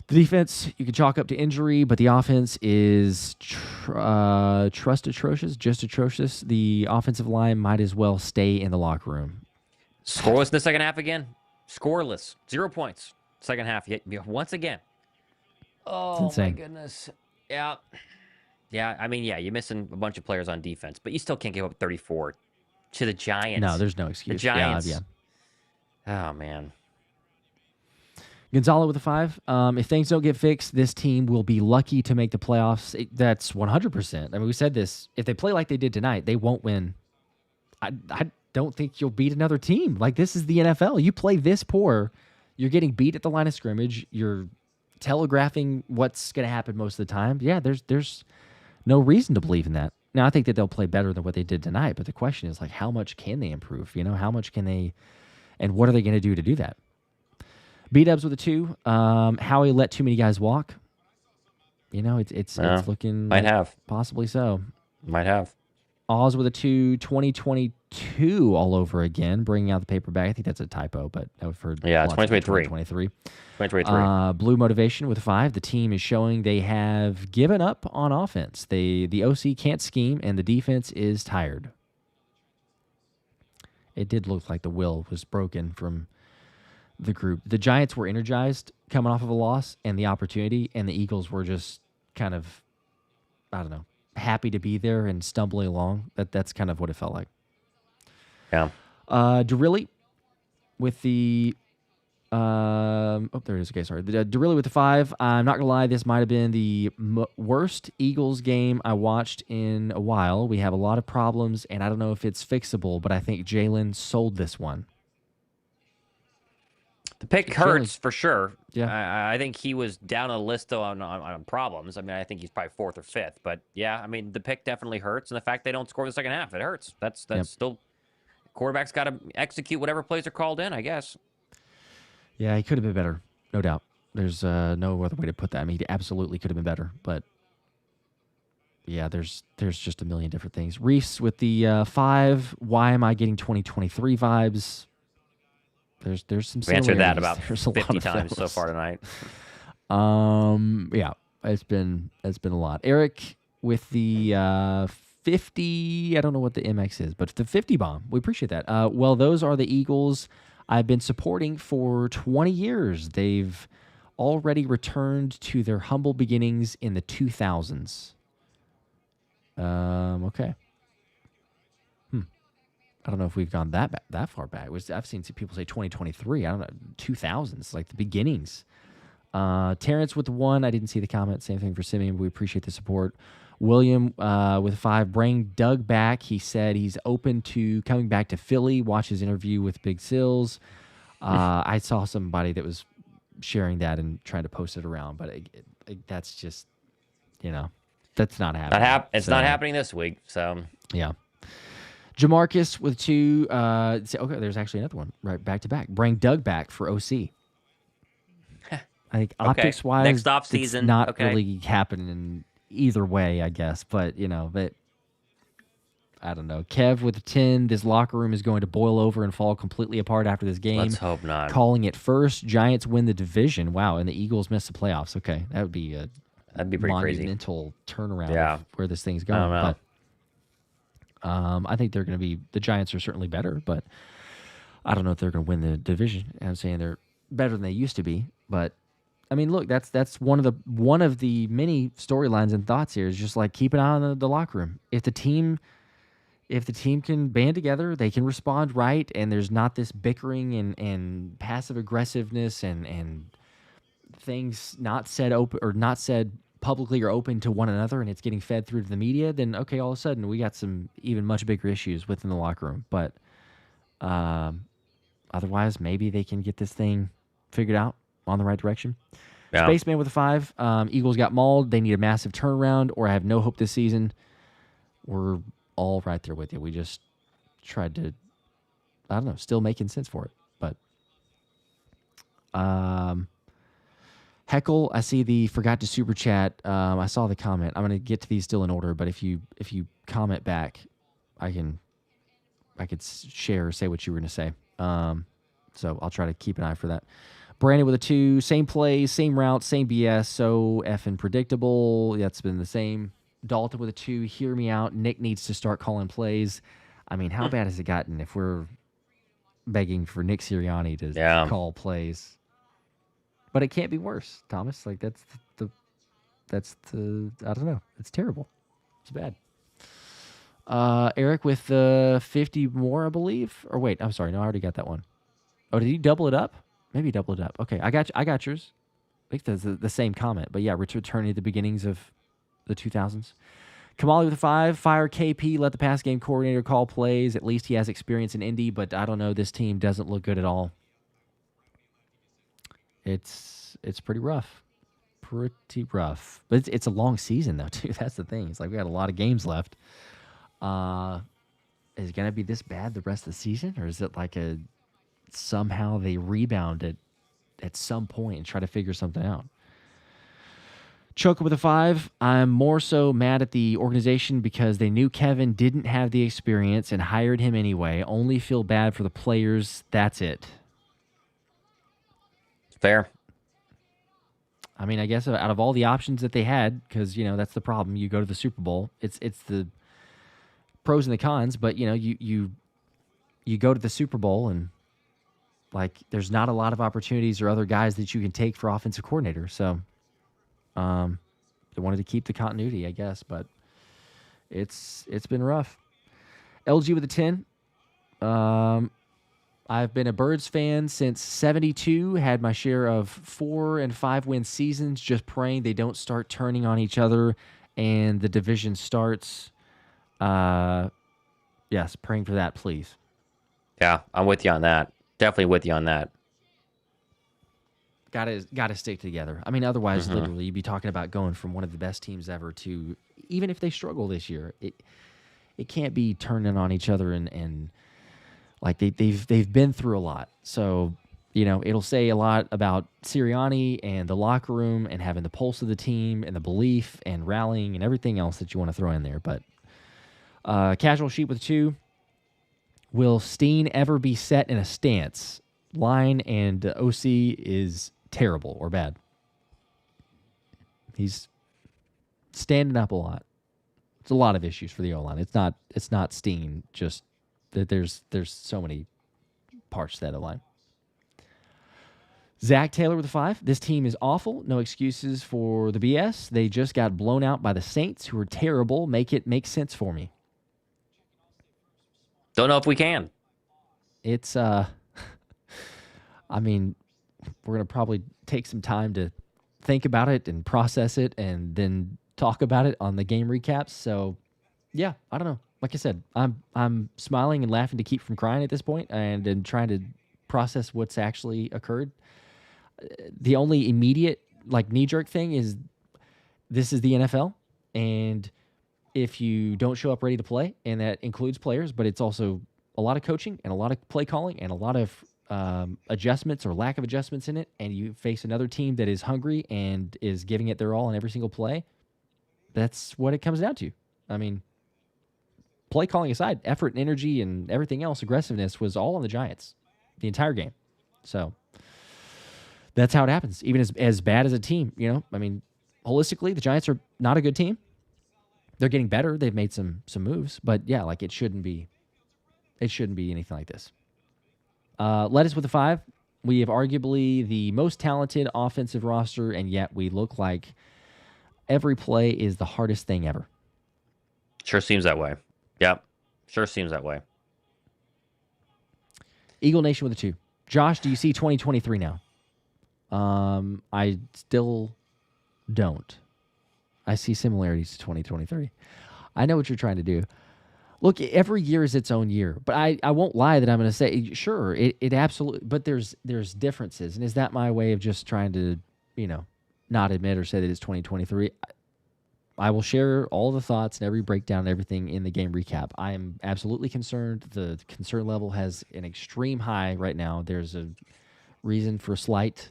The defense, you can chalk up to injury, but the offense is just atrocious. The offensive line might as well stay in the locker room. Scoreless in the second half again. Scoreless. 0 points. Second half. Once again. Oh, my goodness. Yeah. Yeah, I mean, you're missing a bunch of players on defense, but you still can't give up 34 to the Giants. No, there's no excuse. The Giants. Yeah. Oh, man. Gonzalo with a 5. If things don't get fixed, this team will be lucky to make the playoffs. That's 100%. I mean, we said this. If they play like they did tonight, they won't win. I don't think you'll beat another team. Like, this is the NFL. You play this poor, you're getting beat at the line of scrimmage. You're telegraphing what's going to happen most of the time. Yeah, there's no reason to believe in that. Now, I think that they'll play better than what they did tonight, but the question is, like, how much can they improve? How much can they, and what are they going to do that? B-Dubs with a 2. Howie let too many guys walk. It's looking might like have. Possibly so. Might have. Oz with a 2, 2022 all over again, bringing out the paperback. I think that's a typo, but I've heard. Yeah, 2023. 2023. Blue Motivation with a 5. The team is showing they have given up on offense. The OC can't scheme, and the defense is tired. It did look like the will was broken from the group. The Giants were energized coming off of a loss and the opportunity, and the Eagles were just kind of, I don't know, happy to be there and stumbling along. That's kind of what it felt like. Yeah. DeRilly with the there it is. Okay, sorry. DeRilly with the 5. I'm not gonna lie, this might have been the worst Eagles game I watched in a while. We have a lot of problems, and I don't know if it's fixable, but I think Jaylen sold this one. The pick hurts for sure. Yeah. I think he was down a list though on problems. I mean, I think he's probably 4th or 5th. But yeah, I mean, the pick definitely hurts, and the fact they don't score the second half, it hurts. That's still quarterback's got to execute whatever plays are called in, I guess. Yeah, he could have been better, no doubt. There's no other way to put that. I mean, he absolutely could have been better, but yeah, there's just a million different things. Reese with the 5. Why am I getting 2023 vibes? There's some We answered that similarities. about There's a 50 lot of times so those. far tonight. Yeah, it's been a lot. Eric with the 50. I don't know what the MX is, but the 50 bomb. We appreciate that. Well, those are the Eagles I've been supporting for 20 years. They've already returned to their humble beginnings in the 2000s. Okay. I don't know if we've gone that far back. I've seen some people say 2023. I don't know, 2000s, like the beginnings. Terrence with the 1. I didn't see the comment. Same thing for Simeon. But we appreciate the support. William with 5. Bring Doug back. He said he's open to coming back to Philly. Watch his interview with Big Sills. I saw somebody that was sharing that and trying to post it around, but that's just, that's not happening. It's not happening this week. So yeah. Jamarcus with 2. Okay, there's actually another one right back to back. Bring Doug back for OC. I think optics wise, next off season, it's not really happening either way, I guess. But but I don't know. Kev with a 10. This locker room is going to boil over and fall completely apart after this game. Let's hope not. Calling it first. Giants win the division. Wow, and the Eagles miss the playoffs. Okay, that'd be pretty crazy. Monumental turnaround of where this thing's going. I don't know. But I think they're going to be. The Giants are certainly better, but I don't know if they're going to win the division. I'm saying they're better than they used to be, but I mean, look, that's one of the many storylines and thoughts here is just like keep an eye on the locker room. If the team can band together, they can respond right, and there's not this bickering and passive aggressiveness and things not said open or not said publicly or open to one another, and it's getting fed through to the media, then okay, all of a sudden we got some even much bigger issues within the locker room. But otherwise, maybe they can get this thing figured out on the right direction. Yeah. Spaceman with a 5. Eagles got mauled. They need a massive turnaround, or I have no hope this season. We're all right there with you. We just tried to, I don't know, still making sense for it. But Heckle, I see the forgot to super chat. I saw the comment. I'm going to get to these still in order, but if you comment back, I could share or say what you were going to say. So I'll try to keep an eye for that. Brandon with a 2. Same plays, same route, same BS. So effing predictable. That's been the same. Dalton with a 2. Hear me out. Nick needs to start calling plays. I mean, how bad has it gotten if we're begging for Nick Sirianni to call plays? But it can't be worse, Thomas. Like that's the I don't know. It's terrible. It's bad. Eric with the 50 more, I believe. Or wait, I'm sorry. No, I already got that one. Oh, did you double it up? Maybe double it up. Okay, I got yours. I think that's the same comment. But yeah, returning to the beginnings of the 2000s. Kamali with a 5. Fire KP. Let the pass game coordinator call plays. At least he has experience in Indy, but I don't know. This team doesn't look good at all. It's pretty rough. Pretty rough. But it's a long season, though, too. That's the thing. It's like we got a lot of games left. Is it going to be this bad the rest of the season? Or is it like somehow they rebound at some point and try to figure something out? Choke with a 5. I'm more so mad at the organization because they knew Kevin didn't have the experience and hired him anyway. Only feel bad for the players. That's it. Fair. I mean, I guess out of all the options that they had, because, that's the problem. You go to the Super Bowl. It's the pros and the cons, but, you go to the Super Bowl and, like, there's not a lot of opportunities or other guys that you can take for offensive coordinator. So, they wanted to keep the continuity, I guess, but it's been rough. LG with a 10. I've been a Birds fan since 72, had my share of 4 and 5 win seasons, just praying they don't start turning on each other and the division starts. Yes, praying for that, please. Yeah, I'm with you on that. Definitely with you on that. Gotta stick together. I mean, otherwise, literally, you'd be talking about going from one of the best teams ever to, even if they struggle this year, it can't be turning on each other and Like they've been through a lot. So, it'll say a lot about Sirianni and the locker room and having the pulse of the team and the belief and rallying and everything else that you want to throw in there. But casual sheet with 2. Will Steen ever be set in a stance? Line and OC is terrible or bad. He's standing up a lot. It's a lot of issues for the O-line. It's not Steen, just that there's so many parts to that O-line. Zach Taylor with a 5. This team is awful. No excuses for the BS. They just got blown out by the Saints, who are terrible. Make it make sense for me. Don't know if we can. It's I mean, we're gonna probably take some time to think about it and process it, and then talk about it on the game recaps. So, yeah, I don't know. Like I said, I'm smiling and laughing to keep from crying at this point, and trying to process what's actually occurred. The only immediate knee-jerk thing is this is the NFL, and if you don't show up ready to play, and that includes players, but it's also a lot of coaching and a lot of play calling and a lot of adjustments or lack of adjustments in it, and you face another team that is hungry and is giving it their all in every single play, that's what it comes down to. I mean, play calling aside, effort and energy and everything else, aggressiveness was all on the Giants the entire game. So that's how it happens. Even as bad as a team, I mean, holistically, the Giants are not a good team. They're getting better. They've made some moves, but yeah, it shouldn't be anything like this. Lettuce with a 5. We have arguably the most talented offensive roster, and yet we look like every play is the hardest thing ever. Sure seems that way. Yep. Sure seems that way. Eagle Nation with a 2. Josh, do you see 2023 now? I still don't. I see similarities to 2023. I know what you're trying to do. Look, every year is its own year, but I won't lie that I'm going to say, sure, it absolutely, but there's differences. And is that my way of just trying to, not admit or say that it's 2023? I will share all the thoughts and every breakdown and everything in the game recap. I am absolutely concerned. The concern level has an extreme high right now. There's a reason for slight,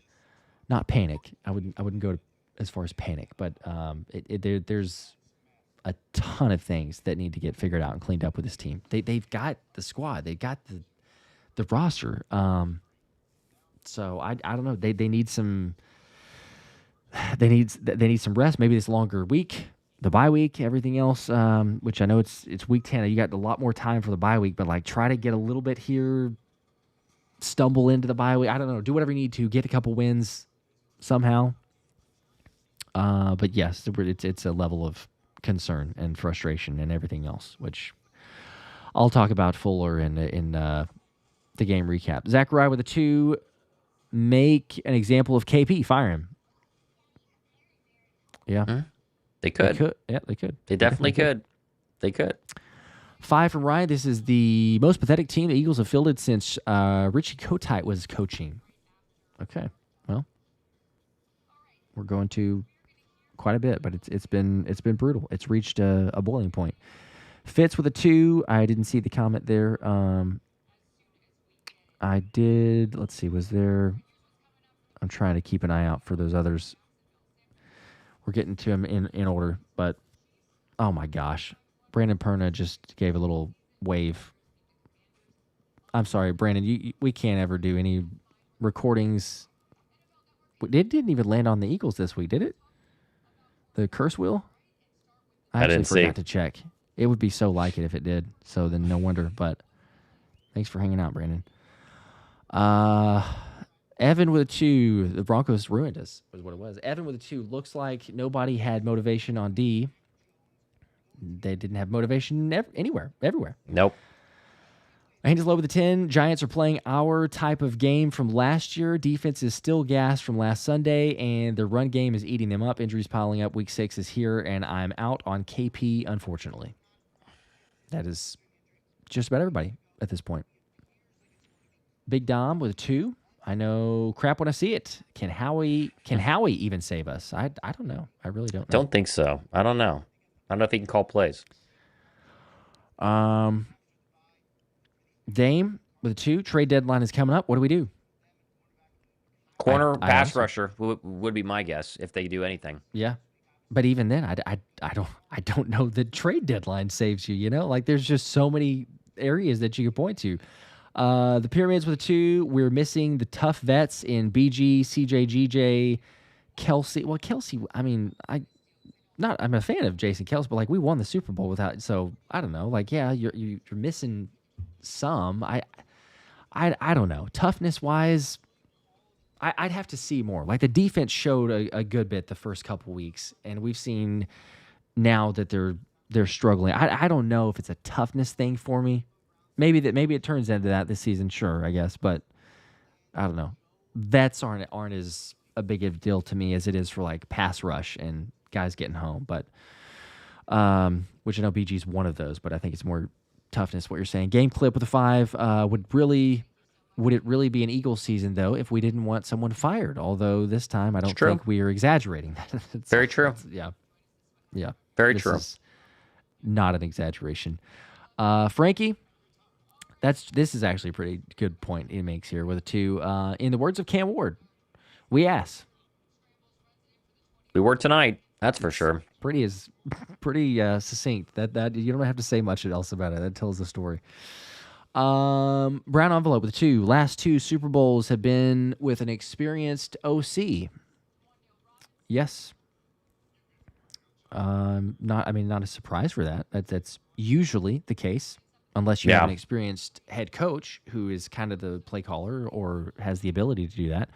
not panic. I wouldn't go as far as panic, but there's a ton of things that need to get figured out and cleaned up with this team. They've got the squad. They've got the roster. So I don't know. They need some. They need some rest. Maybe this longer week, the bye week, everything else. Which I know it's week 10. You got a lot more time for the bye week, but try to get a little bit here. Stumble into the bye week. I don't know. Do whatever you need to get a couple wins somehow. But yes, it's a level of concern and frustration and everything else, which I'll talk about fuller in the game recap. Zachariah with a 2. Make an example of KP. Fire him. Yeah. They could. Yeah, they could. They definitely could. They could. 5 from Ryan. This is the most pathetic team the Eagles have fielded since Richie Kotite was coaching. Okay. Well, we're going to quite a bit, but it's been brutal. It's reached a boiling point. Fitz with a 2. I didn't see the comment there. I did. Let's see. Was there? I'm trying to keep an eye out for those others. We're getting to them in order, but oh my gosh, Brandon Perna just gave a little wave. I'm sorry, Brandon. We can't ever do any recordings. It didn't even land on the Eagles this week, did it? The curse wheel? I actually forgot to check. It would be so like it if it did. So then no wonder. But thanks for hanging out, Brandon. Evan with a 2. The Broncos ruined us, was what it was. Evan with a 2. Looks like nobody had motivation on D. They didn't have motivation anywhere, everywhere. Nope. Angels low with a 10. Giants are playing our type of game from last year. Defense is still gassed from last Sunday, and the run game is eating them up. Injuries piling up. Week 6 is here, and I'm out on KP, unfortunately. That is just about everybody at this point. Big Dom with a 2. I know crap when I see it. Can Howie even save us? I don't know. I really don't know. Don't think so. I don't know. I don't know if he can call plays. Dame, with a 2. Trade deadline is coming up. What do we do? Corner I pass honestly, rusher would be my guess if they do anything. yeah. But even then, I don't know that trade deadline saves you. You know, like there's just so many areas that you could point to. The Pyramids with a 2. We're missing the tough vets in BG, CJ, GJ, Kelsey. Well, Kelsey. I mean, I'm a fan of Jason Kelsey, but like we won the Super Bowl without. So I don't know. Like, yeah, you're missing some. I don't know. Toughness wise, I'd have to see more. Like the defense showed a good bit the first couple weeks, and we've seen now that they're struggling. I don't know if it's a toughness thing for me. Maybe it turns into that this season. Sure, I guess, but I don't know. Vets aren't as a big of a deal to me as it is for like pass rush and guys getting home. But which I know BG's one of those, but I think it's more toughness. What you're saying. Game clip with a 5 would it really be an Eagles season, though, if we didn't want someone fired? Although this time, I don't think we are exaggerating. Very true. Yeah. Very This true. is not an exaggeration. Frankie, this is actually a pretty good point he makes here with a 2. In the words of Cam Ward, we ask. We were tonight. That's for sure. Pretty succinct. That you don't have to say much else about it. That tells the story. Brown envelope with a 2. Last 2 Super Bowls have been with an experienced OC. Yes. Not a surprise for that. That's usually the case, unless you have an experienced head coach who is kind of the play caller or has the ability to do that.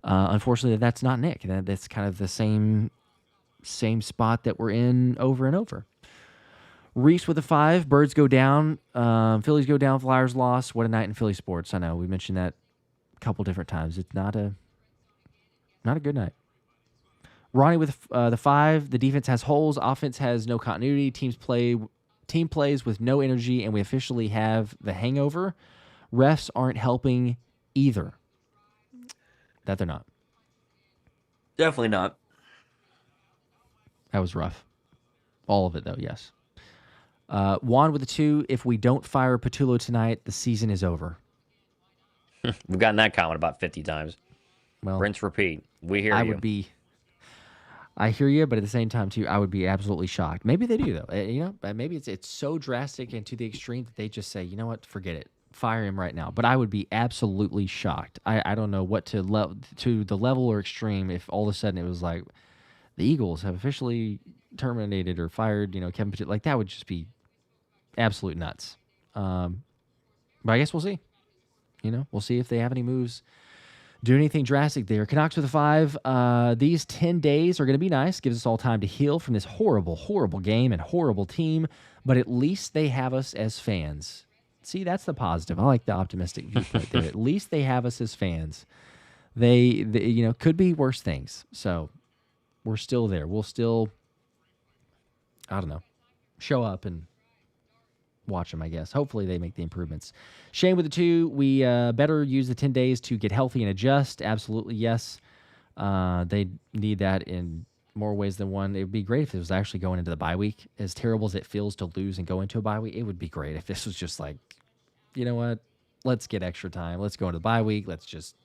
Unfortunately, that's not Nick. That's kind of the same spot that we're in over and over. Reese with a 5. Birds go down. Phillies go down. Flyers lost. What a night in Philly sports. I know we mentioned that a couple different times. It's not a good night. Ronnie with the 5. The defense has holes. Offense has no continuity. Team plays with no energy, and we officially have the hangover. Refs aren't helping either. That they're not. Definitely not. That was rough. All of it, though, yes. Juan with a 2. If we don't fire Patullo tonight, the season is over. We've gotten that comment about 50 times. Well, rinse, repeat. We hear you. I hear you, but at the same time, too, I would be absolutely shocked. Maybe they do, though. Maybe it's so drastic and to the extreme that they just say, you know what, forget it. Fire him right now. But I would be absolutely shocked. I don't know what to the level or extreme if all of a sudden it was like the Eagles have officially terminated or fired, Kevin Patullo. Like, that would just be absolute nuts. But I guess we'll see. We'll see if they have any moves. Do anything drastic there. Canucks with a 5. These 10 days are going to be nice. Gives us all time to heal from this horrible, horrible game and horrible team. But at least they have us as fans. See, that's the positive. I like the optimistic viewpoint there. At least they have us as fans. They could be worse things. So we're still there. We'll still, I don't know, show up and watch them, I guess. Hopefully they make the improvements. Shane with the 2. We better use the 10 days to get healthy and adjust. Absolutely, yes. They need that in more ways than one. It would be great if it was actually going into the bye week. As terrible as it feels to lose and go into a bye week, it would be great if this was just like, you know what? Let's get extra time. Let's go into the bye week. Let's just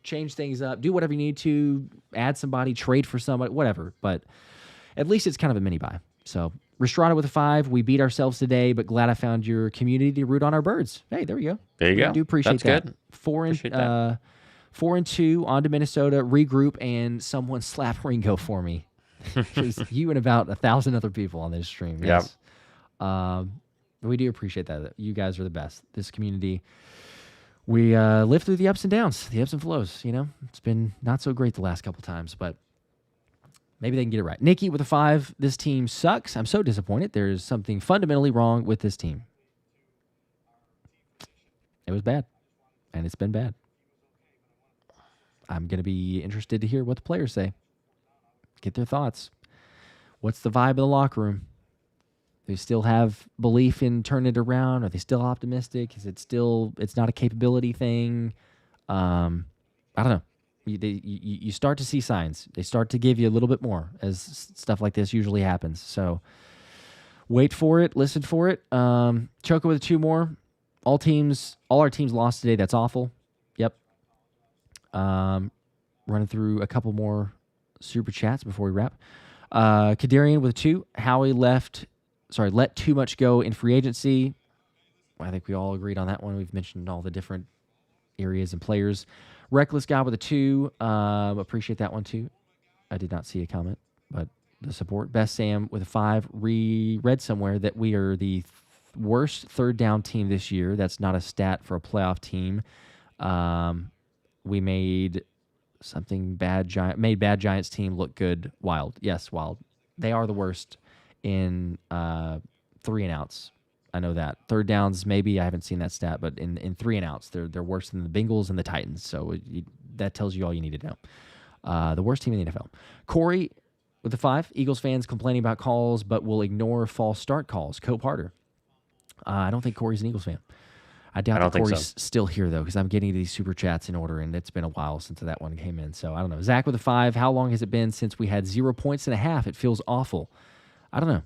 change things up. Do whatever you need to. Add somebody. Trade for somebody. Whatever. But at least it's kind of a mini bye. So Restrada with a 5. We beat ourselves today, but glad I found your community to root on our birds. Hey, there you go. There you go. I do appreciate That's that. Good. 4-2 on to Minnesota, regroup, and someone slap Ringo for me. Because you and about 1,000 other people on this stream. Yes. We do appreciate that. You guys are the best. This community, we live through the ups and downs, the ebbs and flows. It's been not so great the last couple times, but maybe they can get it right. Nikki with a 5. This team sucks. I'm so disappointed. There's something fundamentally wrong with this team. It was bad, and it's been bad. I'm going to be interested to hear what the players say. Get their thoughts. What's the vibe of the locker room? Do they still have belief in turning it around? Are they still optimistic? Is it still, it's not a capability thing? I don't know. You start to see signs. They start to give you a little bit more as stuff like this usually happens. So wait for it. Listen for it. Choco with 2 more. All our teams lost today. That's awful. Yep. Running through a couple more super chats before we wrap. Kadarian with 2. Howie let too much go in free agency. I think we all agreed on that one. We've mentioned all the different areas and players. Reckless guy with a 2. Appreciate that one too. I did not see a comment, but the support. Best Sam with a 5. Read somewhere that we are the worst third down team this year. That's not a stat for a playoff team. We made bad Giants team look good. Wild. Yes, wild. They are the worst in 3 and outs. I know that. Third downs, maybe I haven't seen that stat, but in 3 and outs, they're worse than the Bengals and the Titans. So that tells you all you need to know. The worst team in the NFL. Corey with the 5. Eagles fans complaining about calls, but will ignore false start calls. Cope Harder. I don't think Corey's an Eagles fan. I doubt that Corey's still here, though, because I'm getting these super chats in order, and it's been a while since that one came in. So I don't know. Zach with a 5. How long has it been since we had 0 points and a half? It feels awful. I don't know.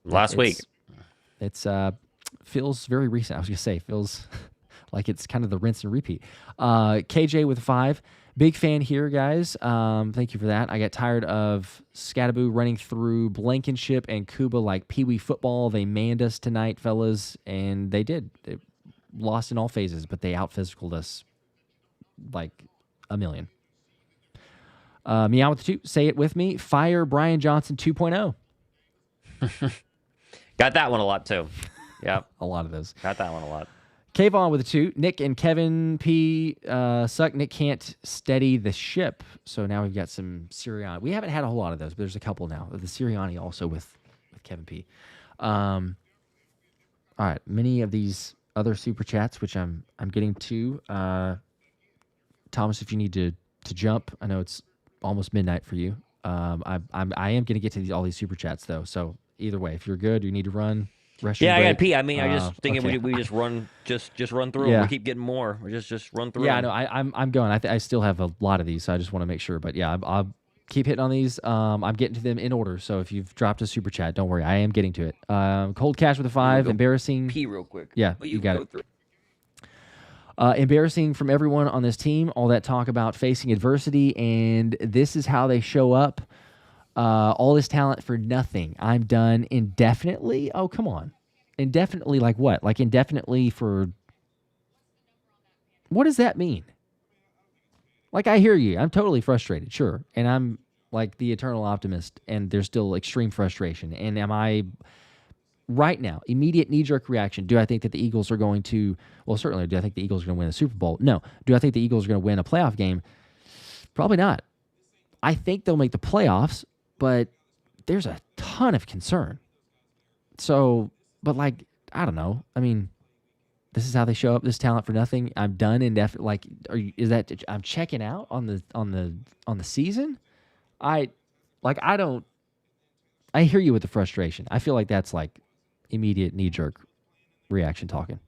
Last week. It's feels very recent. I was going to say, feels like it's kind of the rinse and repeat. KJ with a 5. Big fan here, guys. Thank you for that. I got tired of Scattaboo running through Blankenship and Cuba like Pee Wee football. They manned us tonight, fellas, and they did. They lost in all phases, but they out-physicaled us like a million. Meow with the 2. Say it with me. Fire Brian Johnson 2.0. Got that one a lot, too. Yep. A lot of those. Got that one a lot. Kayvon with a 2. Nick and Kevin P. Suck. Nick can't steady the ship. So now we've got some Sirianni. We haven't had a whole lot of those, but there's a couple now. The Sirianni also with Kevin P. All right. Many of these other super chats, which I'm getting to. Thomas, if you need to jump, I know it's almost midnight for you. I am going to get to all these super chats though. So either way, if you're good, you need to run. Yeah, I got to pee. I mean, I just thinking okay. we just run through them. We keep getting more. We just run through. Yeah, them. I know. I'm going. I still have a lot of these, so I just want to make sure. But yeah, I'll keep hitting on these. I'm getting to them in order. So if you've dropped a super chat, don't worry. I am getting to it. Cold Cash with a 5. Embarrassing. Pee real quick. Yeah, you got it. Embarrassing from everyone on this team. All that talk about facing adversity, and this is how they show up. All this talent for nothing. I'm done indefinitely. Oh, come on. Indefinitely like what? Like indefinitely for... What does that mean? Like, I hear you. I'm totally frustrated, sure. And I'm like the eternal optimist, and there's still extreme frustration. And am I... Right now, immediate knee-jerk reaction, do I think that the Eagles are going to... Well, certainly, do I think the Eagles are going to win a Super Bowl? No. Do I think the Eagles are going to win a playoff game? Probably not. I think they'll make the playoffs, but there's a ton of concern. So, but like, I don't know. I mean, this is how they show up. This talent for nothing. I'm done indefinitely. Like, I'm checking out on the season? I hear you with the frustration. I feel like that's like immediate knee-jerk reaction talking.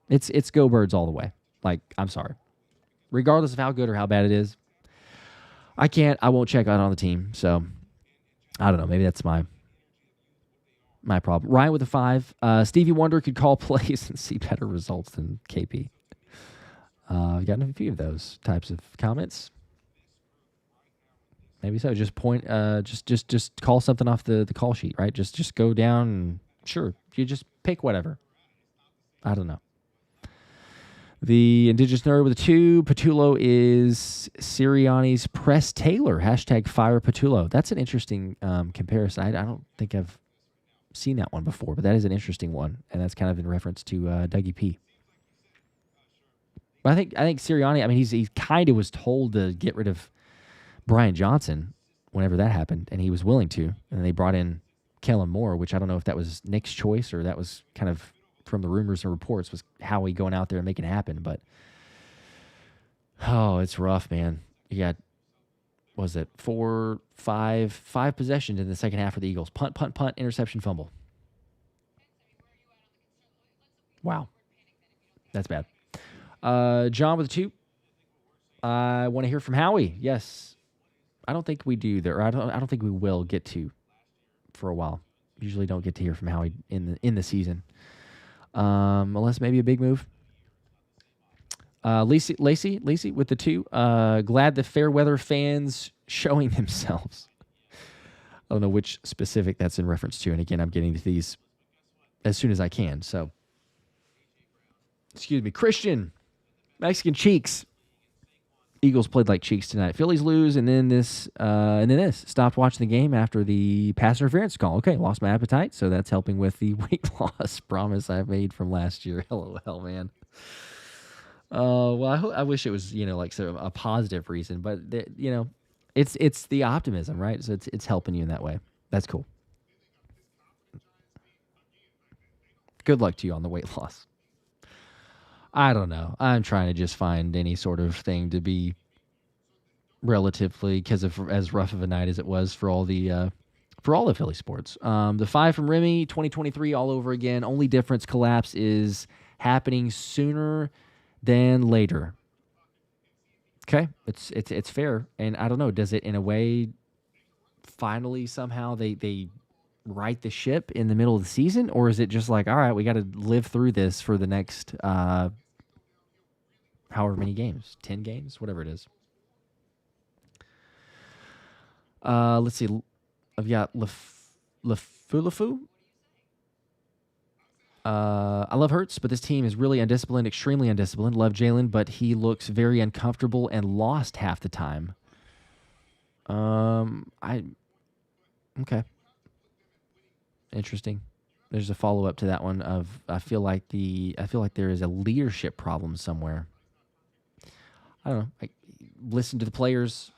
It's go Birds all the way. Like, I'm sorry. Regardless of how good or how bad it is, I won't check out on the team. So, I don't know. Maybe that's my problem. Ryan with a 5. Stevie Wonder could call plays and see better results than KP. I've gotten a few of those types of comments. Maybe so. Just point. Just call something off the call sheet, right? Just go down and sure, you just pick whatever. I don't know. The Indigenous Nerd with a 2. Patullo is Sirianni's Press Taylor. # fire Patullo. That's an interesting comparison. I don't think I've seen that one before, but that is an interesting one, and that's kind of in reference to Dougie P. But I think Sirianni. I mean, he kind of was told to get rid of Brian Johnson whenever that happened, and he was willing to. And they brought in Kellen Moore, which I don't know if that was Nick's choice or that was kind of from the rumors and reports was Howie going out there and making it happen. But oh, it's rough, man. You got, what was it, five possessions in the second half for the Eagles. Punt, interception, fumble. Wow. That's bad. John with a 2. I want to hear from Howie. Yes. I don't think we do there. I don't think we will get to for a while. Usually don't get to hear from Howie in the season. Unless maybe a big move. Lacey with the 2. Glad the fair weather fans showing themselves. I don't know which specific that's in reference to. And again, I'm getting to these as soon as I can. So, excuse me. Christian, Mexican Cheeks. Eagles played like cheeks tonight. Phillies lose, and then this. Stopped watching the game after the pass interference call. Okay, lost my appetite, so that's helping with the weight loss promise I made from last year. LOL, man. Well, I wish it was like sort of a positive reason, but it's the optimism, right? So it's helping you in that way. That's cool. Good luck to you on the weight loss. I don't know. I'm trying to just find any sort of thing to be relatively, because of as rough of a night as it was for all the Philly sports. The 5 from Remy, 2023 all over again. Only difference, collapse is happening sooner than later. Okay, it's fair, and I don't know. Does it in a way finally somehow they right the ship in the middle of the season, or is it just like, all right, we got to live through this for the next however many games, 10 games, whatever it is. Let's see. I've got Lafulafu. I love Hurts, but this team is really undisciplined, extremely undisciplined. Love Jaylen, but he looks very uncomfortable and lost half the time. Okay. Interesting. There's a follow-up to that one of I feel like there is a leadership problem somewhere. I don't know. Listen to the players,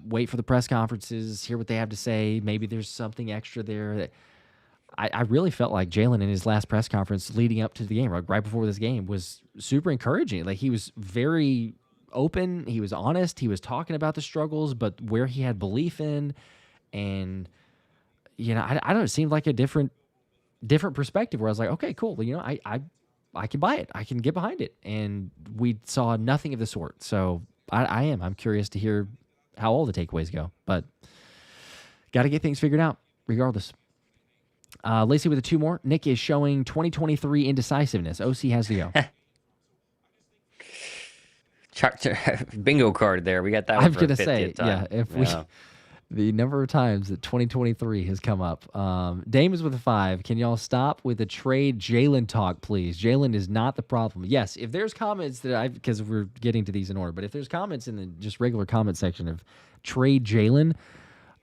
wait for the press conferences, hear what they have to say. Maybe there's something extra there. That I really felt like Jaylen in his last press conference leading up to the game, right before this game, was super encouraging. Like, he was very open. He was honest. He was talking about the struggles, but where he had belief in. And, I don't know, it seemed like a different perspective where I was like, okay, cool. I can buy it. I can get behind it. And we saw nothing of the sort. So I'm curious to hear how all the takeaways go, but got to get things figured out regardless. Lacey with the 2 more. Nick is showing 2023 indecisiveness. OC has to go. Bingo card there. We got that one. I'm going to say, yeah, the number of times that 2023 has come up. Dame is with a 5. Can y'all stop with the trade Jaylen talk, please? Jaylen is not the problem. Yes, if there's comments that because we're getting to these in order, but if there's comments in the just regular comment section of trade Jaylen,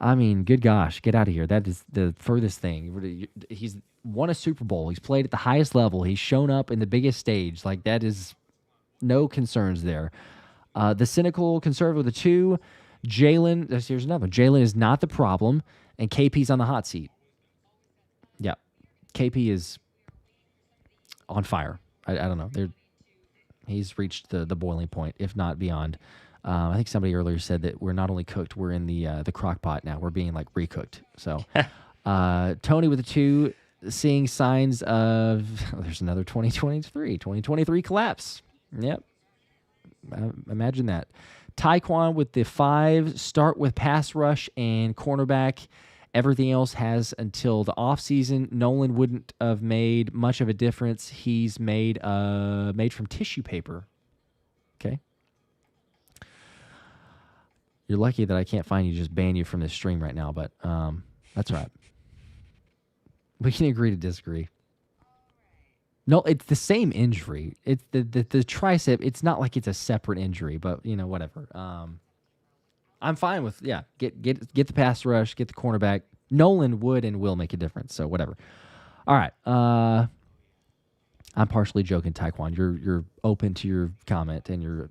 I mean, good gosh, get out of here. That is the furthest thing. He's won a Super Bowl. He's played at the highest level. He's shown up in the biggest stage. Like, that is no concerns there. The cynical conservative with a 2. Jaylen, here's another. Jaylen is not the problem, and KP's on the hot seat. Yeah, KP is on fire. I don't know. He's reached the boiling point, if not beyond. I think somebody earlier said that we're not only cooked, we're in the crock pot now. We're being like recooked. So, Tony with a 2, seeing signs of there's another 2023 collapse. Yep, imagine that. Tyquan with the 5, start with pass rush and cornerback. Everything else has until the offseason. Nolan wouldn't have made much of a difference. He's made from tissue paper. Okay. You're lucky that I can't find you, just ban you from this stream right now, but that's all right. We can agree to disagree. No, it's the same injury. It's the tricep. It's not like it's a separate injury, but whatever. I'm fine with get the pass rush, get the cornerback. Nolan would and will make a difference, so whatever. All right. I'm partially joking, Taekwon. You're open to your comment and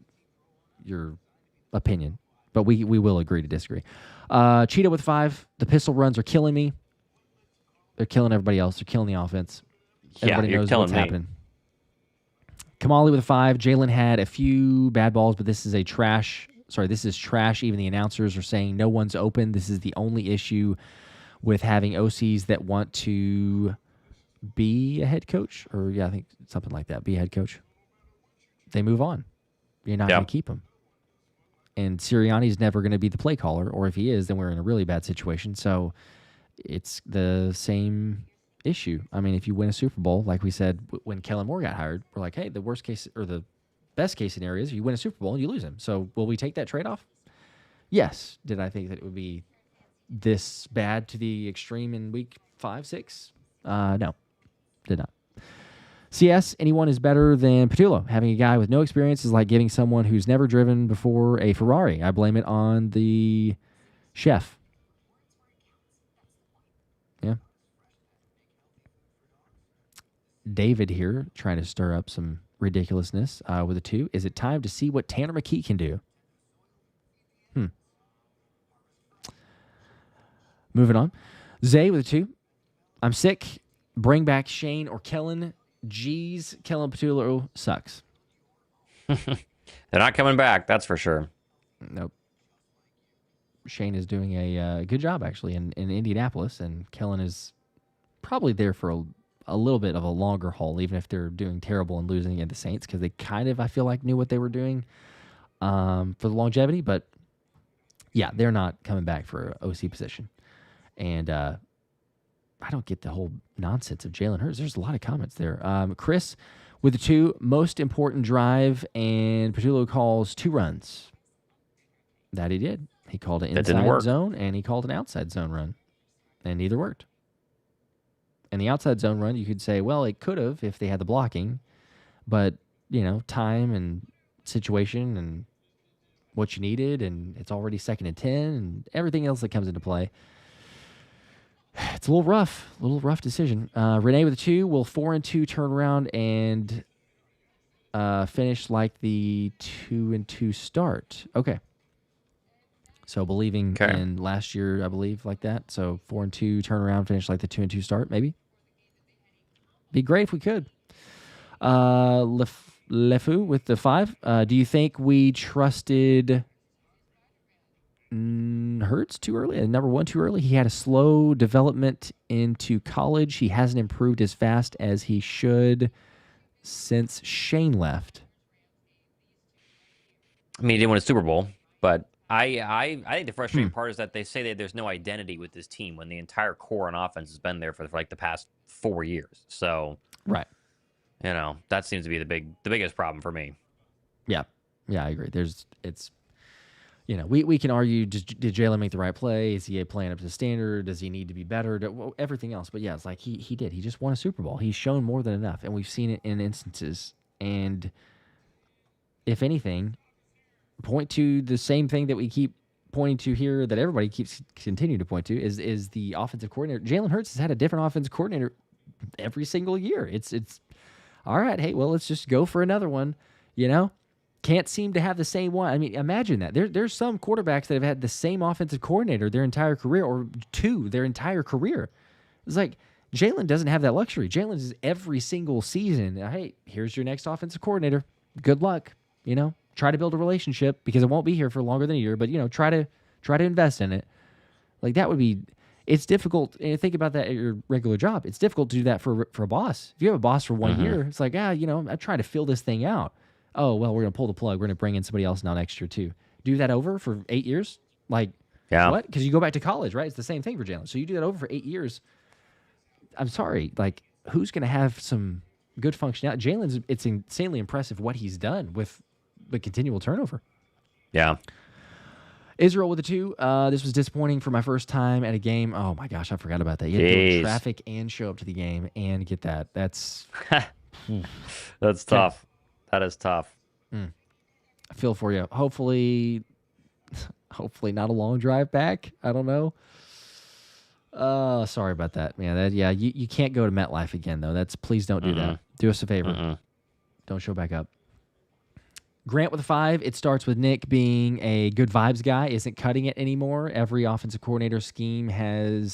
your opinion, but we will agree to disagree. Cheetah with 5. The pistol runs are killing me. They're killing everybody else. They're killing the offense. Everybody knows what's happening. Kamali with a 5. Jaylen had a few bad balls, but this is trash. Even the announcers are saying no one's open. This is the only issue with having OCs that want to be a head coach, or I think something like that. Be a head coach. They move on. You're not going to keep him. And Sirianni's never going to be the play caller, or if he is, then we're in a really bad situation. So it's the same issue. I mean, if you win a Super Bowl, like we said when Kellen Moore got hired, we're like, hey, the worst case or the best case scenario is you win a Super Bowl and you lose him. So will we take that trade off? Yes. Did I think that it would be this bad to the extreme in week 5, 6? No, did not. CS, anyone is better than Patullo. Having a guy with no experience is like giving someone who's never driven before a Ferrari. I blame it on the chef. Yeah. David here trying to stir up some ridiculousness with a 2. Is it time to see what Tanner McKee can do? Moving on. Zay with a 2. I'm sick. Bring back Shane or Kellen. Jeez, Kellen Patullo sucks. They're not coming back, that's for sure. Nope. Shane is doing a good job, actually, in Indianapolis, and Kellen is probably there for a little bit of a longer haul, even if they're doing terrible and losing at the Saints, because they kind of, I feel like, knew what they were doing for the longevity. But, yeah, they're not coming back for an OC position. And I don't get the whole nonsense of Jalen Hurts. There's a lot of comments there. Chris with the 2, most important drive, and Patullo calls 2 runs. That he did. He called an inside zone, and he called an outside zone run. And neither worked. And the outside zone run, you could say, well, it could have if they had the blocking. But, time and situation and what you needed, and it's already 2nd and 10, and everything else that comes into play. It's a little rough decision. Renee with a 2. Will 4-2 turn around and finish like the 2-2 start? Okay. So believing in last year, I believe, like that. So 4-2 turn around, finish like the 2-2 start, maybe. Be great if we could. Lefu with the 5. Do you think we trusted Hurts too early? Number 1 too early. He had a slow development into college. He hasn't improved as fast as he should since Shane left. I mean, he didn't win a Super Bowl, but I think the frustrating part is that they say that there's no identity with this team when the entire core on offense has been there for like the past 4 years. So, right, that seems to be the biggest problem for me. Yeah, I agree. We can argue, did Jaylen make the right play? Is he playing up to standard? Does he need to be better? Everything else. But yeah, it's like he did. He just won a Super Bowl. He's shown more than enough, and we've seen it in instances. And if anything, point to the same thing that we keep pointing to here, that everybody keeps continuing to point to, is the offensive coordinator. Jalen Hurts has had a different offensive coordinator every single year. It's all right. Hey, well, let's just go for another one. Can't seem to have the same one. I mean, imagine that. There's some quarterbacks that have had the same offensive coordinator their entire career, or 2 their entire career. It's like Jalen doesn't have that luxury. Jalen is every single season, hey, here's your next offensive coordinator. Good luck. Try to build a relationship, because it won't be here for longer than a year, but try to invest in it. Like, that would be, it's difficult. And think about that at your regular job. It's difficult to do that for a boss. If you have a boss for 1 year, it's like, I'm trying to fill this thing out. Oh, well, we're going to pull the plug. We're going to bring in somebody else now next year, too. Do that over for 8 years? Like, what? Because you go back to college, right? It's the same thing for Jalen. So you do that over for 8 years. I'm sorry. Like, who's going to have some good functionality? Jalen's, it's insanely impressive what he's done with the continual turnover. Yeah. Israel with a 2. This was disappointing for my first time at a game. Oh, my gosh, I forgot about that. You had to go in traffic and show up to the game and get that. That's tough. That is tough. I feel for you. Hopefully not a long drive back. I don't know. Sorry about that, man. You can't go to MetLife again, though. Please don't do that. Do us a favor. Don't show back up. Grant with a 5. It starts with Nick being a good vibes guy. Isn't cutting it anymore. Every offensive coordinator scheme who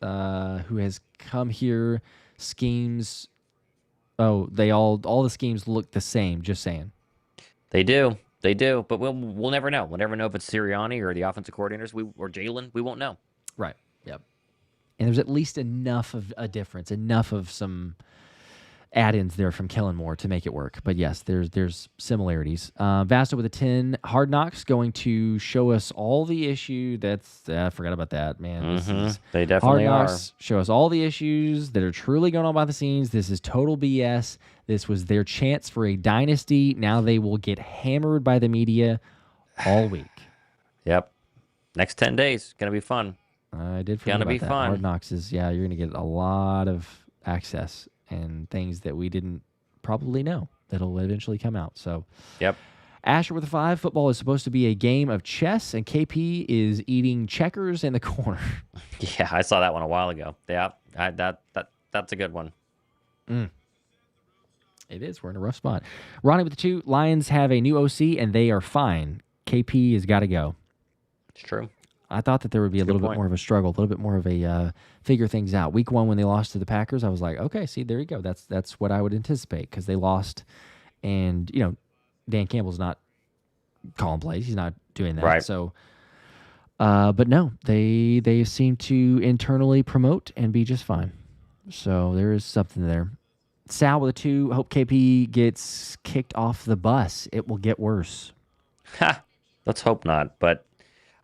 has come here schemes. Oh, all the schemes look the same. Just saying. They do, but we'll never know. We'll never know if it's Sirianni or the offensive coordinators. Or Jalen. We won't know. Right. Yep. And there's at least enough of a difference, enough of some add-ins there from Kellen Moore to make it work. But yes, there's similarities. Vasta with a 10. Hard Knocks going to show us all the issue. I forgot about that, man. They definitely Hard Knocks show us all the issues that are truly going on behind the scenes. This is total BS. This was their chance for a dynasty. Now they will get hammered by the media all week. Yep. Next 10 days. Going to be fun. I did forget about that. Hard Knocks is, you're going to get a lot of access and things that we didn't probably know that'll eventually come out. So, yep. Asher with a 5. Football is supposed to be a game of chess, and KP is eating checkers in the corner. Yeah, I saw that one a while ago. Yeah, that's a good one. It is. We're in a rough spot. Ronnie with the 2. Lions have a new OC, and they are fine. KP has got to go. It's true. I thought that there would be a little bit more of a struggle, a little bit more of a figure things out. Week 1 when they lost to the Packers, I was like, okay, see, there you go. That's what I would anticipate because they lost, and Dan Campbell's not calling plays. He's not doing that. Right. So, but no, they seem to internally promote and be just fine. So there is something there. Sal with a 2. Hope KP gets kicked off the bus. It will get worse. Let's hope not, but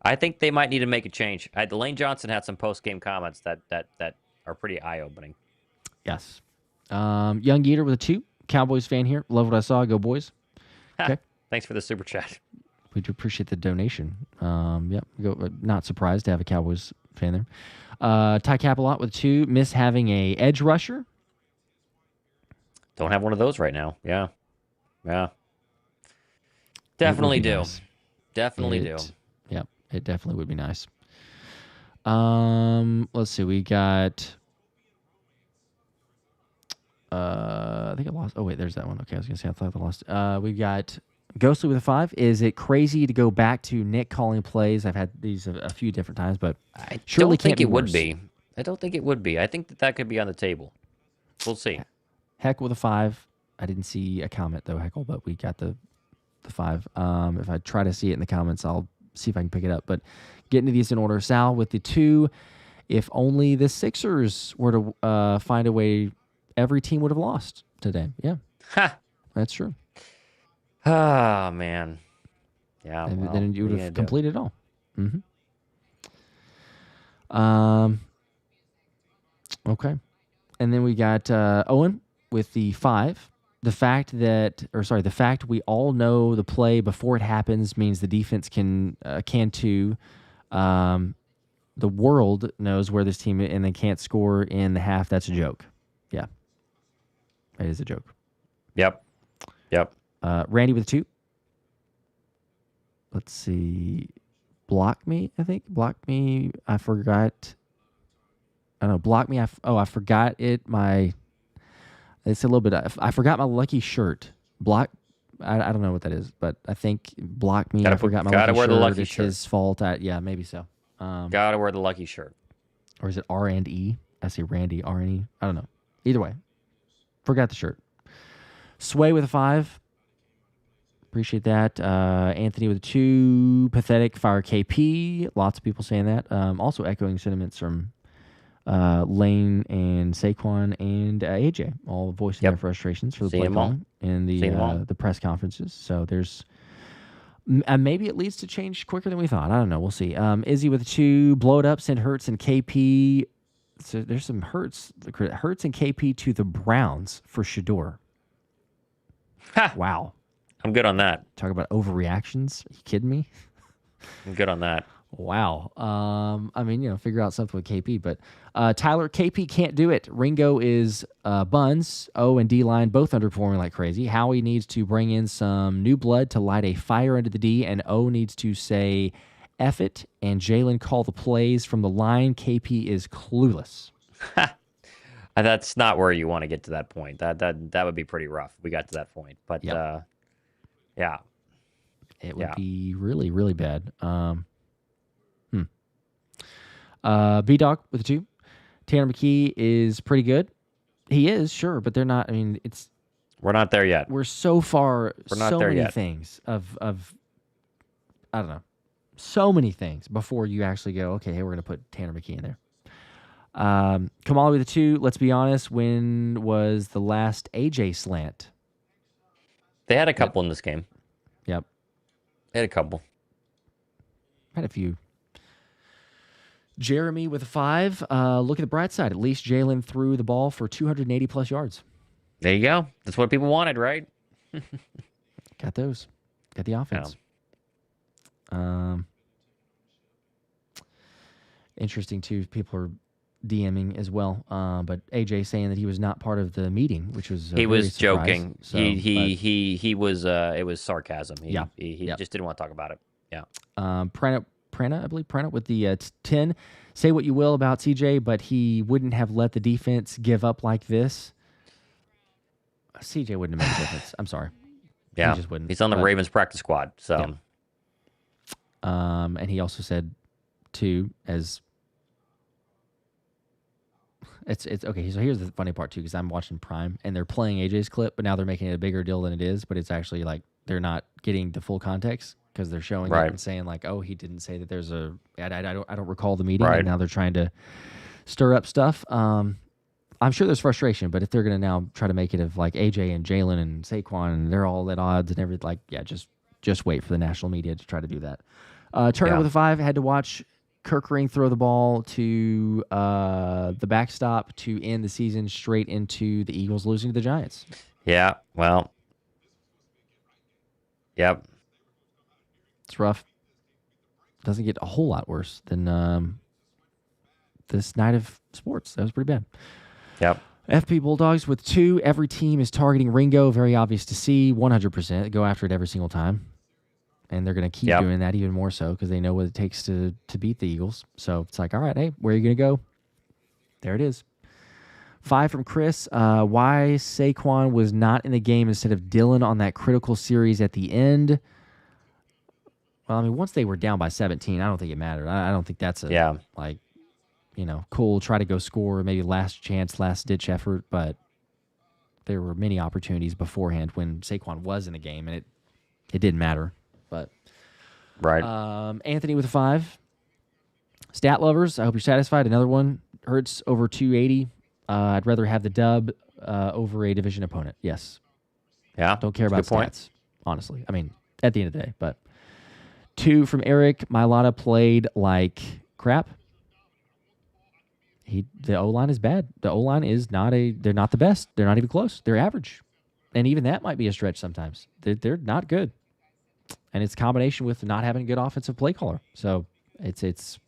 I think they might need to make a change. Lane Johnson had some post-game comments that are pretty eye-opening. Yes. Young Yeater with a 2. Cowboys fan here. Love what I saw. Go boys. Okay. Thanks for the super chat. We do appreciate the donation. Yep. Not surprised to have a Cowboys fan there. Ty Capelot with 2. Miss having a edge rusher. Don't have one of those right now. Yeah. Definitely do. Nice. Definitely do. Yep. It definitely would be nice. Let's see. We got. I think I lost. Oh wait, there's that one. Okay, I was gonna say I thought I lost. We got Ghostly with a 5. Is it crazy to go back to Nick calling plays? I've had these a few different times, but I surely don't think can't it would worse. be. I don't think it would be. I think that could be on the table. We'll see. Heck with a 5. I didn't see a comment though, Heckle, but we got the 5. If I try to see it in the comments, I'll see if I can pick it up. But getting to these in order. Sal with the 2. If only the Sixers were to find a way, every team would have lost today. Yeah, that's true. Ah, man. Yeah, And well, then you would have completed it all. Okay. And then we got Owen with the 5. The fact we all know the play before it happens means the defense can too. The world knows where this team and they can't score in the half. That's a joke. Yeah, it is a joke. Yep. Randy with 2. Let's see. Block me, I think. Block me. I forgot. I don't know. Block me. I forgot it. It's a little bit. I forgot my lucky shirt. Block. I don't know what that is, but I think block me. I forgot my lucky shirt. The lucky it's shirt. his fault. Yeah, maybe so. Gotta wear the lucky shirt. Or is it R&E? I see Randy R&E. I don't know. Either way, forgot the shirt. Sway with a 5. Appreciate that. Anthony with a 2. Pathetic. Fire KP. Lots of people saying that. Also echoing sentiments from Lane and Saquon and AJ, all voicing their frustrations for the play calling in the press conferences. So there's maybe it leads to change quicker than we thought. I don't know. We'll see. Izzy with a 2. Blow it up. Send Hurts and KP. So there's some Hurts and KP to the Browns for Shador. Wow. I'm good on that. Talk about overreactions. Are you kidding me? I'm good on that. Wow. I mean, figure out something with KP. But Tyler, KP can't do it. Ringo is buns. O and D line both underperforming like crazy. Howie needs to bring in some new blood to light a fire under the D, and O needs to say F it, and Jaylen call the plays from the line. KP is clueless. That's not where you want to get to that point. That would be pretty rough. We got to that point. But yep. Yeah. It would be really, really bad. B-Dog with a 2. Tanner McKee is pretty good. He is, sure, but they're not. I mean, we're not there yet. We're so far. We're not there yet. Things of I don't know. So many things before you actually go, okay, hey, we're going to put Tanner McKee in there. Kamali with a 2. Let's be honest. When was the last AJ slant? They had a couple in this game. Yep. They had a couple. Had a few. Jeremy with a 5. Look at the bright side. At least Jaylen threw the ball for 280 plus yards. There you go. That's what people wanted, right? Got those. Got the offense. Yeah. Interesting too. People are DMing as well. But AJ saying that he was not part of the meeting, which was he was surprise. joking. So, he was. It was sarcasm. He Yep. just didn't want to talk about it. Yeah. Prana, I believe Prana with the 10. Say what you will about CJ, but he wouldn't have let the defense give up like this. CJ wouldn't have made a difference. I'm sorry. Yeah. He just wouldn't. He's on the Ravens practice squad. So. Yeah. And he also said, too, as it's okay. So here's the funny part too, because I'm watching Prime and they're playing AJ's clip, but now they're making it a bigger deal than it is. But it's actually like they're not getting the full context because they're showing it and saying like, oh, he didn't say that there's a. I don't recall the meeting, and now they're trying to stir up stuff. I'm sure there's frustration, but if they're gonna now try to make it of like AJ and Jaylen and Saquon and they're all at odds and everything, like just wait for the national media to try to do that. Turner with a 5 had to watch Kirkering throw the ball to the backstop to end the season straight into the Eagles losing to the Giants. Yeah, well, yep. It's rough. Doesn't get a whole lot worse than this night of sports. That was pretty bad. Yep. FP Bulldogs with 2. Every team is targeting Ringo. Very obvious to see. 100%. Go after it every single time. And they're going to keep doing that even more so because they know what it takes to beat the Eagles. So it's like, all right, hey, where are you going to go? There it is. 5 from Chris. Why Saquon was not in the game instead of Dylan on that critical series at the end. Well, I mean, once they were down by 17, I don't think it mattered. I don't think that's cool, try to go score, maybe last chance, last-ditch effort. But there were many opportunities beforehand when Saquon was in the game, and it didn't matter. But Anthony with a 5. Stat lovers, I hope you're satisfied. Another one. Hurts over 280. I'd rather have the dub over a division opponent. Yes. Yeah. Don't care about stats, honestly. I mean, at the end of the day. But 2 from Eric. Mailata played like crap. The O-line is bad. The O-line is they're not the best. They're not even close. They're average. And even that might be a stretch sometimes. They're not good. And it's a combination with not having a good offensive play caller. So it's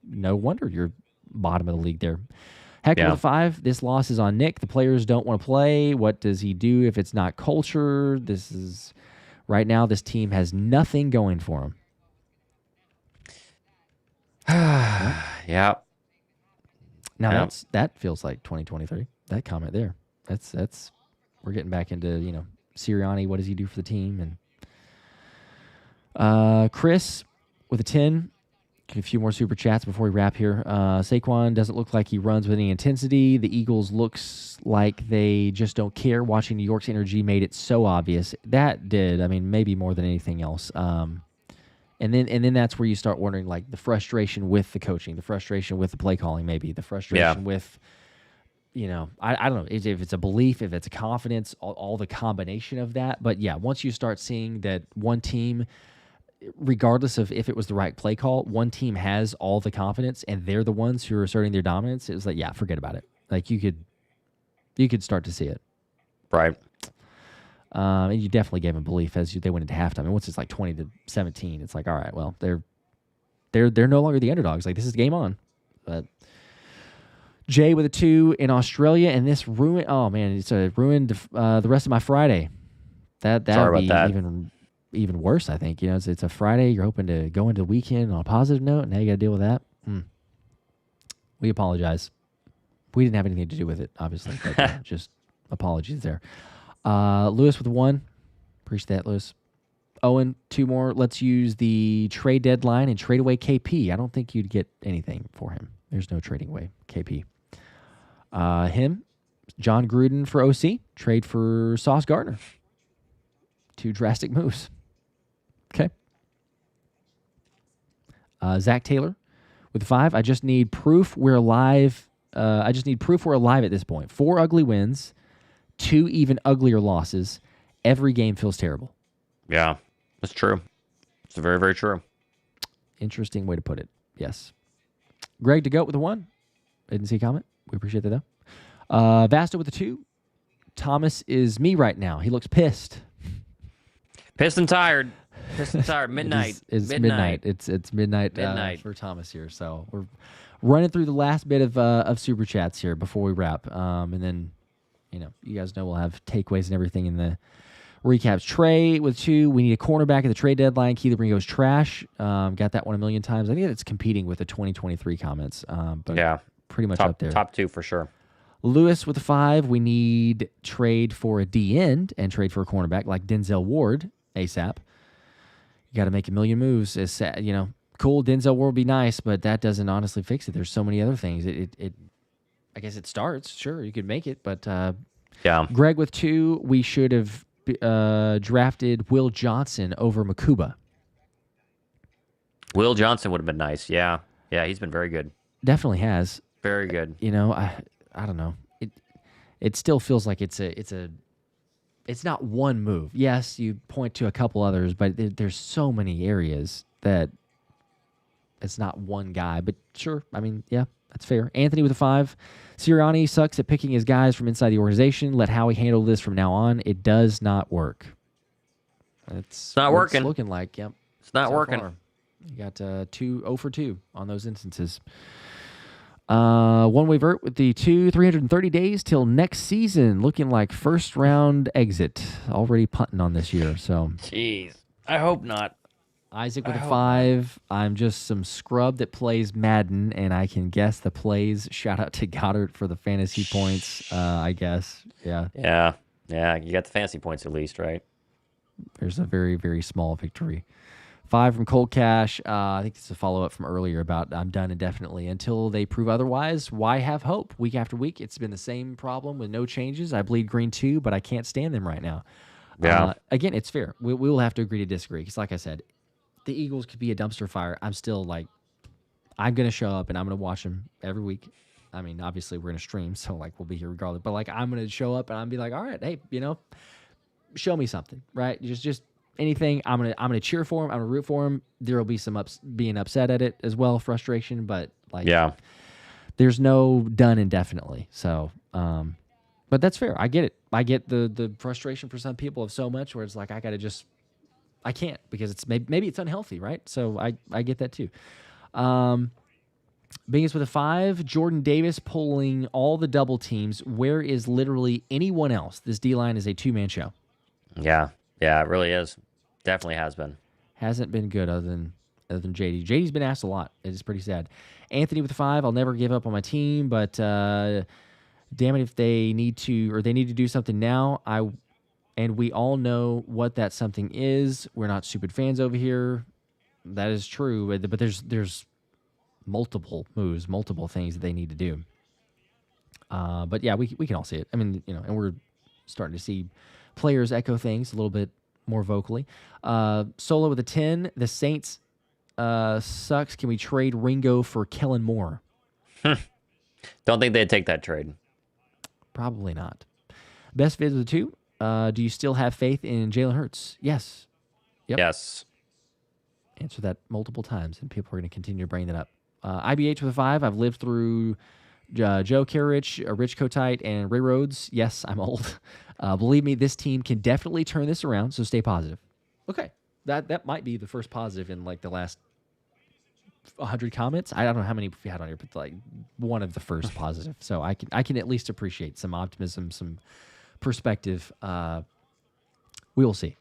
no wonder you're bottom of the league there. Heck with a 5. This loss is on Nick. The players don't want to play. What does he do if it's not culture? Right now, this team has nothing going for him. Yeah. Now that feels like 2023. That comment there. That's we're getting back into, Sirianni, what does he do for the team? And Chris with a 10. A few more super chats before we wrap here. Saquon doesn't look like he runs with any intensity. The Eagles looks like they just don't care. Watching New York's energy made it so obvious. That did. I mean, maybe more than anything else. And then that's where you start wondering, like, the frustration with the coaching, the frustration with the play calling, maybe the frustration with, I don't know if it's a belief, if it's a confidence, all the combination of that. But yeah, once you start seeing that one team, regardless of if it was the right play call, one team has all the confidence and they're the ones who are asserting their dominance. It was like, yeah, forget about it. Like you could start to see it. Right. And you definitely gave them belief as they went into halftime. And once it's like 20-17, it's like, all right, well, they're no longer the underdogs. Like this is game on. But Jay with a 2 in Australia, and this ruined. Oh man, it's ruined the rest of my Friday. That would be even worse, I think. It's a Friday. You're hoping to go into the weekend on a positive note, and now you got to deal with that. We apologize. We didn't have anything to do with it, obviously. But, just apologies there. Lewis with 1. Appreciate that, Lewis. Owen, 2 more. Let's use the trade deadline and trade away KP. I don't think you'd get anything for him. There's no trading away KP. Him, John Gruden for OC. Trade for Sauce Gardner. 2 drastic moves. Okay. Zach Taylor with 5. I just need proof we're live I just need proof we're alive at this point. 4 ugly wins, 2 even uglier losses. Every game feels terrible. Yeah, that's true. It's very, very true. Interesting way to put it. Yes. Greg to go with the 1. I didn't see a comment. We appreciate that, though. Vasta with the 2. Thomas is me right now. He looks pissed. Pissed and tired. Pissed and tired. Midnight. It's midnight. It's midnight for Thomas here. So we're running through the last bit of super chats here before we wrap. And then, you guys know we'll have takeaways and everything in the recaps. Trey with 2. We need a cornerback at the trade deadline. Keith Ringo's trash. Got that one a million times. I think it's competing with the 2023 comments. But yeah, pretty much up there. Top 2 for sure. Lewis with a 5. We need trade for a D end and trade for a cornerback like Denzel Ward ASAP. You got to make a million moves. It's, cool. Denzel Ward would be nice, but that doesn't honestly fix it. There's so many other things. I guess it starts. Sure, you could make it, but yeah. Greg with 2. We should have drafted Will Johnson over Makuba. Will Johnson would have been nice. Yeah, he's been very good. Definitely has. Very good. I don't know. It still feels like it's not one move. Yes, you point to a couple others, but there's so many areas that it's not one guy. But sure, yeah, that's fair. Anthony with a 5. Sirianni sucks at picking his guys from inside the organization. Let Howie handle this from now on. It does not work. It's not working. It's looking like, yep. It's not working. Far. You got 0 for 2 on those instances. One-way vert with the 330 days till next season. Looking like first round exit. Already punting on this year. So, jeez, I hope not. Isaac with a 5. I'm just some scrub that plays Madden, and I can guess the plays. Shout out to Goddard for the fantasy points. I guess. Yeah. You got the fantasy points at least, right? There's a very, very small victory. 5 from Cold Cash. I think this is a follow-up from earlier about I'm done indefinitely. Until they prove otherwise, why have hope? Week after week, it's been the same problem with no changes. I bleed green too, but I can't stand them right now. Yeah. Again, it's fair. We will have to agree to disagree because, like I said, the Eagles could be a dumpster fire. I'm still like, I'm going to show up and I'm going to watch them every week. Obviously, we're going to stream, so we'll be here regardless. But I'm going to show up and I'm be like, all right, hey, show me something, right? Just anything. I'm gonna cheer for him. I'm gonna root for him. There will be some being upset at it as well, frustration. But there's no done indefinitely. So, but that's fair. I get it. I get the frustration for some people of so much where it's like I can't because it's maybe it's unhealthy, right? So I get that too. Biggest with a 5. Jordan Davis pulling all the double teams. Where is literally anyone else? This D-line is a 2-man show. Yeah, it really is. Definitely has been. Hasn't been good other than JD. JD's been asked a lot. It's pretty sad. Anthony with a 5. I'll never give up on my team, but damn it if they need to do something now. And we all know what that something is. We're not stupid fans over here. That is true, but there's multiple moves, multiple things that they need to do. But yeah, we can all see it. And we're starting to see players echo things a little bit more vocally. Solo with a 10. The Saints sucks. Can we trade Ringo for Kellen Moore? Don't think they'd take that trade. Probably not. Best vid with a 2. Do you still have faith in Jalen Hurts? Yes. Yep. Yes. Answer that multiple times, and people are going to continue to bring that up. IBH with a 5. I've lived through Joe Karich, Rich Kotite, and Ray Rhodes. Yes, I'm old. Believe me, this team can definitely turn this around, so stay positive. Okay. That might be the first positive in the last 100 comments. I don't know how many we had on here, but one of the first positive. So I can at least appreciate some optimism, some perspective. We will see.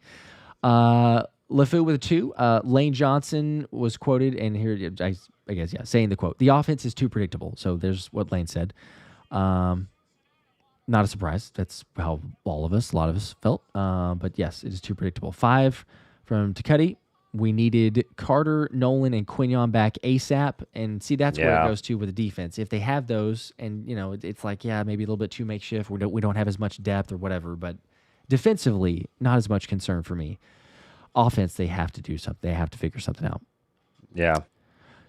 LeFou with a 2. Lane Johnson was quoted, and here I guess saying the quote: "The offense is too predictable." So there's what Lane said. Not a surprise. That's how a lot of us felt. But yes, it is too predictable. 5 from Takudi. We needed Carter, Nolan, and Quignon back ASAP. And see, that's where it goes to with the defense. If they have those, and it's maybe a little bit too makeshift. We don't have as much depth or whatever. But defensively, not as much concern for me. Offense, they have to do something. They have to figure something out. Yeah.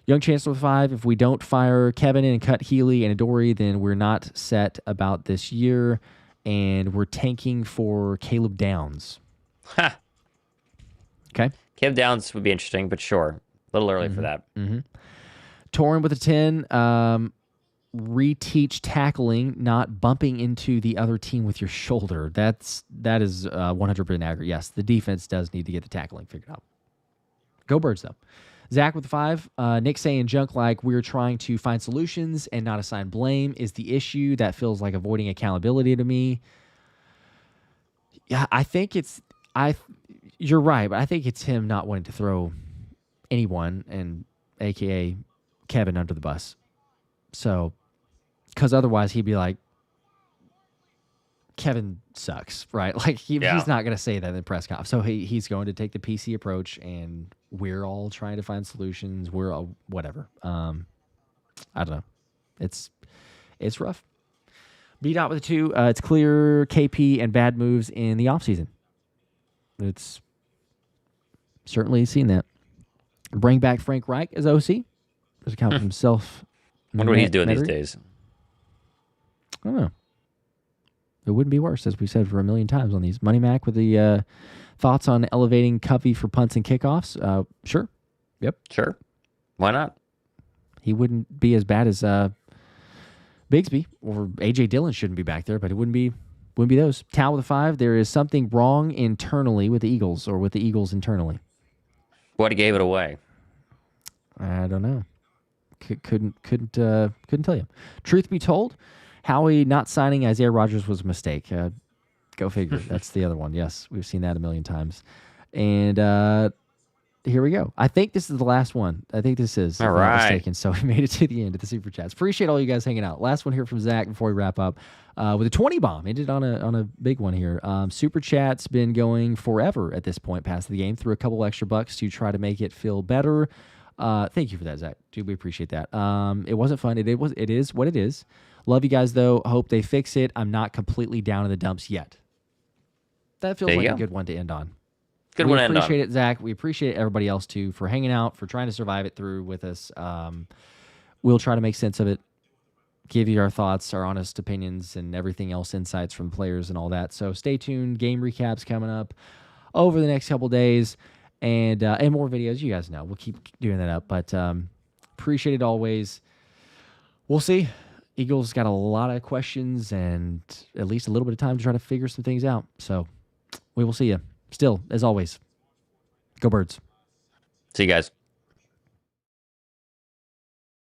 Young Chancellor with 5. If we don't fire Kevin and cut Healy and Adoree, then we're not set about this year, and we're tanking for Caleb Downs. Ha. Okay. Caleb Downs would be interesting, but sure. A little early for that. Torin with a 10. Reteach tackling, not bumping into the other team with your shoulder. That is 100% accurate. Yes, the defense does need to get the tackling figured out. Go Birds, though. Zach with 5. Nick saying junk like we're trying to find solutions and not assign blame is the issue. That feels like avoiding accountability to me. Yeah, I think you're right, but I think it's him not wanting to throw anyone, and AKA Kevin, under the bus. So, because otherwise he'd be like, Kevin sucks, right? Like he's not going to say that in the press conference. So he's going to take the PC approach, and we're all trying to find solutions. We're all whatever. I don't know. It's rough. B dot with a 2. It's clear KP and bad moves in the offseason. It's certainly seen that. Bring back Frank Reich as OC. Does it count for himself? Wonder what he's doing these days. I don't know. It wouldn't be worse, as we said for a million times on these. Money Mac with the thoughts on elevating Covey for punts and kickoffs. Sure. Yep. Sure. Why not? He wouldn't be as bad as Bigsby, or A.J. Dillon shouldn't be back there, but it wouldn't be those. Tal with a 5. There is something wrong internally with the Eagles, or with the Eagles internally. What gave it away? I don't know. Couldn't tell you. Truth be told, Howie not signing Isaiah Rodgers was a mistake. Go figure. That's the other one. Yes, we've seen that a million times. And here we go. I think this is the last one. I think this is. All if I'm not right. mistaken. So we made it to the end of the Super Chats. Appreciate all you guys hanging out. Last one here from Zach before we wrap up. With a 20 bomb. Ended on a big one here. Super Chat's been going forever at this point past the game. Threw a couple extra bucks to try to make it feel better. Thank you for that, Zach. Dude, we appreciate that. It wasn't fun. It is what it is. Love you guys, though. Hope they fix it. I'm not completely down in the dumps yet. That feels like a good one to end on. Good one to end on. We appreciate it, Zach. We appreciate everybody else, too, for hanging out, for trying to survive it through with us. We'll try to make sense of it, give you our thoughts, our honest opinions, and everything else, insights from players and all that. So stay tuned. Game recaps coming up over the next couple days, and more videos. You guys know. We'll keep doing that up, but appreciate it always. We'll see. Eagles got a lot of questions and at least a little bit of time to try to figure some things out. So we will see you. Still, as always, go Birds. See you guys.